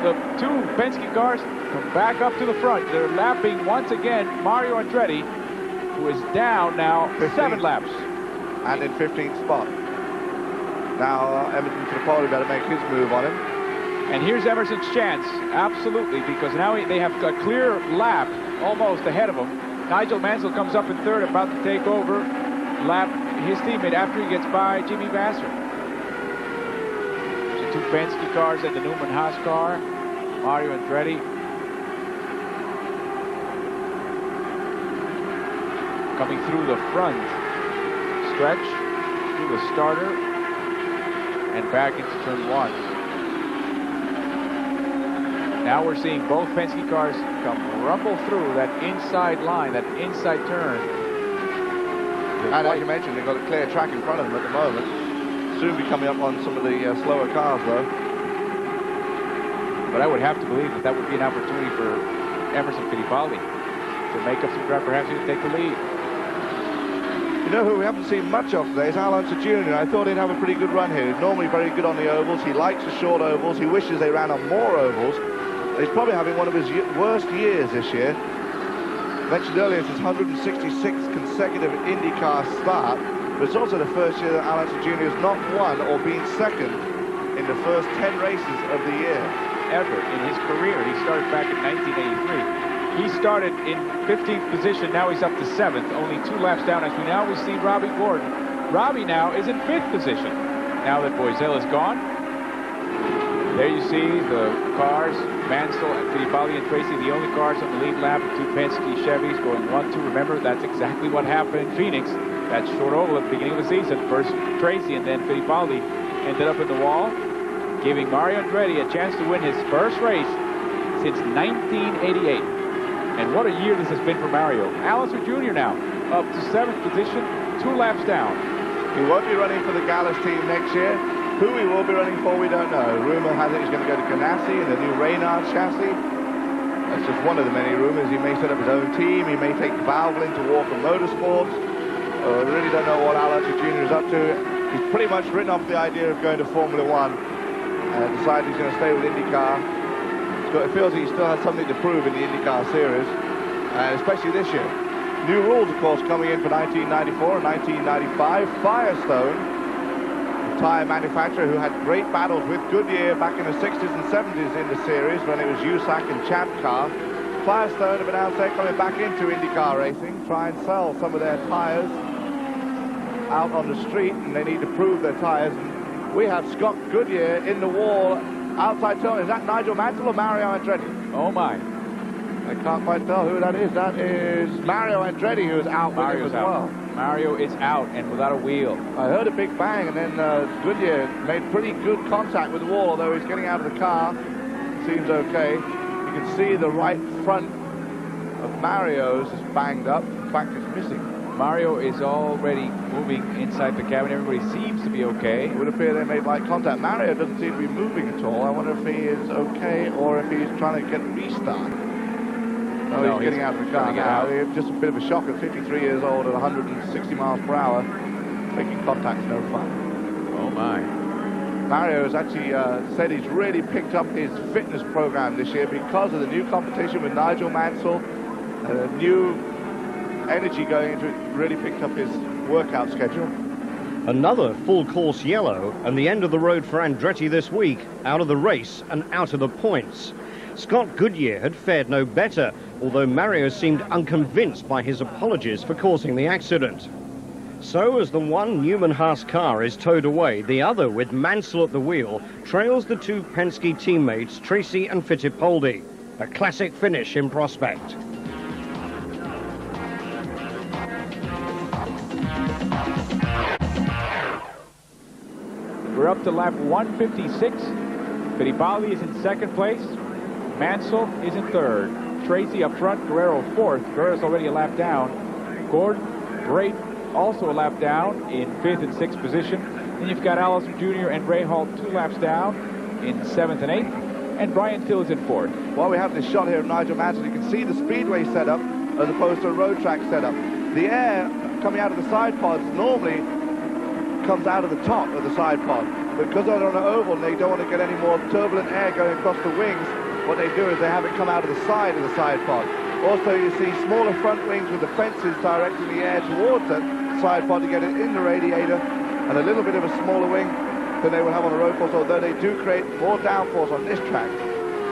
the two Penske cars come back up to the front. They're lapping once again Mario Andretti, who is down now 7 laps. And in 15th spot. Now Emerson Fittipaldi better make his move on him. And here's Emerson's chance, absolutely, because now they have a clear lap almost ahead of him. Nigel Mansell comes up in third, about to take over, lap his teammate after he gets by Jimmy Vasser. The two Penske cars and the Newman Haas car. Mario Andretti coming through the front stretch, through the starter, and back into turn 1. Now we're seeing both Penske cars come rumble through that inside line, that inside turn. And as you mentioned, they've got a clear track in front of them at the moment. Soon be coming up on some of the slower cars, though. But I would have to believe that that would be an opportunity for Emerson Fittipaldi to make up some ground, perhaps even take the lead. You know who we haven't seen much of today is Alonso Jr. I thought he'd have a pretty good run here. He's normally very good on the ovals. He likes the short ovals. He wishes they ran on more ovals. He's probably having one of his worst years this year. Mentioned earlier, it's his 166th consecutive IndyCar start, but it's also the first year that Alonso Jr. has not won or been second in the first 10 races of the year. Ever in his career. He started back in 1983. He started in 15th position, now he's up to 7th, only 2 laps down as we now see Robbie Gordon. Robbie now is in 5th position. Now that Boesel is gone, there you see the cars, Mansell and Fittipaldi and Tracy, the only cars on the lead lap, 2 Penske Chevys going 1-2. Remember, that's exactly what happened in Phoenix. That short oval at the beginning of the season. First Tracy and then Fittipaldi ended up in the wall, giving Mario Andretti a chance to win his first race since 1988. And what a year this has been for Mario. Alonso Jr. now up to 7th position, 2 laps down. He won't be running for the Gallus team next year. Who he will be running for, we don't know. Rumor has it he's going to go to Ganassi in the new Reynard chassis. That's just one of the many rumors. He may set up his own team. He may take Valvoline to Walker Motorsports. I really don't know what Alonso Jr. is up to. He's pretty much written off the idea of going to Formula One and decided he's going to stay with IndyCar. It feels he still has something to prove in the IndyCar Series, especially this year. New rules, of course, coming in for 1994 and 1995. Firestone, a tyre manufacturer who had great battles with Goodyear back in the 60s and 70s in the series when it was USAC and Champ Car. Firestone have announced they're coming back into IndyCar racing, try and sell some of their tyres out on the street, and they need to prove their tyres. We have Scott Goodyear in the wall outside turn. Is that Nigel Mansell or Mario Andretti? Oh my. I can't quite tell who that is. That is Mario Andretti, who is out with him as well. Mario is out and without a wheel. I heard a big bang, and then Goodyear made pretty good contact with the wall, although he's getting out of the car. Seems okay. You can see the right front of Mario's is banged up. In fact, it's missing. Mario is already moving inside the cabin. Everybody seems to be okay. It would appear they made light contact. Mario doesn't seem to be moving at all. I wonder if he is okay or if he's trying to get a restart. No, he's getting out of the car now. Just a bit of a shock at 53 years old at 160 miles per hour. Making contact's no fun. Oh, my. Mario has actually said he's really picked up his fitness program this year because of the new competition with Nigel Mansell, new energy going into it, really picked up his workout schedule. Another full course yellow and the end of the road for Andretti this week, out of the race and out of the points. Scott Goodyear had fared no better, although Mario seemed unconvinced by his apologies for causing the accident. So as the one Newman Haas car is towed away, the other, with Mansell at the wheel, trails the two Penske teammates, Tracy and Fittipaldi. A classic finish in prospect. We're up to lap 156. Fittipaldi is in second place. Mansell is in third. Tracy up front, Guerrero fourth. Guerrero's already a lap down. Gordon, great, also a lap down in fifth and sixth position. Then you've got Allison Jr. and Ray Hall 2 laps down in seventh and eighth. And Brian Till is in fourth. While we have this shot here of Nigel Mansell, you can see the speedway setup as opposed to a road track setup. The air coming out of the side pods normally comes out of the top of the side pod. Because they're on an oval and they don't want to get any more turbulent air going across the wings, what they do is they have it come out of the side pod. Also, you see smaller front wings with the fences directing the air towards the side pod to get it in the radiator, and a little bit of a smaller wing than they would have on a road course, although they do create more downforce on this track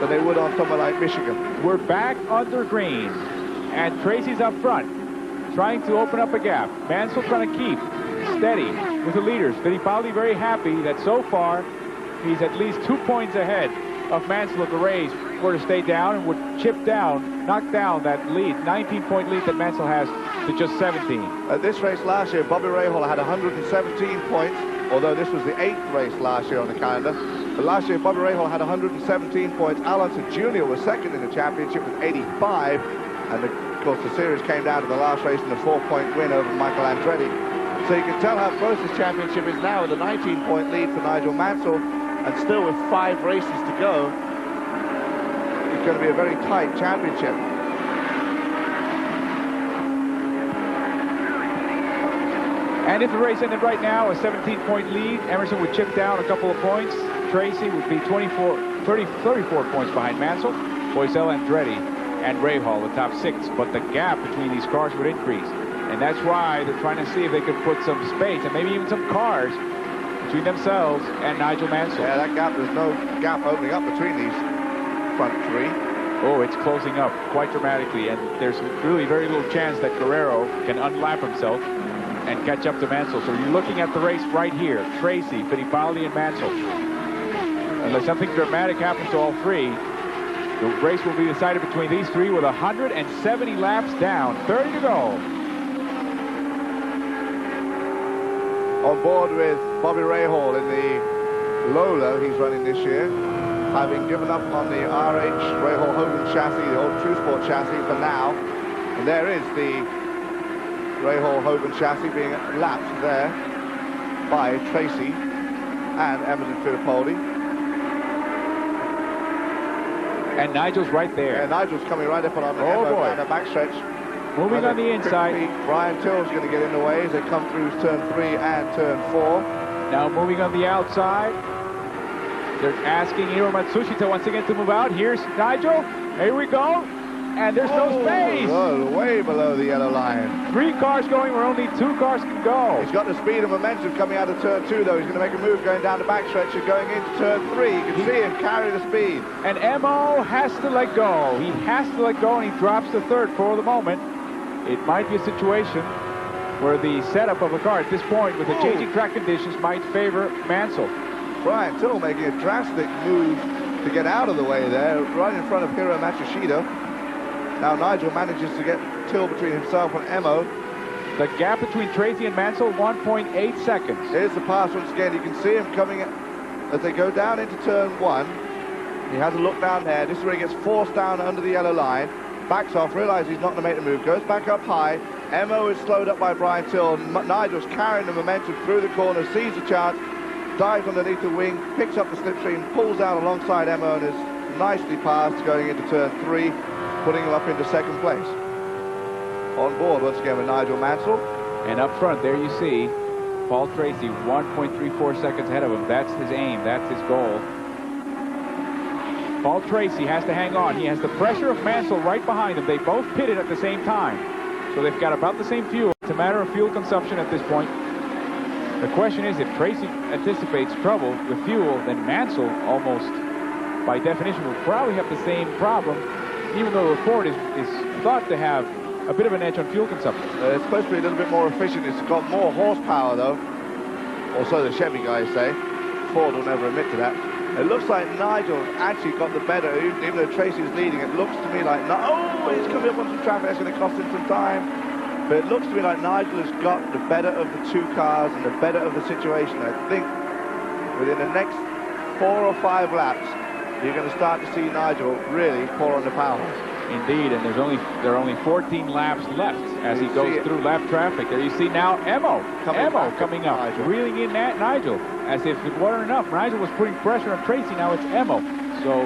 than they would on somewhere like Michigan. We're back under green, and Tracy's up front, trying to open up a gap. Mansell trying to keep steady with the leaders. Fittipaldi very happy that so far he's at least 2 points ahead of Mansell if the race were to stay down, and would knock down that lead, 19-point lead that Mansell has, to just 17. At this race last year, Bobby Rahal had 117 points, although this was the 8th race last year on the calendar. But last year, Bobby Rahal had 117 points. Alonso Jr. was second in the championship with 85, and of course the series came down to the last race in a 4-point win over Michael Andretti. So you can tell how close this championship is now with a 19-point lead for Nigel Mansell, and still with 5 races to go. It's going to be a very tight championship. And if the race ended right now, a 17-point lead, Emerson would chip down a couple of points. Tracy would be 34 points behind Mansell. Boisel, Andretti, and Rahal, the top 6. But the gap between these cars would increase. And that's why they're trying to see if they could put some space and maybe even some cars between themselves and Nigel Mansell. Yeah, that gap, there's no gap opening up between these front 3. Oh, it's closing up quite dramatically, and there's really very little chance that Guerrero can unlap himself and catch up to Mansell. So you're looking at the race right here. Tracy, Fittipaldi, and Mansell. Unless something dramatic happens to all 3, the race will be decided between these 3 with 170 laps down. 30 to go. On board with Bobby Rahal in the Lola he's running this year, having given up on the RH Rahal Hogan chassis, the old True Sport chassis for now. And there is the Rahal Hogan chassis being lapped there by Tracy and Emerson Fittipaldi. And Nigel's right there. Yeah, Nigel's coming right up on the the backstretch. Moving on the inside. Brian Till's going to get in the way as they come through turn 3 and turn 4. Now moving on the outside. They're asking Hiro Matsushita once again to move out. Here's Nigel. Here we go. And there's no space. Oh, way below the yellow line. 3 cars going where only 2 cars can go. He's got the speed and momentum coming out of turn 2, though. He's going to make a move going down the backstretch and going into turn 3. You can see him carry the speed. And Emo has to let go. He has to let go, and he drops to third for the moment. It might be a situation where the setup of the car at this point with the changing track conditions might favor Mansell. Brian Till making a drastic move to get out of the way there, right in front of Hiro Matsushita. Now Nigel manages to get Till between himself and Emo. The gap between Tracy and Mansell, 1.8 seconds. Here's the pass once again. You can see him coming as they go down into turn 1. He has a look down there. This is where he gets forced down under the yellow line. Backs off, realizes he's not going to make the move, goes back up high. Emo is slowed up by Brian Till. Nigel's carrying the momentum through the corner, sees the chance, dives underneath the wing, picks up the slipstream, pulls out alongside Emo, and is nicely passed going into turn 3, putting him up into second place. On board once again with Nigel Mansell. And up front, there you see Paul Tracy, 1.34 seconds ahead of him. That's his aim, that's his goal. Paul Tracy has to hang on. He has the pressure of Mansell right behind him. They both pitted at the same time. So they've got about the same fuel. It's a matter of fuel consumption at this point. The question is, if Tracy anticipates trouble with fuel, then Mansell almost, by definition, will probably have the same problem, even though the report is thought to have a bit of an edge on fuel consumption. It's supposed to be a little bit more efficient. It's got more horsepower, though. Or so the Chevy guys say. Ford will never admit to that. It looks like Nigel actually got the better, even though Tracy's leading. It looks to me like, oh, he's coming up on some traffic. That's going to cost him some time. But it looks to me like Nigel has got the better of the two cars and the better of the situation. I think within the next 4 or 5 laps, you're going to start to see Nigel really pour on the power. Indeed, and there are only 14 laps left as he goes through lap traffic. There you see now Emo coming up, Nigel. Reeling in that Nigel, as if it weren't enough. Nigel was putting pressure on Tracy, now it's Emo. So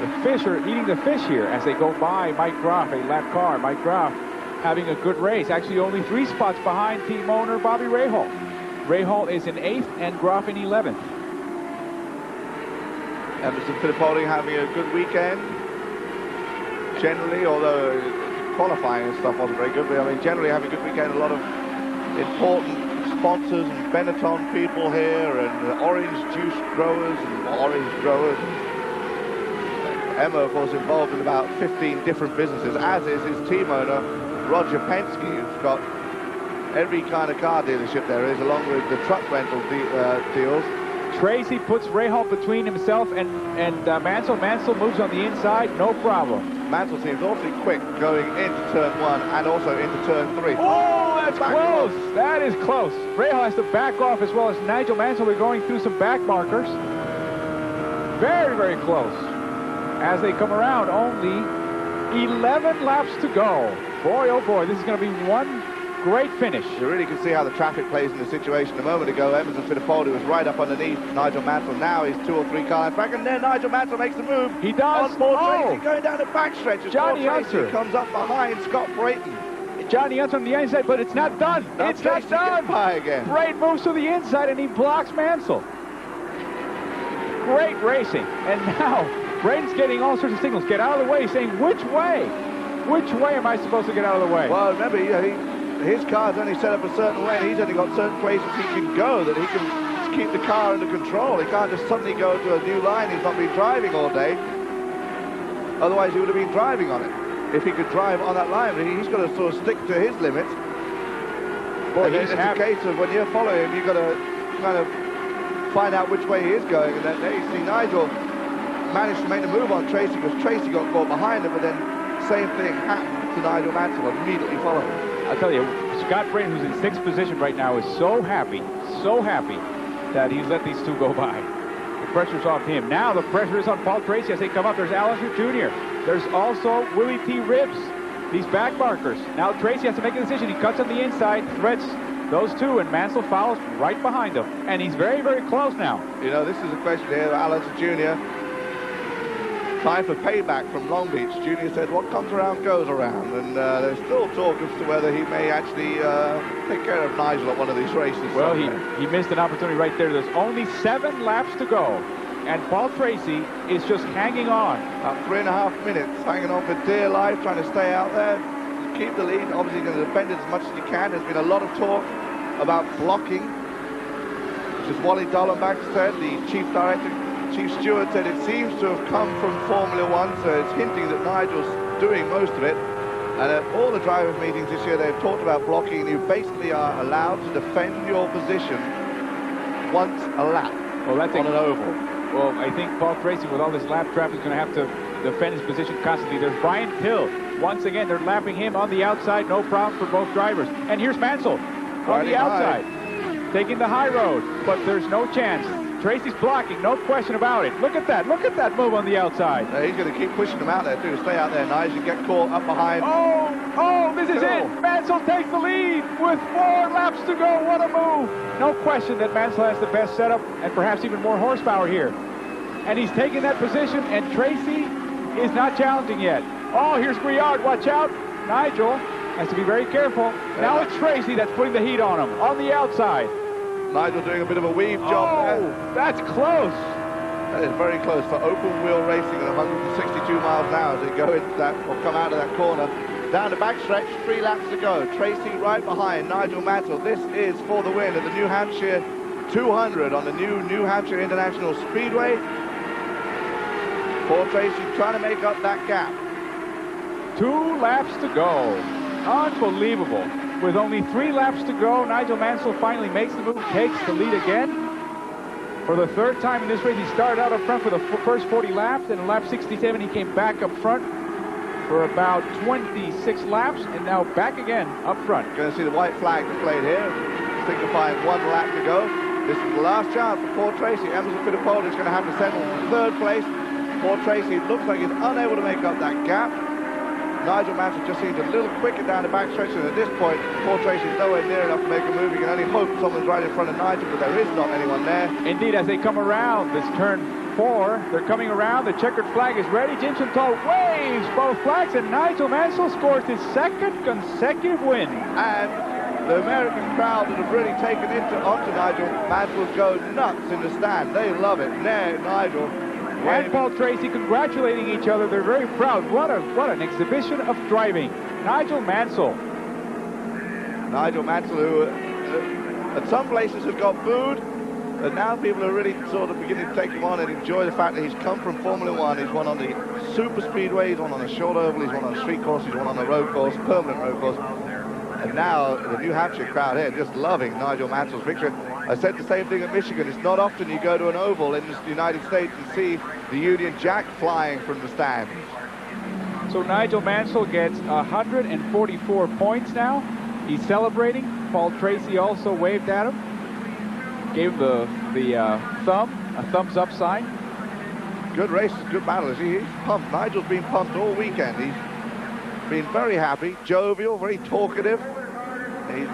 the fish are eating the fish here as they go by Mike Groff, a lap car. Mike Groff having a good race, actually only 3 spots behind team owner Bobby Rahal. Rahal is in 8th and Groff in 11th. Emerson Fittipaldi having a good weekend. Generally, although qualifying and stuff wasn't very good, but I mean, generally having a good weekend. A lot of important sponsors and Benetton people here, and orange juice growers and orange growers. Emma, of course, involved in about 15 different businesses, as is his team owner, Roger Penske, who's got every kind of car dealership there is, along with the truck rental deals. Tracy puts Rahal between himself and Mansell. Mansell moves on the inside, no problem. Mansell seems awfully quick going into turn 1 and also into turn 3. Oh, that's close. That is close. Rahal has to back off, as well as Nigel Mansell. We're going through some back markers. Very, very close. As they come around, only 11 laps to go. Boy, oh boy, this is going to be one great finish. You really can see how the traffic plays in the situation. A moment ago, Emerson Fittipaldi was right up underneath Nigel Mansell. Now he's 2 or 3 car lengths back, and then Nigel Mansell makes the move. He does. On board Tracy, going down the backstretch. Johnny Unser comes up behind Scott Brayton. Johnny Unser on the inside, but it's not done. It's not done. Again. Brayton moves to the inside, and he blocks Mansell. Great racing. And now Brayton's getting all sorts of signals. Get out of the way, saying, which way? Which way am I supposed to get out of the way? Well, remember, his car's only set up a certain way, and he's only got certain places he can go, that he can keep the car under control. He can't just suddenly go to a new line he's not been driving all day. Otherwise, he would have been driving on it. If he could drive on that line, he's got to sort of stick to his limits. Boy, it's a case of when you're following him, you've got to kind of find out which way he is going. And then there you see Nigel managed to make the move on Tracy, because Tracy got caught behind him, but then same thing happened to Nigel Mansell, immediately following. I'll tell you, Scott Brayton, who's in 6th position right now, is so happy that he's let these two go by. The pressure's off him. Now the pressure is on Paul Tracy as they come up. There's Allister Jr. There's also Willie T. Ribbs, these back markers. Now Tracy has to make a decision. He cuts on the inside, threats those two, and Mansell follows right behind him. And he's very, very close now. You know, this is a question here, Allister Jr. Time for payback from Long Beach. Junior said, what comes around goes around, and there's still talk as to whether he may actually take care of Nigel at one of these races. Well, he missed an opportunity right there. There's only 7 laps to go, and Paul Tracy is just hanging on. About 3.5 minutes, hanging on for dear life, trying to stay out there, keep the lead. Obviously going to defend it as much as he can. There's been a lot of talk about blocking, which is Wally Dollenbach said, the Chief Steward said it seems to have come from Formula One, so it's hinting that Nigel's doing most of it. And at all the drivers' meetings this year, they've talked about blocking. You basically are allowed to defend your position once a lap on an oval. Well, I think Paul Tracy, with all this lap traffic, is going to have to defend his position constantly. There's Brian Hill. Once again, they're lapping him on the outside. No problem for both drivers. And here's Mansell on the outside, taking the high road, but there's no chance. Tracy's blocking, no question about it. Look at that move on the outside. He's going to keep pushing them out there too. Stay out there, Nigel, and get caught up behind. Oh, this is it. Mansell takes the lead with 4 laps to go. What a move. No question that Mansell has the best setup and perhaps even more horsepower here. And he's taking that position, and Tracy is not challenging yet. Oh, here's Briard, watch out. Nigel has to be very careful. Now it's Tracy that's putting the heat on him on the outside. Nigel doing a bit of a weave job there. That's close. That is very close for open wheel racing at 162 miles an hour as they go into that, or come out of that corner. Down the backstretch, 3 laps to go. Tracy right behind Nigel Mansell. This is for the win at the New Hampshire 200 on the New Hampshire International Speedway. Paul Tracy trying to make up that gap. 2 laps to go. Unbelievable. With only 3 laps to go, Nigel Mansell finally makes the move, takes the lead again. For the 3rd time in this race, he started out up front for the first 40 laps, and in lap 67 he came back up front for about 26 laps, and now back again up front. Going to see the white flag displayed here, signifying 1 lap to go. This is the last chance for Paul Tracy. Emerson Fittipaldi is going to have to settle in 3rd place. Paul Tracy looks like he's unable to make up that gap. Nigel Mansell just seems a little quicker down the backstretch, and at this point, Paul Tracy is nowhere near enough to make a move. You can only hope someone's right in front of Nigel, but there is not anyone there. Indeed, as they come around this turn 4, they're coming around. The checkered flag is ready. Jimson Tall waves both flags, and Nigel Mansell scores his 2nd consecutive win. And the American crowd that have really taken onto Nigel Mansell go nuts in the stand. They love it. There, Nigel. And Paul Tracy congratulating each other. They're very proud. What an exhibition of driving. Nigel Mansell. Nigel Mansell, who at some places has got booed, and now people are really sort of beginning to take him on and enjoy the fact that he's come from Formula 1. He's won on the super speedway, he's won on a short oval, he's won on a street course, he's won on a road course, permanent road course. And now the New Hampshire crowd here just loving Nigel Mansell's victory. I said the same thing at Michigan. It's not often you go to an oval in the United States and see the Union Jack flying from the stand. So Nigel Mansell gets 144 points now. He's celebrating. Paul Tracy also waved at him. Gave the thumbs up sign. Good race, good battle. He's pumped. Nigel's been pumped all weekend. He's been very happy, jovial, very talkative. He's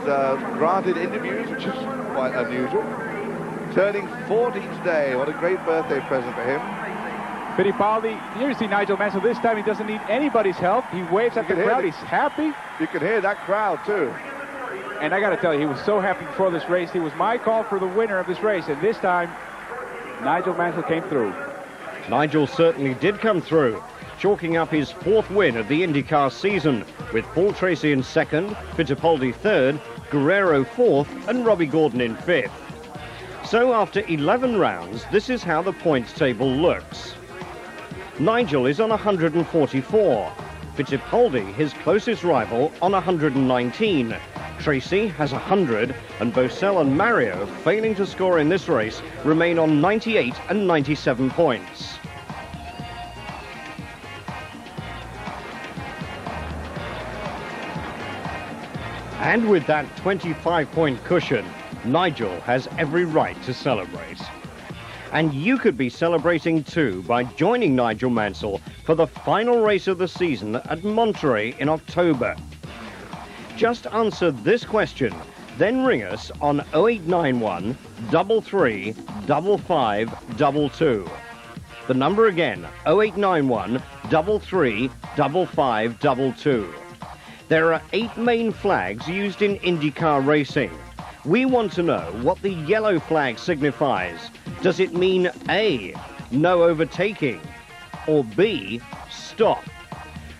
granted interviews, which is quite unusual. Turning 40 today. What a great birthday present for him. Fittipaldi, you see Nigel Mansell this time. He doesn't need anybody's help. He waves at the crowd. He's happy. You can hear that crowd too. And I got to tell you, he was so happy before this race. He was my call for the winner of this race, and this time Nigel Mansell came through. Nigel certainly did come through, chalking up his 4th win of the IndyCar season, with Paul Tracy in 2nd, Fittipaldi 3rd, Guerrero 4th, and Robbie Gordon in 5th. So after 11 rounds, this is how the points table looks. Nigel is on 144, Fittipaldi, his closest rival, on 119. Tracy has 100, and Bosell and Mario, failing to score in this race, remain on 98 and 97 points. And with that 25-point cushion, Nigel has every right to celebrate. And you could be celebrating too by joining Nigel Mansell for the final race of the season at Monterey in October. Just answer this question, then ring us on 0891 33 55 22. The number again, 0891 33 55 22. There are 8 main flags used in IndyCar racing. We want to know what the yellow flag signifies. Does it mean A, no overtaking, or B, stop?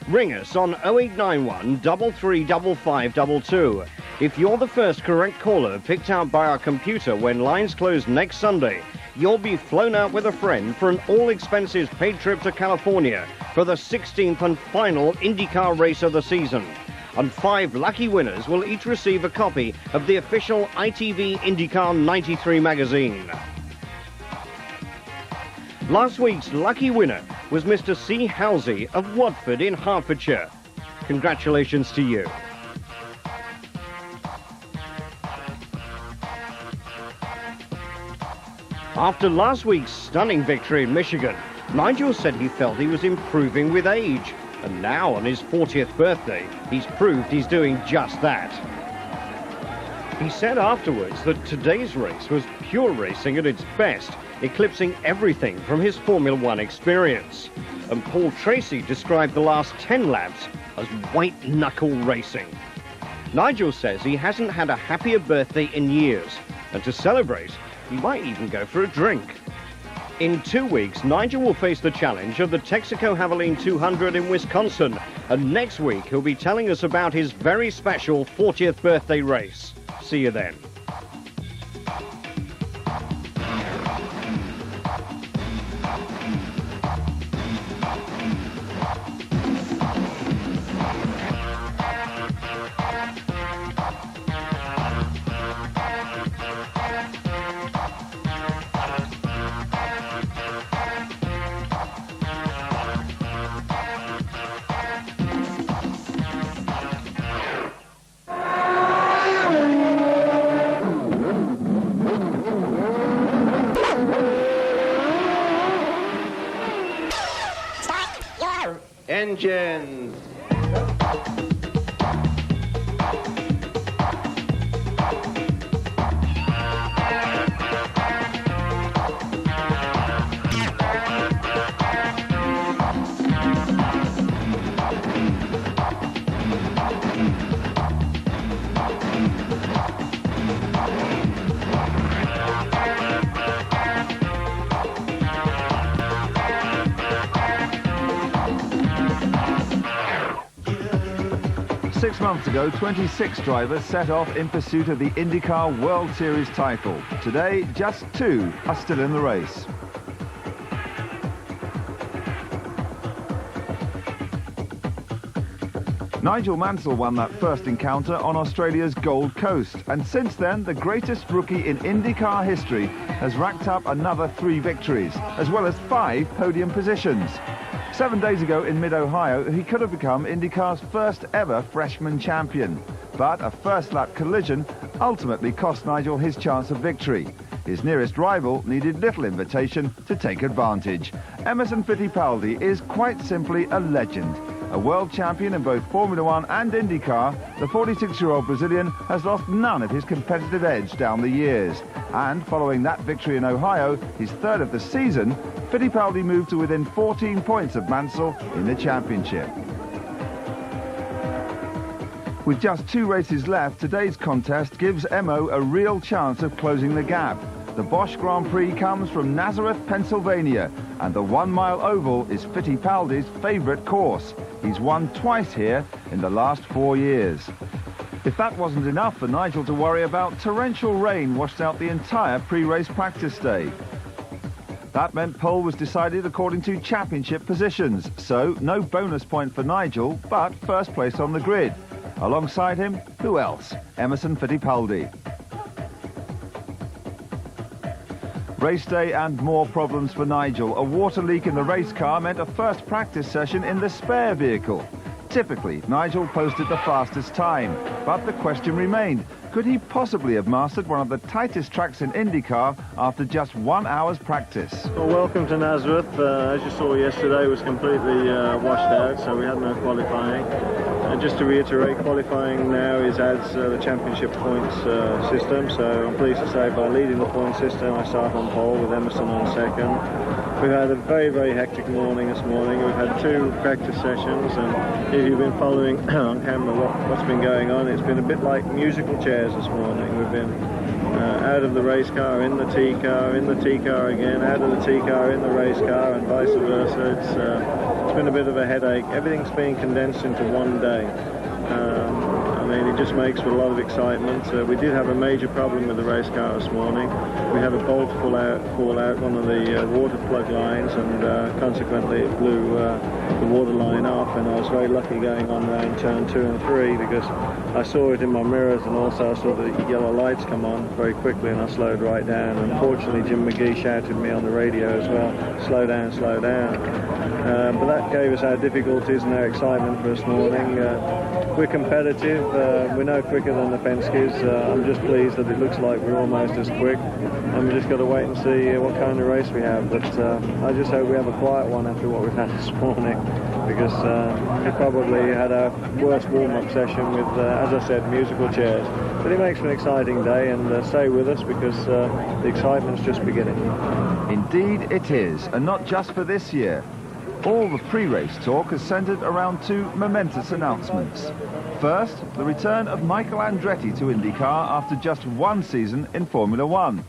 Ring us on 0891 33 55 22. If you're the first correct caller picked out by our computer when lines close next Sunday, you'll be flown out with a friend for an all-expenses paid trip to California for the 16th and final IndyCar race of the season. And 5 lucky winners will each receive a copy of the official ITV IndyCar 93 magazine. Last week's lucky winner was Mr. C. Halsey of Watford in Hertfordshire. Congratulations to you. After last week's stunning victory in Michigan, Nigel said he felt he was improving with age. And now, on his 40th birthday, he's proved he's doing just that. He said afterwards that today's race was pure racing at its best, eclipsing everything from his Formula 1 experience. And Paul Tracy described the last 10 laps as white-knuckle racing. Nigel says he hasn't had a happier birthday in years, and to celebrate, he might even go for a drink. In 2 weeks, Nigel will face the challenge of the Texaco Havoline 200 in Wisconsin, and next week he'll be telling us about his very special 40th birthday race. See you then. engines. 6 months ago, 26 drivers set off in pursuit of the IndyCar World Series title. Today, just 2 are still in the race. Nigel Mansell won that first encounter on Australia's Gold Coast, and since then, the greatest rookie in IndyCar history has racked up another 3 victories, as well as 5 podium positions. 7 days ago in mid-Ohio, he could have become IndyCar's first ever freshman champion. But a first-lap collision ultimately cost Nigel his chance of victory. His nearest rival needed little invitation to take advantage. Emerson Fittipaldi is quite simply a legend. A world champion in both Formula One and IndyCar, the 46-year-old Brazilian has lost none of his competitive edge down the years. And following that victory in Ohio, his 3rd of the season, Fittipaldi moved to within 14 points of Mansell in the championship. With just 2 races left, today's contest gives Emo a real chance of closing the gap. The Bosch Grand Prix comes from Nazareth, Pennsylvania, and the 1-mile oval is Fittipaldi's favourite course. He's won twice here in the last 4 years. If that wasn't enough for Nigel to worry about, torrential rain washed out the entire pre-race practice day. That meant pole was decided according to championship positions, so no bonus point for Nigel, but first place on the grid. Alongside him, who else? Emerson Fittipaldi. Race day and more problems for Nigel. A water leak in the race car meant a first practice session in the spare vehicle. Typically, Nigel posted the fastest time, but the question remained, could he possibly have mastered one of the tightest tracks in IndyCar after just 1 hour's practice? Well, welcome to Nazareth. As you saw yesterday, it was completely washed out, so we had no qualifying. And just to reiterate, qualifying now adds the championship points system, so I'm pleased to say by leading the point system, I start on pole with Emerson on 2nd. We've had a very, very hectic morning this morning. We've had 2 practice sessions, and if you've been following on camera what's been going on, it's been a bit like musical chairs this morning. We've been out of the race car, in the T car, in the T car again, out of the T car, in the race car, and vice versa. It's been a bit of a headache. Everything's being condensed into one day. I mean, it just makes for a lot of excitement. We did have a major problem with the race car this morning. We had a bolt fall out one of the water plug lines, and consequently it blew the water line off, and I was very lucky going on around turn 2 and 3 because I saw it in my mirrors, and also I saw the yellow lights come on very quickly, and I slowed right down. Unfortunately, Jim McGee shouted me on the radio as well, slow down, slow down. But that gave us our difficulties and our excitement for this morning. We're competitive, we're no quicker than the Penske's. I'm just pleased that it looks like we're almost as quick, and we've just got to wait and see what kind of race we have. But I just hope we have a quiet one after what we've had this morning, because we probably had our worst warm-up session with, as I said, musical chairs. But it makes for an exciting day, and stay with us because the excitement's just beginning. Indeed it is, and not just for this year. All the pre-race talk has centred around 2 momentous announcements. First, the return of Michael Andretti to IndyCar after just 1 season in Formula One.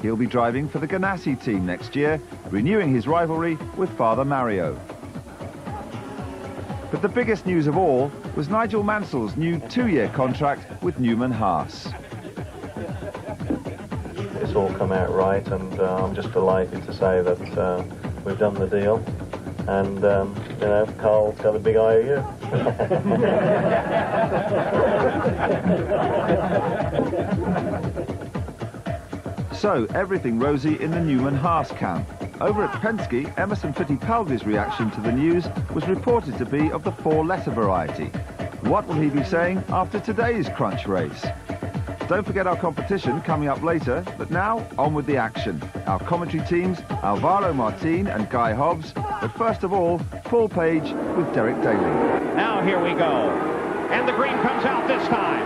He'll be driving for the Ganassi team next year, renewing his rivalry with Father Mario. But the biggest news of all was Nigel Mansell's new 2-year contract with Newman Haas. It's all come out right, and I'm just delighted to say that we've done the deal. And, you know, Carl's got a big IOU. So, everything rosy in the Newman Haas camp. Over at Penske, Emerson Fittipaldi's reaction to the news was reported to be of the 4-letter variety. What will he be saying after today's crunch race? Don't forget our competition coming up later, but now, on with the action. Our commentary teams, Alvaro Martin and Guy Hobbs, But first of all, full page with Derek Daly. Now here we go. And the green comes out this time.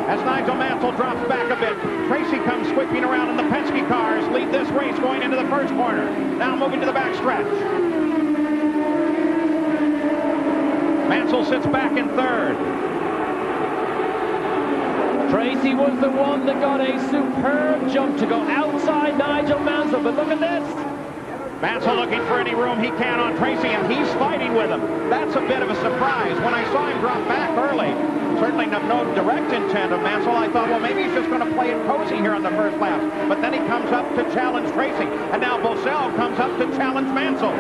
As Nigel Mansell drops back a bit, Tracy comes sweeping around, and the Penske cars lead this race going into the first corner. Now moving to the backstretch. Mansell sits back in third. Tracy was the one that got a superb jump to go outside Nigel Mansell, but look at this. Mansell looking for any room he can on Tracy, and he's fighting with him. That's a bit of a surprise. When I saw him drop back early, certainly no direct intent of Mansell, I thought, well, maybe he's just going to play it cozy here on the first lap. But then he comes up to challenge Tracy, and now Mansell comes up to challenge Mansell.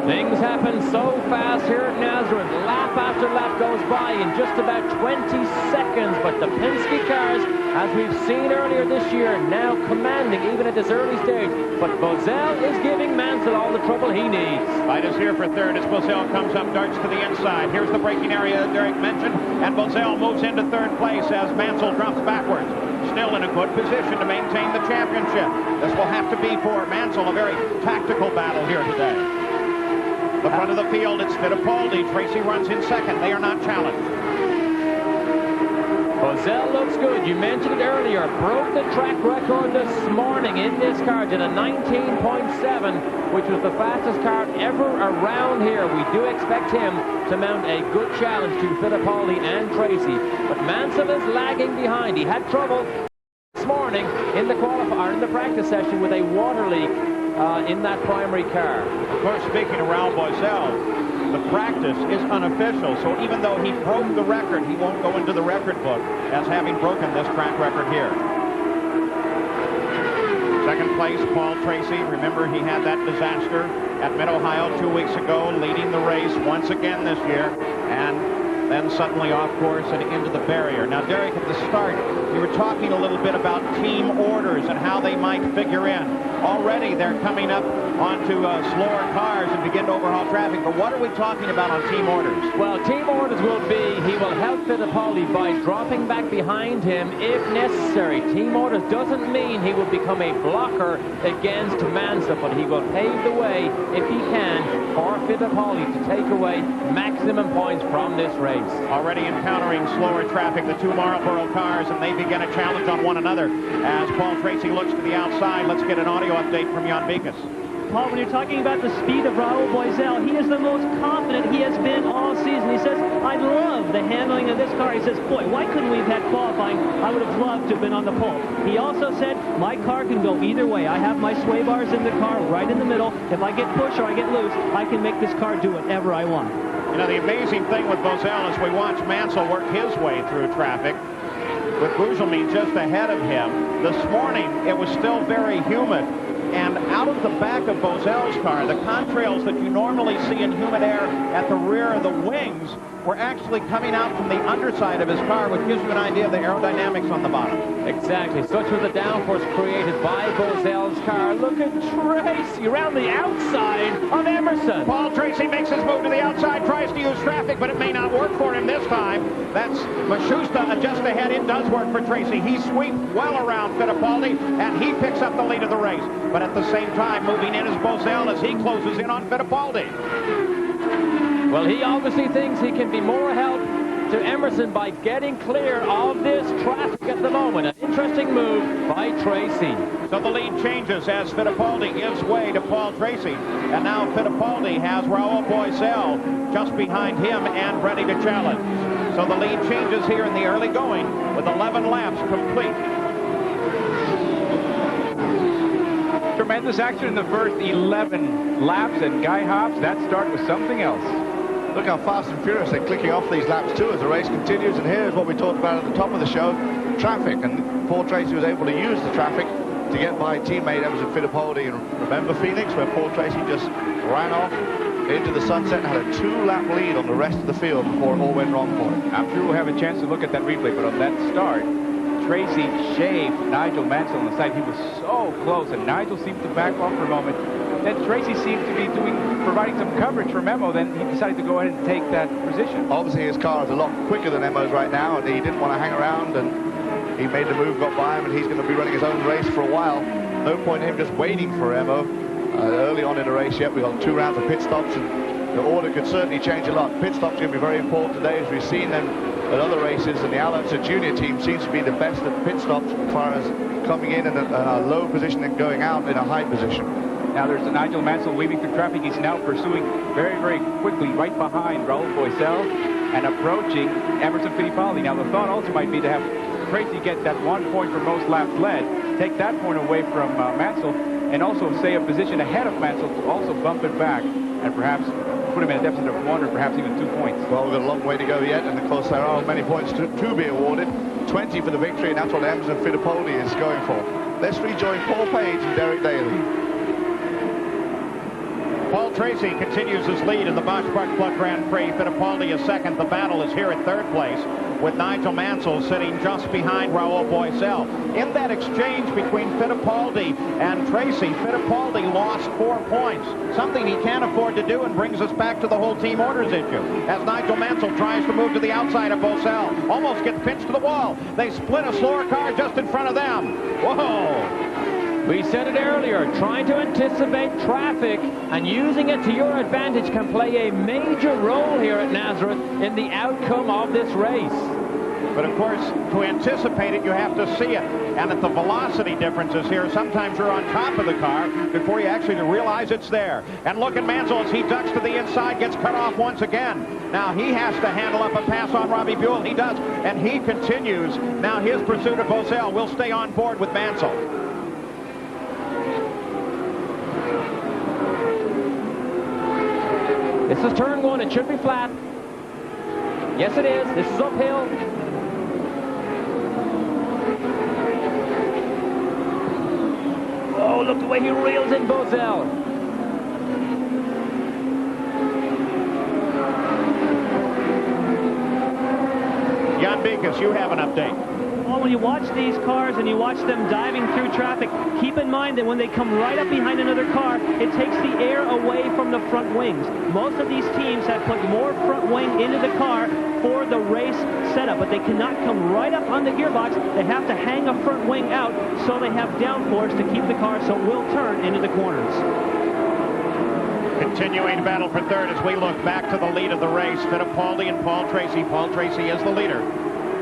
Things happen so fast here at Nazareth. Lap after lap goes by in just about 20 seconds. But the Penske cars, as we've seen earlier this year, now commanding even at this early stage. But Mansell is giving Mansell all the trouble he needs. Fight is here for third as Mansell comes up, darts to the inside. Here's the braking area that Derek mentioned. And Mansell moves into third place as Mansell drops backwards. Still in a good position to maintain the championship. This will have to be for Mansell a very tactical battle here today. The front of the field, it's Fittipaldi. Tracy runs in second. They are not challenged. Mansell looks good. You mentioned it earlier. Broke the track record this morning in this car. Did a 19.7, which was the fastest car ever around here. We do expect him to mount a good challenge to Fittipaldi and Tracy. But Mansell is lagging behind. He had trouble this morning in the practice session with a water leak in that primary car. Of course, speaking of Raul Boesel, the practice is unofficial, so even though he broke the record, he won't go into the record book as having broken this track record here. Second place, Paul Tracy. Remember, he had that disaster at Mid-Ohio 2 weeks ago, leading the race once again this year, and then suddenly off course and into the barrier. Now, Derek, at the start, you were talking a little bit about team orders and how they might figure in. Already, they're coming up onto slower cars and begin to overhaul traffic. But what are we talking about on team orders? Well, team orders will be he will help Fittipaldi by dropping back behind him if necessary. Team orders doesn't mean he will become a blocker against Mansell, but he will pave the way, if he can, for Fittipaldi to take away maximum points from this race. Already encountering slower traffic, the two Marlboro cars, and they begin a challenge on one another. As Paul Tracy looks to the outside, let's get an audio update from Jan Beekes. Paul, when you're talking about the speed of Raul Boesel, he is the most confident he has been all season. He says, I love the handling of this car. He says, boy, why couldn't we have had qualifying? I would have loved to have been on the pole. He also said, my car can go either way. I have my sway bars in the car right in the middle. If I get pushed or I get loose, I can make this car do whatever I want. You know, the amazing thing with Boesel is we watch Mansell work his way through traffic with Bujelmin just ahead of him. This morning, it was still very humid. And out of the back of Boesel's car, the contrails that you normally see in humid air at the rear of the wings were actually coming out from the underside of his car, which gives you an idea of the aerodynamics on the bottom. Exactly. Such was the downforce created by Boesel's car. Look at Tracy around the outside of Emerson. Paul Tracy makes his move to the outside, tries to use traffic, but it may not work for him this time. That's Mashusta just ahead. It does work for Tracy. He sweeps well around Fittipaldi, and he picks up the lead of the race. But at the same time, moving in is Boesel as he closes in on Fittipaldi. Well, he obviously thinks he can be more help to Emerson by getting clear of this traffic at the moment. An interesting move by Tracy. So the lead changes as Fittipaldi gives way to Paul Tracy. And now Fittipaldi has Raul Boesel just behind him and ready to challenge. So the lead changes here in the early going with 11 laps complete. Tremendous action in the first 11 laps, and Guy Hobbs, that start was something else. Look how fast and furious they're clicking off these laps too as the race continues, and here's what we talked about at the top of the show, traffic, and Paul Tracy was able to use the traffic to get by teammate Emerson Fittipaldi. And remember Phoenix, where Paul Tracy just ran off into the sunset and had a 2-lap lead on the rest of the field before it all went wrong for him. I'm sure we'll have a chance to look at that replay, but on that start, Tracy shaved Nigel Mansell on the side. He was so close, and Nigel seemed to back off for a moment. Then Tracy seemed to be providing some coverage for Memo. Then he decided to go ahead and take that position. Obviously, his car is a lot quicker than Emo's right now, and he didn't want to hang around, and he made the move, got by him, and he's going to be running his own race for a while. No point in him just waiting for Emo. early on in the race yet. We've got 2 rounds of pit stops, and the order could certainly change a lot. Pit stops are going to be very important today, as we've seen them at other races, and the Alonso Junior team seems to be the best at pit stops as far as coming in a low position and going out in a high position. Now there's Nigel Mansell weaving through traffic. He's now pursuing very, very quickly right behind Raul Boesel and approaching Emerson Fittipaldi. Now the thought also might be to have Tracy get that 1 point for most laps led, take that point away from Mansell, and also stay a position ahead of Mansell to also bump it back and perhaps put him in a deficit of 1 or perhaps even 2 points. Well, we've got a long way to go yet, and of course there are many points to be awarded. 20 for the victory, and that's what Emerson Fittipaldi is going for. Let's rejoin Paul Page and Derek Daly. Paul Tracy continues his lead in the Bosch Park Plug Grand Prix. Fittipaldi is second. The battle is here at third place, with Nigel Mansell sitting just behind Raul Boesel. In that exchange between Fittipaldi and Tracy, Fittipaldi lost 4 points, something he can't afford to do, and brings us back to the whole team orders issue. As Nigel Mansell tries to move to the outside of Boesel, almost gets pinched to the wall. They split a slower car just in front of them. Whoa! We said it earlier, trying to anticipate traffic and using it to your advantage can play a major role here at Nazareth in the outcome of this race. But of course, to anticipate it, you have to see it. And at the velocity differences here, sometimes you're on top of the car before you actually realize it's there. And look at Mansell as he ducks to the inside, gets cut off once again. Now he has to handle up a pass on Robbie Buell. He does, and he continues. Now his pursuit of Boesel will stay on board with Mansell. This is turn 1. It should be flat. Yes, it is. This is uphill. Oh, look the way he reels in Boesel. Jan Beekes, you have an update. Well, when you watch these cars and you watch them diving through traffic, keep in mind that when they come right up behind another car, it takes the air away from the front wings. Most of these teams have put more front wing into the car for the race setup, but they cannot come right up on the gearbox. They have to hang a front wing out so they have downforce to keep the car so it will turn into the corners. Continuing battle for third as we look back to the lead of the race. Fittipaldi and Paul Tracy. Paul Tracy is the leader.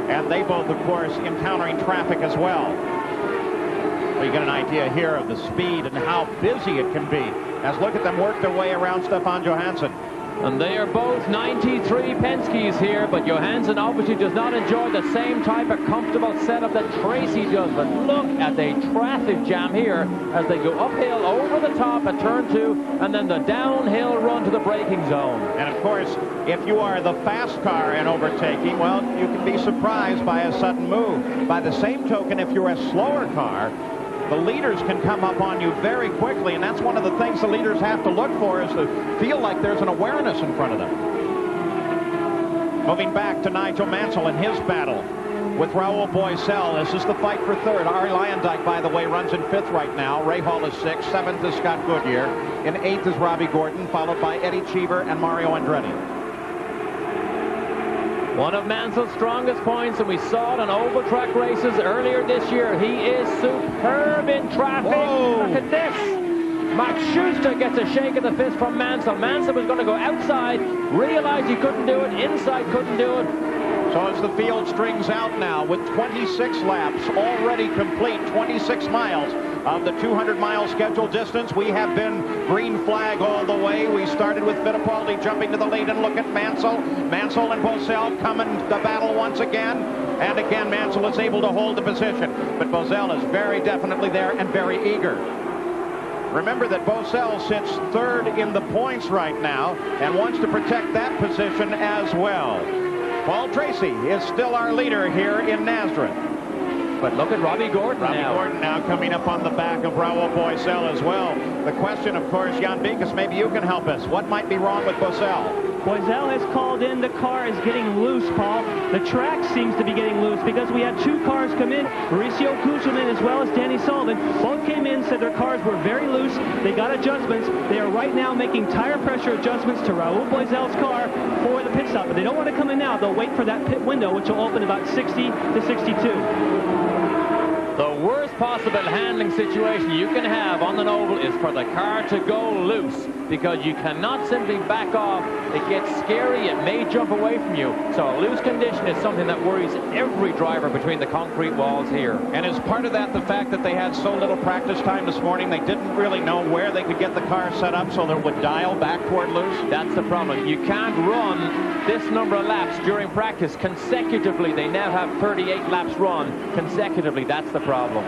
And they both, of course, encountering traffic as well. Well, you get an idea here of the speed and how busy it can be. As look at them work their way around Stefan Johansson. And they are both 93 Penske's here, but Johansson obviously does not enjoy the same type of comfortable setup that Tracy does. But look at the traffic jam here as they go uphill over the top at turn 2, and then the downhill run to the braking zone. And of course, if you are the fast car in overtaking, well, you can be surprised by a sudden move. By the same token, if you're a slower car, the leaders can come up on you very quickly, and that's one of the things the leaders have to look for, is to feel like there's an awareness in front of them. Moving back to Nigel Mansell in his battle with Raul Boesel. This is the fight for third. Arie Luyendyk, by the way, runs in 5th right now. Ray Hall is 6th. 7th is Scott Goodyear. In 8th is Robbie Gordon, followed by Eddie Cheever and Mario Andretti. One of Mansell's strongest points, and we saw it on oval track races earlier this year. He is superb in traffic. Whoa. Look at this. Max Schuster gets a shake of the fist from Mansell. Mansell was going to go outside, realized he couldn't do it, inside couldn't do it. So as the field strings out now with 26 laps already complete, 26 miles of the 200-mile scheduled distance, we have been green flag all the way. We started with Fittipaldi jumping to the lead, and look at Mansell. Mansell and Boesel coming to battle once again. And again, Mansell is able to hold the position. But Boesel is very definitely there and very eager. Remember that Boesel sits 3rd in the points right now and wants to protect that position as well. Paul Tracy is still our leader here in Nazareth. But look at Robbie Gordon now. Robbie Gordon now coming up on the back of Raul Boesel as well. The question, of course, Jan Beekes, maybe you can help us. What might be wrong with Boesel? Boesel has called in the car is getting loose, Paul. The track seems to be getting loose because we had 2 cars come in, Mauricio Kuselman as well as Danny Sullivan. Both came in, said their cars were very loose. They got adjustments. They are right now making tire pressure adjustments to Raul Boesel's car for the pit stop. But they don't want to come in now. They'll wait for that pit window, which will open about 60 to 62. The worst possible handling situation you can have on an oval is for the car to go loose, because you cannot simply back off. It gets scary. It may jump away from you. So a loose condition is something that worries every driver between the concrete walls here. And as part of that, the fact that they had so little practice time this morning, they didn't really know where they could get the car set up so that it would dial back toward loose. That's the problem. You can't run this number of laps during practice consecutively. They now have 38 laps run consecutively. That's the problem.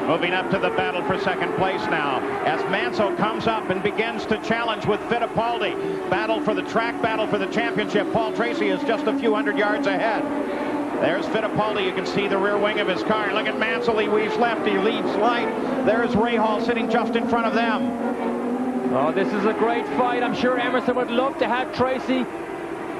Moving up to the battle for second place now, as Mansell comes up and begins to challenge with Fittipaldi. Battle for the track, battle for the championship. Paul Tracy is just a few hundred yards ahead. There's Fittipaldi. You can see the rear wing of his car. Look at Mansell. He weaves left. He leads right. There's Rahal sitting just in front of them. Oh, this is a great fight. I'm sure Emerson would love to have Tracy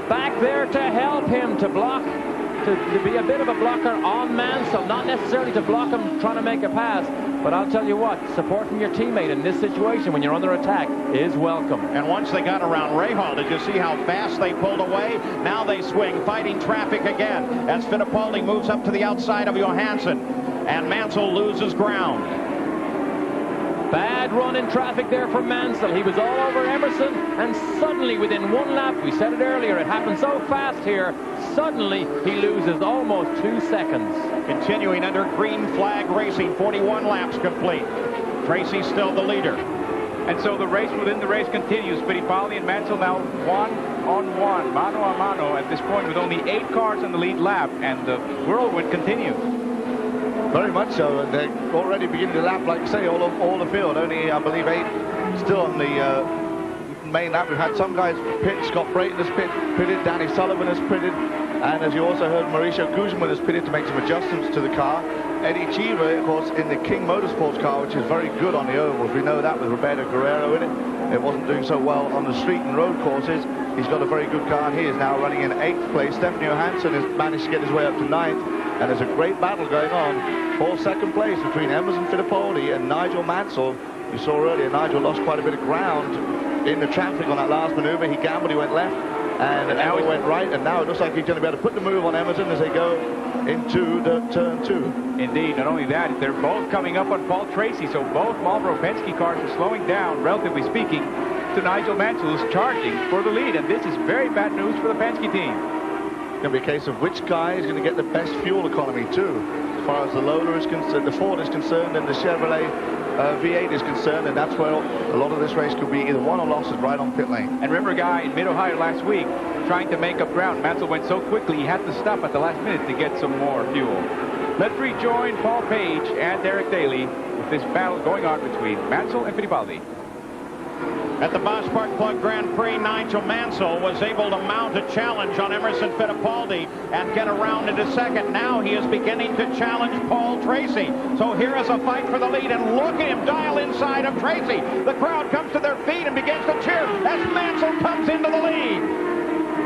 back there to help him to block, to be a bit of a blocker on Mansell, not necessarily to block him trying to make a pass, but I'll tell you what, supporting your teammate in this situation when you're under attack is welcome. And once they got around Rahal, did you see how fast they pulled away? Now they swing, fighting traffic again, as Fittipaldi moves up to the outside of Johansson, and Mansell loses ground. Bad run in traffic there for Mansell. He was all over Emerson, and suddenly within one lap, we said it earlier, it happened so fast here, suddenly he loses almost 2 seconds. Continuing under green flag racing, 41 laps complete. Tracy still the leader. And so the race within the race continues. Fittipaldi and Mansell now 1-on-1, mano a mano at this point, with only 8 cars in the lead lap, and the whirlwind continues. Very much so, and they're already beginning to lap, like you say, all the field. Only, I believe, 8 still on the main lap. We've had some guys pit. Scott Brayton has pitted, Danny Sullivan has pitted, and as you also heard, Mauricio Guzman has pitted to make some adjustments to the car. Eddie Cheever, of course, in the King Motorsports car, which is very good on the ovals. We know that with Roberto Guerrero in it. It wasn't doing so well on the street and road courses. He's got a very good car, and he is now running in 8th place. Stefan Johansson has managed to get his way up to 9th, and there's a great battle going on for second place between Emerson Fittipaldi and Nigel Mansell. You saw earlier, Nigel lost quite a bit of ground in the traffic on that last maneuver. He gambled, he went left, and now he went right, and now it looks like he's going to be able to put the move on Emerson as they go into the turn 2. Indeed, not only that, they're both coming up on Paul Tracy, so both Marlboro Penske cars are slowing down, relatively speaking, to Nigel Mansell, who's charging for the lead, and this is very bad news for the Penske team. It's going to be a case of which guy is going to get the best fuel economy too, as far as the Lola is concerned, the Ford is concerned, and the Chevrolet V8 is concerned, and that's where a lot of this race could be either won or lost right on pit lane. And remember a guy in Mid-Ohio last week trying to make up ground. Mansell went so quickly he had to stop at the last minute to get some more fuel. Let's rejoin Paul Page and Derek Daly with this battle going on between Mansell and Fittipaldi. At the Bosch Spark Plug Grand Prix, Nigel Mansell was able to mount a challenge on Emerson Fittipaldi and get around into second. Now he is beginning to challenge Paul Tracy. So here is a fight for the lead, and look at him dial inside of Tracy. The crowd comes to their feet and begins to cheer as Mansell comes into the lead.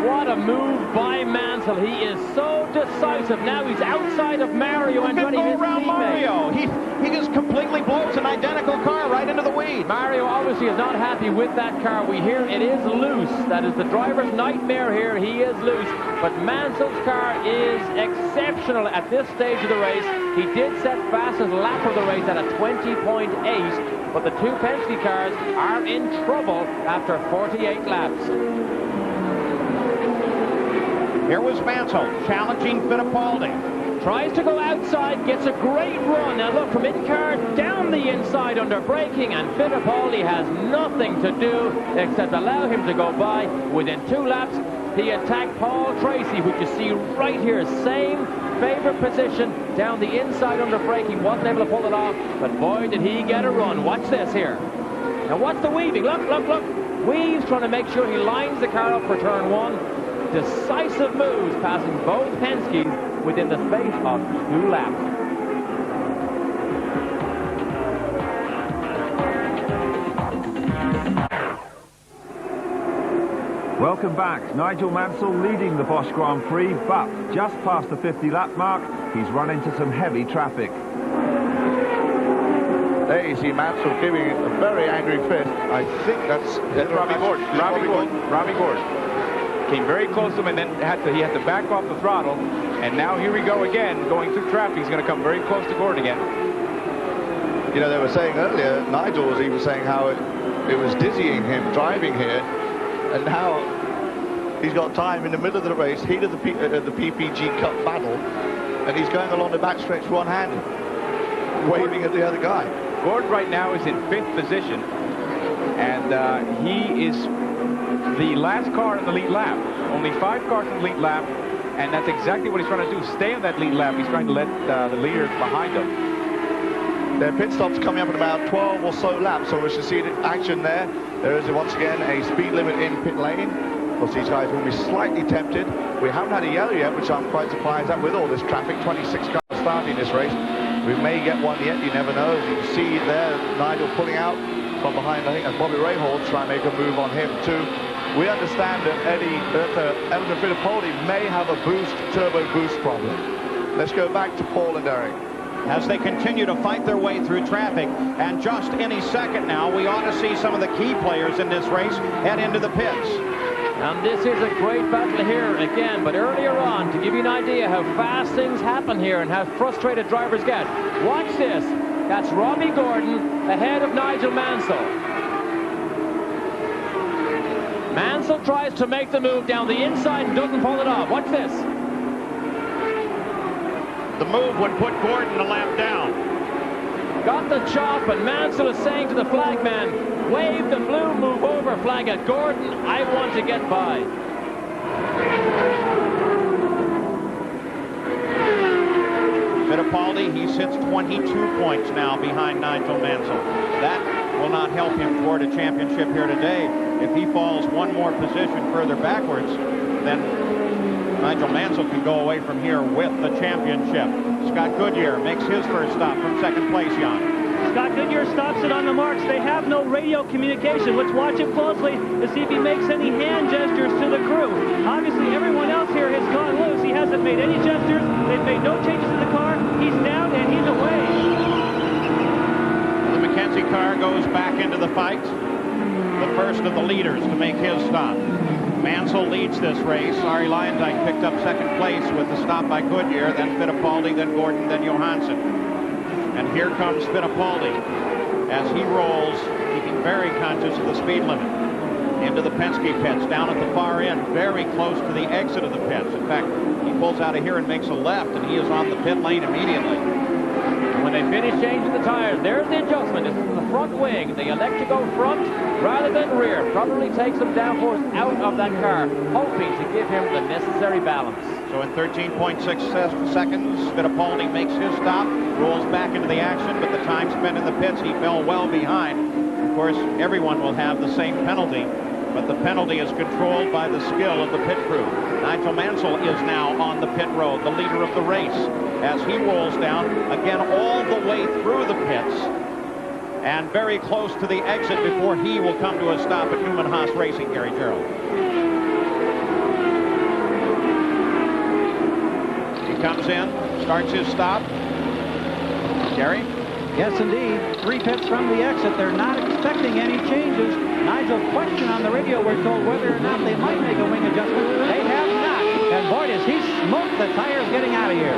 What a move by Mansell. He is so decisive. Now he's outside of Mario Andretti. Go around Mario. He just completely blows an identical car right into the weed. Mario obviously is not happy with that car. We hear it is loose. That is the driver's nightmare here. He is loose. But Mansell's car is exceptional at this stage of the race. He did set fastest lap of the race at a 20.8. But the 2 Penske cars are in trouble after 48 laps. Here was Mansell challenging Fittipaldi. Tries to go outside, gets a great run. Now look, from in-car down the inside under braking, and Fittipaldi has nothing to do except allow him to go by. Within 2 laps, he attacked Paul Tracy, which you see right here. Same favorite position down the inside under braking. Wasn't able to pull it off, but boy, did he get a run. Watch this here. Now watch the weaving. Look, look, look. Weaves trying to make sure he lines the car up for turn 1. Decisive moves, passing both Penskes within the space of 2 laps. Welcome back. Nigel Mansell leading the Bosch Grand Prix, but just past the 50-lap mark, he's run into some heavy traffic. There you see Mansell giving a very angry fist. I think that's Robbie Gordon. Robbie Gordon. came very close to him, and then he had to back off the throttle. And now here we go again, going through traffic. He's going to come very close to Gordon again. You know, they were saying earlier, Nigel was saying how it was dizzying him driving here, and now he's got time in the middle of the race, heat of the PPG Cup battle, and he's going along the backstretch one-handed, waving at the other guy. Gordon right now is in 5th position, and he is the last car in the lead lap. Only 5 cars in the lead lap, and that's exactly what he's trying to do, stay on that lead lap. He's trying to let the leaders behind him. Their pit stop's coming up in about 12 or so laps, so we should see the action there. There is once again a speed limit in pit lane. Of course, these guys will be slightly tempted. We haven't had a yellow yet, which I'm quite surprised at with all this traffic. 26 cars starting this race. We may get one yet, you never know. As you can see there, Nigel pulling out from behind, I think that's Bobby Rahal, trying to make a move on him too. We understand that Emerson Fittipaldi may have a turbo boost problem. Let's go back to Paul and Arie. As they continue to fight their way through traffic, and just any second now, we ought to see some of the key players in this race head into the pits. And this is a great battle here again, but earlier on, to give you an idea how fast things happen here and how frustrated drivers get, watch this. That's Robbie Gordon ahead of Nigel Mansell. Mansell tries to make the move down the inside and doesn't pull it off. Watch this. The move would put Gordon a lap down. Got the chop, and Mansell is saying to the flagman, wave the blue, move over, flag at Gordon, I want to get by. Fittipaldi, he sits 22 points now behind Nigel Mansell. That will not help him toward a championship here today. If he falls one more position further backwards, then Nigel Mansell can go away from here with the championship. Scott Goodyear makes his first stop from second place, Jan. Scott Goodyear stops it on the marks. They have no radio communication. Let's watch him closely to see if he makes any hand gestures to the crew. Obviously, everyone else here has gone loose. He hasn't made any gestures. They've made no changes in the car. He's down and he's away. The McKenzie car goes back into the fight. The first of the leaders to make his stop. Mansell leads this race. Arie Luyendyk picked up second place with the stop by Goodyear, then Fittipaldi, then Gordon, then Johansson. And here comes Fittipaldi as he rolls, keeping very conscious of the speed limit. Into the Penske pits, down at the far end, very close to the exit of the pits. In fact, he pulls out of here and makes a left, and he is on the pit lane immediately. When they finish changing the tires, there's the adjustment. This is the front wing. They elect to go front rather than rear. Probably takes some downforce out of that car, hoping to give him the necessary balance. So in 13.6 seconds, Fittipaldi makes his stop, rolls back into the action, but the time spent in the pits, he fell well behind. Of course, everyone will have the same penalty, but the penalty is controlled by the skill of the pit crew. Nigel Mansell is now on the pit road, the leader of the race, as he rolls down again all the way through the pits and very close to the exit before he will come to a stop at Newman Haas Racing, Gary Gerald. He comes in, starts his stop. Gary? Yes, indeed. 3 pits from the exit. They're not expecting any changes. Nigel questioned on the radio, we're told, whether or not they might make a wing adjustment. They have not. And boy, does he smoke the tires getting out of here.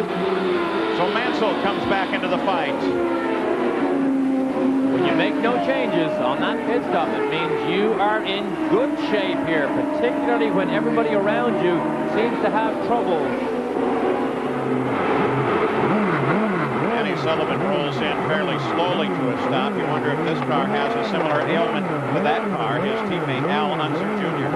So Mansell comes back into the fight. When you make no changes on that pit stop, it means you are in good shape here, particularly when everybody around you seems to have trouble. Sullivan rolls in fairly slowly to a stop. You wonder if this car has a similar ailment to that car, his teammate Al Unser Jr.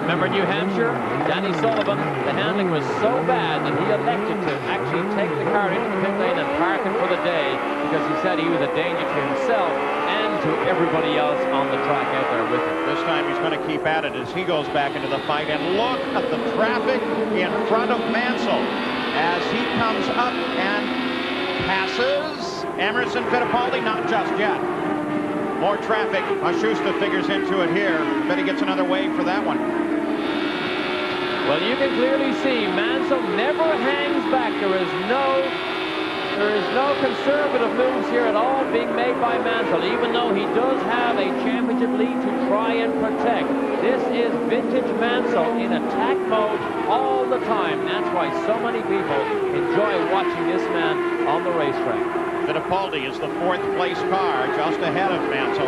Remember New Hampshire? Danny Sullivan, the handling was so bad that he elected to actually take the car into the pit lane and park it for the day because he said he was a danger to himself and to everybody else on the track out there with him. This time he's going to keep at it as he goes back into the fight. And look at the traffic in front of Mansell as he comes up and passes Emerson Fittipaldi, not just yet. More traffic. Schuster figures into it here. Bet he gets another wave for that one. Well, you can clearly see Mansell never hangs back. There is no There is no conservative moves here at all being made by Mansell, even though he does have a championship lead to try and protect. This is vintage Mansell in attack mode all the time. That's why so many people enjoy watching this man on the racetrack. Fittipaldi is the 4th place car, just ahead of Mansell.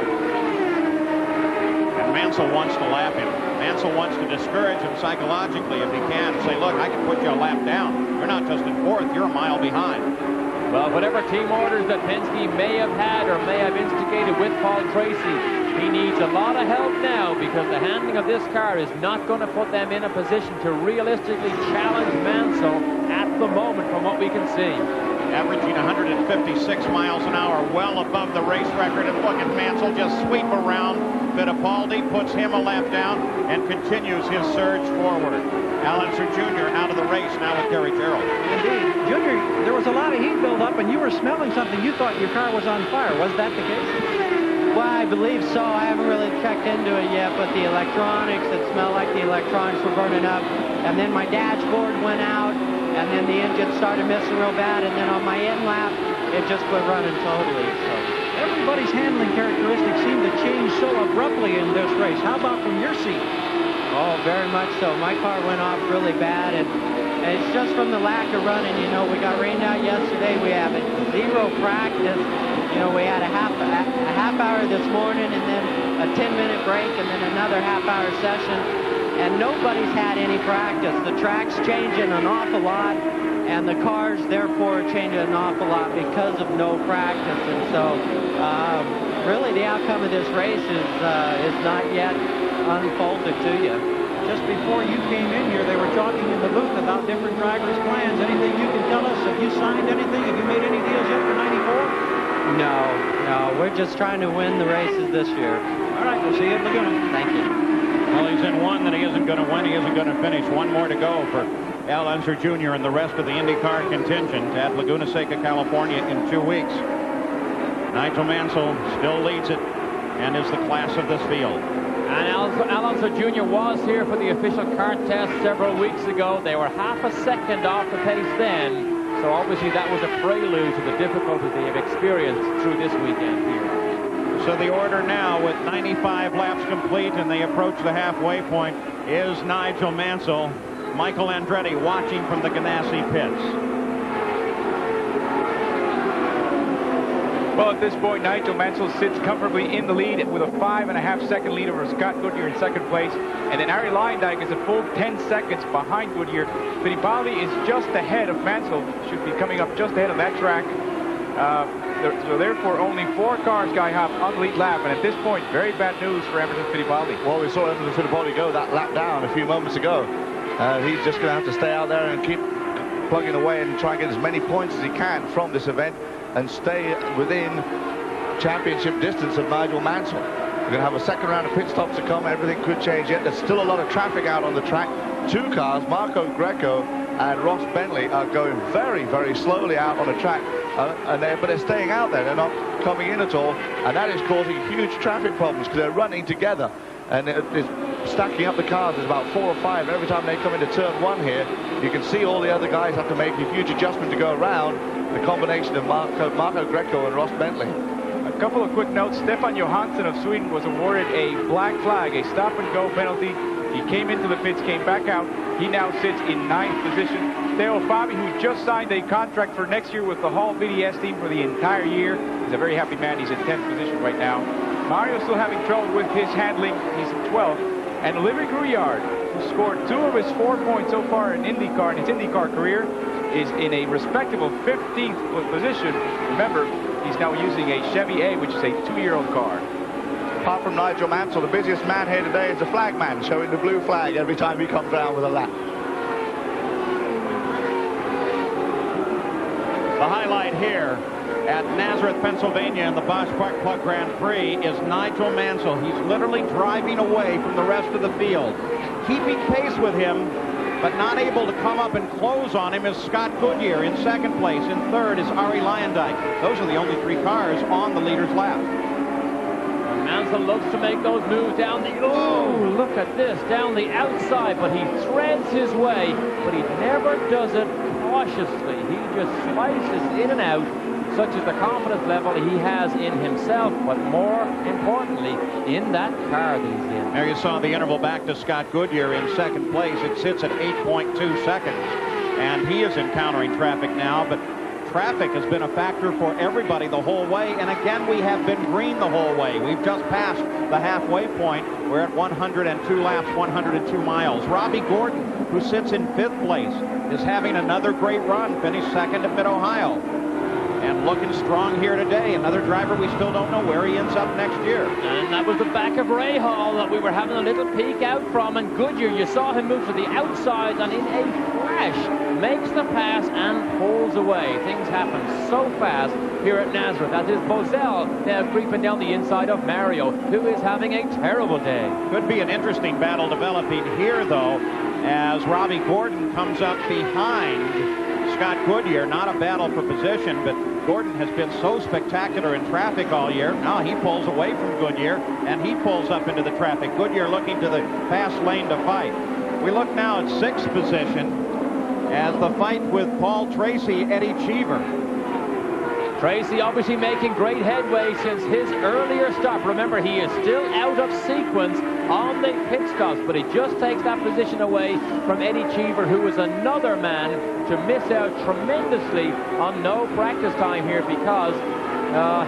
And Mansell wants to lap him. Mansell wants to discourage him psychologically if he can. Say, look, I can put you a lap down. You're not just in 4th, you're a mile behind. Well, whatever team orders that Penske may have had or may have instigated with Paul Tracy, he needs a lot of help now because the handling of this car is not going to put them in a position to realistically challenge Mansell at the moment from what we can see. Averaging 156 miles an hour, well above the race record. And look at Mansell just sweep around Fittipaldi, puts him a lap down, and continues his surge forward. Al Unser Jr. out of the race now with Gary Gerald. Indeed. Junior, there was a lot of heat build up, and you were smelling something. You thought your car was on fire. Was that the case? Well, I believe so. I haven't really checked into it yet, but the electronics, it smelled like the electronics were burning up. And then my dashboard went out, and then the engine started missing real bad, and then on my end lap, it just quit running totally. So everybody's handling characteristics seem to change so abruptly in this race. How about from your seat? Oh, very much so. My car went off really bad, and it's just from the lack of running. You know, we got rained out yesterday. We have zero practice. You know, we had a half hour this morning, and then a 10-minute break, and then another half-hour session. And nobody's had any practice. The track's changing an awful lot, and the cars, therefore, are changing an awful lot because of no practice. And so, really, the outcome of this race is not yet unfolded to you. Just before you came in here, they were talking in the booth about different drivers' plans. Anything you can tell us? Have you signed anything? Have you made any deals yet for 94? No. We're just trying to win the races this year. All right, we'll see you at Laguna. Thank you. Well, he's in one that he isn't going to win. He isn't going to finish. One more to go for Al Unser Jr. and the rest of the IndyCar contingent at Laguna Seca, California in 2 weeks. Nigel Mansell still leads it and is the class of this field. And Al Unser Jr. was here for the official CART test several weeks ago. They were half a second off the pace then. So obviously that was a prelude to the difficulties they have experienced through this weekend here. So the order now with 95 laps complete and they approach the halfway point is Nigel Mansell. Michael Andretti watching from the Ganassi pits. Well, at this point, Nigel Mansell sits comfortably in the lead with a 5.5-second lead over Scott Goodyear in second place. And then Arie Luyendyk is a full 10 seconds behind Goodyear. Fittipaldi is just ahead of Mansell, should be coming up just ahead of that track. So therefore, only 4 cars Sky Hop on the lead lap. And at this point, very bad news for Emerson Fittipaldi. Well, we saw Emerson Fittipaldi go that lap down a few moments ago. He's just going to have to stay out there and keep plugging away and try and get as many points as he can from this event and stay within championship distance of Nigel Mansell. We're going to have a second round of pit stops to come. Everything could change yet. There's still a lot of traffic out on the track. 2 cars, Marco Greco and Ross Bentley, are going very, very slowly out on the track. But they're staying out there. They're not coming in at all. And that is causing huge traffic problems because they're running together. And it's stacking up the cars. There's about 4 or 5. Every time they come into turn 1 here, you can see all the other guys have to make a huge adjustment to go around the combination of Marco Greco and Ross Bentley. A couple of quick notes. Stefan Johansson of Sweden was awarded a black flag, a stop-and-go penalty. He came into the pits, came back out. He now sits in 9th position. Theo Fabi, who just signed a contract for next year with the Hall VDS team for the entire year, is a very happy man. He's in 10th position right now. Mario's still having trouble with his handling. He's in 12th. And Olivier Grouillard, who scored 2 of his 4 points so far in IndyCar in his IndyCar career, is in a respectable 15th position. Remember, he's now using a Chevy A, which is a 2-year-old car. Apart from Nigel Mansell, the busiest man here today is the flag man, showing the blue flag every time he comes around with a lap. The highlight here at Nazareth, Pennsylvania in the Bosch Park Plug Grand Prix is Nigel Mansell. He's literally driving away from the rest of the field. Keeping pace with him, but not able to come up and close on him is Scott Goodyear in 2nd place. In 3rd is Arie Luyendyk. Those are the only 3 cars on the leader's lap. Mansell looks to make those moves down the... Oh, look at this, down the outside, but he threads his way, but he never does it cautiously. He just slices in and out, such as the confidence level he has in himself, but more importantly, in that car that he's in. There you saw the interval back to Scott Goodyear in second place. It sits at 8.2 seconds, and he is encountering traffic now, but traffic has been a factor for everybody the whole way, and again, we have been green the whole way. We've just passed the halfway point. We're at 102 laps, 102 miles. Robbie Gordon, who sits in 5th place, is having another great run, finished second at Mid-Ohio. And looking strong here today. Another driver we still don't know where he ends up next year. And that was the back of Ray Hall that we were having a little peek out from. And Goodyear, you saw him move to the outside and in a flash makes the pass and pulls away. Things happen so fast here at Nazareth. That is Bozell now creeping down the inside of Mario, who is having a terrible day. Could be an interesting battle developing here, though, as Robbie Gordon comes up behind Scott Goodyear. Not a battle for position, but Gordon has been so spectacular in traffic all year. Now he pulls away from Goodyear, and he pulls up into the traffic. Goodyear looking to the fast lane to fight. We look now at 6th position as the fight with Paul Tracy, Eddie Cheever. Tracy obviously making great headway since his earlier stop. Remember, he is still out of sequence on the pit stops, but he just takes that position away from Eddie Cheever, who is another man to miss out tremendously on no practice time here because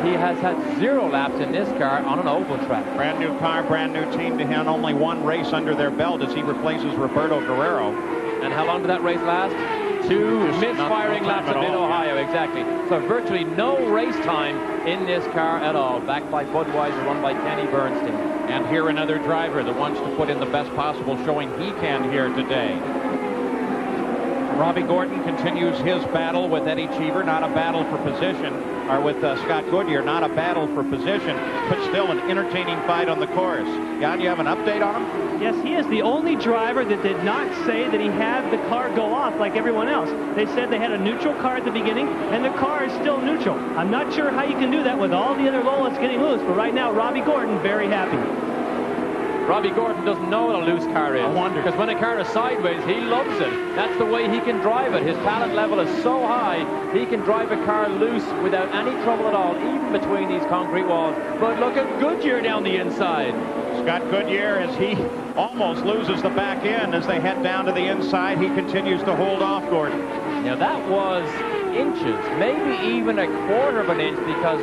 he has had 0 laps in this car on an oval track. Brand new car, brand new team to him. Only 1 race under their belt as he replaces Roberto Guerrero. And how long did that race last? 2 misfiring laps at Mid-Ohio, exactly. So virtually no race time in this car at all. Backed by Budweiser, run by Kenny Bernstein. And here another driver that wants to put in the best possible showing he can here today. Robbie Gordon continues his battle with Eddie Cheever. Not a battle for position, or with Scott Goodyear. Not a battle for position, but still an entertaining fight on the course. Jan, you have an update on him? Yes, he is the only driver that did not say that he had the car go off like everyone else. They said they had a neutral car at the beginning, and the car is still neutral. I'm not sure how you can do that with all the other Lolas getting loose, but right now, Robbie Gordon, very happy. Robbie Gordon doesn't know what a loose car is. I wonder. Because when a car is sideways, he loves it. That's the way he can drive it. His talent level is so high, he can drive a car loose without any trouble at all, even between these concrete walls. But look at Goodyear down the inside. Scott Goodyear, as he almost loses the back end as they head down to the inside, he continues to hold off Gordon. Now that was inches, maybe even a quarter of an inch, because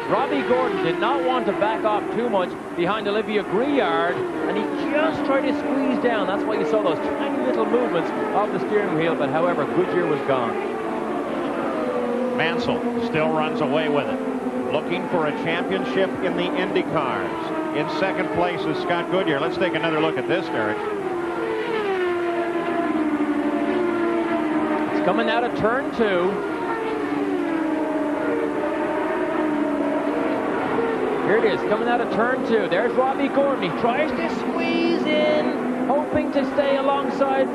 Robbie Gordon did not want to back off too much behind Olivia Griard, and he just tried to squeeze down. That's why you saw those tiny little movements of the steering wheel, but however, Goodyear was gone. Mansell still runs away with it, looking for a championship in the Indy Cars. In second place is Scott Goodyear. Let's take another look at this, Derek. It's coming out of turn 2. Here it is, coming out of turn 2. There's Robbie Gordon. He tries to squeeze in, hoping to stay alongside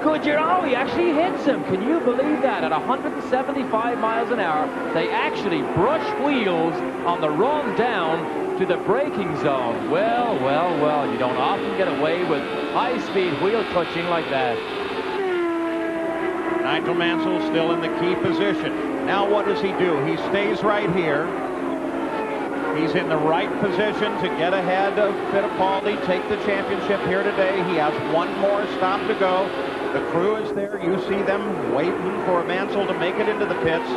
Goodyear. Oh, he actually hits him. Can you believe that? At 175 miles an hour, they actually brush wheels on the run down to the braking zone. Well, well, well, you don't often get away with high-speed wheel touching like that. Nigel Mansell still in the key position. Now what does he do? He stays right here. He's in the right position to get ahead of Fittipaldi, take the championship here today. He has 1 more stop to go. The crew is there. You see them waiting for Mansell to make it into the pits.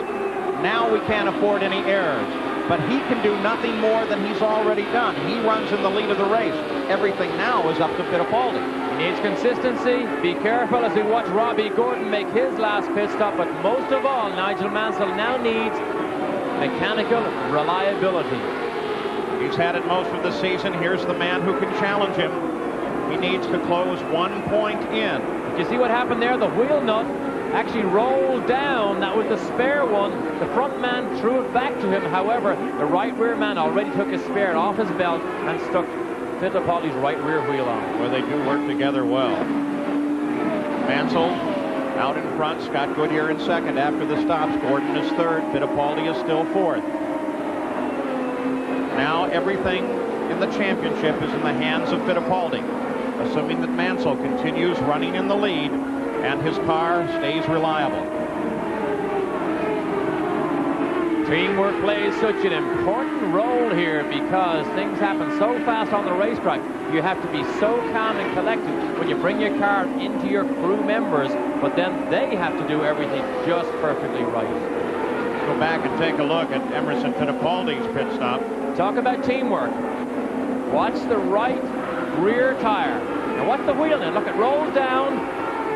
Now we can't afford any errors. But he can do nothing more than he's already done. He runs in the lead of the race. Everything now is up to Fittipaldi. He needs consistency. Be careful as we watch Robbie Gordon make his last pit stop. But most of all, Nigel Mansell now needs mechanical reliability. He's had it most of the season. Here's the man who can challenge him. He needs to close 1 point in. Did you see what happened there? The wheel nut actually rolled down. That was the spare one. The front man threw it back to him. However, the right rear man already took his spare off his belt and stuck Fittipaldi's right rear wheel on. Well, they do work together well. Mansell out in front. Scott Goodyear in second after the stops. Gordon is third. Fittipaldi is still fourth. Now everything in the championship is in the hands of Fittipaldi. Assuming that Mansell continues running in the lead, and his car stays reliable. Teamwork plays such an important role here because things happen so fast on the racetrack. You have to be so calm and collected when you bring your car into your crew members, but then they have to do everything just perfectly right. Go back and take a look at Emerson Fittipaldi's pit stop. Talk about teamwork. Watch the right rear tire. Now watch the wheel now. Look, it rolls down.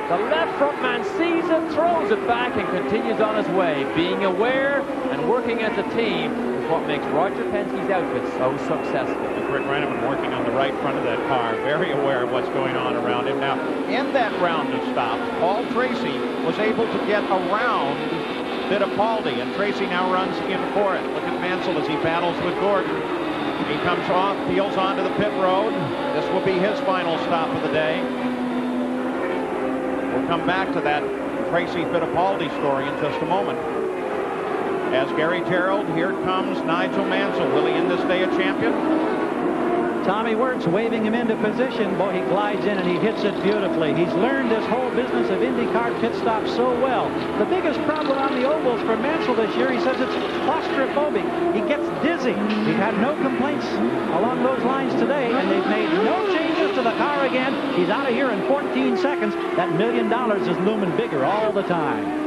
The left front man sees it, throws it back, and continues on his way. Being aware and working as a team is what makes Roger Penske's outfit so successful. Rick Renneman working on the right front of that car, very aware of what's going on around him. Now, in that round of stops, Paul Tracy was able to get around Fittipaldi, and Tracy now runs in for it. Look at Mansell as he battles with Gordon. He comes off, peels onto the pit road. This will be his final stop of the day. We'll come back to that Tracy Fittipaldi story in just a moment. As Gary Gerald, here comes Nigel Mansell. Will he end this day a champion? Tommy Wirtz waving him into position. Boy, he glides in and he hits it beautifully. He's learned this whole business of IndyCar pit stops so well. The biggest problem on the ovals for Mansell this year, he says it's claustrophobic. He gets dizzy. He had no complaints along those lines today, and they've made no changes to the car again. He's out of here in 14 seconds. That $1 million is looming bigger all the time.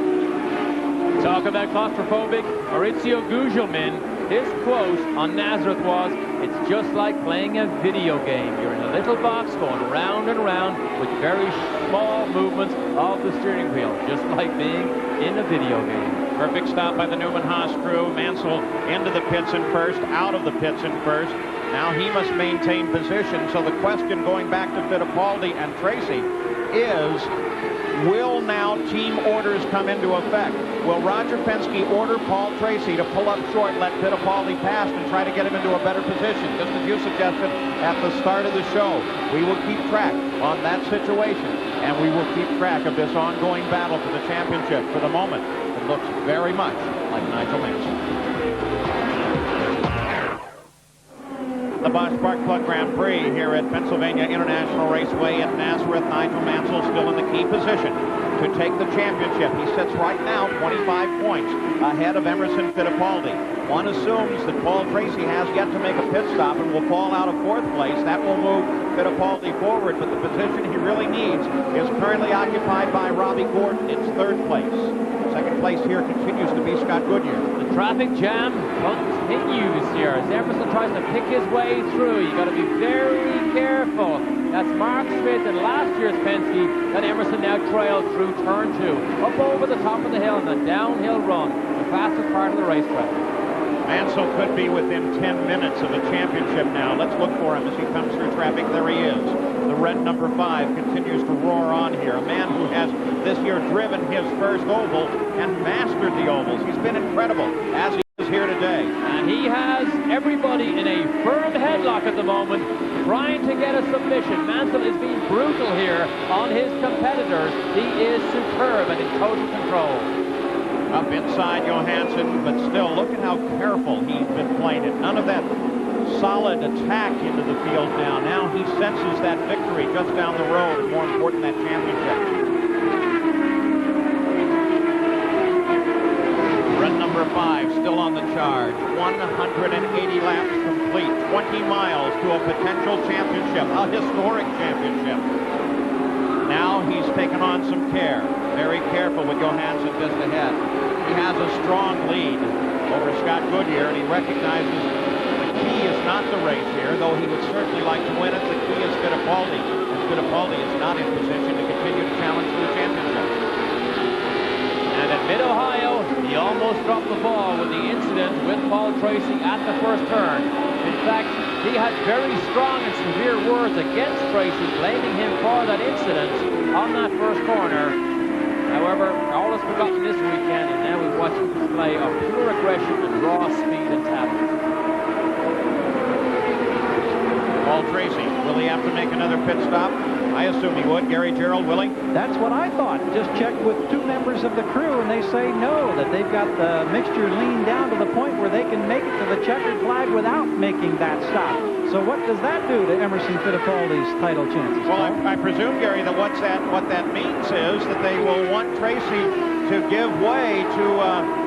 Talk about claustrophobic. Maurizio Gugelmin, his quote on Nazareth was, "It's just like playing a video game. You're in a little box going round and round with very small movements of the steering wheel, just like being in a video game." Perfect stop by the Newman Haas crew. Mansell into the pits in first, out of the pits in first. Now he must maintain position. So the question going back to Fittipaldi and Tracy is, will now team orders come into effect? Will Roger Penske order Paul Tracy to pull up short, let Fittipaldi pass, and try to get him into a better position? Just as you suggested at the start of the show, we will keep track on that situation, and we will keep track of this ongoing battle for the championship. For the moment, it looks very much like Nigel Mansell. The Bosch Spark Plug Grand Prix here at Pennsylvania International Raceway at Nazareth. Nigel Mansell still in the key position to take the championship. He sits right now 25 points ahead of Emerson Fittipaldi. One assumes that Paul Tracy has yet to make a pit stop and will fall out of fourth place. That will move Fittipaldi forward, but the position he really needs is currently occupied by Robbie Gordon. It's third place. Second place here continues to be Scott Goodyear. The traffic jam continues here as Emerson tries to pick his way through. You got to be very careful. That's Mark Smith in last year's Penske that Emerson now trails through turn 2. Up over the top of the hill in the downhill run, the fastest part of the racetrack. Mansell could be within 10 minutes of a championship now. Let's look for him as he comes through traffic. There he is. The red number 5 continues to roar on here. A man who has this year driven his first oval and mastered the ovals. He's been incredible as he is here today. And he has everybody in a firm headlock at the moment, trying to get a submission. Mansell is being brutal here on his competitors. He is superb and in total control. Up inside Johansson, but still, look at how careful he's been playing it. None of that solid attack into the field now. Now he senses that victory just down the road, and more important, that championship. Red number 5 still on the charge. 180 laps complete. 20 miles to a potential championship, a historic championship. Now he's taken on some care. Very careful with Johansson just ahead. He has a strong lead over Scott Goodyear, and he recognizes the key is not the race here, though he would certainly like to win it. The key is Fittipaldi, and Fittipaldi is not in position to continue to challenge for the championship. And at Mid-Ohio, he almost dropped the ball with the incident with Paul Tracy at the first turn. In fact, he had very strong and severe words against Tracy, blaming him for that incident on that first corner. However, all is forgotten this weekend, and now we watch a display of pure aggression and raw speed and talent. Paul Tracy, will he have to make another pit stop? I assume he would. Gary Gerald, Willie? That's what I thought. Just checked with 2 members of the crew, and they say no, that they've got the mixture leaned down to the point where they can make it to the checkered flag without making that stop. So what does that do to Emerson Fittipaldi's title chances? Well, I presume, Gary, that what that means is that they will want Tracy to give way to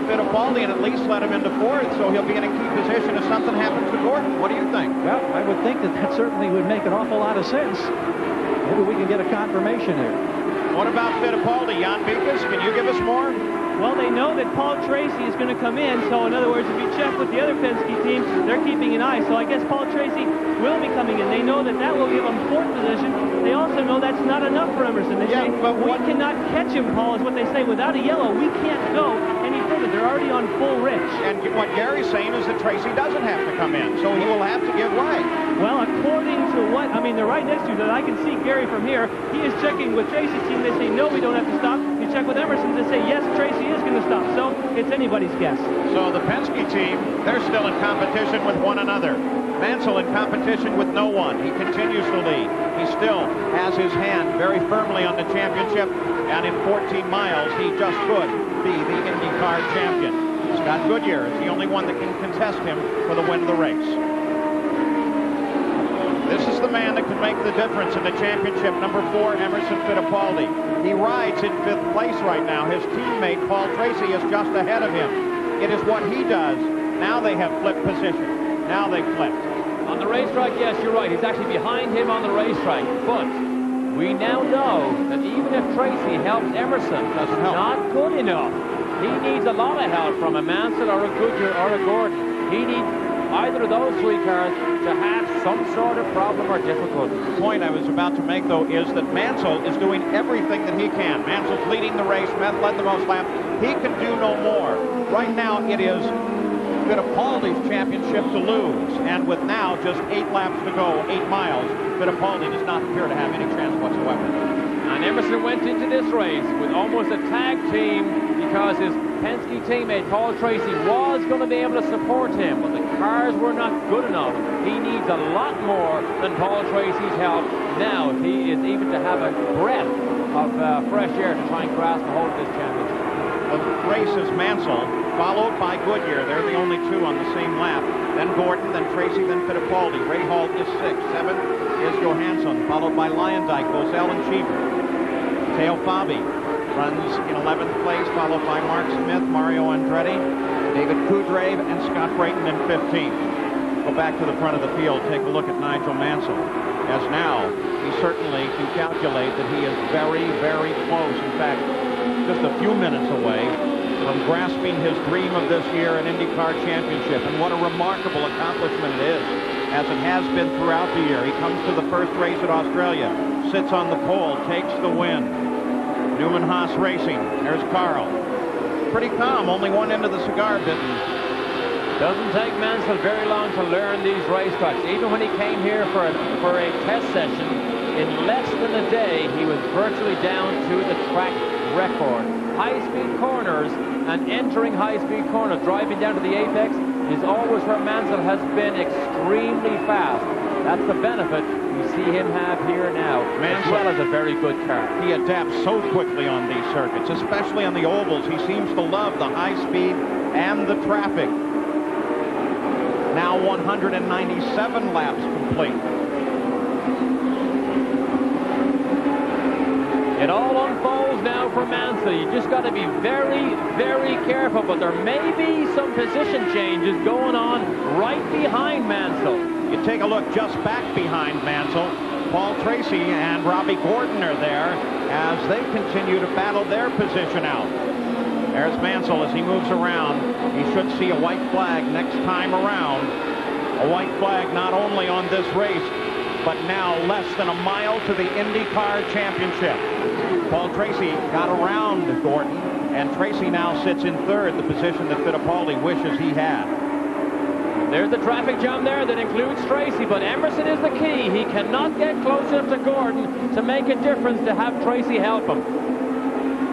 Fittipaldi and at least let him into 4th, so he'll be in a key position if something happens to Gordon. What do you think? Well, I would think that certainly would make an awful lot of sense. Maybe we can get a confirmation here. What about Fittipaldi? Jan Beekes, can you give us more? Well, they know that Paul Tracy is going to come in, so in other words, if you check with the other Penske team, they're keeping an eye. So I guess Paul Tracy will be coming in. They know that that will give them 4th position. They also know that's not enough for Emerson. They say, but we cannot catch him, Paul, is what they say. Without a yellow, we can't go any further. They're already on full rich. And what Gary's saying is that Tracy doesn't have to come in, so he will have to give way. Well, according to what, I mean, they're right next to you, that I can see Gary from here. He is checking with Tracy's team. They say, no, we don't have to stop. You check with Emerson, they say, yes, Tracy is going to stop. So it's anybody's guess. So the Penske team, they're still in competition with one another. Mansell in competition with no one. He continues to lead. He still has his hand very firmly on the championship, and in 14 miles, he just could be the IndyCar champion. Scott Goodyear is the only one that can contest him for the win of the race. This is the man that can make the difference in the championship. Number 4, Emerson Fittipaldi. He rides in 5th place right now. His teammate, Paul Tracy, is just ahead of him. It is what he does. Now they have flipped position. Now they've flipped. On the racetrack, yes, you're right. He's actually behind him on the racetrack. But we now know that even if Tracy helps Emerson, that's not good enough. He needs a lot of help from a Mansell or a Goodyear or a Gordon. He needs either of those 3 cars to have some sort of problem or difficulty. The point I was about to make, though, is that Mansell is doing everything that he can. Mansell's leading the race. Mansell led the most laps. He can do no more. Right now, it is Fittipaldi's championship to lose. And with now just 8 laps to go, 8 miles, Fittipaldi does not appear to have any chance whatsoever. And Emerson went into this race with almost a tag team because his Penske teammate, Paul Tracy, was going to be able to support him, but the cars were not good enough. He needs a lot more than Paul Tracy's help now if he is even to have a breath of fresh air to try and grasp a hold of this championship. The race is Mansell, followed by Goodyear. They're the only 2 on the same lap. Then Gordon, then Tracy, then Fittipaldi. Ray Hall is 6th. 7th is Johansson, followed by Luyendyk, Bozell, and Cheever. Teo Fabi runs in 11th place, followed by Mark Smith, Mario Andretti, David Kudrave, and Scott Brayton in 15th. Go back to the front of the field, take a look at Nigel Mansell, as now he certainly can calculate that he is very, very close. In fact, just a few minutes away from grasping his dream of this year, an IndyCar championship. And what a remarkable accomplishment it is, as it has been throughout the year. He comes to the first race at Australia, sits on the pole, takes the win. Newman Haas Racing. There's Carl. Pretty calm, only one end of the cigar bitten. Doesn't take Mansell very long to learn these racetracks. Even when he came here for a test session, in less than a day, he was virtually down to the track record. High-speed corners and entering high-speed corners, driving down to the apex, is always where Mansell has been extremely fast. That's the benefit you see him have here now, as well as a very good car. He adapts so quickly on these circuits, especially on the ovals. He seems to love the high speed and the traffic. Now 197 laps complete. It all unfolds now for Mansell. You just got to be very, very careful, but there may be some position changes going on right behind Mansell. You take a look just back behind Mansell. Paul Tracy and Robbie Gordon are there as they continue to battle their position out. There's Mansell as he moves around. He should see a white flag next time around. A white flag not only on this race, but now less than a mile to the IndyCar championship. Paul Tracy got around Gordon, and Tracy now sits in 3rd, the position that Fittipaldi wishes he had. There's the traffic jam there that includes Tracy, but Emerson is the key. He cannot get close enough to Gordon to make a difference to have Tracy help him.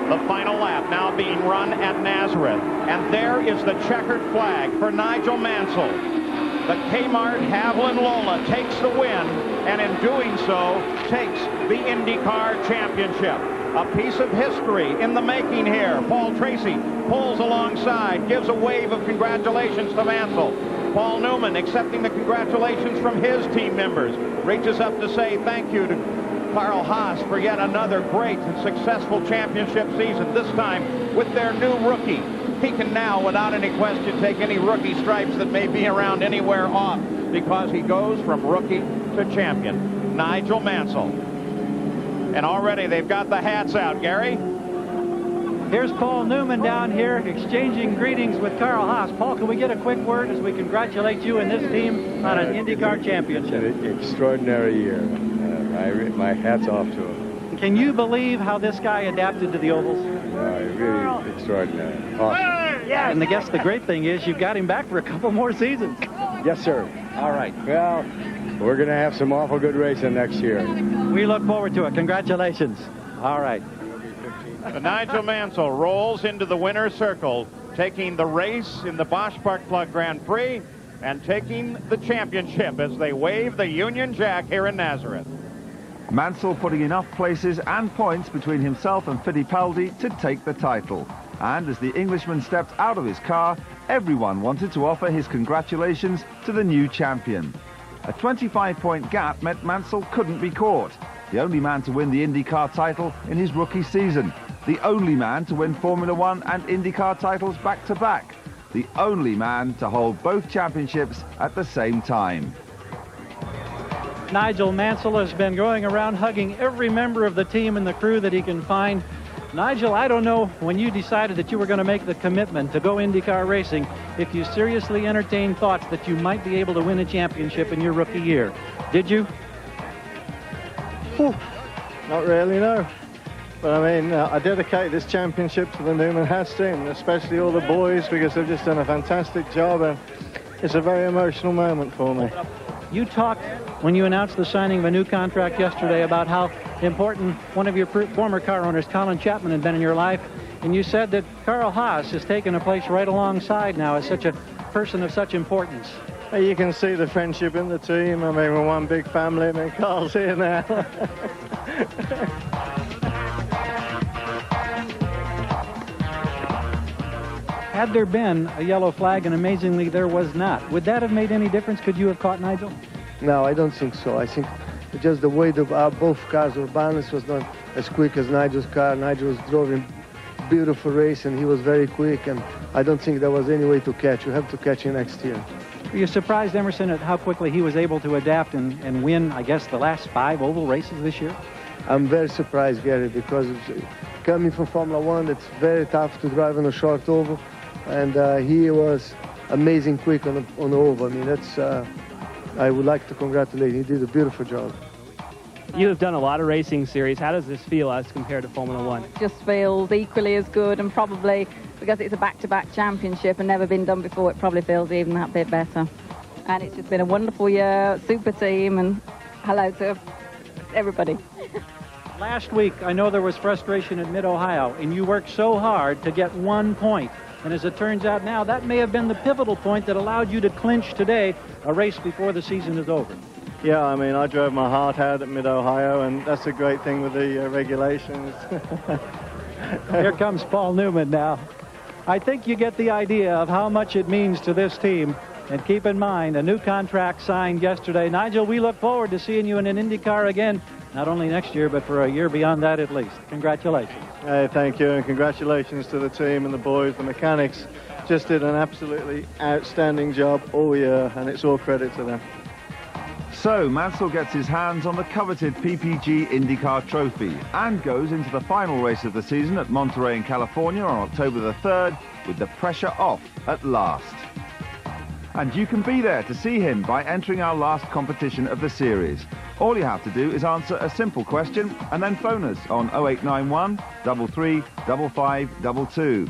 The final lap now being run at Nazareth, and there is the checkered flag for Nigel Mansell. The Kmart Haviland Lola takes the win, and in doing so, takes the IndyCar Championship. A piece of history in the making here. Paul Tracy pulls alongside, gives a wave of congratulations to Mansell. Paul Newman accepting the congratulations from his team members. Reaches up to say thank you to Carl Haas for yet another great and successful championship season, this time with their new rookie. He can now, without any question, take any rookie stripes that may be around anywhere off, because he goes from rookie to champion. Nigel Mansell. And already they've got the hats out, Gary. Here's Paul Newman down here exchanging greetings with Carl Haas. Paul, can we get a quick word as we congratulate you and this team on an IndyCar championship? An extraordinary year. My hat's off to him. Can you believe how this guy adapted to the ovals? Really extraordinary. Awesome. Yeah, and I guess the great thing is you've got him back for a couple more seasons. Yes, sir. All right. Well, we're going to have some awful good racing next year. We look forward to it. Congratulations. All right. Nigel Mansell rolls into the winner's circle, taking the race in the Bosch Park Plug Grand Prix and taking the championship as they wave the Union Jack here in Nazareth. Mansell putting enough places and points between himself and Fittipaldi to take the title. And as the Englishman stepped out of his car, everyone wanted to offer his congratulations to the new champion. A 25-point gap meant Mansell couldn't be caught. The only man to win the IndyCar title in his rookie season. The only man to win Formula One and IndyCar titles back-to-back. The only man to hold both championships at the same time. Nigel Mansell has been going around hugging every member of the team and the crew that he can find. Nigel, I don't know when you decided that you were going to make the commitment to go IndyCar racing if you seriously entertained thoughts that you might be able to win a championship in your rookie year. Did you? Not really, no. But I mean, I dedicate this championship to the Newman Haas team, especially all the boys, because they've just done a fantastic job, and it's a very emotional moment for me. You talked, when you announced the signing of a new contract yesterday, about how important one of your former car owners, Colin Chapman, had been in your life, and you said that Carl Haas has taken a place right alongside now as such a person of such importance. You can see the friendship in the team. I mean, we're one big family. I mean, Carl's here now. Had there been a yellow flag, and amazingly there was not, would that have made any difference? Could you have caught Nigel? No, I don't think so. I think just the way both cars were balanced was not as quick as Nigel's car. Nigel was driving beautiful race, and he was very quick, and I don't think there was any way to catch. You have to catch him next year. Were you surprised, Emerson, at how quickly he was able to adapt and win, I guess, the last 5 oval races this year? I'm very surprised, Gary, because coming from Formula One, it's very tough to drive on a short oval, and he was amazing quick on the oval. I mean, that's I would like to congratulate him. He did a beautiful job. You have done a lot of racing series. How does this feel as compared to Formula One? Just feels equally as good, and probably because it's a back-to-back championship and never been done before, it probably feels even that bit better. And it's just been a wonderful year, super team, and hello to everybody. Last week, I know there was frustration at Mid-Ohio, and you worked so hard to get 1 point. And as it turns out now, that may have been the pivotal point that allowed you to clinch today a race before the season is over. Yeah, I mean, I drove my heart out at Mid-Ohio, and that's a great thing with the regulations. Here comes Paul Newman now. I think you get the idea of how much it means to this team. And keep in mind, a new contract signed yesterday. Nigel, we look forward to seeing you in an IndyCar again, not only next year, but for a year beyond that at least. Congratulations. Hey, thank you, and congratulations to the team and the boys, the mechanics. Just did an absolutely outstanding job all year, and it's all credit to them. So Mansell gets his hands on the coveted PPG IndyCar trophy and goes into the final race of the season at Monterey in California on October the 3rd with the pressure off at last. And you can be there to see him by entering our last competition of the series. All you have to do is answer a simple question and then phone us on 0891 33 5522.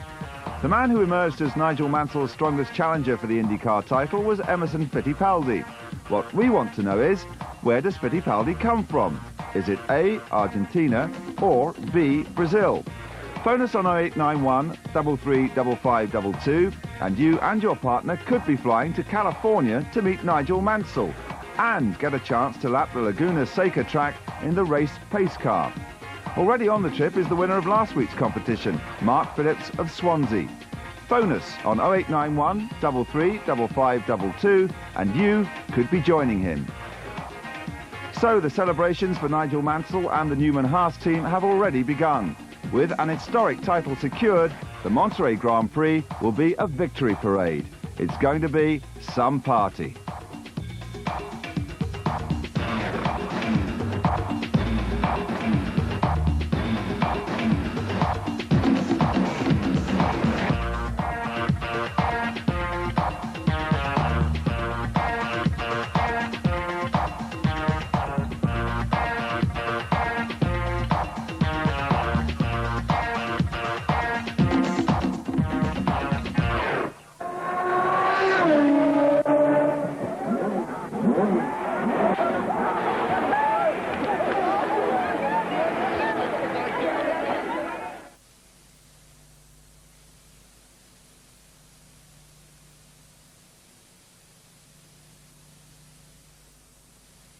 The man who emerged as Nigel Mansell's strongest challenger for the IndyCar title was Emerson Fittipaldi. What we want to know is, where does Fittipaldi come from? Is it A, Argentina, or B, Brazil? Phone us on 0891 33 5522, and you and your partner could be flying to California to meet Nigel Mansell. and get a chance to lap the Laguna Seca track in the race pace car. Already on the trip is the winner of last week's competition, Mark Phillips of Swansea. Phone us on 0891 33 5522 and you could be joining him. So the celebrations for Nigel Mansell and the Newman Haas team have already begun. With an historic title secured, the Monterey Grand Prix will be a victory parade. It's going to be some party.